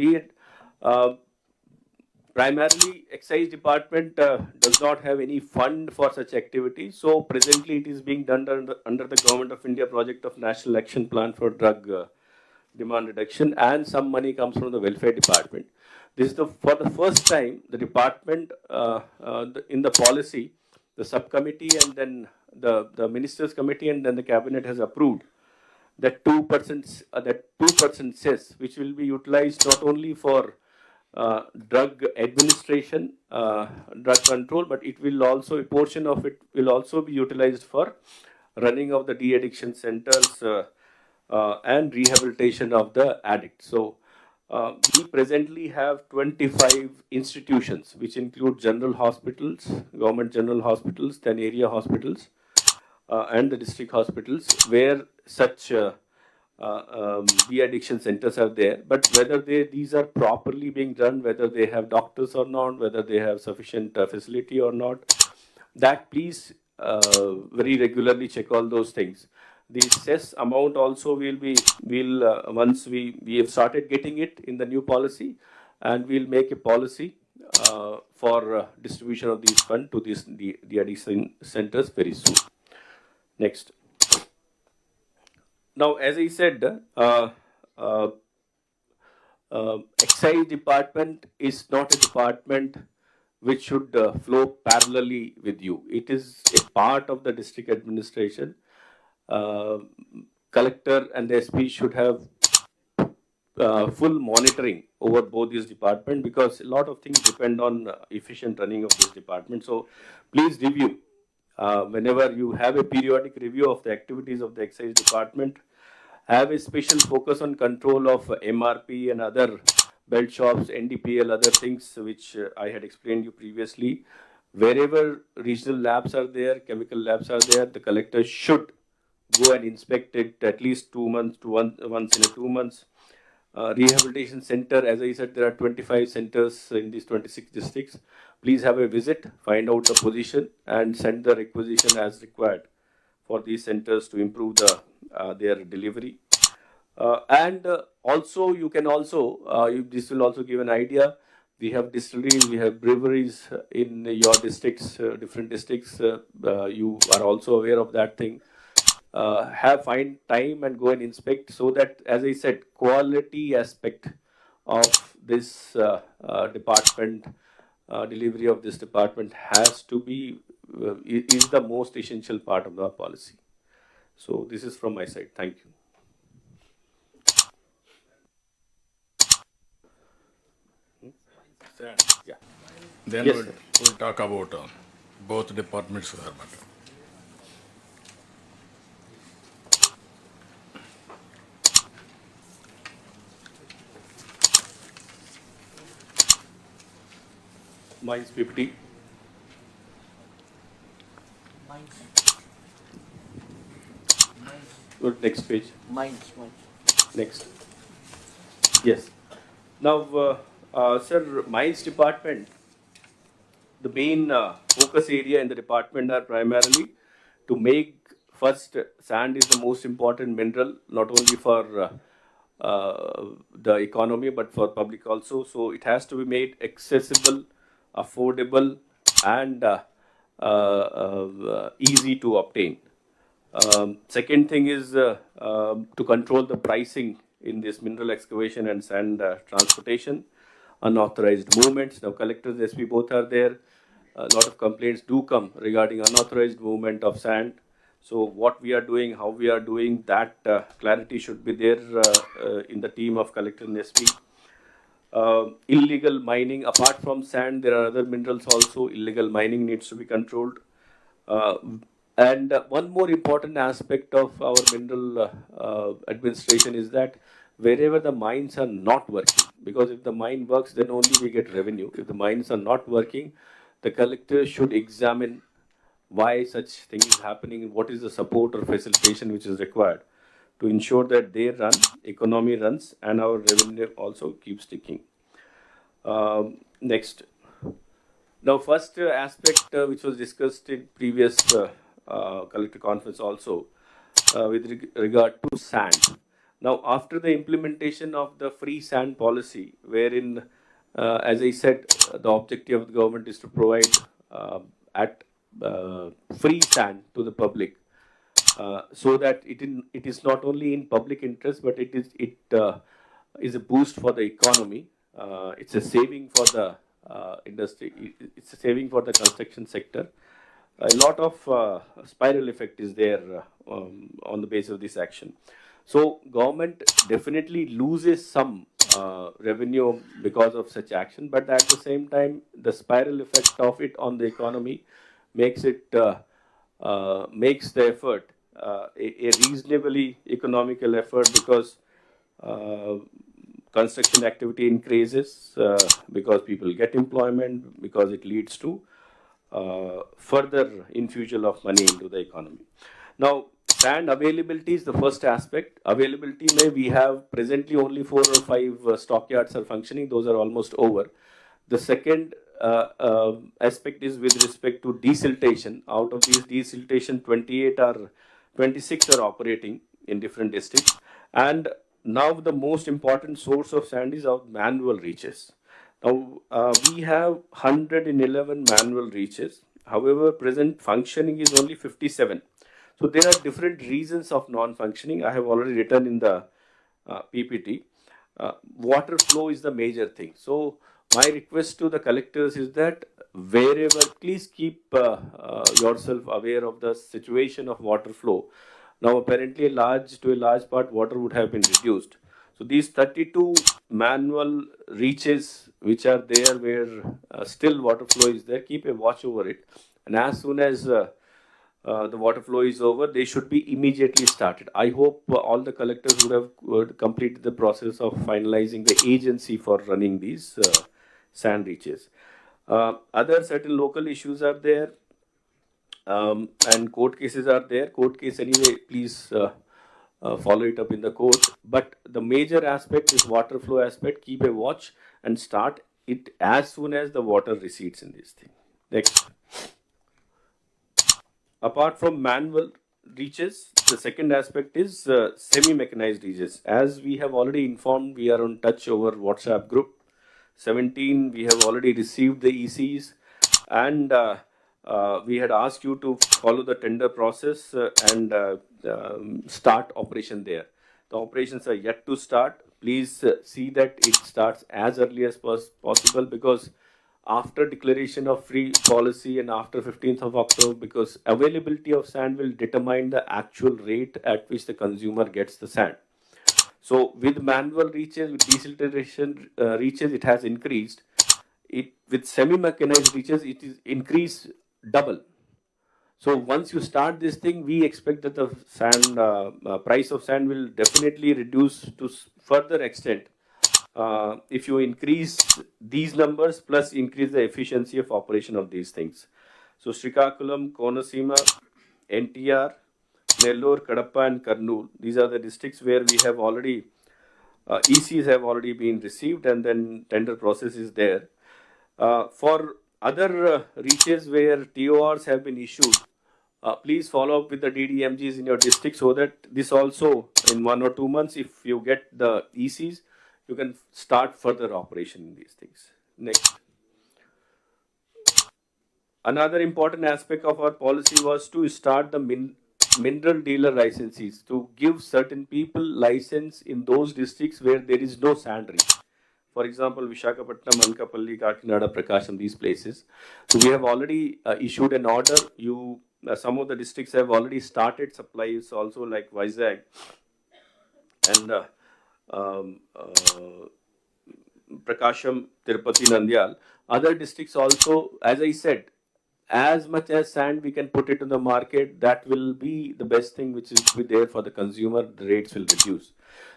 primarily, excise department does not have any fund for such activities. So presently, it is being done under the Government of India project of National Action Plan for Drug Demand Reduction, and some money comes from the Welfare Department. This is for the first time the department in the policy, the subcommittee and then the Ministers Committee and then the Cabinet has approved that 2% cess, which will be utilized not only for drug administration, drug control, but it will also, a portion of it will also be utilized for running of the de-addiction centers and rehabilitation of the addict. So we presently have 25 institutions, which include general hospitals, government general hospitals, then area hospitals, and the district hospitals, where such de-addiction centers are there. But whether these are properly being done, whether they have doctors or not, whether they have sufficient facility or not, that please very regularly check all those things. The cess amount also once we have started getting it in the new policy, and we'll make a policy for distribution of these funds to these de-addiction centers very soon. Next. Now, as I said, excise department is not a department which should flow parallelly with you. It is a part of the district administration. Collector and the SP should have full monitoring over both these departments, because a lot of things depend on efficient running of this department. So please review. Whenever you have a periodic review of the activities of the excise department, have a special focus on control of MRP and other belt shops, NDPL, other things which I had explained you previously. Wherever regional labs are there, chemical labs are there, the collector should go and inspect it at least 2 months to once in 2 months. Rehabilitation center, as I said, there are 25 centers in these 26 districts. Please have a visit, find out the position, and send the requisition as required for these centers to improve their delivery. And also, you can also, this will also give an idea. We have distilleries, we have breweries in your districts, different districts. You are also aware of that thing. Find time and go and inspect, so that, as I said, quality aspect of this department, delivery of this department has to be, is the most essential part of the policy. So this is from my side. Thank you. Yeah. Then Yes, we'll talk about both departments. Mines PPT. Good, next page. Mines. Next. Yes. Now, sir, mines department, the main focus area in the department are primarily to make, first, sand is the most important mineral, not only for the economy, but for public also. So it has to be made accessible, affordable, and easy to obtain. Second thing is to control the pricing in this mineral excavation and sand transportation. unauthorized movements. Now collectors, SP both are there. A lot of complaints do come regarding unauthorized movement of sand. So what we are doing, how we are doing, that clarity should be there in the team of collector and SP. Illegal mining, apart from sand, there are other minerals also. Illegal mining needs to be controlled. And one more important aspect of our mineral administration is that wherever the mines are not working, because if the mine works, then only we get revenue. If the mines are not working, the collector should examine why such thing is happening, what is the support or facilitation which is required to ensure that they run, economy runs, and our revenue also keeps ticking. Next. Now, first aspect which was discussed in previous collector conference also with regard to sand. Now, after the implementation of the free sand policy, wherein, as I said, the objective of the government is to provide free sand to the public, so that it is not only in public interest, but it is a boost for the economy. It's a saving for the industry. It's a saving for the construction sector. A lot of spiral effect is there on the basis of this action. So government definitely loses some revenue because of such action, but at the same time, the spiral effect of it on the economy makes makes the effort a reasonably economical effort, because construction activity increases, because people get employment, because it leads to further infusion of money into the economy. Now, sand availability is the first aspect. Availability we have presently only 4 or 5 stockyards are functioning. Those are almost over. The second aspect is with respect to desiltation. Out of these desiltation, 26 are operating in different districts. And now the most important source of sand is our manual reaches. Now, we have 111 manual reaches. However, present functioning is only 57. So there are different reasons of non-functioning. I have already written in the PPT. Water flow is the major thing. So my request to the collectors is that wherever, please keep yourself aware of the situation of water flow. Now, apparently, to a large part, water would have been reduced. So these 32 manual reaches which are there where still water flow is there, keep a watch over it. And as soon as the water flow is over, they should be immediately started. I hope all the collectors would have completed the process of finalizing the agency for running these sand reaches. Other certain local issues are there, and court cases are there. Court case anyway, please follow it up in the court. But the major aspect is water flow aspect. Keep a watch and start it as soon as the water recedes in this thing. Next. Apart from manual reaches, the second aspect is semi-mechanized reaches. As we have already informed, we are on touch over WhatsApp group. 17, we have already received the ECs, and we had asked you to follow the tender process and start operation there. The operations are yet to start. Please see that it starts as early as possible, because after declaration of free policy and after 15th of October, because availability of sand will determine the actual rate at which the consumer gets the sand. So with manual reaches, with desiltation reaches, it has increased. With semi-mechanized reaches, it is increased double. So once you start this thing, we expect that the sand price of sand will definitely reduce to further extent if you increase these numbers plus increase the efficiency of operation of these things. So Srikakulam, Konaseema, NTR, Nellore, Kadapa and Kurnool, these are the districts where we have already, ECs have already been received, and then tender process is there. For other reaches where TORs have been issued, please follow up with the DDMGs in your district, so that this also in 1 or 2 months, if you get the ECs, you can start further operation in these things. Next. Another important aspect of our policy was to start the mineral dealer licenses, to give certain people license in those districts where there is no sand reach. for example, Vishakhapatnam, Anakapalli, Kakinada, Prakasham, these places. So we have already issued an order. Some of the districts have already started supplies also, like Vizag and Prakasham, Tirupati, Nandyal. Other districts also, as I said, as much as sand we can put it in the market, that will be the best thing which is be there for the consumer. The rates will reduce.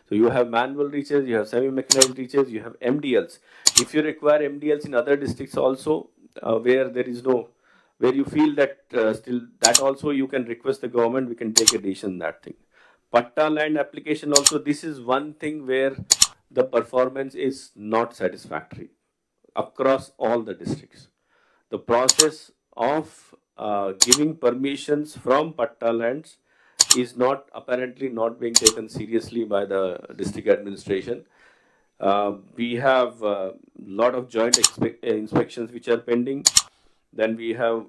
So you have manual reaches, you have semi-mechanized reaches, you have MDLs. If you require MDLs in other districts also, where there is no, where you feel that still, that also you can request the government, we can take a decision on that thing. Patta land application also, this is one thing where the performance is not satisfactory across all the districts. The process of giving permissions from Patta lands is apparently not being taken seriously by the district administration. We have a lot of joint inspections which are pending. Then we have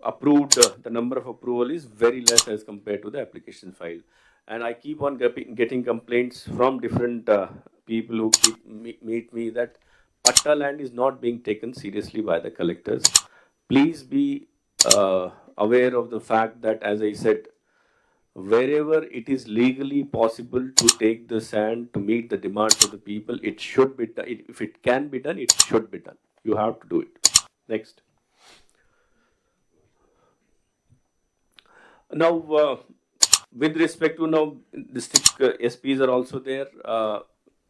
approved, the number of approval is very less as compared to the application file. And I keep on getting complaints from different people who meet me that Patta land is not being taken seriously by the collectors. Please be aware of the fact that, as I said, wherever it is legally possible to take the sand to meet the demands of the people, it should be done. If it can be done, it should be done. You have to do it. Next. Now, with respect to now, district SPs are also there.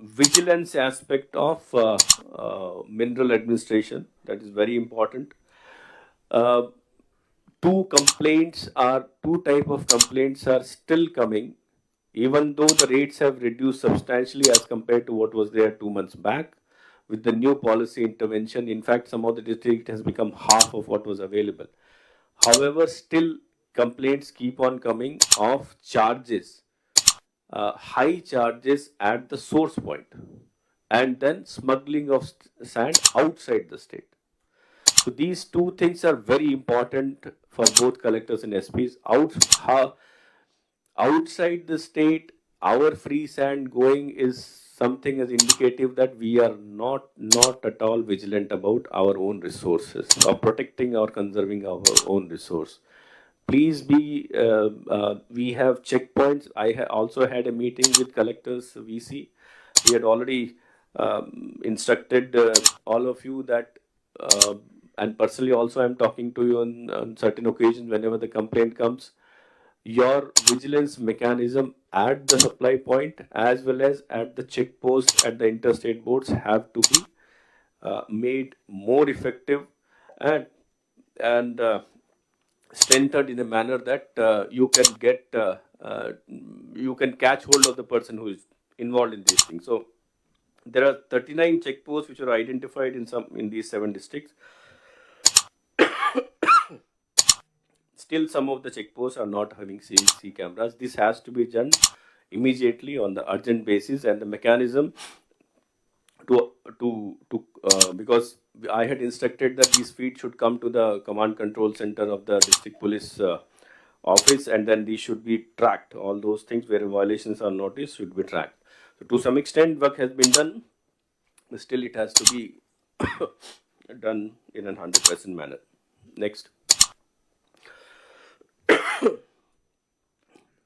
Vigilance aspect of mineral administration, that is very important. Two type of complaints are still coming, even though the rates have reduced substantially as compared to what was there 2 months back. With the new policy intervention, in fact, some of the district has become half of what was available. However, still complaints keep on coming of charges, high charges at the source point, and then smuggling of sand outside the state. So these two things are very important for both collectors and SPs. Outside the state, our free sand going is something as indicative that we are not at all vigilant about our own resources or protecting or conserving our own resource. Please be, we have checkpoints. I also had a meeting with collectors, VC. We had already instructed all of you that, and personally also I'm talking to you on certain occasions whenever the complaint comes, your vigilance mechanism at the supply point as well as at the check post at the interstate boards have to be made more effective and strengthened in a manner that you can get, you can catch hold of the person who is involved in these things. So there are 39 check posts which are identified in these 7 districts. Still, some of the check posts are not having CC cameras. This has to be done immediately on the urgent basis, and the mechanism because I had instructed that these feeds should come to the command control center of the district police office, and then these should be tracked. All those things where violations are noticed should be tracked. So to some extent work has been done, but still it has to be done in a 100% manner. Next.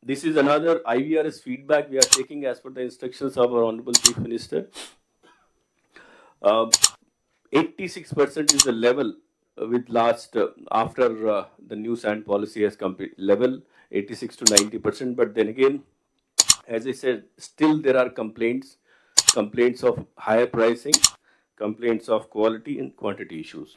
This is another IVRS feedback we are taking as per the instructions of our Honorable Chief Minister. 86% is the level with last, after the new sand policy has come, level 86 to 90%. But then again, as I said, still there are complaints of higher pricing, complaints of quality and quantity issues.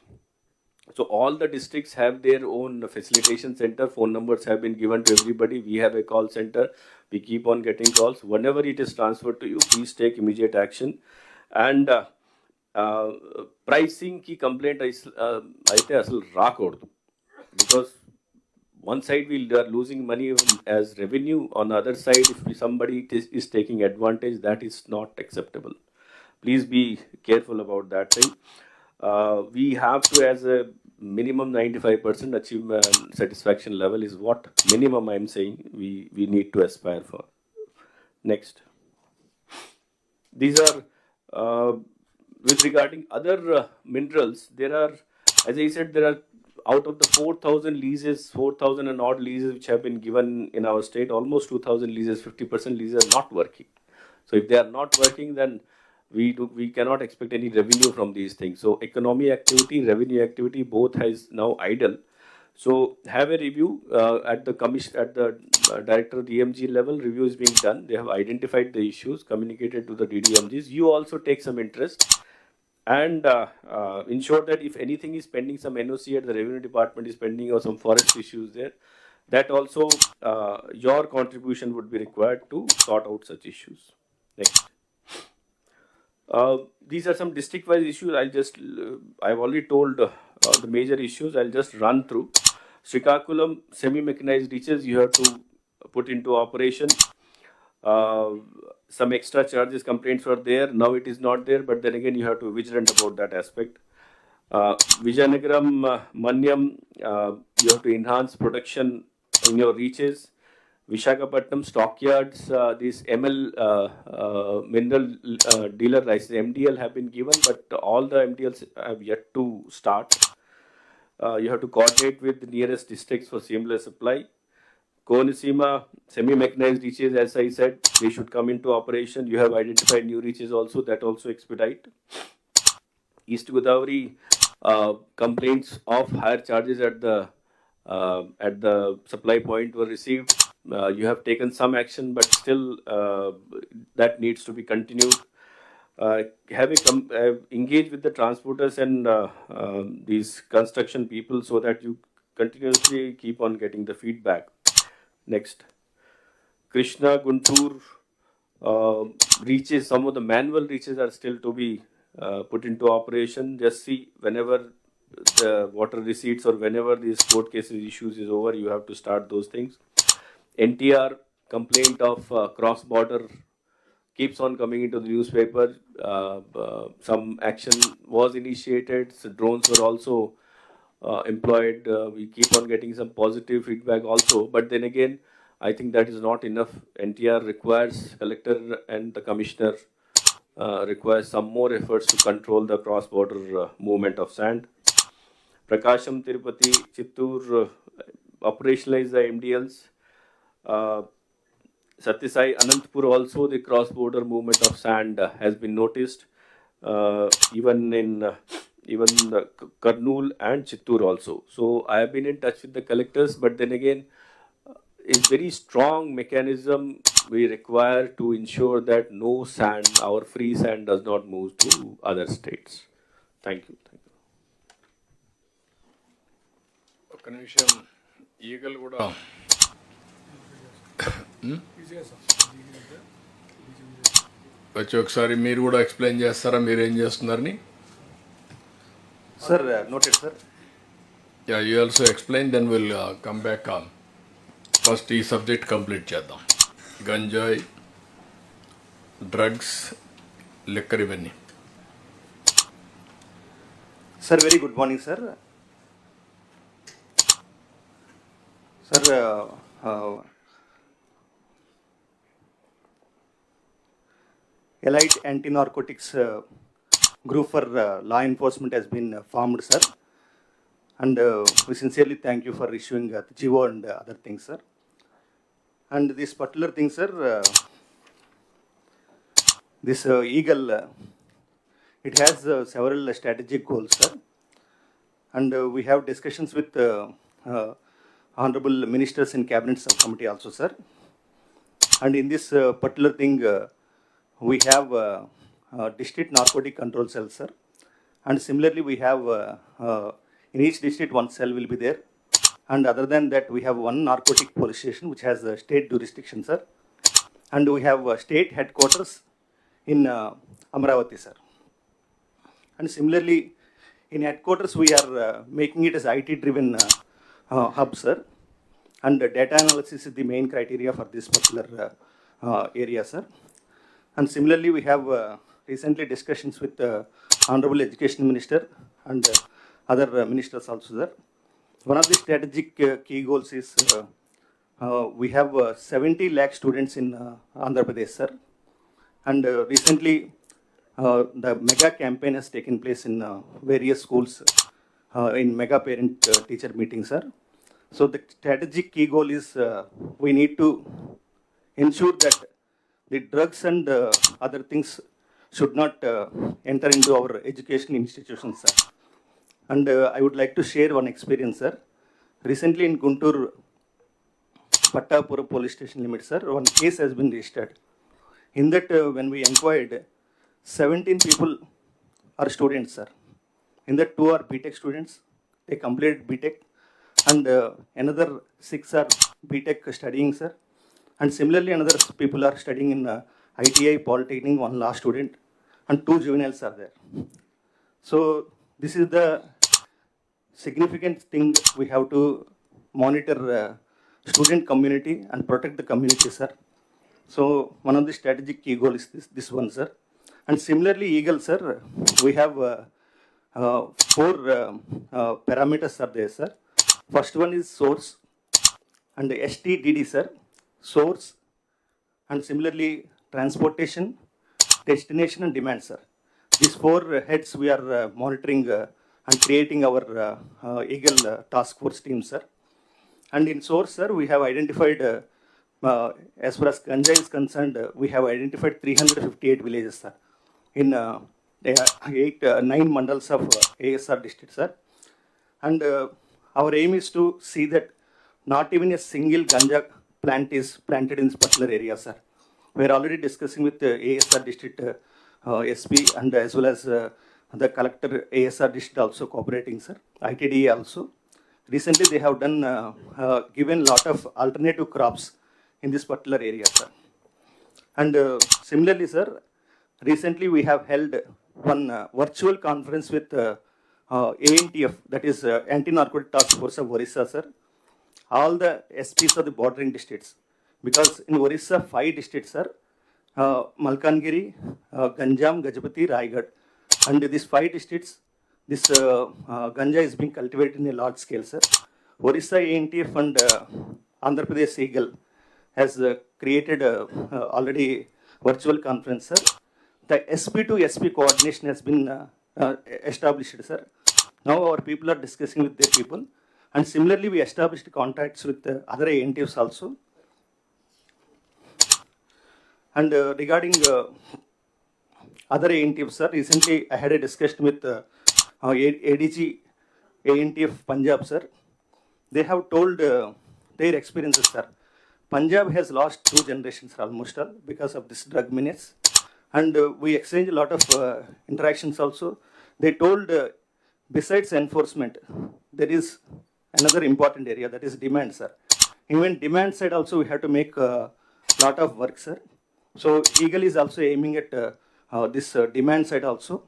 So all the districts have their own facilitation center. Phone numbers have been given to everybody. We have a call center. We keep on getting calls. Whenever it is transferred to you, please take immediate action. And pricing ki complaint aite asal raakodu, because one side we are losing money as revenue. On the other side, if somebody is taking advantage, that is not acceptable. Please be careful about that thing. We have to, as a minimum 95% achievement satisfaction level is what minimum I'm saying we need to aspire for. Next. These are with regarding other minerals, there are, as I said, there are out of the 4,000 leases, 4,000 and odd leases which have been given in our state, almost 2,000 leases, 50% leases are not working. So if they are not working, then we cannot expect any revenue from these things. So economy activity, revenue activity, both has now idle. So have a review at the director DMG level. Review is being done. They have identified the issues, communicated to the DDMGs. You also take some interest and ensure that if anything is pending, some NOC at the revenue department is pending or some forest issues there, that also your contribution would be required to sort out such issues. Next. These are some district-wise issues. I've already told the major issues. I'll just run through. Srikakulam semi-mechanized reaches you have to put into operation. Some extra charges complaints were there. Now it is not there, but then again you have to be vigilant about that aspect. Vijayanagaram, Manyam, you have to enhance production in your reaches. Visakhapatnam stockyards, these ML mineral dealer license, MDL have been given, but all the MDLs have yet to start. You have to coordinate with the nearest districts for seamless supply. Konisima, semi-mechanized reaches, as I said, they should come into operation. You have identified new reaches also, that also expedite. East Godavari, complaints of higher charges at the supply point were received. You have taken some action, but still that needs to be continued. Engage with the transporters and these construction people so that you continuously keep on getting the feedback. Next. Krishna, Guntur reaches, some of the manual reaches are still to be put into operation. Just see whenever the water receipts or whenever these court cases issues is over, you have to start those things. NTR complaint of cross-border keeps on coming into the newspaper. Some action was initiated. So drones were also employed. We keep on getting some positive feedback also. But then again, I think that is not enough. NTR requires, collector and the commissioner requires some more efforts to control the cross-border movement of sand. Prakasham, Tirupati, Chittur operationalize the MDLs. Satyasai, Anantapur also the cross-border movement of sand has been noticed. Even in Kurnool and Chittur also. So I have been in touch with the collectors, but then again, it's very strong mechanism we require to ensure that no sand, our free sand, does not move to other states. Thank you. Thank you. ఒక్క నిమిషం ఈగలు కూడా వచ్చి ఒకసారి మీరు కూడా explain చేస్తారా మీరు ఏం చేస్తున్నారని? Sir, noted, sir. Yeah, you also explain, then we'll come back on. First, ఈ సబ్జెక్ట్ కంప్లీట్ చేద్దాం. గంజాయి, డ్రగ్స్, లిక్కర్ ఇవన్నీ. Sir, very good morning, sir. Sir, Elite Anti-Narcotics Group for Law Enforcement has been formed, sir. And we sincerely thank you for issuing the GO and other things, sir. And this particular thing, sir, this Eagle, it has several strategic goals, sir. And we have discussions with honorable ministers in cabinet subcommittee also, sir. And in this particular thing, we have district narcotic control cells, sir. And similarly, we have in each district one cell will be there. And other than that, we have one narcotic police station which has a state jurisdiction, sir. And we have state headquarters in Amravati, sir. And similarly, in headquarters, we are making it as IT-driven hub, sir. And data analysis is the main criteria for this particular area, sir. And similarly, we have recently discussions with the Honorable Education Minister and other ministers also, sir. One of the strategic key goals is we have 70 lakh students in Andhra Pradesh, sir. And recently, the mega campaign has taken place in various schools in mega parent teacher meetings, sir. So the strategic key goal is we need to ensure that the drugs and other things should not enter into our education institutions, sir. And I would like to share one experience, sir. Recently in Guntur, Pattapura police station limit, sir, one case has been registered. In that, when we inquired, 17 people are students, sir. In that, 2 are BTech students. They completed BTech. And another 6 are BTech studying, sir. And similarly, another people are studying in ITI, Polytechnic, 1 law student. And 2 juveniles are there. So this is the significant thing we have to monitor student community and protect the community, sir. So one of the strategic key goals is this one, sir. And similarly, Eagle, sir, we have 4 parameters are there, sir. First one is source and the STDD, sir. Source and similarly transportation, destination and demand, sir. These 4 heads we are monitoring and creating our Eagle task force team, sir. And in source, sir, we have identified, as far as ganja is concerned, we have identified 358 villages, sir, in 9 mandals of ASR district, sir. And our aim is to see that not even a single ganja plant is planted in this particular area, sir. We are already discussing with the ASR district SP and as well as the collector ASR district also cooperating, sir. ITD also. Recently they have done, given lot of alternative crops in this particular area, sir. And similarly, sir, recently we have held one virtual conference with ANTF, that is Anti-Narcotic Task Force of Orissa, sir. All the SPs of the bordering districts. Because in Orissa, 5 districts, sir, Malkangiri, Ganjam, Gajapati, Raigad. And these 5 districts, this ganja is being cultivated in a large scale, sir. Orissa ANTF and Andhra Pradesh Eagle has created already virtual conference, sir. The SP to SP coordination has been established, sir. Now our people are discussing with their people. And similarly, we established contacts with other ANTFs also. And regarding other ANTFs, sir, recently I had a discussion with ADG ANTF Punjab, sir. They have told their experiences, sir. Punjab has lost 2 generations almost all because of this drug menace. And we exchanged a lot of interactions also. They told besides enforcement, there is another important area, that is demand, sir. Even demand side also we have to make a lot of work, sir. So Eagle is also aiming at this demand side also.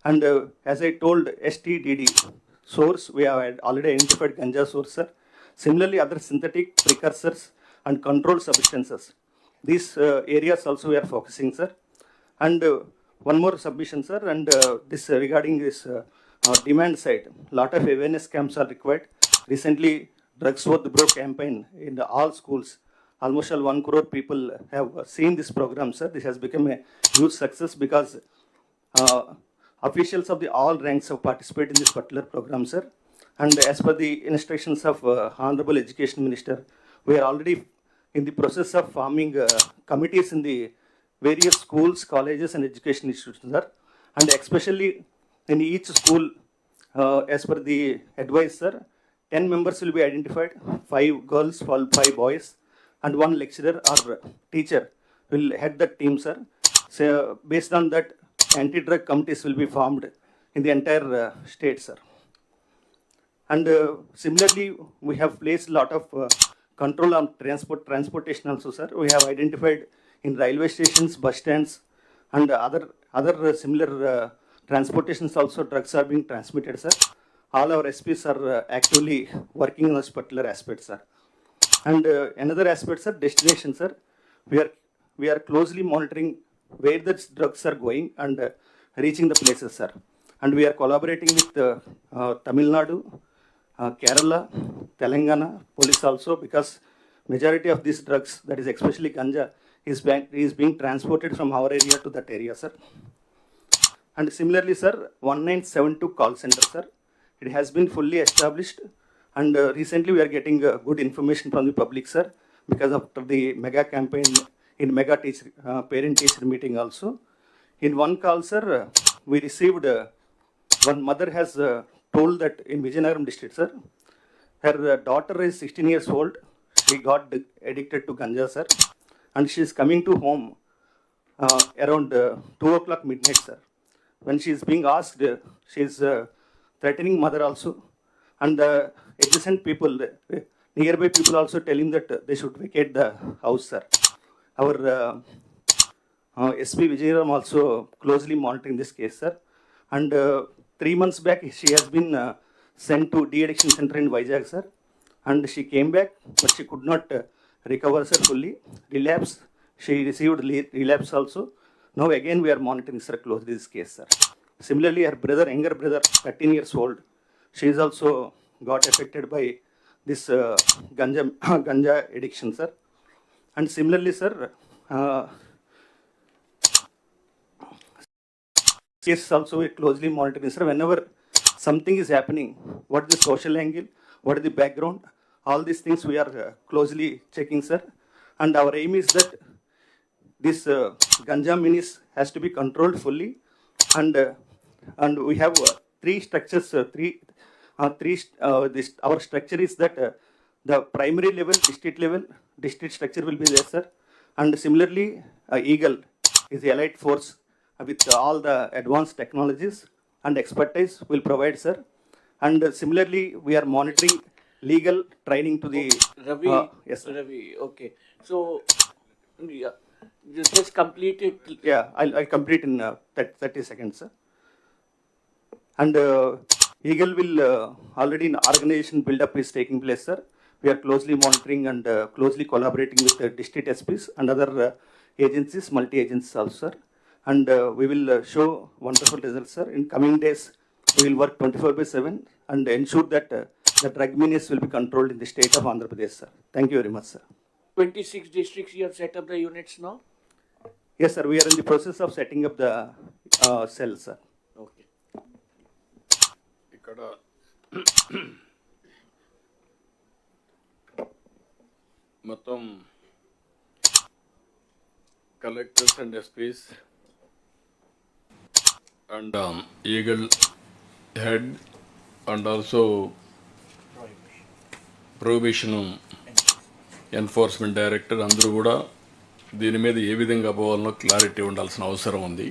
And as I told STDD source, we have already identified ganja source, sir. Similarly, other synthetic precursors and controlled substances. These areas also we are focusing, sir. And one more submission, sir, and this regarding this demand side, lot of awareness camps are required. Recently, Drugs Worth Bro campaign in all schools, almost 1 crore people have seen this program, sir. This has become a huge success because officials of the all ranks have participated in this particular program, sir. And as per the instructions of Honorable Education Minister, we are already in the process of forming committees in the various schools, colleges and education institutions, sir. And especially in each school, as per the advice, sir, 10 members will be identified, 5 girls, 5 boys, and 1 lecturer or teacher will head the team, sir. So based on that, anti-drug committees will be formed in the entire state, sir. And similarly, we have placed a lot of control on transportation also, sir. We have identified in railway stations, bus stands, and other similar transportations also drugs are being transmitted, sir. All our SPs are actively working on this particular aspect, sir. And another aspect, sir, destination, sir. We are closely monitoring where the drugs are going and reaching the places, sir. And we are collaborating with Tamil Nadu, Kerala, Telangana, police also, because majority of these drugs, that is especially ganja, is being transported from our area to that area, sir. And similarly, sir, 1972 call center, sir. It has been fully established, and recently we are getting good information from the public, sir, because of the mega campaign in mega teacher, parent-teacher meeting also. In one call, sir, we received, one mother has told that in Vijayanagaram district, sir, her daughter is 16 years old. She got addicted to ganja, sir, and she is coming to home around 2 o'clock midnight, sir. When she is being asked, she is threatening mother also, and the adjacent people, nearby people also telling that they should vacate the house, sir. Our SP Vijayaram also closely monitoring this case, sir. And 3 months back, she has been sent to de-addiction center in Vizag, sir. And she came back, but she could not recover, sir, fully. Relapse, she received relapse also. Now again we are monitoring, sir, closely this case, sir. Similarly, her brother, younger brother, 13 years old, she is also got affected by this ganja addiction, sir. And similarly, sir, case also we closely monitoring, sir. Whenever something is happening, what is the social angle, what is the background, all these things we are closely checking, sir. And our aim is that this ganja menace has to be controlled fully, and we have three structures. Our structure is that the primary level, district structure will be there, sir. And similarly, Eagle is the allied force with all the advanced technologies and expertise will provide, sir. And similarly, we are monitoring legal training to the Ravi. yes, sir. Ravi. Okay. So, yeah, just complete it. Yeah, I'll complete in 30 seconds, sir. And Eagle will already in organization build-up is taking place, sir. We are closely monitoring and closely collaborating with the district SPs and other agencies, multi-agencies also, sir. And we will show wonderful results, sir. In coming days, we will work 24/7 and ensure that the drug menace will be controlled in the state of Andhra Pradesh, sir. Thank you very much, sir. 26 districts you have set up the units now? Yes, sir. We are in the process of setting up the cells, sir. Okay. మొత్తం collectors and SP's and eagle head and also prohibition enforcement director అందరూ కూడా దీని మీద ఏ విధంగా పోవాలనో clarity ఉండాల్సిన అవసరం ఉంది.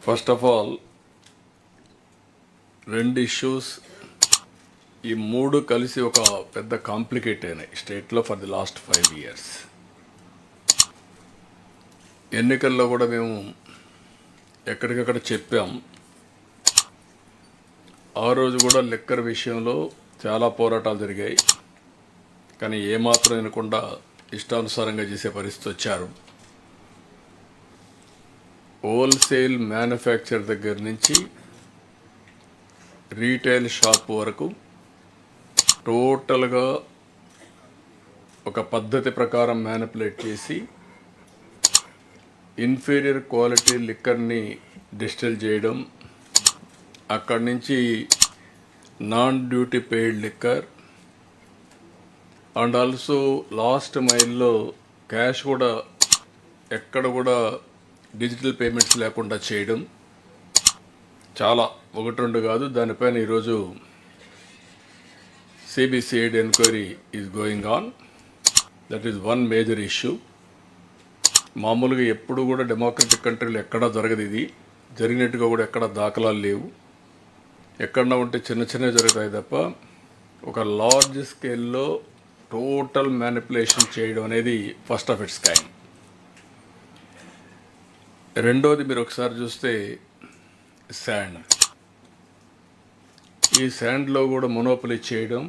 First of all రెండు ఇష్యూస్, ఈ మూడు కలిసి ఒక పెద్ద కాంప్లికేట్ అయినాయి స్టేట్లో ఫర్ ది లాస్ట్ 5 years. ఎన్నికల్లో కూడా మేము ఎక్కడికక్కడ చెప్పాం. ఆ రోజు కూడా లిక్కర్ విషయంలో చాలా పోరాటాలు జరిగాయి, కానీ ఏమాత్రం వినకుండా ఇష్టానుసారంగా చేసే పరిస్థితి వచ్చారు. హోల్సేల్ మ్యానుఫ్యాక్చర్ దగ్గర నుంచి రీటైల్ షాప్ వరకు టోటల్గా ఒక పద్ధతి ప్రకారం మ్యానిపులేట్ చేసి ఇన్ఫీరియర్ క్వాలిటీ లిక్కర్ని డిస్టిల్ చేయడం, అక్కడి నుంచి non duty paid liquor and also last మైల్లో క్యాష్ కూడా ఎక్కడ కూడా డిజిటల్ పేమెంట్స్ లేకుండా చేయడం, చాలా 1-2 కాదు. దానిపైన ఈరోజు CBCID enquiry is going on. That is one major issue. మామూలుగా ఎప్పుడు కూడా డెమోక్రటిక్ కంట్రీలు ఎక్కడా జరగదు, ఇది జరిగినట్టుగా కూడా ఎక్కడ దాఖలాలు లేవు. ఎక్కడన్నా ఉంటే చిన్న చిన్నవి జరుగుతాయి తప్ప ఒక లార్జ్ స్కేల్లో టోటల్ మ్యానిపులేషన్ చేయడం అనేది ఫస్ట్ ఆఫ్ ఇట్స్ కైండ్. రెండోది మీరు ఒకసారి చూస్తే శాండ్. ఈ శాండ్లో కూడా మొనోపలి చేయడం,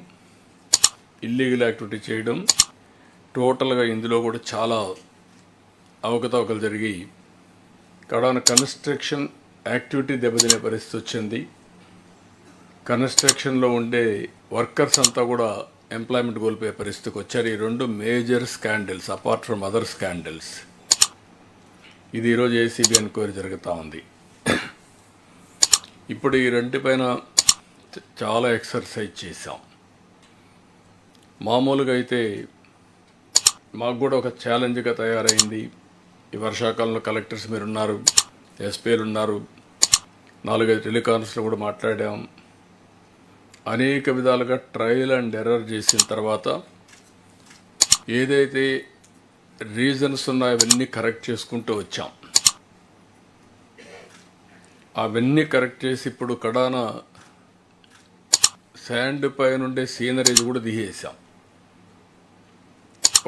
ఇల్లీగల్ యాక్టివిటీ చేయడం, టోటల్గా ఇందులో కూడా చాలా అవకతవకలు జరిగి కడాన కన్స్ట్రక్షన్ యాక్టివిటీ దెబ్బతినే పరిస్థితి వచ్చింది. కన్స్ట్రక్షన్లో ఉండే వర్కర్స్ అంతా కూడా ఎంప్లాయ్మెంట్ కోల్పోయే పరిస్థితికి వచ్చారు. ఈ రెండు major scandals apart from other scandals. ఇది ఈరోజు ఏసీబీ ఎంక్వైరీ జరుగుతూ ఉంది. ఇప్పుడు ఈ రెంటిపైన చాలా ఎక్సర్సైజ్ చేశాం. మామూలుగా అయితే మాకు కూడా ఒక ఛాలెంజ్గా తయారైంది. ఈ వర్షాకాలంలో కలెక్టర్స్ మీరు ఉన్నారు, ఎస్పీలు ఉన్నారు, 4-5 టెలికాన్ఫరెన్స్లో కూడా మాట్లాడాం. అనేక విధాలుగా ట్రయల్ అండ్ ఎర్రర్ చేసిన తర్వాత ఏదైతే రీజన్స్ ఉన్నాయో అవన్నీ కరెక్ట్ చేసుకుంటూ వచ్చాం. అవన్నీ కరెక్ట్ చేసి ఇప్పుడు కడాన శాండ్ పైన ఉండే సీనరీస్ కూడా తీసేసాం.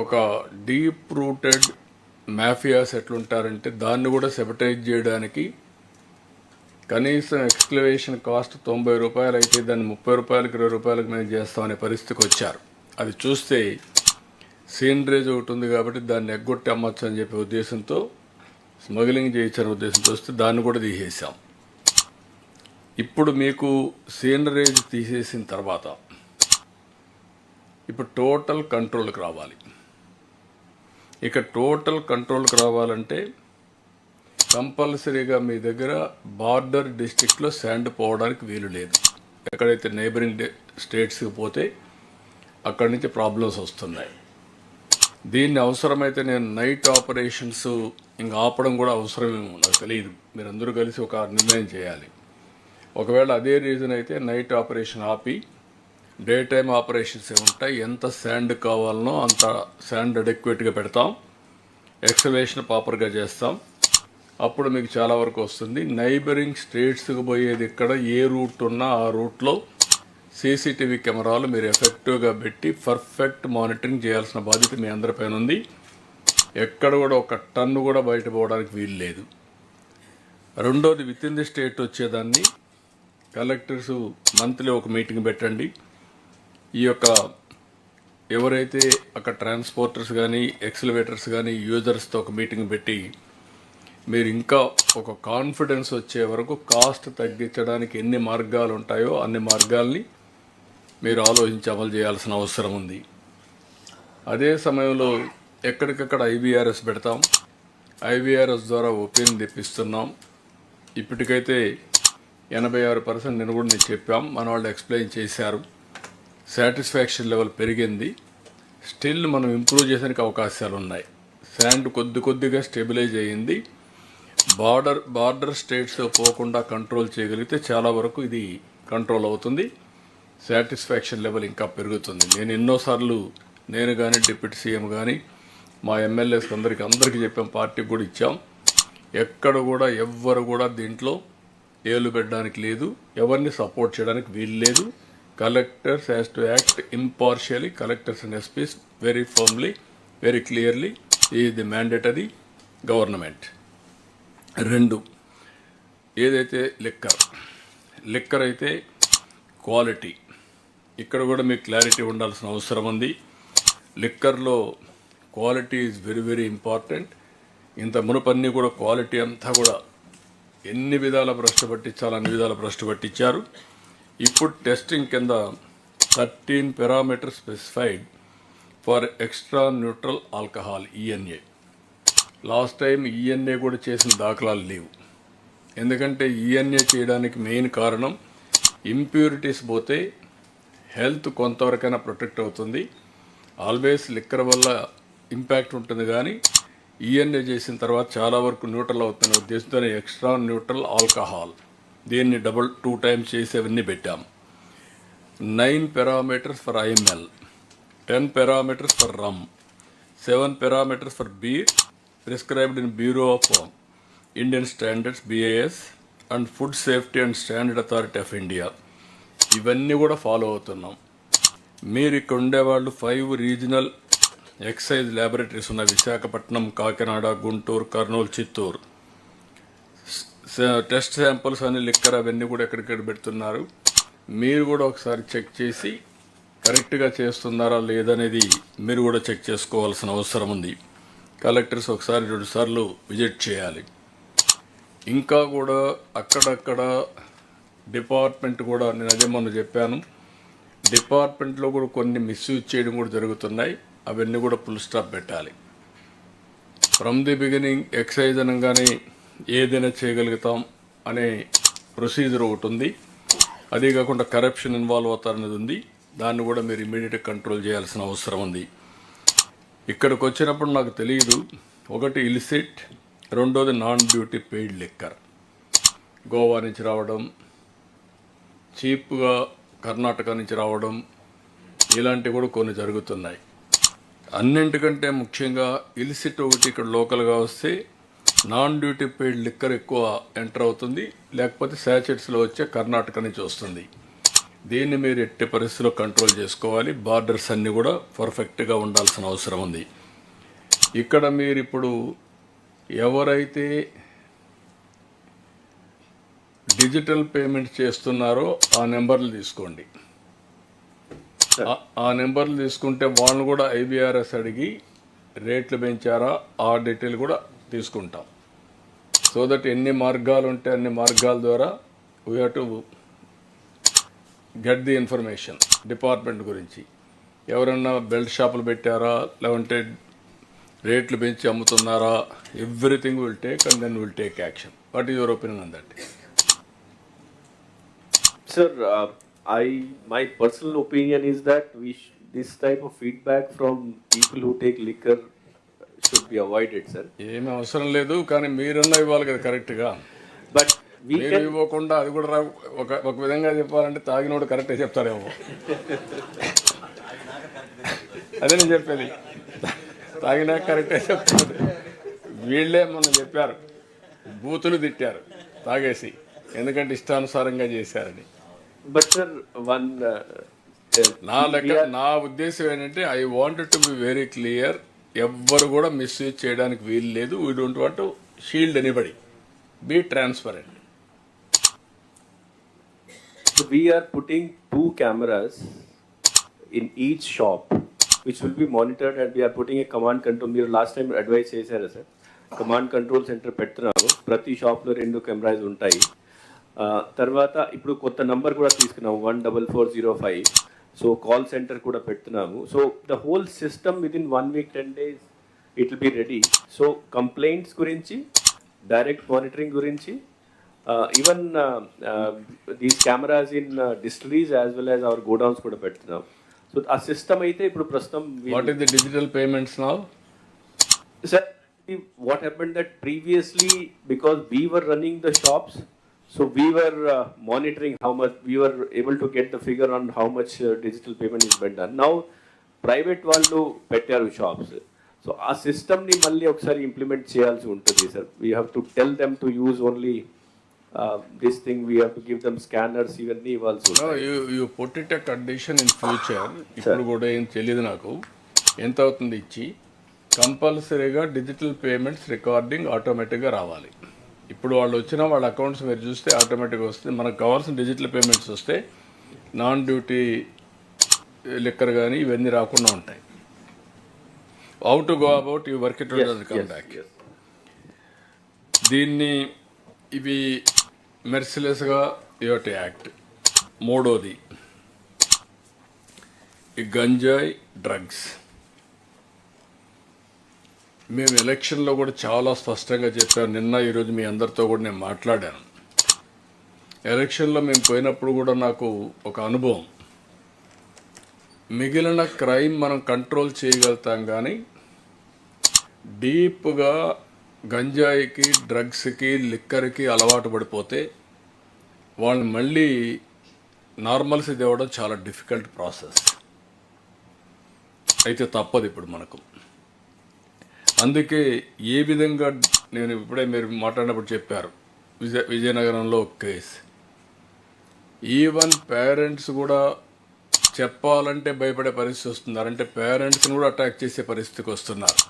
ఒక డీప్ రూటెడ్ మాఫియాస్ ఎట్లుంటారంటే దాన్ని కూడా సెపటైజ్ చేయడానికి కనీసం ఎక్స్క్లవేషన్ కాస్ట్ 90 రూపాయలు అయితే దాన్ని 30 రూపాయలకు 20 రూపాయలకు మేము చేస్తామనే పరిస్థితికి వచ్చారు. అది చూస్తే సీనరీస్ ఒకటి ఉంది కాబట్టి దాన్ని ఎగ్గొట్టి అమ్మచ్చు అని చెప్పే ఉద్దేశంతో స్మగ్లింగ్ చేయించిన ఉద్దేశంతో వస్తే దాన్ని కూడా తీసేసాం. ఇప్పుడు మీకు సీనరీస్ తీసేసిన తర్వాత ఇప్పుడు టోటల్ కంట్రోల్కి రావాలి. ఇక టోటల్ కంట్రోల్కి రావాలంటే కంపల్సరీగా మీ దగ్గర బార్డర్ డిస్ట్రిక్ట్లో శాండ్ పోవడానికి వీలు లేదు. ఎక్కడైతే నైబరింగ్ స్టేట్స్కి పోతే అక్కడి నుంచి ప్రాబ్లమ్స్ వస్తున్నాయి. దీన్ని అవసరమైతే నేను నైట్ ఆపరేషన్స్ ఇంకా ఆపడం కూడా అవసరమేమో నాకు తెలియదు. మీరందరూ కలిసి ఒక నిర్ణయం చేయాలి. ఒకవేళ అదే రీజన్ అయితే నైట్ ఆపరేషన్ ఆపి డే టైమ్ ఆపరేషన్స్ ఏముంటాయి, ఎంత శాండ్ కావాలనో అంత శాండ్ అడెక్వేట్గా పెడతాం, ఎక్స్కవేషన్ ప్రాపర్గా చేస్తాం. అప్పుడు మీకు చాలా వరకు వస్తుంది. నైబరింగ్ స్టేట్స్కి పోయేది ఇక్కడ ఏ రూట్ ఉన్నా ఆ రూట్లో సీసీటీవీ కెమెరాలు మీరు ఎఫెక్టివ్గా పెట్టి పర్ఫెక్ట్ మానిటరింగ్ చేయాల్సిన బాధ్యత మీ అందరిపైన ఉంది. ఎక్కడ కూడా ఒక టన్ను కూడా బయటపోవడానికి వీలు లేదు. రెండోది, విత్ ఇన్ ది స్టేట్ వచ్చేదాన్ని కలెక్టర్స్ మంత్లీ ఒక మీటింగ్ పెట్టండి. ఈ యొక్క ఎవరైతే అక్కడ ట్రాన్స్పోర్టర్స్ కానీ ఎక్స్లవేటర్స్ కానీ యూజర్స్తో ఒక మీటింగ్ పెట్టి మీరు ఇంకా ఒక కాన్ఫిడెన్స్ వచ్చే వరకు కాస్ట్ తగ్గించడానికి ఎన్ని మార్గాలు ఉంటాయో అన్ని మార్గాల్ని మీరు ఆలోచించి అమలు చేయాల్సిన అవసరం ఉంది. అదే సమయంలో ఎక్కడికక్కడ ఐవీఆర్ఎస్ పెడతాం. ఐవీఆర్ఎస్ ద్వారా ఒపీనియన్ తెప్పిస్తున్నాం. ఇప్పటికైతే 86% నేను కూడా నేను చెప్పాం, మన వాళ్ళు ఎక్స్ప్లెయిన్ చేశారు. సాటిస్ఫాక్షన్ లెవెల్ పెరిగింది. స్టిల్ మనం ఇంప్రూవ్ చేసేందుకు అవకాశాలు ఉన్నాయి. శాండ్ కొద్దిగా స్టెబిలైజ్ అయ్యింది. బార్డర్ స్టేట్స్ పోకుండా కంట్రోల్ చేయగలిగితే చాలా వరకు ఇది కంట్రోల్ అవుతుంది. సాటిస్ఫాక్షన్ లెవెల్ ఇంకా పెరుగుతుంది. నేను ఎన్నోసార్లు నేను కానీ డిప్యూటీ సీఎం కానీ మా ఎమ్మెల్యేస్ అందరికీ చెప్పాం, పార్టీకి కూడా ఇచ్చాం. ఎక్కడ కూడా ఎవ్వరు కూడా దీంట్లో ఏలు పెట్టడానికి లేదు, ఎవరిని సపోర్ట్ చేయడానికి వీలు లేదు. Collectors has to act impartially. Collectors and SP's very firmly, very clearly is the mandatory government. 2, ఏదైతే లిక్కర్ అయితే క్వాలిటీ, ఇక్కడ కూడా మీకు క్లారిటీ ఉండాల్సిన అవసరం ఉంది. లిక్కర్లో quality is very very important. ఇంత మునుపన్నీ కూడా క్వాలిటీ అంతా కూడా ఎన్ని విధాల భ్రష్టు పట్టించాలో అన్ని విధాల భ్రష్టు పట్టించారు. ఇప్పుడు టెస్టింగ్ కింద 13 parameters specified for extra neutral alcohol ENA. Last time ENA కూడా చేసిన దాఖలాలు లేవు. ఎందుకంటే ఈఎన్ఏ చేయడానికి మెయిన్ కారణం ఇంప్యూరిటీస్ పోతే హెల్త్ కొంతవరకైనా ప్రొటెక్ట్ అవుతుంది. ఆల్వేస్ లిక్కర్ వల్ల ఇంపాక్ట్ ఉంటుంది, కానీ ఈఎన్ఏ చేసిన తర్వాత చాలా వరకు న్యూట్రల్ అవుతున్న ఉద్దేశంతోనే ఎక్స్ట్రా న్యూట్రల్ ఆల్కహాల్ దీన్ని 2 టైమ్స్ చేసేవన్నీ పెట్టాం. 9 parameters for IML, 10 parameters for rum, 7 parameters for beer prescribed in Bureau of Indian Standards BIS and Food Safety and Standard Authority of India. ఇవన్నీ కూడా ఫాలో అవుతున్నాం. మీరు ఇక్కడ ఉండేవాళ్ళు 5 రీజనల్ ఎక్సైజ్ ల్యాబొరేటరీస్ ఉన్నాయి. విశాఖపట్నం, కాకినాడ, గుంటూరు, కర్నూలు, చిత్తూరు. టెస్ట్ శాంపుల్స్ అన్ని లిక్కర్ అవన్నీ కూడా ఎక్కడిక్కడ పెడుతున్నారు. మీరు కూడా ఒకసారి చెక్ చేసి కరెక్ట్గా చేస్తున్నారా లేదనేది మీరు కూడా చెక్ చేసుకోవాల్సిన అవసరం ఉంది. కలెక్టర్స్ ఒకసారి 2 సార్లు విజిట్ చేయాలి. ఇంకా కూడా అక్కడక్కడ డిపార్ట్మెంట్ కూడా, నేను అదే మొన్న చెప్పాను, డిపార్ట్మెంట్లో కూడా కొన్ని మిస్యూజ్ చేయడం కూడా జరుగుతున్నాయి. అవన్నీ కూడా ఫుల్ స్టాప్ పెట్టాలి. ఫ్రమ్ ది బిగినింగ్ ఎక్సైజ్ అనగానే ఏదైనా చేయగలుగుతాం అనే ప్రొసీజర్ ఒకటి ఉంది. అదే కాకుండా కరప్షన్ ఇన్వాల్వ్ అవుతారనేది ఉంది. దాన్ని కూడా మీరు ఇమీడియట్గా కంట్రోల్ చేయాల్సిన అవసరం ఉంది. ఇక్కడికి వచ్చినప్పుడు నాకు తెలియదు, ఒకటి ఇలిసిట్, రెండోది non duty paid liquor. Goa నుంచి రావడం, చీప్గా కర్ణాటక నుంచి రావడం, ఇలాంటివి కూడా కొన్ని జరుగుతున్నాయి. అన్నింటికంటే ముఖ్యంగా ఇలిసిట్ ఒకటి ఇక్కడ లోకల్గా వస్తే నాన్ డ్యూటీ పెయిడ్ లిక్కర్ ఎక్కువ ఎంటర్ అవుతుంది, లేకపోతే శాచెట్స్లో వచ్చే కర్ణాటక నుంచి వస్తుంది. దీన్ని మీరు ఎట్టి పరిస్థితుల్లో కంట్రోల్ చేసుకోవాలి. బార్డర్స్ అన్నీ కూడా పర్ఫెక్ట్గా ఉండాల్సిన అవసరం ఉంది. ఇక్కడ మీరు ఇప్పుడు ఎవరైతే డిజిటల్ పేమెంట్ చేస్తున్నారో ఆ నెంబర్లు తీసుకోండి. ఆ నెంబర్లు తీసుకుంటే వాళ్ళు కూడా ఐబీఆర్ఎస్ అడిగి రేట్లు పెంచారా ఆ డీటెయిల్ కూడా తీసుకుంటాం. సో దట్ ఎన్ని మార్గాలు ఉంటే అన్ని మార్గాల ద్వారా we have to get the information department గురించి. ఎవరన్నా బెల్ట్ షాపులు పెట్టారా, లేదంటే రేట్లు పెంచి అమ్ముతున్నారా, everything will take and then will take action. What is your opinion on that? Sir, my personal opinion is that this type of feedback from people who take liquor should be avoided, sir. ఏమీ అవసరం లేదు, కానీ మీరన్నా ఇవ్వాలి కదా కరెక్ట్గా. But మీరు ఇవ్వకుండా అది కూడా ఒక విధంగా చెప్పాలంటే తాగినోడు కరెక్ట్గా చెప్తారేమో. అదే నేను చెప్పేది, తాగినా కరెక్ట్గా చెప్తారు. వీళ్ళే మొన్న చెప్పారు, బూతులు తిట్టారు తాగేసి, ఎందుకంటే ఇష్టానుసారంగా చేశారని. బట్ సార్ నా ఉద్దేశం ఏంటంటే I wanted to be very clear. ఎవ్వరు కూడా మిస్యూజ్ చేయడానికి వీలు లేదు. We don't want to shield anybody. Be transparent. We are putting 2 cameras in each shop which will be monitored, and we are putting a command control. మీరు last time advice చేశారు sir, command control centre పెడుతున్నాము. ప్రతి షాప్లో 2 cameras ఉంటాయి. తర్వాత ఇప్పుడు కొత్త number కూడా తీసుకున్నాము, 14405. సో కాల్ సెంటర్ కూడా పెడుతున్నాము. So the whole system with in 1 week 10 days it will be ready. So complaints గురించి, డైరెక్ట్ మానిటరింగ్ గురించి, even these cameras in distilleries as well as our godowns కూడా పెడుతున్నాం. సో ఆ system అయితే ఇప్పుడు ప్రస్తుతం. What is the digital payments now? Sir, what happened that previously, because we were running the shops, so we were monitoring how much, we were able to get the figure on how much digital payment is been done. Now, private వాళ్ళు పెట్టారు shops. So ఆ సిస్టమ్ని మళ్ళీ ఒకసారి implement చేయాల్సి ఉంటుంది sir. We have to tell them to use only this thing. We have to give them scanners, ఇవన్నీ ఇవ్వాల్సి ఉంటుంది. You put it a condition in future. ఇప్పుడు కూడా ఏం తెలియదు నాకు ఎంత అవుతుంది ఇచ్చి, కంపల్సరీగా డిజిటల్ పేమెంట్స్ రికార్డింగ్ ఆటోమేటిక్గా రావాలి. ఇప్పుడు వాళ్ళు వచ్చిన వాళ్ళ అకౌంట్స్ మీరు చూస్తే ఆటోమేటిక్గా వస్తే, మనకు కావాల్సిన డిజిటల్ పేమెంట్స్ వస్తే నాన్ డ్యూటీ లిక్కర్ కానీ ఇవన్నీ రాకుండా ఉంటాయి. How to go about you work it come back. దీన్ని ఇవి మెర్సిలెస్గా యూ టు యాక్ట్. మూడోది ఈ గంజాయి డ్రగ్స్. మేము ఎలక్షన్లో కూడా చాలా స్పష్టంగా చెప్పాను. నిన్న ఈరోజు మీ అందరితో కూడా నేను మాట్లాడాను. ఎలక్షన్లో మేము పోయినప్పుడు కూడా నాకు ఒక అనుభవం, మిగిలిన క్రైమ్ మనం కంట్రోల్ చేయగలుగుతాం, కానీ డీప్గా గంజాయికి, డ్రగ్స్కి, లిక్కర్కి అలవాటు పడిపోతే వాళ్ళని మళ్ళీ నార్మల్సీ తేవడం చాలా డిఫికల్ట్ ప్రాసెస్. అయితే తప్పదు ఇప్పుడు మనకు. అందుకే ఏ విధంగా, నేను ఇప్పుడే మీరు మాట్లాడినప్పుడు చెప్పారు, విజయనగరంలో ఒక కేసు. ఈవెన్ పేరెంట్స్ కూడా చెప్పాలంటే భయపడే పరిస్థితి వస్తున్నారు. అంటే పేరెంట్స్ని కూడా అటాక్ చేసే పరిస్థితికి వస్తున్నారు.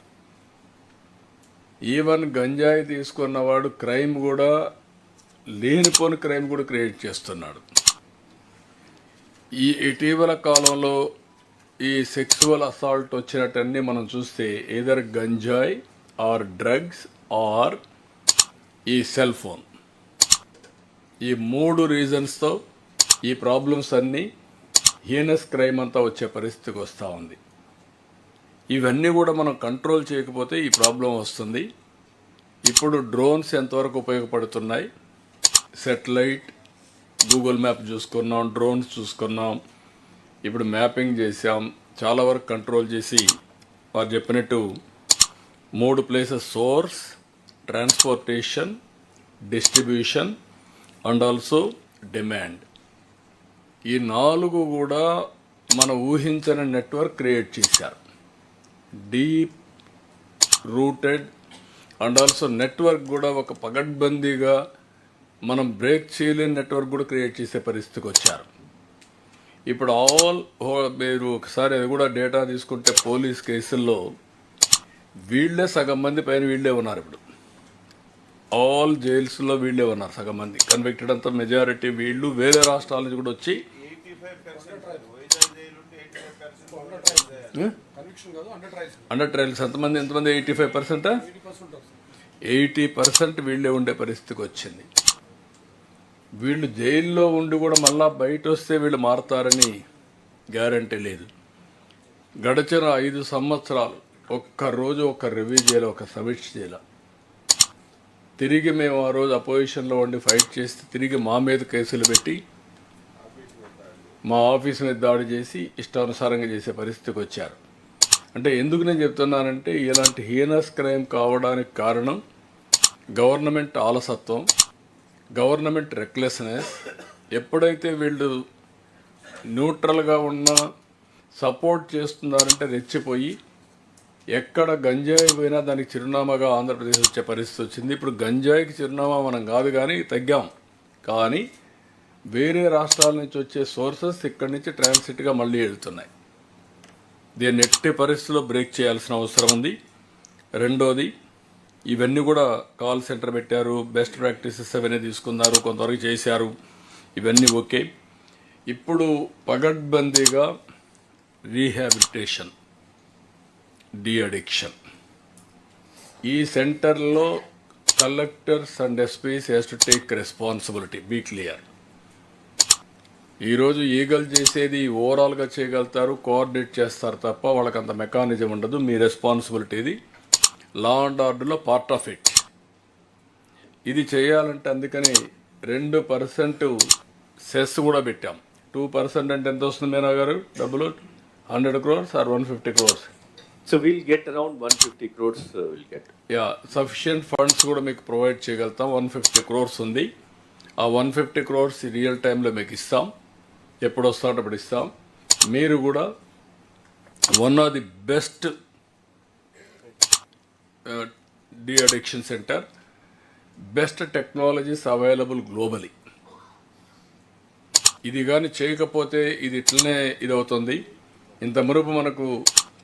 ఈవెన్ గంజాయి తీసుకున్నవాడు క్రైమ్ కూడా, లేనిపోని క్రైమ్ కూడా క్రియేట్ చేస్తున్నాడు. ఈ ఇటీవల కాలంలో ఈ సెక్సువల్ అసాల్ట్ వచ్చినట్టన్నీ మనం చూస్తే ఏదర్ గంజాయి ఆర్ డ్రగ్స్ ఆర్ ఈ సెల్ ఫోన్, ఈ 3 రీజన్స్తో ఈ ప్రాబ్లమ్స్ అన్నీ హీనస్ క్రైమ్ అంతా వచ్చే పరిస్థితికి వస్తూ ఉంది. ఇవన్నీ కూడా మనం కంట్రోల్ చేయకపోతే ఈ ప్రాబ్లం వస్తుంది. ఇప్పుడు డ్రోన్స్ ఎంతవరకు ఉపయోగపడుతున్నాయి, సెటిలైట్, గూగుల్ మ్యాప్ చూసుకున్నాం, డ్రోన్స్ చూసుకున్నాం, ఇప్పుడు మ్యాపింగ్ చేసాం, చాలా వరకు కంట్రోల్ చేసి వారు చెప్పినట్టు 3 places: source, transportation, distribution and also demand. ఈ 4 కూడా మన ఊహించని నెట్వర్క్ క్రియేట్ చేశారు. Deep rooted and also network కూడా ఒక పగడ్బందీగా మనం బ్రేక్ చేయలేని నెట్వర్క్ కూడా క్రియేట్ చేసే పరిస్థితికి వచ్చారు. ఇప్పుడు మీరు ఒకసారి అది కూడా డేటా తీసుకుంటే పోలీస్ కేసుల్లో వీళ్ళే సగం మంది పైన వీళ్ళే ఉన్నారు. ఇప్పుడు ఆల్ జైల్స్లో వీళ్ళే ఉన్నారు సగం మంది. కన్విక్టెడ్ అంతా మెజారిటీ వీళ్ళు వేరే రాష్ట్రాల నుంచి కూడా వచ్చి అండర్ ట్రయల్స్ ఎంతమంది 85%? 80% వీళ్ళే ఉండే పరిస్థితికి వచ్చింది. వీళ్ళు జైల్లో ఉండి కూడా మళ్ళా బయట వస్తే వీళ్ళు మారతారని గ్యారంటీ లేదు. గడిచిన 5 సంవత్సరాలు ఒక్కరోజు ఒక రివ్యూ చేయాలి, ఒక సమీక్ష చేయాలి. తిరిగి మేము ఆ రోజు అపోజిషన్లో ఉండి ఫైట్ చేస్తే తిరిగి మా మీద కేసులు పెట్టి మా ఆఫీస్ మీద దాడి చేసి ఇష్టానుసారంగా చేసే పరిస్థితికి వచ్చారు. అంటే ఎందుకు నేను చెప్తున్నానంటే ఇలాంటి హీనస్ క్రైమ్ కావడానికి కారణం గవర్నమెంట్ ఆలసత్వం, గవర్నమెంట్ రెక్లెస్నెస్. ఎప్పుడైతే వీళ్ళు న్యూట్రల్గా ఉన్న సపోర్ట్ చేస్తున్నారంటే రెచ్చిపోయి ఎక్కడ గంజాయి పోయినా దానికి చిరునామాగా ఆంధ్రప్రదేశ్ వచ్చే పరిస్థితి వచ్చింది. ఇప్పుడు గంజాయికి చిరునామా మనం కాదు కానీ తగ్గాం, కానీ వేరే రాష్ట్రాల నుంచి వచ్చే సోర్సెస్ ఇక్కడి నుంచి ట్రాన్సిట్గా మళ్ళీ వెళ్తున్నాయి. దీన్ని ఎట్టి పరిస్థితుల్లో బ్రేక్ చేయాల్సిన అవసరం ఉంది. రెండోది, ఇవన్నీ కూడా కాల్ సెంటర్ పెట్టారు, బెస్ట్ ప్రాక్టీసెస్ అవన్నీ తీసుకున్నారు, కొంతవరకు చేశారు, ఇవన్నీ ఓకే. ఇప్పుడు పగడ్బందీగా రీహాబిలిటేషన్, డి అడిక్షన్, ఈ సెంటర్లో collectors and SPs has to take responsibility, be clear. ఈరోజు ఈగల్ చేసేది ఓవరాల్గా చేయగలుగుతారు, కోఆర్డినేట్ చేస్తారు తప్ప వాళ్ళకి అంత మెకానిజం ఉండదు. మీ రెస్పాన్సిబిలిటీ ఇది, లా అండ్ ఆర్డర్లో పార్ట్ ఆఫ్ ఇట్. ఇది చేయాలంటే అందుకని 2% సెస్ కూడా పెట్టాం. 2% అంటే ఎంత వస్తుంది మీనా గారు డబ్బులు? 100 crores or 150 crores? So we'll get around 150 crores. We'll get. Yeah, sufficient funds కూడా మీకు ప్రొవైడ్ చేయగలుగుతాం. 150 crores ఉంది. ఆ 150 crores రియల్ టైంలో మీకు ఇస్తాం. ఎప్పుడు వస్తాడో అప్పుడు ఇస్తాం. మీరు కూడా one of the best de addiction centre, best technologies available globally. ఇది కానీ చేయకపోతే ఇది ఇట్లనే ఇది అవుతుంది. ఇంత మునుపు మనకు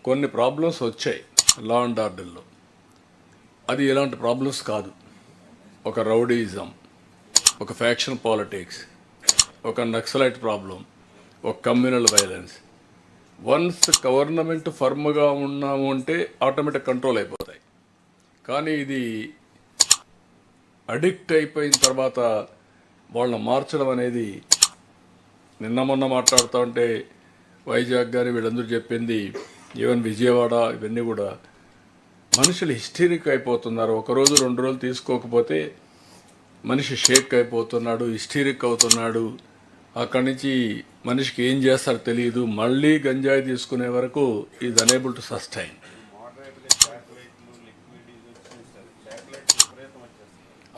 కొన్ని ప్రాబ్లమ్స్ వచ్చాయి లా అండ్ ఆర్డర్లో, అది ఎలాంటి ప్రాబ్లమ్స్ కాదు. ఒక రౌడీయిజం, ఒక ఫ్యాక్షన్ పాలిటిక్స్, ఒక నక్సలైట్ ప్రాబ్లం, ఒక కమ్యూనల్ వైలెన్స్. వన్స్ గవర్నమెంట్ ఫర్మ్గా ఉన్నాము అంటే ఆటోమేటిక్ కంట్రోల్ అయిపోతాయి. కానీ ఇది అడిక్ట్ అయిపోయిన తర్వాత వాళ్ళని మార్చడం అనేది, నిన్న మొన్న మాట్లాడుతూ ఉంటే వైజాగ్ కానీ వీళ్ళందరూ చెప్పింది, ఈవెన్ విజయవాడ, ఇవన్నీ కూడా మనుషులు హిస్టరిక్ అయిపోతున్నారు. ఒకరోజు 2 రోజులు తీసుకోకపోతే మనిషి షేక్ అయిపోతున్నాడు, హిస్టరిక్ అవుతున్నాడు. అక్కడి నుంచి మనిషికి ఏం చేస్తారో తెలియదు. మళ్ళీ గంజాయి తీసుకునే వరకు ఈజ్ అనేబుల్ టు సస్టైన్.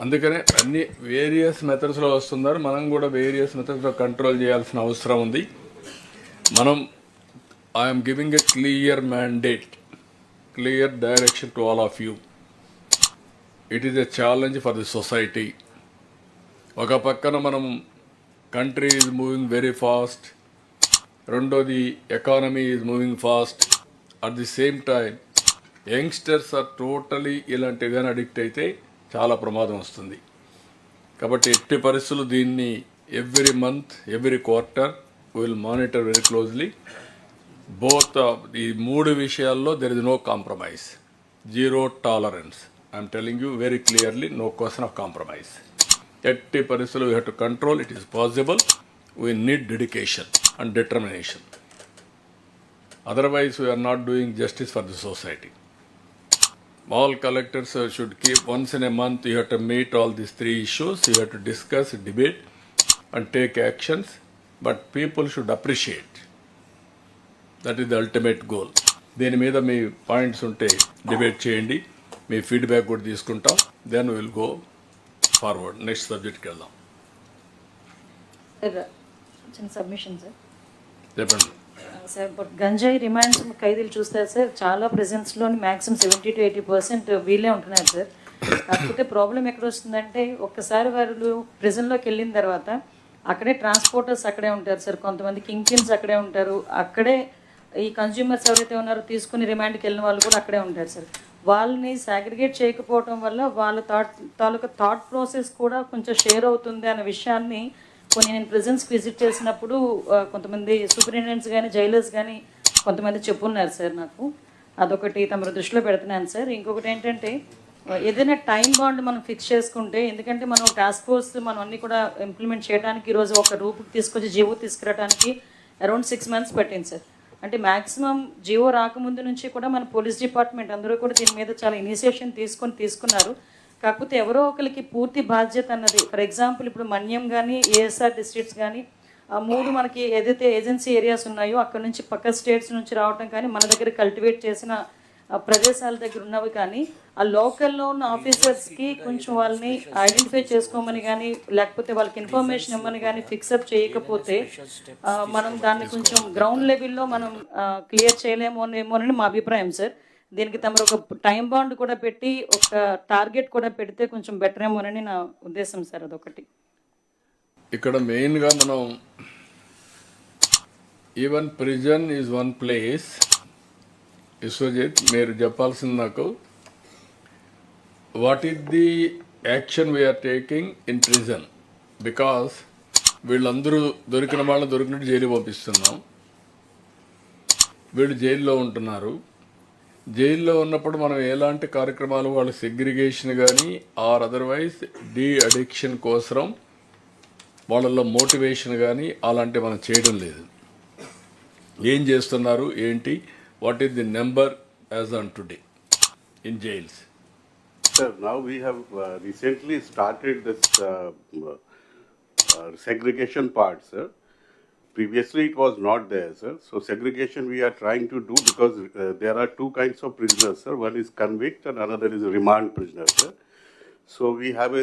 అందుకనే అన్ని వేరియస్ మెథడ్స్లో వస్తున్నారు. మనం కూడా వేరియస్ మెథడ్స్లో కంట్రోల్ చేయాల్సిన అవసరం ఉంది. మనం I'm giving a clear mandate, clear direction to all of you. It is a challenge for the society. ఒక పక్కన మనం country is moving very fast, రెండోది economy is moving fast. At the same time youngsters are totally ఇలాంటివి కానీ addict అయితే చాలా ప్రమాదం వస్తుంది. కాబట్టి ఎట్టి పరిస్థితులు దీన్ని every month, every quarter will monitor very closely. Both ఈ 3 విషయాల్లో there is no compromise, zero tolerance. I'm telling you very clearly, no question of compromise. ఎట్టి పరిస్థితులు we have to control. It is possible. We need dedication and determination. Otherwise, we are not doing justice for the society. All collectors should keep once in a month, you have to meet all these 3 issues, you have to discuss, debate and take actions, but people should appreciate. That is the ultimate goal. దీని మీద మీ points ఉంటే debate చేయండి, మీ feedback కూడా తీసుకుంటాం, then will go forward. Next సబ్జెక్ట్కి వెళ్దాం. చిన్న submission sir. చెప్పండి సార్. బట్ గంజాయి రిమాండ్స్ ఖైదీలు చూస్తారు సార్, చాలా ప్రెజెన్స్లోని మ్యాక్సిమం 70 to 80% వీళ్ళే ఉంటున్నారు సార్. కాకపోతే ప్రాబ్లం ఎక్కడ వస్తుందంటే, ఒక్కసారి వాళ్ళు ప్రిజన్లోకి వెళ్ళిన తర్వాత అక్కడే ట్రాన్స్పోర్టర్స్ అక్కడే ఉంటారు సార్, కొంతమంది కింగ్ పిన్స్ అక్కడే ఉంటారు, అక్కడే ఈ కన్జ్యూమర్స్ ఎవరైతే ఉన్నారో తీసుకుని రిమాండ్కి వెళ్ళిన వాళ్ళు కూడా అక్కడే ఉంటారు సార్. వాళ్ళని సాగ్రిగేట్ చేయకపోవడం వల్ల వాళ్ళ తాలూకా థాట్ ప్రాసెస్ కూడా కొంచెం షేర్ అవుతుంది అనే విషయాన్ని కొన్ని నేను ప్రిజన్స్కి విజిట్ చేసినప్పుడు కొంతమంది సూపరింటెండెంట్స్ కానీ జైలర్స్ కానీ కొంతమంది చెప్పున్నారు సార్. నాకు అదొకటి తమ దృష్టిలో పెడుతున్నాను సార్. ఇంకొకటి ఏంటంటే, ఏదైనా టైం బాండ్ మనం ఫిక్స్ చేసుకుంటే, ఎందుకంటే మనం టాస్క్ ఫోర్స్ మనం అన్నీ కూడా ఇంప్లిమెంట్ చేయడానికి ఈరోజు ఒక రూపుకి తీసుకొచ్చి జీవో తీసుకురావడానికి అరౌండ్ 6 months పట్టింది సార్. అంటే మ్యాక్సిమం జీవో రాకముందు నుంచి కూడా మన పోలీస్ డిపార్ట్మెంట్ అందరూ కూడా దీని మీద చాలా ఇనిషియేషన్ తీసుకున్నారు. కాకపోతే ఎవరో ఒకరికి పూర్తి బాధ్యత అన్నది, ఫర్ ఎగ్జాంపుల్ ఇప్పుడు మన్యం కానీ ఏఎస్ఆర్ డిస్ట్రిక్ట్స్ కానీ 3 మనకి ఏదైతే ఏజెన్సీ ఏరియాస్ ఉన్నాయో అక్కడ నుంచి పక్క స్టేట్స్ నుంచి రావడం కానీ మన దగ్గర కల్టివేట్ చేసిన ప్రదేశాల దగ్గర ఉన్నవి కానీ ఆ లోకల్లో ఉన్న ఆఫీసర్స్కి కొంచెం వాళ్ళని ఐడెంటిఫై చేసుకోమని కానీ లేకపోతే వాళ్ళకి ఇన్ఫర్మేషన్ ఇవ్వమని కానీ ఫిక్సప్ చేయకపోతే మనం దాన్ని కొంచెం గ్రౌండ్ లెవెల్లో మనం క్లియర్ చేయలేమోనేమోనని మా అభిప్రాయం సార్. దీనికి తమరు ఒక టైం బాండ్ కూడా పెట్టి ఒక టార్గెట్ కూడా పెడితే కొంచెం బెటర్ ఏమోనని నా ఉద్దేశం సార్. అదొకటి. ఇక్కడ మెయిన్గా మనం even prison is one place. Vishwajit, మీరు చెప్పాల్సింది నాకు, what is the action we're taking in prison? Because వీళ్ళందరూ దొరికిన వాళ్ళని దొరికినట్టు జైలు పంపిస్తున్నాం, వీళ్ళు జైల్లో ఉంటున్నారు. జైల్లో ఉన్నప్పుడు మనం ఎలాంటి కార్యక్రమాలు, వాళ్ళ సెగ్రిగేషన్ కానీ ఆర్ అదర్వైజ్ డీ అడిక్షన్ కోసం వాళ్ళల్లో మోటివేషన్ కానీ అలాంటివి మనం చేయడం లేదు. ఏం చేస్తున్నారు ఏంటి? What is the number as on today in jails? Sir, now we have recently started this segregation part, sir. Previously it was not there, sir. So segregation we are trying to do because there are 2 kinds of prisoners, sir. One is convict and another is remand prisoner, sir. So we have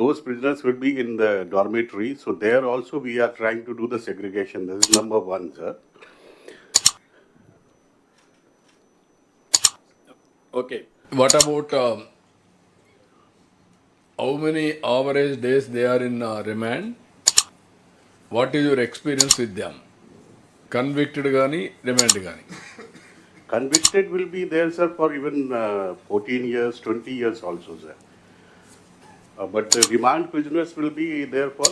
those prisoners will be in the dormitory. So there also we are trying to do the segregation. This is number 1, sir. Okay. What about how many average days they are in remand? What is your experience with them? Convicted gaani, remand gaani? Convicted will be there, sir, for even 14 years, 20 years also, sir. But the remand prisoners will be there for,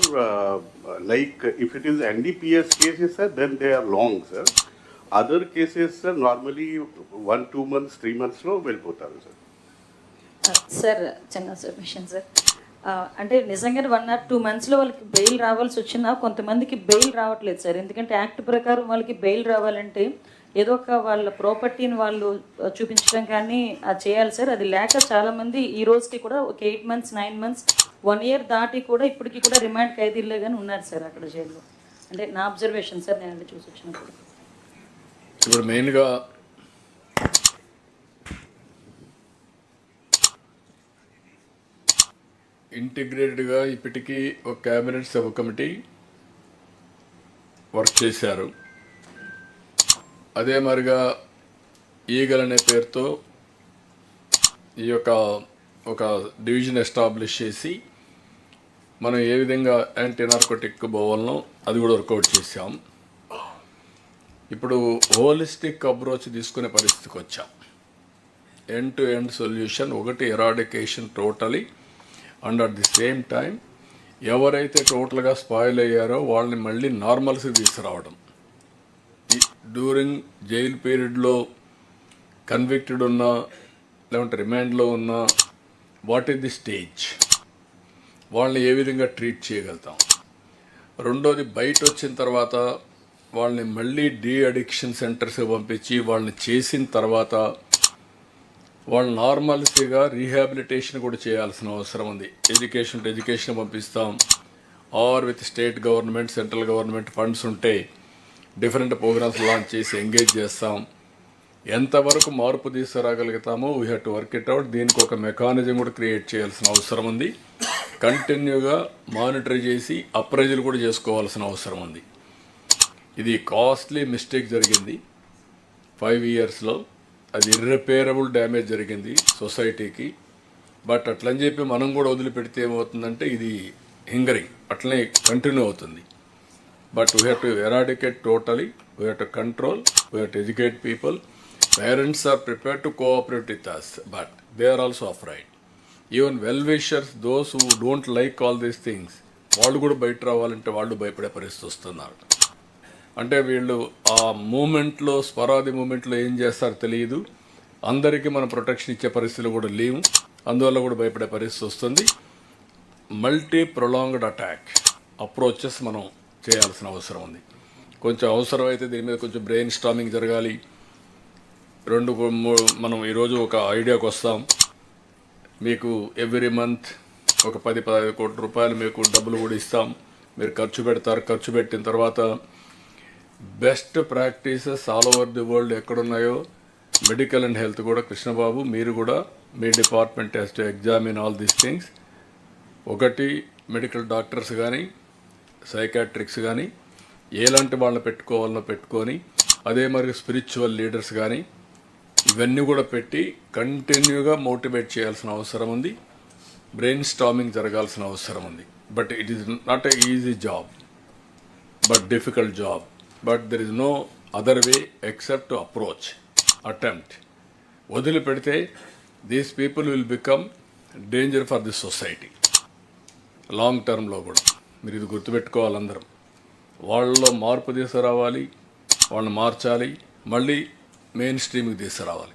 like, if it is NDPS cases, sir, then they are long, sir. Other cases, sir, normally 1, 2 months, 3 months లో వెళ్ళిపోతారు sir. Sir చిన్న submission sir. అంటే నిజంగా 1 or 2 monthsలో వాళ్ళకి bail రావాల్సి వచ్చినా కొంతమందికి bail రావట్లేదు సార్. ఎందుకంటే యాక్ట్ ప్రకారం వాళ్ళకి బెయిల్ రావాలంటే ఏదో ఒక వాళ్ళ ప్రాపర్టీని వాళ్ళు చూపించడం కానీ అది చేయాలి సార్. అది లేక చాలామంది ఈ రోజుకి కూడా ఒక 8 months, 9 months, 1 year దాటి కూడా ఇప్పటికీ కూడా రిమాండ్ ఖైదీల్లో కానీ ఉన్నారు సార్ అక్కడ జైల్లో. అంటే నా అబ్జర్వేషన్ సార్, నేను చూసి వచ్చినప్పుడు. ఇప్పుడు మెయిన్గా ఇంటిగ్రేటెడ్గా ఇప్పటికీ ఒక క్యాబినెట్ సబ్ కమిటీ వర్క్ చేశారు. అదే మరిగా ఈగల్ అనే పేరుతో ఈ యొక్క ఒక డివిజన్ ఎస్టాబ్లిష్ చేసి మనం ఏ విధంగా యాంటీ నార్కోటిక్ పోవాలనో అది కూడా వర్కౌట్ చేసాం. ఇప్పుడు హోలిస్టిక్ అప్రోచ్ తీసుకునే పరిస్థితికి వచ్చాం. ఎండ్ టు ఎండ్ సొల్యూషన్, ఒకటి eradication totally, and at the same time ఎవరైతే టోటల్గా స్పాయిల్ అయ్యారో వాళ్ళని మళ్ళీ నార్మల్స్కి తీసుకురావడం. డ్యూరింగ్ జైల్ పీరియడ్లో కన్విక్టెడ్ ఉన్నా లేకుంటే రిమాండ్లో ఉన్నా వాట్ ఈస్ ది స్టేజ్, వాళ్ళని ఏ విధంగా ట్రీట్ చేయగలుగుతాం. రెండోది బయట వచ్చిన తర్వాత వాళ్ళని మళ్ళీ డీ అడిక్షన్ సెంటర్స్కి పంపించి వాళ్ళని చేసిన తర్వాత వాళ్ళు నార్మల్సీగా రీహాబిలిటేషన్ కూడా చేయాల్సిన అవసరం ఉంది. ఎడ్యుకేషన్ టు ఎడ్యుకేషన్ పంపిస్తాం, or with state government central government funds ఉంటే డిఫరెంట్ ప్రోగ్రామ్స్ లాంచ్ చేసి ఎంగేజ్ చేస్తాం. ఎంతవరకు మార్పు తీసుకురాగలుగుతామో we have to work it out. దీనికి ఒక మెకానిజం కూడా క్రియేట్ చేయాల్సిన అవసరం ఉంది. కంటిన్యూగా మానిటర్ చేసి అప్రైజల్ కూడా చేసుకోవాల్సిన అవసరం ఉంది. ఇది కాస్ట్లీ మిస్టేక్ జరిగింది 5 yearsలో. అది ఇర్రిపేరబుల్ డ్యామేజ్ జరిగింది సొసైటీకి. బట్ అట్లని చెప్పి మనం కూడా వదిలిపెడితే ఏమవుతుందంటే ఇది హింగరింగ్ అట్లనే కంటిన్యూ అవుతుంది. But we have to eradicate totally, we have to control, we have to educate people. Parents are prepared to cooperate with us, but they are also afraid. Even well-wishers, those who don't like all these things, వాళ్ళు కూడా బయట రావాలంటే వాళ్ళు భయపడే పరిస్థితి వస్తున్నారు. అంటే వీళ్ళు ఆ మూమెంట్లో స్వరాది మూమెంట్లో ఏం చేస్తారో తెలియదు. అందరికీ మనం ప్రొటెక్షన్ ఇచ్చే పరిస్థితులు కూడా లేవు. అందువల్ల కూడా భయపడే పరిస్థితి వస్తుంది. మల్టీ ప్రొలాంగ్డ్ అటాక్ అప్రోచెస్ మనం చేయాల్సిన అవసరం ఉంది. కొంచెం అవసరమైతే దీని మీద కొంచెం బ్రెయిన్ స్టార్మింగ్ జరగాలి. మనం ఈరోజు ఒక ఐడియాకి వస్తాం. మీకు ఎవ్రీ మంత్ ఒక 10-15 కోట్ల రూపాయలు మీకు డబ్బులు కూడా ఇస్తాం, మీరు ఖర్చు పెడతారు. ఖర్చు పెట్టిన తర్వాత best practices all over the world ఎక్కడున్నాయో మెడికల్ అండ్ హెల్త్ కూడా కృష్ణబాబు మీరు కూడా మీ department has to examine all these things. ఒకటి మెడికల్ డాక్టర్స్ కానీ సైకాట్రిక్స్ కానీ ఎలాంటి వాళ్ళని పెట్టుకోవాలనో పెట్టుకొని, అదే మరి స్పిరిచువల్ లీడర్స్ కానీ ఇవన్నీ కూడా పెట్టి కంటిన్యూగా మోటివేట్ చేయాల్సిన అవసరం ఉంది. బ్రెయిన్ స్టార్మింగ్ జరగాల్సిన అవసరం ఉంది. But it is not a easy job, but difficult job. But there is no other way except to approach, attempt. వదిలిపెడితే these people will become danger for this society long టర్మ్లో కూడా. మీరు ఇది గుర్తుపెట్టుకోవాలి అందరం. వాళ్ళలో మార్పు తీసుకురావాలి, వాళ్ళని మార్చాలి, మళ్ళీ మెయిన్ స్ట్రీమ్కి తీసుకురావాలి.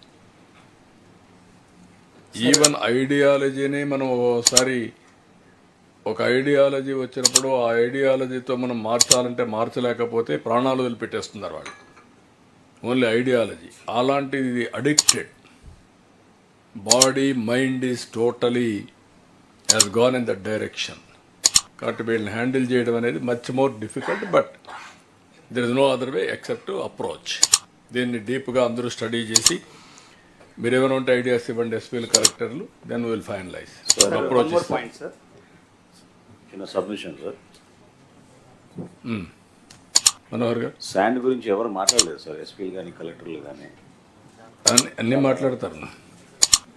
ఈవెన్ ఐడియాలజీని మనం ఒకసారి ఒక ఐడియాలజీ వచ్చినప్పుడు ఆ ఐడియాలజీతో మనం మార్చాలంటే మార్చలేకపోతే ప్రాణాలు వదిలిపెట్టేస్తున్నారు వాళ్ళు. ఓన్లీ ఐడియాలజీ అలాంటిది. ఇది addicted. Body mind is totally has gone in that direction. కాబట్టి వీళ్ళని హ్యాండిల్ చేయడం అనేది much more difficult. But there is no other way except to approach. దీన్ని డీప్గా అందరూ స్టడీ చేసి మీరు ఏమైనా ఉంటే ఐడియాస్ ఇవ్వండి ఎస్పీలు కలెక్టర్లు, దెన్ విల్ ఫైనలైజ్ అప్రోచ్. చిన్న సబ్మిషన్ సార్. మనోహర్ గారు, శాండ్ గురించి ఎవరు మాట్లాడలేదు సార్, ఎస్పీలు కానీ కలెక్టర్లు కానీ. అన్నీ మాట్లాడతారు.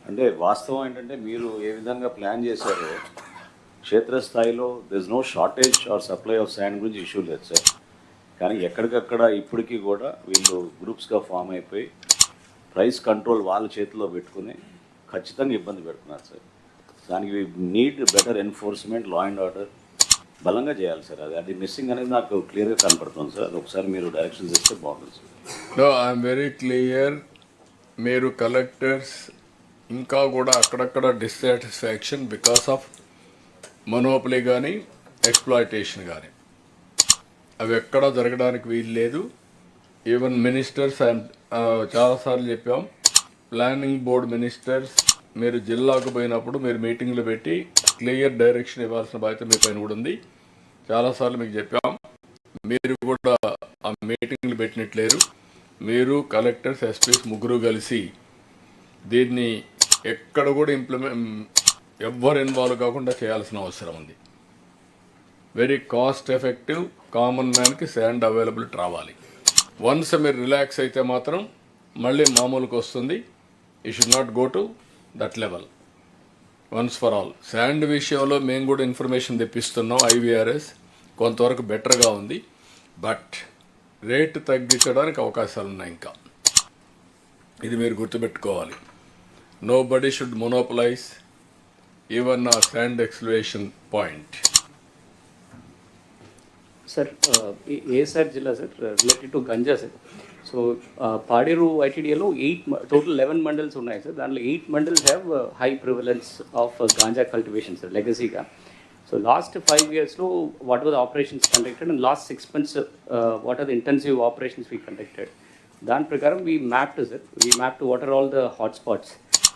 అంటే వాస్తవం ఏంటంటే మీరు ఏ విధంగా ప్లాన్ చేశారో క్షేత్రస్థాయిలో there is no shortage or supply of sand గురించి ఇష్యూ లేదు సార్. కానీ ఎక్కడికక్కడ ఇప్పటికీ కూడా వీళ్ళు గ్రూప్స్గా ఫామ్ అయిపోయి ప్రైస్ కంట్రోల్ వాళ్ళ చేతిలో పెట్టుకుని ఖచ్చితంగా ఇబ్బంది పెడుతున్నారు సార్. దానికి need better enforcement, law and order బలంగా చేయాలి సార్. అది మిస్సింగ్ అనేది నాకు క్లియర్గా కనపడుతుంది సార్. అది ఒకసారి మీరు డైరెక్షన్స్ ఇస్తే బాగుంటుంది sir. No, I'm very clear. మీరు కలెక్టర్స్ ఇంకా కూడా అక్కడక్కడ డిస్సాటిస్ఫాక్షన్ బికాస్ ఆఫ్ మొనోపలీ కానీ ఎక్స్ప్లాయిటేషన్ కానీ అవి ఎక్కడా జరగడానికి వీలు లేదు. ఈవెన్ మినిస్టర్స్ చాలాసార్లు చెప్పాం, ప్లానింగ్ బోర్డ్ మినిస్టర్స్ మీరు జిల్లాకు పోయినప్పుడు మీరు మీటింగ్లు పెట్టి క్లియర్ డైరెక్షన్ ఇవ్వాల్సిన బాధ్యత మీ పైన కూడా ఉంది. చాలాసార్లు మీకు చెప్పాం, మీరు కూడా ఆ మీటింగ్లు పెట్టినట్లేరు. మీరు కలెక్టర్స్, ఎస్పీస్ ముగ్గురు కలిసి దీన్ని ఎక్కడ కూడా ఎవ్వరు ఇన్వాల్వ్ కాకుండా చేయాల్సిన అవసరం ఉంది. వెరీ కాస్ట్ ఎఫెక్టివ్, కామన్ మ్యాన్కి శాండ్ అవైలబిలిటీ రావాలి. వన్స్ మీరు రిలాక్స్ అయితే మాత్రం మళ్ళీ మామూలుకి వస్తుంది. You should not go to that level once for all. Sand విషయంలో మేము కూడా ఇన్ఫర్మేషన్ తెప్పిస్తున్నాం. ఐవీఆర్ఎస్ కొంతవరకు బెటర్గా ఉంది, బట్ రేటు తగ్గించడానికి అవకాశాలు ఉన్నాయి ఇంకా. ఇది మీరు గుర్తుపెట్టుకోవాలి. Nobody should monopolise even ఆ sand exploration point. Sir ASR జిల్లా sir related to ganja sir. So Paderu ఐటీడీఏలో 11 మండల్స్ ఉన్నాయి సార్. దాంట్లో 8 mandals have high prevalence of ganja cultivation sir లెగసీగా. So last 5 years, what were the operations conducted, and last 6 months, what are the intensive operations we conducted? Dan prakaram we mapped what are all the hotspots.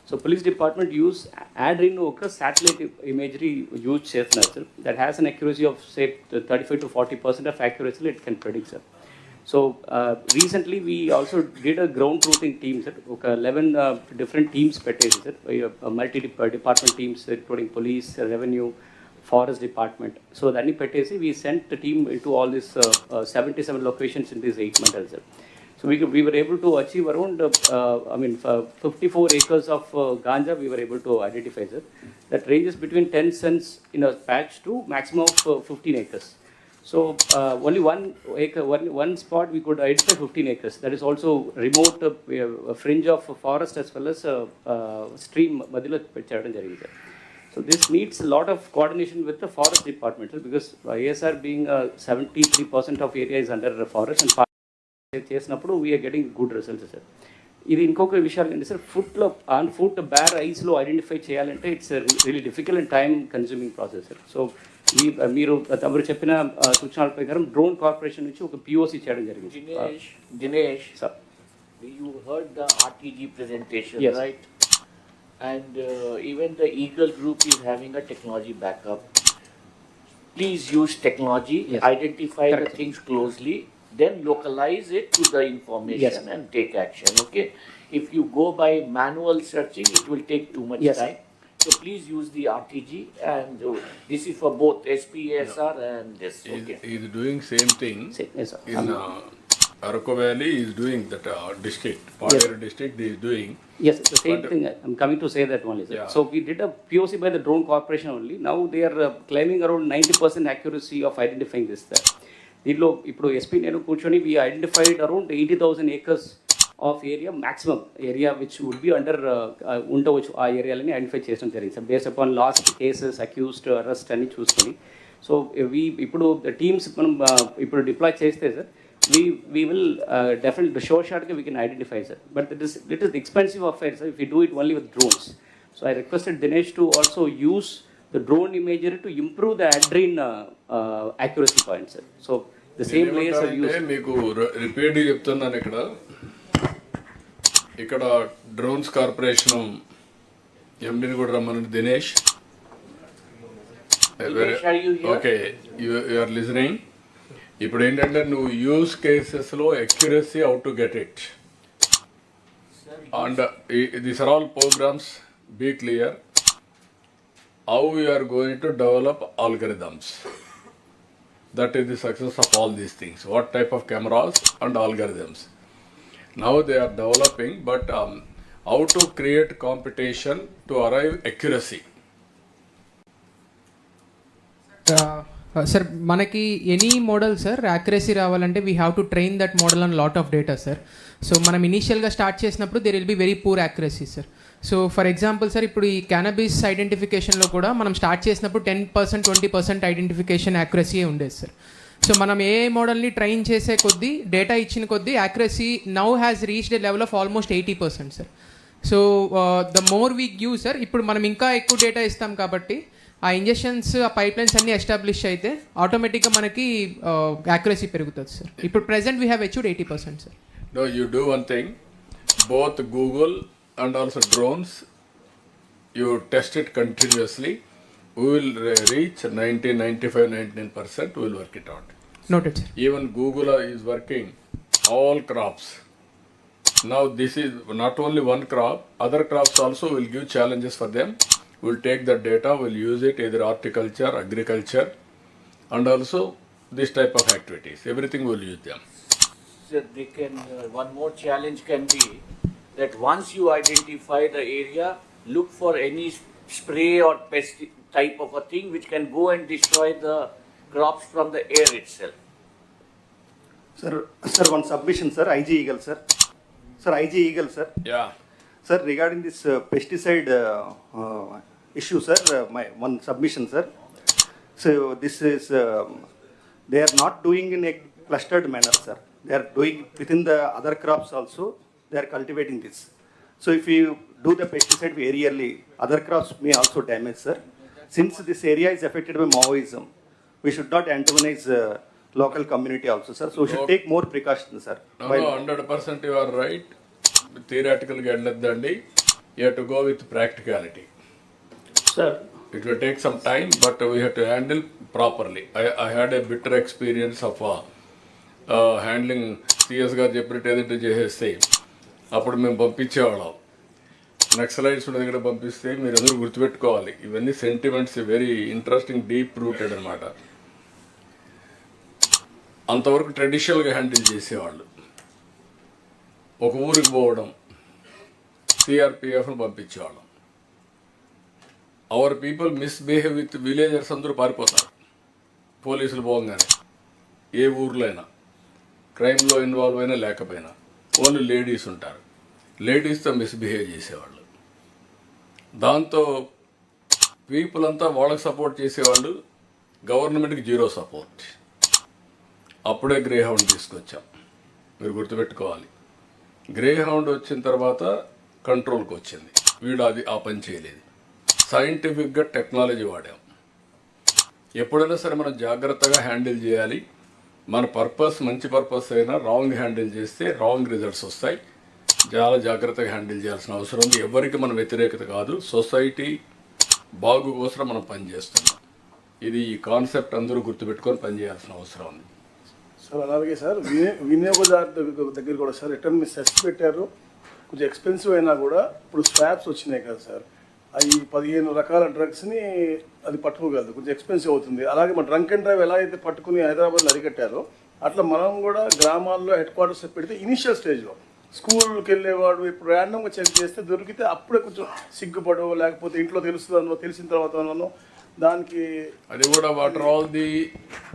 So police department use Adreno satellite imagery use chestnuts that has an accuracy of say 35 to 40% of accuracy it can predict, sir. So recently we also did a ground truthing team, sir. 11 different teams pettesi, sir. Multi-department teams including police, revenue, forest department. So that pettesi we sent the team into all these 77 locations in these 8 mandals, sir. So we were able to achieve around 54 acres of ganja we were able to identify, sir. That ranges between 10 cents in a patch to maximum of 15 acres. So only one spot we could identify 15 acres. That is also remote fringe of forest as well as stream madhilo petchadam jarigindi, sir. So this needs a lot of coordination with the forest department, sir, because ISR being 73% of area is under forest and చేసినప్పుడు we're getting good results, sir. ఇది ఇంకొక విషయాలు ఏంటి sir, ఫుట్ బేర్ ఐస్లో identify చేయాలంటే it's really difficult and time consuming process, sir. So మీరు తమరు చెప్పిన సూచనల ప్రకారం డ్రోన్ కార్పొరేషన్ నుంచి ఒక POC చేయడం జరిగింది. Dinesh, sir, you heard the RTG presentation, yes, right? And even the Eagle group is having a technology backup. Please use technology, yes, identify correct the things closely, then localize it to the information, yes, and take action, okay? If you go by manual searching, it will take too much, yes, time. So please use the RTG, and this is for both SPSR and this, okay? He is doing same thing. Yes, sir. In Arako Valley, he is doing that district, Padera district, he is doing. Yes, the same thing. I'm coming to say that only, sir. Yeah. So we did a POC by the drone corporation only. Now they are claiming around 90% accuracy of identifying this, sir. దీనిలో ఇప్పుడు SP నేను కూర్చొని we identified around 80,000 acres of area, maximum area which would be under ఉండవచ్చు ఆ ఏరియాలని identify చేయడం జరిగింది, sir. Based upon last cases, accused, arrest అన్ని చూసుకొని. సో ఇప్పుడు టీమ్స్ మనం ఇప్పుడు డిప్లాయ్ చేస్తే, sir, we will definitely sure shotగా we can identify, sir. But it is expensive affair, sir, if we do it only with drones. So I requested Dinesh to also use the drone imagery to improve the adrene accuracy points, sir. So the same layers are used. మీకు repeat చెప్తున్నాను, ఇక్కడ drones corporation ఎండిని కూడా రమ్మని Dinesh. Okay, you are listening. ఇప్పుడు ఏంటంటే నువ్వు use కేసెస్లో accuracy how to get it, and these are all programmes. Be clear how we are going to develop algorithms. That is the success of all these things. What type of cameras and algorithms. Now they are developing, but how to create competition to arrive accuracy. Sir మనకి any model sir accuracy రావాలంటే we have to train that model on lot of data, sir. So మనం ఇనీషియల్గా start చేసినప్పుడు there will be very poor accuracy, sir. So for example, sir, ఇప్పుడు ఈ cannabis ఐడెంటిఫికేషన్లో కూడా మనం start చేసినప్పుడు 10%, 20% ఐడెంటిఫికేషన్ యాక్యురసీ ఉండేది, సార్. సో మనం ఏ మోడల్ని ట్రైన్ చేసే కొద్దీ, డేటా ఇచ్చిన కొద్దీ accuracy now has reached A level of almost 80%, sir. So the more we give, sir, ఇప్పుడు మనం ఇంకా ఎక్కువ డేటా ఇస్తాం కాబట్టి ఆ ఇంజెక్షన్స్, ఆ పైప్ లైన్స్ అన్నీ ఎస్టాబ్లిష్ అయితే ఆటోమేటిక్గా మనకి యాక్యురసీ పెరుగుతుంది, సార్. ఇప్పుడు present we have achieved 80%, sir. No, you do one thing, both Google and also drones, you test it continuously. We will reach 90, 95, 99%, we will work it out. Noted, sir. Even Google is working all crops. Now this is not only one crop, other crops also will give challenges for them. We'll take the data, we'll use it either horticulture, agriculture, and also this type of activities. Everything we'll use them. They can, one more challenge can be that once you identify the area, look for any spray or pest type of a thing which can go and destroy the crops from the air itself. Sir, one submission, sir. IG Eagle, sir. Sir, IG Eagle, sir. Yeah. Sir, regarding this pesticide issue, sir, my one submission, sir. So this is, they are not doing in a clustered manner, sir. They are doing within the other crops also, they are cultivating this. So if you do the pesticide very early, other crops may also damage, sir. since this area is affected by Maoism, we should not antagonize local community also, sir. So we should take more precautions, sir. No, 100% you are right. Theoretical వెళ్ళొద్దండి. You have to go with practicality. Sir, it will take some time, but we have to handle properly. I had a bitter experience of handling CS గారు చెప్పినట్టు ఏదంటే చేసేస్తే అప్పుడు మేము పంపించేవాళ్ళం. Naxalites ఉన్న దగ్గర పంపిస్తే మీరు అందరూ గుర్తుపెట్టుకోవాలి, ఇవన్నీ sentiments very interesting deep rooted అనమాట. అంతవరకు ట్రెడిషనల్గా హ్యాండిల్ చేసేవాళ్ళు. ఒక ఊరికి పోవడం, సిఆర్పిఎఫ్ను పంపించేవాళ్ళం. Our people misbehave with villagers, అందరూ పారిపోతారు పోలీసులు పోగానే. ఏ ఊర్లో అయినా క్రైమ్లో ఇన్వాల్వ్ అయినా లేకపోయినా ఓన్లీ లేడీస్ ఉంటారు. లేడీస్తో మిస్బిహేవ్ చేసేవాళ్ళు. దాంతో పీపుల్ అంతా వాళ్ళకి సపోర్ట్ చేసేవాళ్ళు, గవర్నమెంట్కి జీరో సపోర్ట్. అప్పుడే గ్రే హౌండ్ తీసుకొచ్చాం, మీరు గుర్తుపెట్టుకోవాలి. గ్రే హౌండ్ వచ్చిన తర్వాత కంట్రోల్కి వచ్చింది. వీడు అది ఆ పని చేయలేదు. సైంటిఫిక్గా టెక్నాలజీ వాడాం. ఎప్పుడైనా సరే మనం జాగ్రత్తగా హ్యాండిల్ చేయాలి. మన పర్పస్ మంచి పర్పస్ అయినా రాంగ్ హ్యాండిల్ చేస్తే రాంగ్ రిజల్ట్స్ వస్తాయి. చాలా జాగ్రత్తగా హ్యాండిల్ చేయాల్సిన అవసరం ఉంది. ఎవరికి మన వ్యతిరేకత కాదు, సొసైటీ బాగు కోసం మనం పనిచేస్తున్నాం. ఇది ఈ కాన్సెప్ట్ అందరూ గుర్తుపెట్టుకొని పనిచేయాల్సిన అవసరం ఉంది. సార్ అలాగే సార్ వినియోగదారు దగ్గర కూడా సార్ రిటర్న్ మీరు సెస్ పెట్టారు, కొంచెం ఎక్స్పెన్సివ్ అయినా కూడా ఇప్పుడు స్వాబ్స్ వచ్చినాయి కదా సార్, అవి 15 రకాల డ్రగ్స్ని అది పట్టుకోగలదు, కొంచెం ఎక్స్పెన్సివ్ అవుతుంది. అలాగే మన డ్రంక్ అండ్ డ్రైవ్ ఎలా అయితే పట్టుకుని హైదరాబాద్లో అరికట్టారో అట్లా మనం కూడా గ్రామాల్లో హెడ్ క్వార్టర్స్ పెడితే ఇనిషియల్ స్టేజ్లో స్కూల్కి వెళ్ళేవాడు ఇప్పుడు ర్యాండమ్గా చెక్ చేస్తే దొరికితే అప్పుడే కొంచెం సిగ్గుపడో లేకపోతే ఇంట్లో తెలుస్తుందనో, తెలిసిన తర్వాతనో దానికి అది కూడా water all the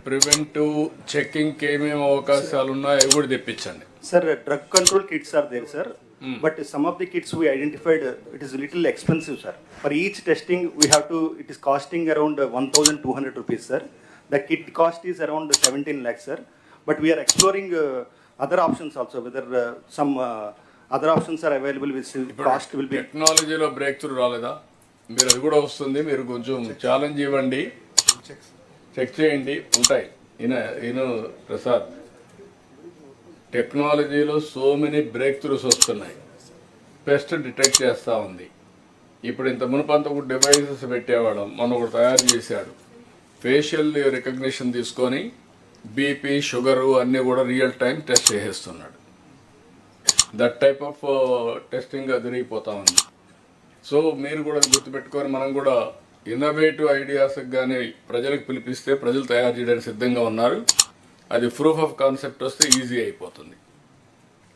preventive checking ఏమేమి అవకాశాలు ఉన్నాయో అవి కూడా తెప్పించండి. Sir drug control kits are there sir, but some of the kits we identified it is a little expensive, sir. For each testing we have to, it is costing around 1,200 rupees, sir. The kit cost is around 17 lakhs, sir. But we are exploring other options also, whether some other options are available which cost will be. టెక్నాలజీలో break through రాలేదా? మీరు అది కూడా వస్తుంది. మీరు కొంచెం challenge ఇవ్వండి, check చేయండి, ఉంటాయి. ఈయన ప్రసాద్, టెక్నాలజీలో సో మెనీ బ్రేక్ త్రూస్ వస్తున్నాయి. పెస్ట్ డిటెక్ట్ చేస్తూ ఉంది. ఇప్పుడు ఇంత మునుపంత ఒక డివైసెస్ పెట్టేవాళ్ళం, మనం ఒకటి తయారు చేశాడు. ఫేషియల్ రికగ్నిషన్ తీసుకొని బీపీ, షుగరు అన్నీ కూడా రియల్ టైం టెస్ట్ చేసేస్తున్నాడు. దట్ టైప్ ఆఫ్ టెస్టింగ్ జరిగిపోతూ ఉంది. సో మీరు కూడా గుర్తుపెట్టుకొని మనం కూడా ఇన్నోవేటివ్ ఐడియాస్కి కానీ ప్రజలకు పిలిపిస్తే ప్రజలు తయారు చేయడానికి సిద్ధంగా ఉన్నారు. అది ప్రూఫ్ ఆఫ్ కాన్సెప్ట్ వస్తే ఈజీ అయిపోతుంది.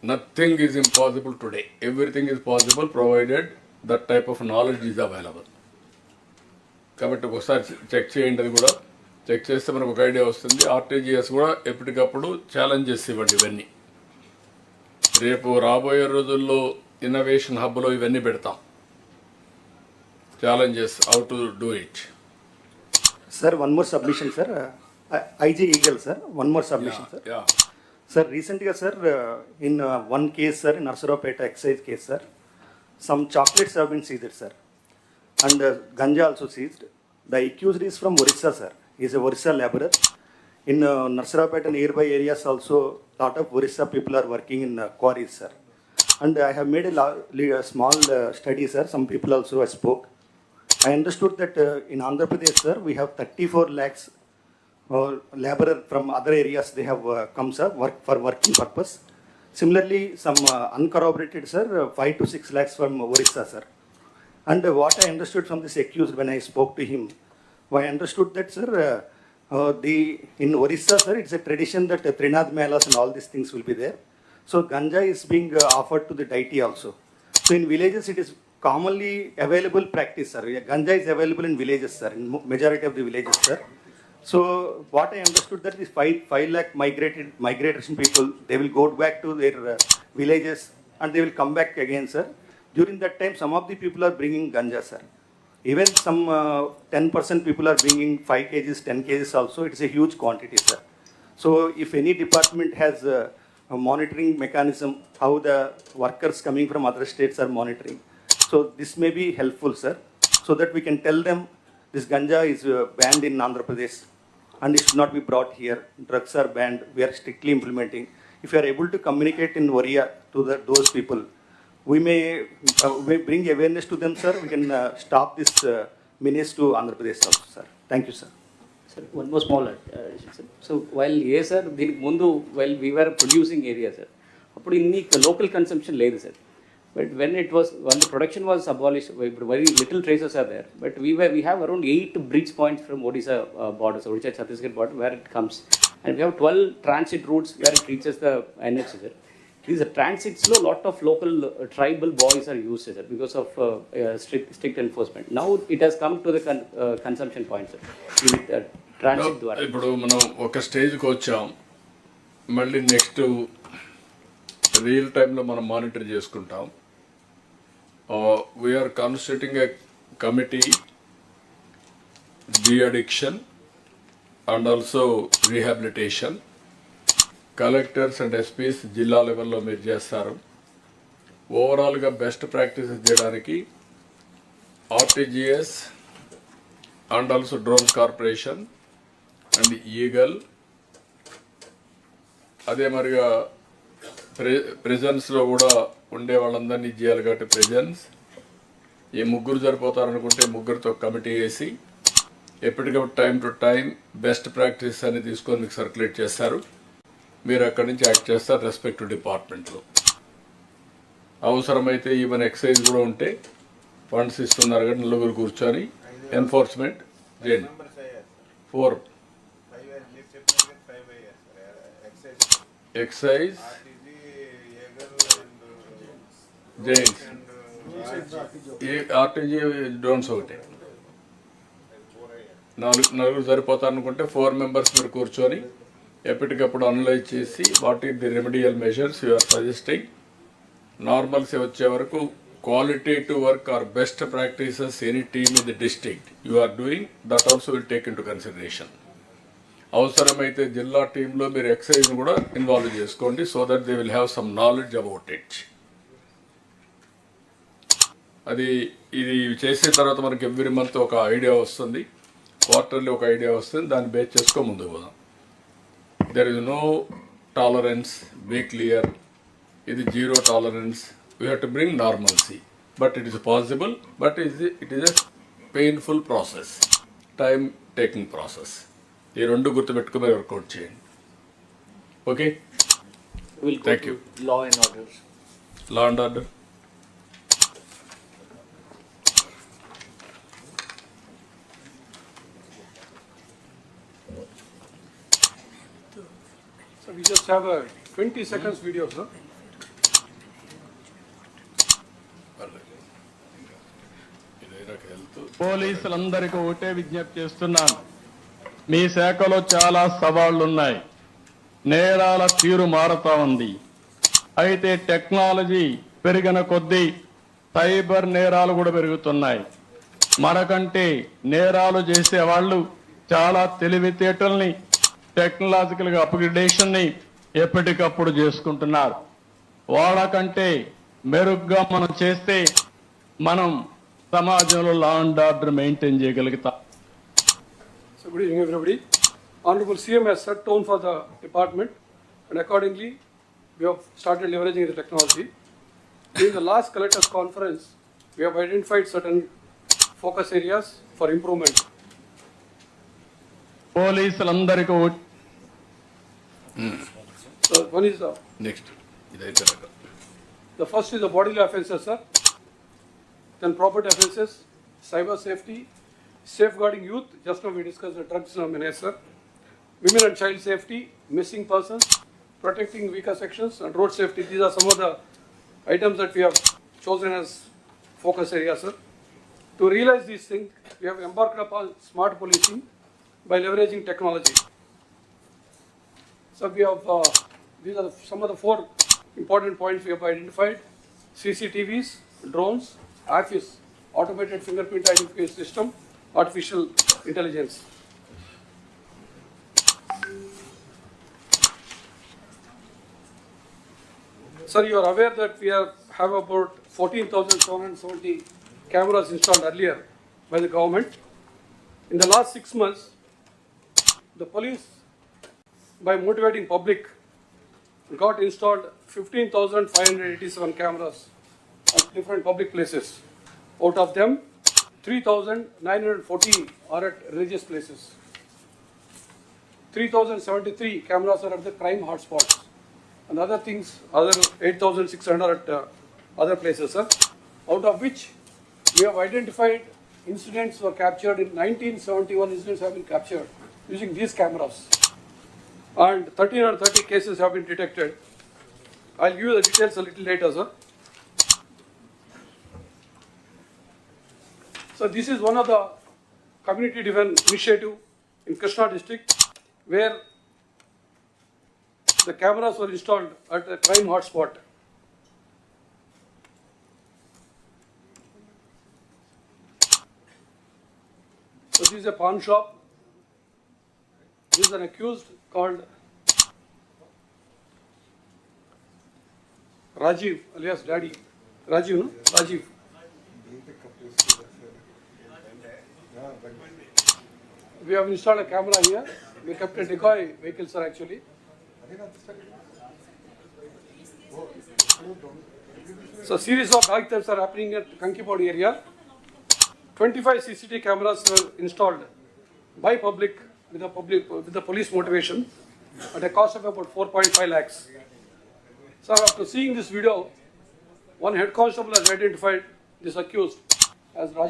Nothing is impossible today, everything is possible provided that type of knowledge is available. కాబట్టి ఒకసారి చెక్ చేయండి, అది కూడా చెక్ చేస్తే మనకు ఒక ఐడియా వస్తుంది. ఆర్టీజీఎస్ కూడా ఎప్పటికప్పుడు ఛాలెంజెస్ ఇవ్వండి. ఇవన్నీ రేపు రాబోయే రోజుల్లో ఇన్నోవేషన్ హబ్లో ఇవన్నీ పెడతాం, challenges how to do it. Sir, one more submission, sir. IG Eagle, sir. One more submission, sir. Yeah. Sir, recently, sir, in one case, sir, in Narsarawpeta excise case, sir, some chocolates have been seized, sir, and ganja also seized. The accused is from Orissa, sir. He is a Orissa laborer. In Narsarawpeta nearby areas also, lot of Orissa people are working in quarries, sir. And I have made a small study, sir. Some people also I spoke. I understood that in Andhra Pradesh, sir, we have 34 lakhs laborer from other areas. They have come, sir, for working purpose. Similarly, some uncorroborated, sir, 5 to 6 lakhs from Orissa, sir. And what I understood from this accused when I spoke to him, I understood that, sir, in Orissa, sir, it's a tradition that Trinad Melas and all these things will be there. So ganja is being offered to the deity also. So in villages, it is commonly available practice, sir. Ganja is available in villages, sir, in majority of the villages, sir. So what I understood that is 5 lakh migration people, they will go back to their villages and they will come back again, sir. During that time, some of the people are bringing ganja, sir. Even some 10% people are bringing 5 kgs, 10 kgs also. It is a huge quantity, sir. So if any department has a monitoring mechanism, how the workers coming from other states are monitoring. So this may be helpful, sir, so that we can tell them this ganja is banned in Andhra Pradesh and it should not be brought here. Drugs are banned. We are strictly implementing. If you are able to communicate in Oriya to those people, we may bring awareness to them, sir. We can stop this menace to Andhra Pradesh also, sir. Thank you, sir. Sir, one more small addition, sir. So while yes, sir, while we were producing area, sir, appudu inni local consumption లేదు, sir. But when the production was abolished, very little traces are there. But we have around 8 breach points from Odisha borders, Odisha Chhattisgarh border, where it comes, and we have 12 transit routes where it reaches the NH, sir. These transits, a lot of local tribal boys are used, sir, because of strict enforcement. Now it has come to the consumption point, sir. Transit ద్వారా ఇప్పుడు మనం ఒక స్టేజ్కి వచ్చాం, మళ్ళీ next real టైంలో మనం monitor చేసుకుంటాం. We are constituting a committee, de addiction and also rehabilitation. Collectors and SPs జిల్లా లెవెల్లో మీరు చేస్తారు. ఓవరాల్గా బెస్ట్ ప్రాక్టీసెస్ చేయడానికి RTGS and also drone corporation and Eagle, అదే మరిగా ప్రెజెన్స్లో కూడా ఉండే వాళ్ళందరినీ చేయాలి. కాబట్టి ప్రెజెన్స్ ఈ ముగ్గురు సరిపోతారనుకుంటే ముగ్గురితో కమిటీ వేసి ఎప్పటికప్పుడు time to time best practice అని తీసుకొని మీకు సర్క్యులేట్ చేస్తారు. మీరు అక్కడి నుంచి యాక్ట్ చేస్తారు రెస్పెక్టివ్ డిపార్ట్మెంట్లో. అవసరమైతే ఈవెన్ ఎక్సైజ్ కూడా ఉంటే ఫండ్స్ ఇస్తున్నారు కానీ నలుగురు కూర్చొని ఎన్ఫోర్స్మెంట్ చేయండి. 4 ఎక్సైజ్, జైన్స్, ఆర్టీజీ డ్రోన్స్ ఒకటి. నలుగురు సరిపోతారు అనుకుంటే 4 మెంబర్స్ మీరు కూర్చొని ఎప్పటికప్పుడు అనలైజ్ చేసి what is the remedial measures you are suggesting. Normalcy వచ్చే వరకు qualitative work or best practices any team in the district you are doing, that also will take into consideration. అవసరమైతే జిల్లా టీంలో మీరు ఎక్సైజ్ కూడా ఇన్వాల్వ్ చేసుకోండి, so that they will have some knowledge about it. ఇది చేసిన తర్వాత మనకి ఎవ్రీ మంత్ ఒక ఐడియా వస్తుంది, క్వార్టర్లీ ఒక ఐడియా వస్తుంది, దాన్ని బేస్ చేసుకో ముందుకు పోదాం. There is no tolerance, be clear. ఇది zero tolerance. We have to bring normalcy, but it is possible, but it is a painful process, time taking process. ఈ రెండు గుర్తుపెట్టుకుని వర్కౌట్ చేయండి. Okay, thank you. Law and order. Law and order. So we just have a 20 seconds video, sir. పోలీసులందరికీ ఒకటే విజ్ఞప్తి చేస్తున్నాను, మీ శాఖలో చాలా సవాళ్లు ఉన్నాయి, నేరాల తీరు మారుతా ఉంది. అయితే టెక్నాలజీ పెరిగిన కొద్దీ సైబర్ నేరాలు కూడా పెరుగుతున్నాయి. మనకంటే నేరాలు చేసేవాళ్ళు చాలా తెలివితేటల్ని, టెక్నాలజికల్గా అప్గ్రేడేషన్ని ఎప్పటికప్పుడు చేసుకుంటున్నారు. వాళ్ళకంటే మెరుగ్గా మనం చేస్తే మనం సమాజంలో లా అండ్ ఆర్డర్ మెయింటైన్ చేయగలుగుతాం. So good evening everybody. Honorable CM has set tone for the department, and accordingly we have started leveraging the technology. During the last collectors conference, we have identified certain focus areas for improvement. పోలీసులందరికీ So one is next the first is the bodily offences, sir. Then property offences, cyber safety, safeguarding youth. Just now we discussed the drugs menace, sir. Women and child safety, missing persons, protecting weaker sections, and road safety. These are some of the items that we have chosen as focus areas, sir. To realize these things, we have embarked upon smart policing by leveraging technology. So we have, these are some of the 4 important points we have identified: CCTVs, drones, AFIS, automated fingerprint identification system, artificial intelligence. Sir, you are aware that we have about 14,770 cameras installed earlier by the government. In the last 6 months, the police, by motivating public, got installed 15,587 cameras at different public places. Out of them, 3,914 are at religious places. 3,073 cameras are at the crime hotspots. And other things, other 8,600 at other places, sir. Out of which we have identified incidents were captured in 1971 incidents have been captured using these cameras. And 1,330 cases have been detected. I'll give you the details a little later, sir. So this is one of the community-driven initiative in Krishna district where the cameras were installed at a crime hotspot. So this is a pawn shop. This is an accused called Rajiv alias Daddy. Rajiv, no? Rajiv. We have installed a camera here. We kept a decoy vehicle, sir, actually. So series of dog thefts are happening at Kankipodi area. 25 CCTV cameras were installed by public with the police motivation at a cost of about 4.5 lakhs. So after seeing this video, one head constable has identified this accused as Raj.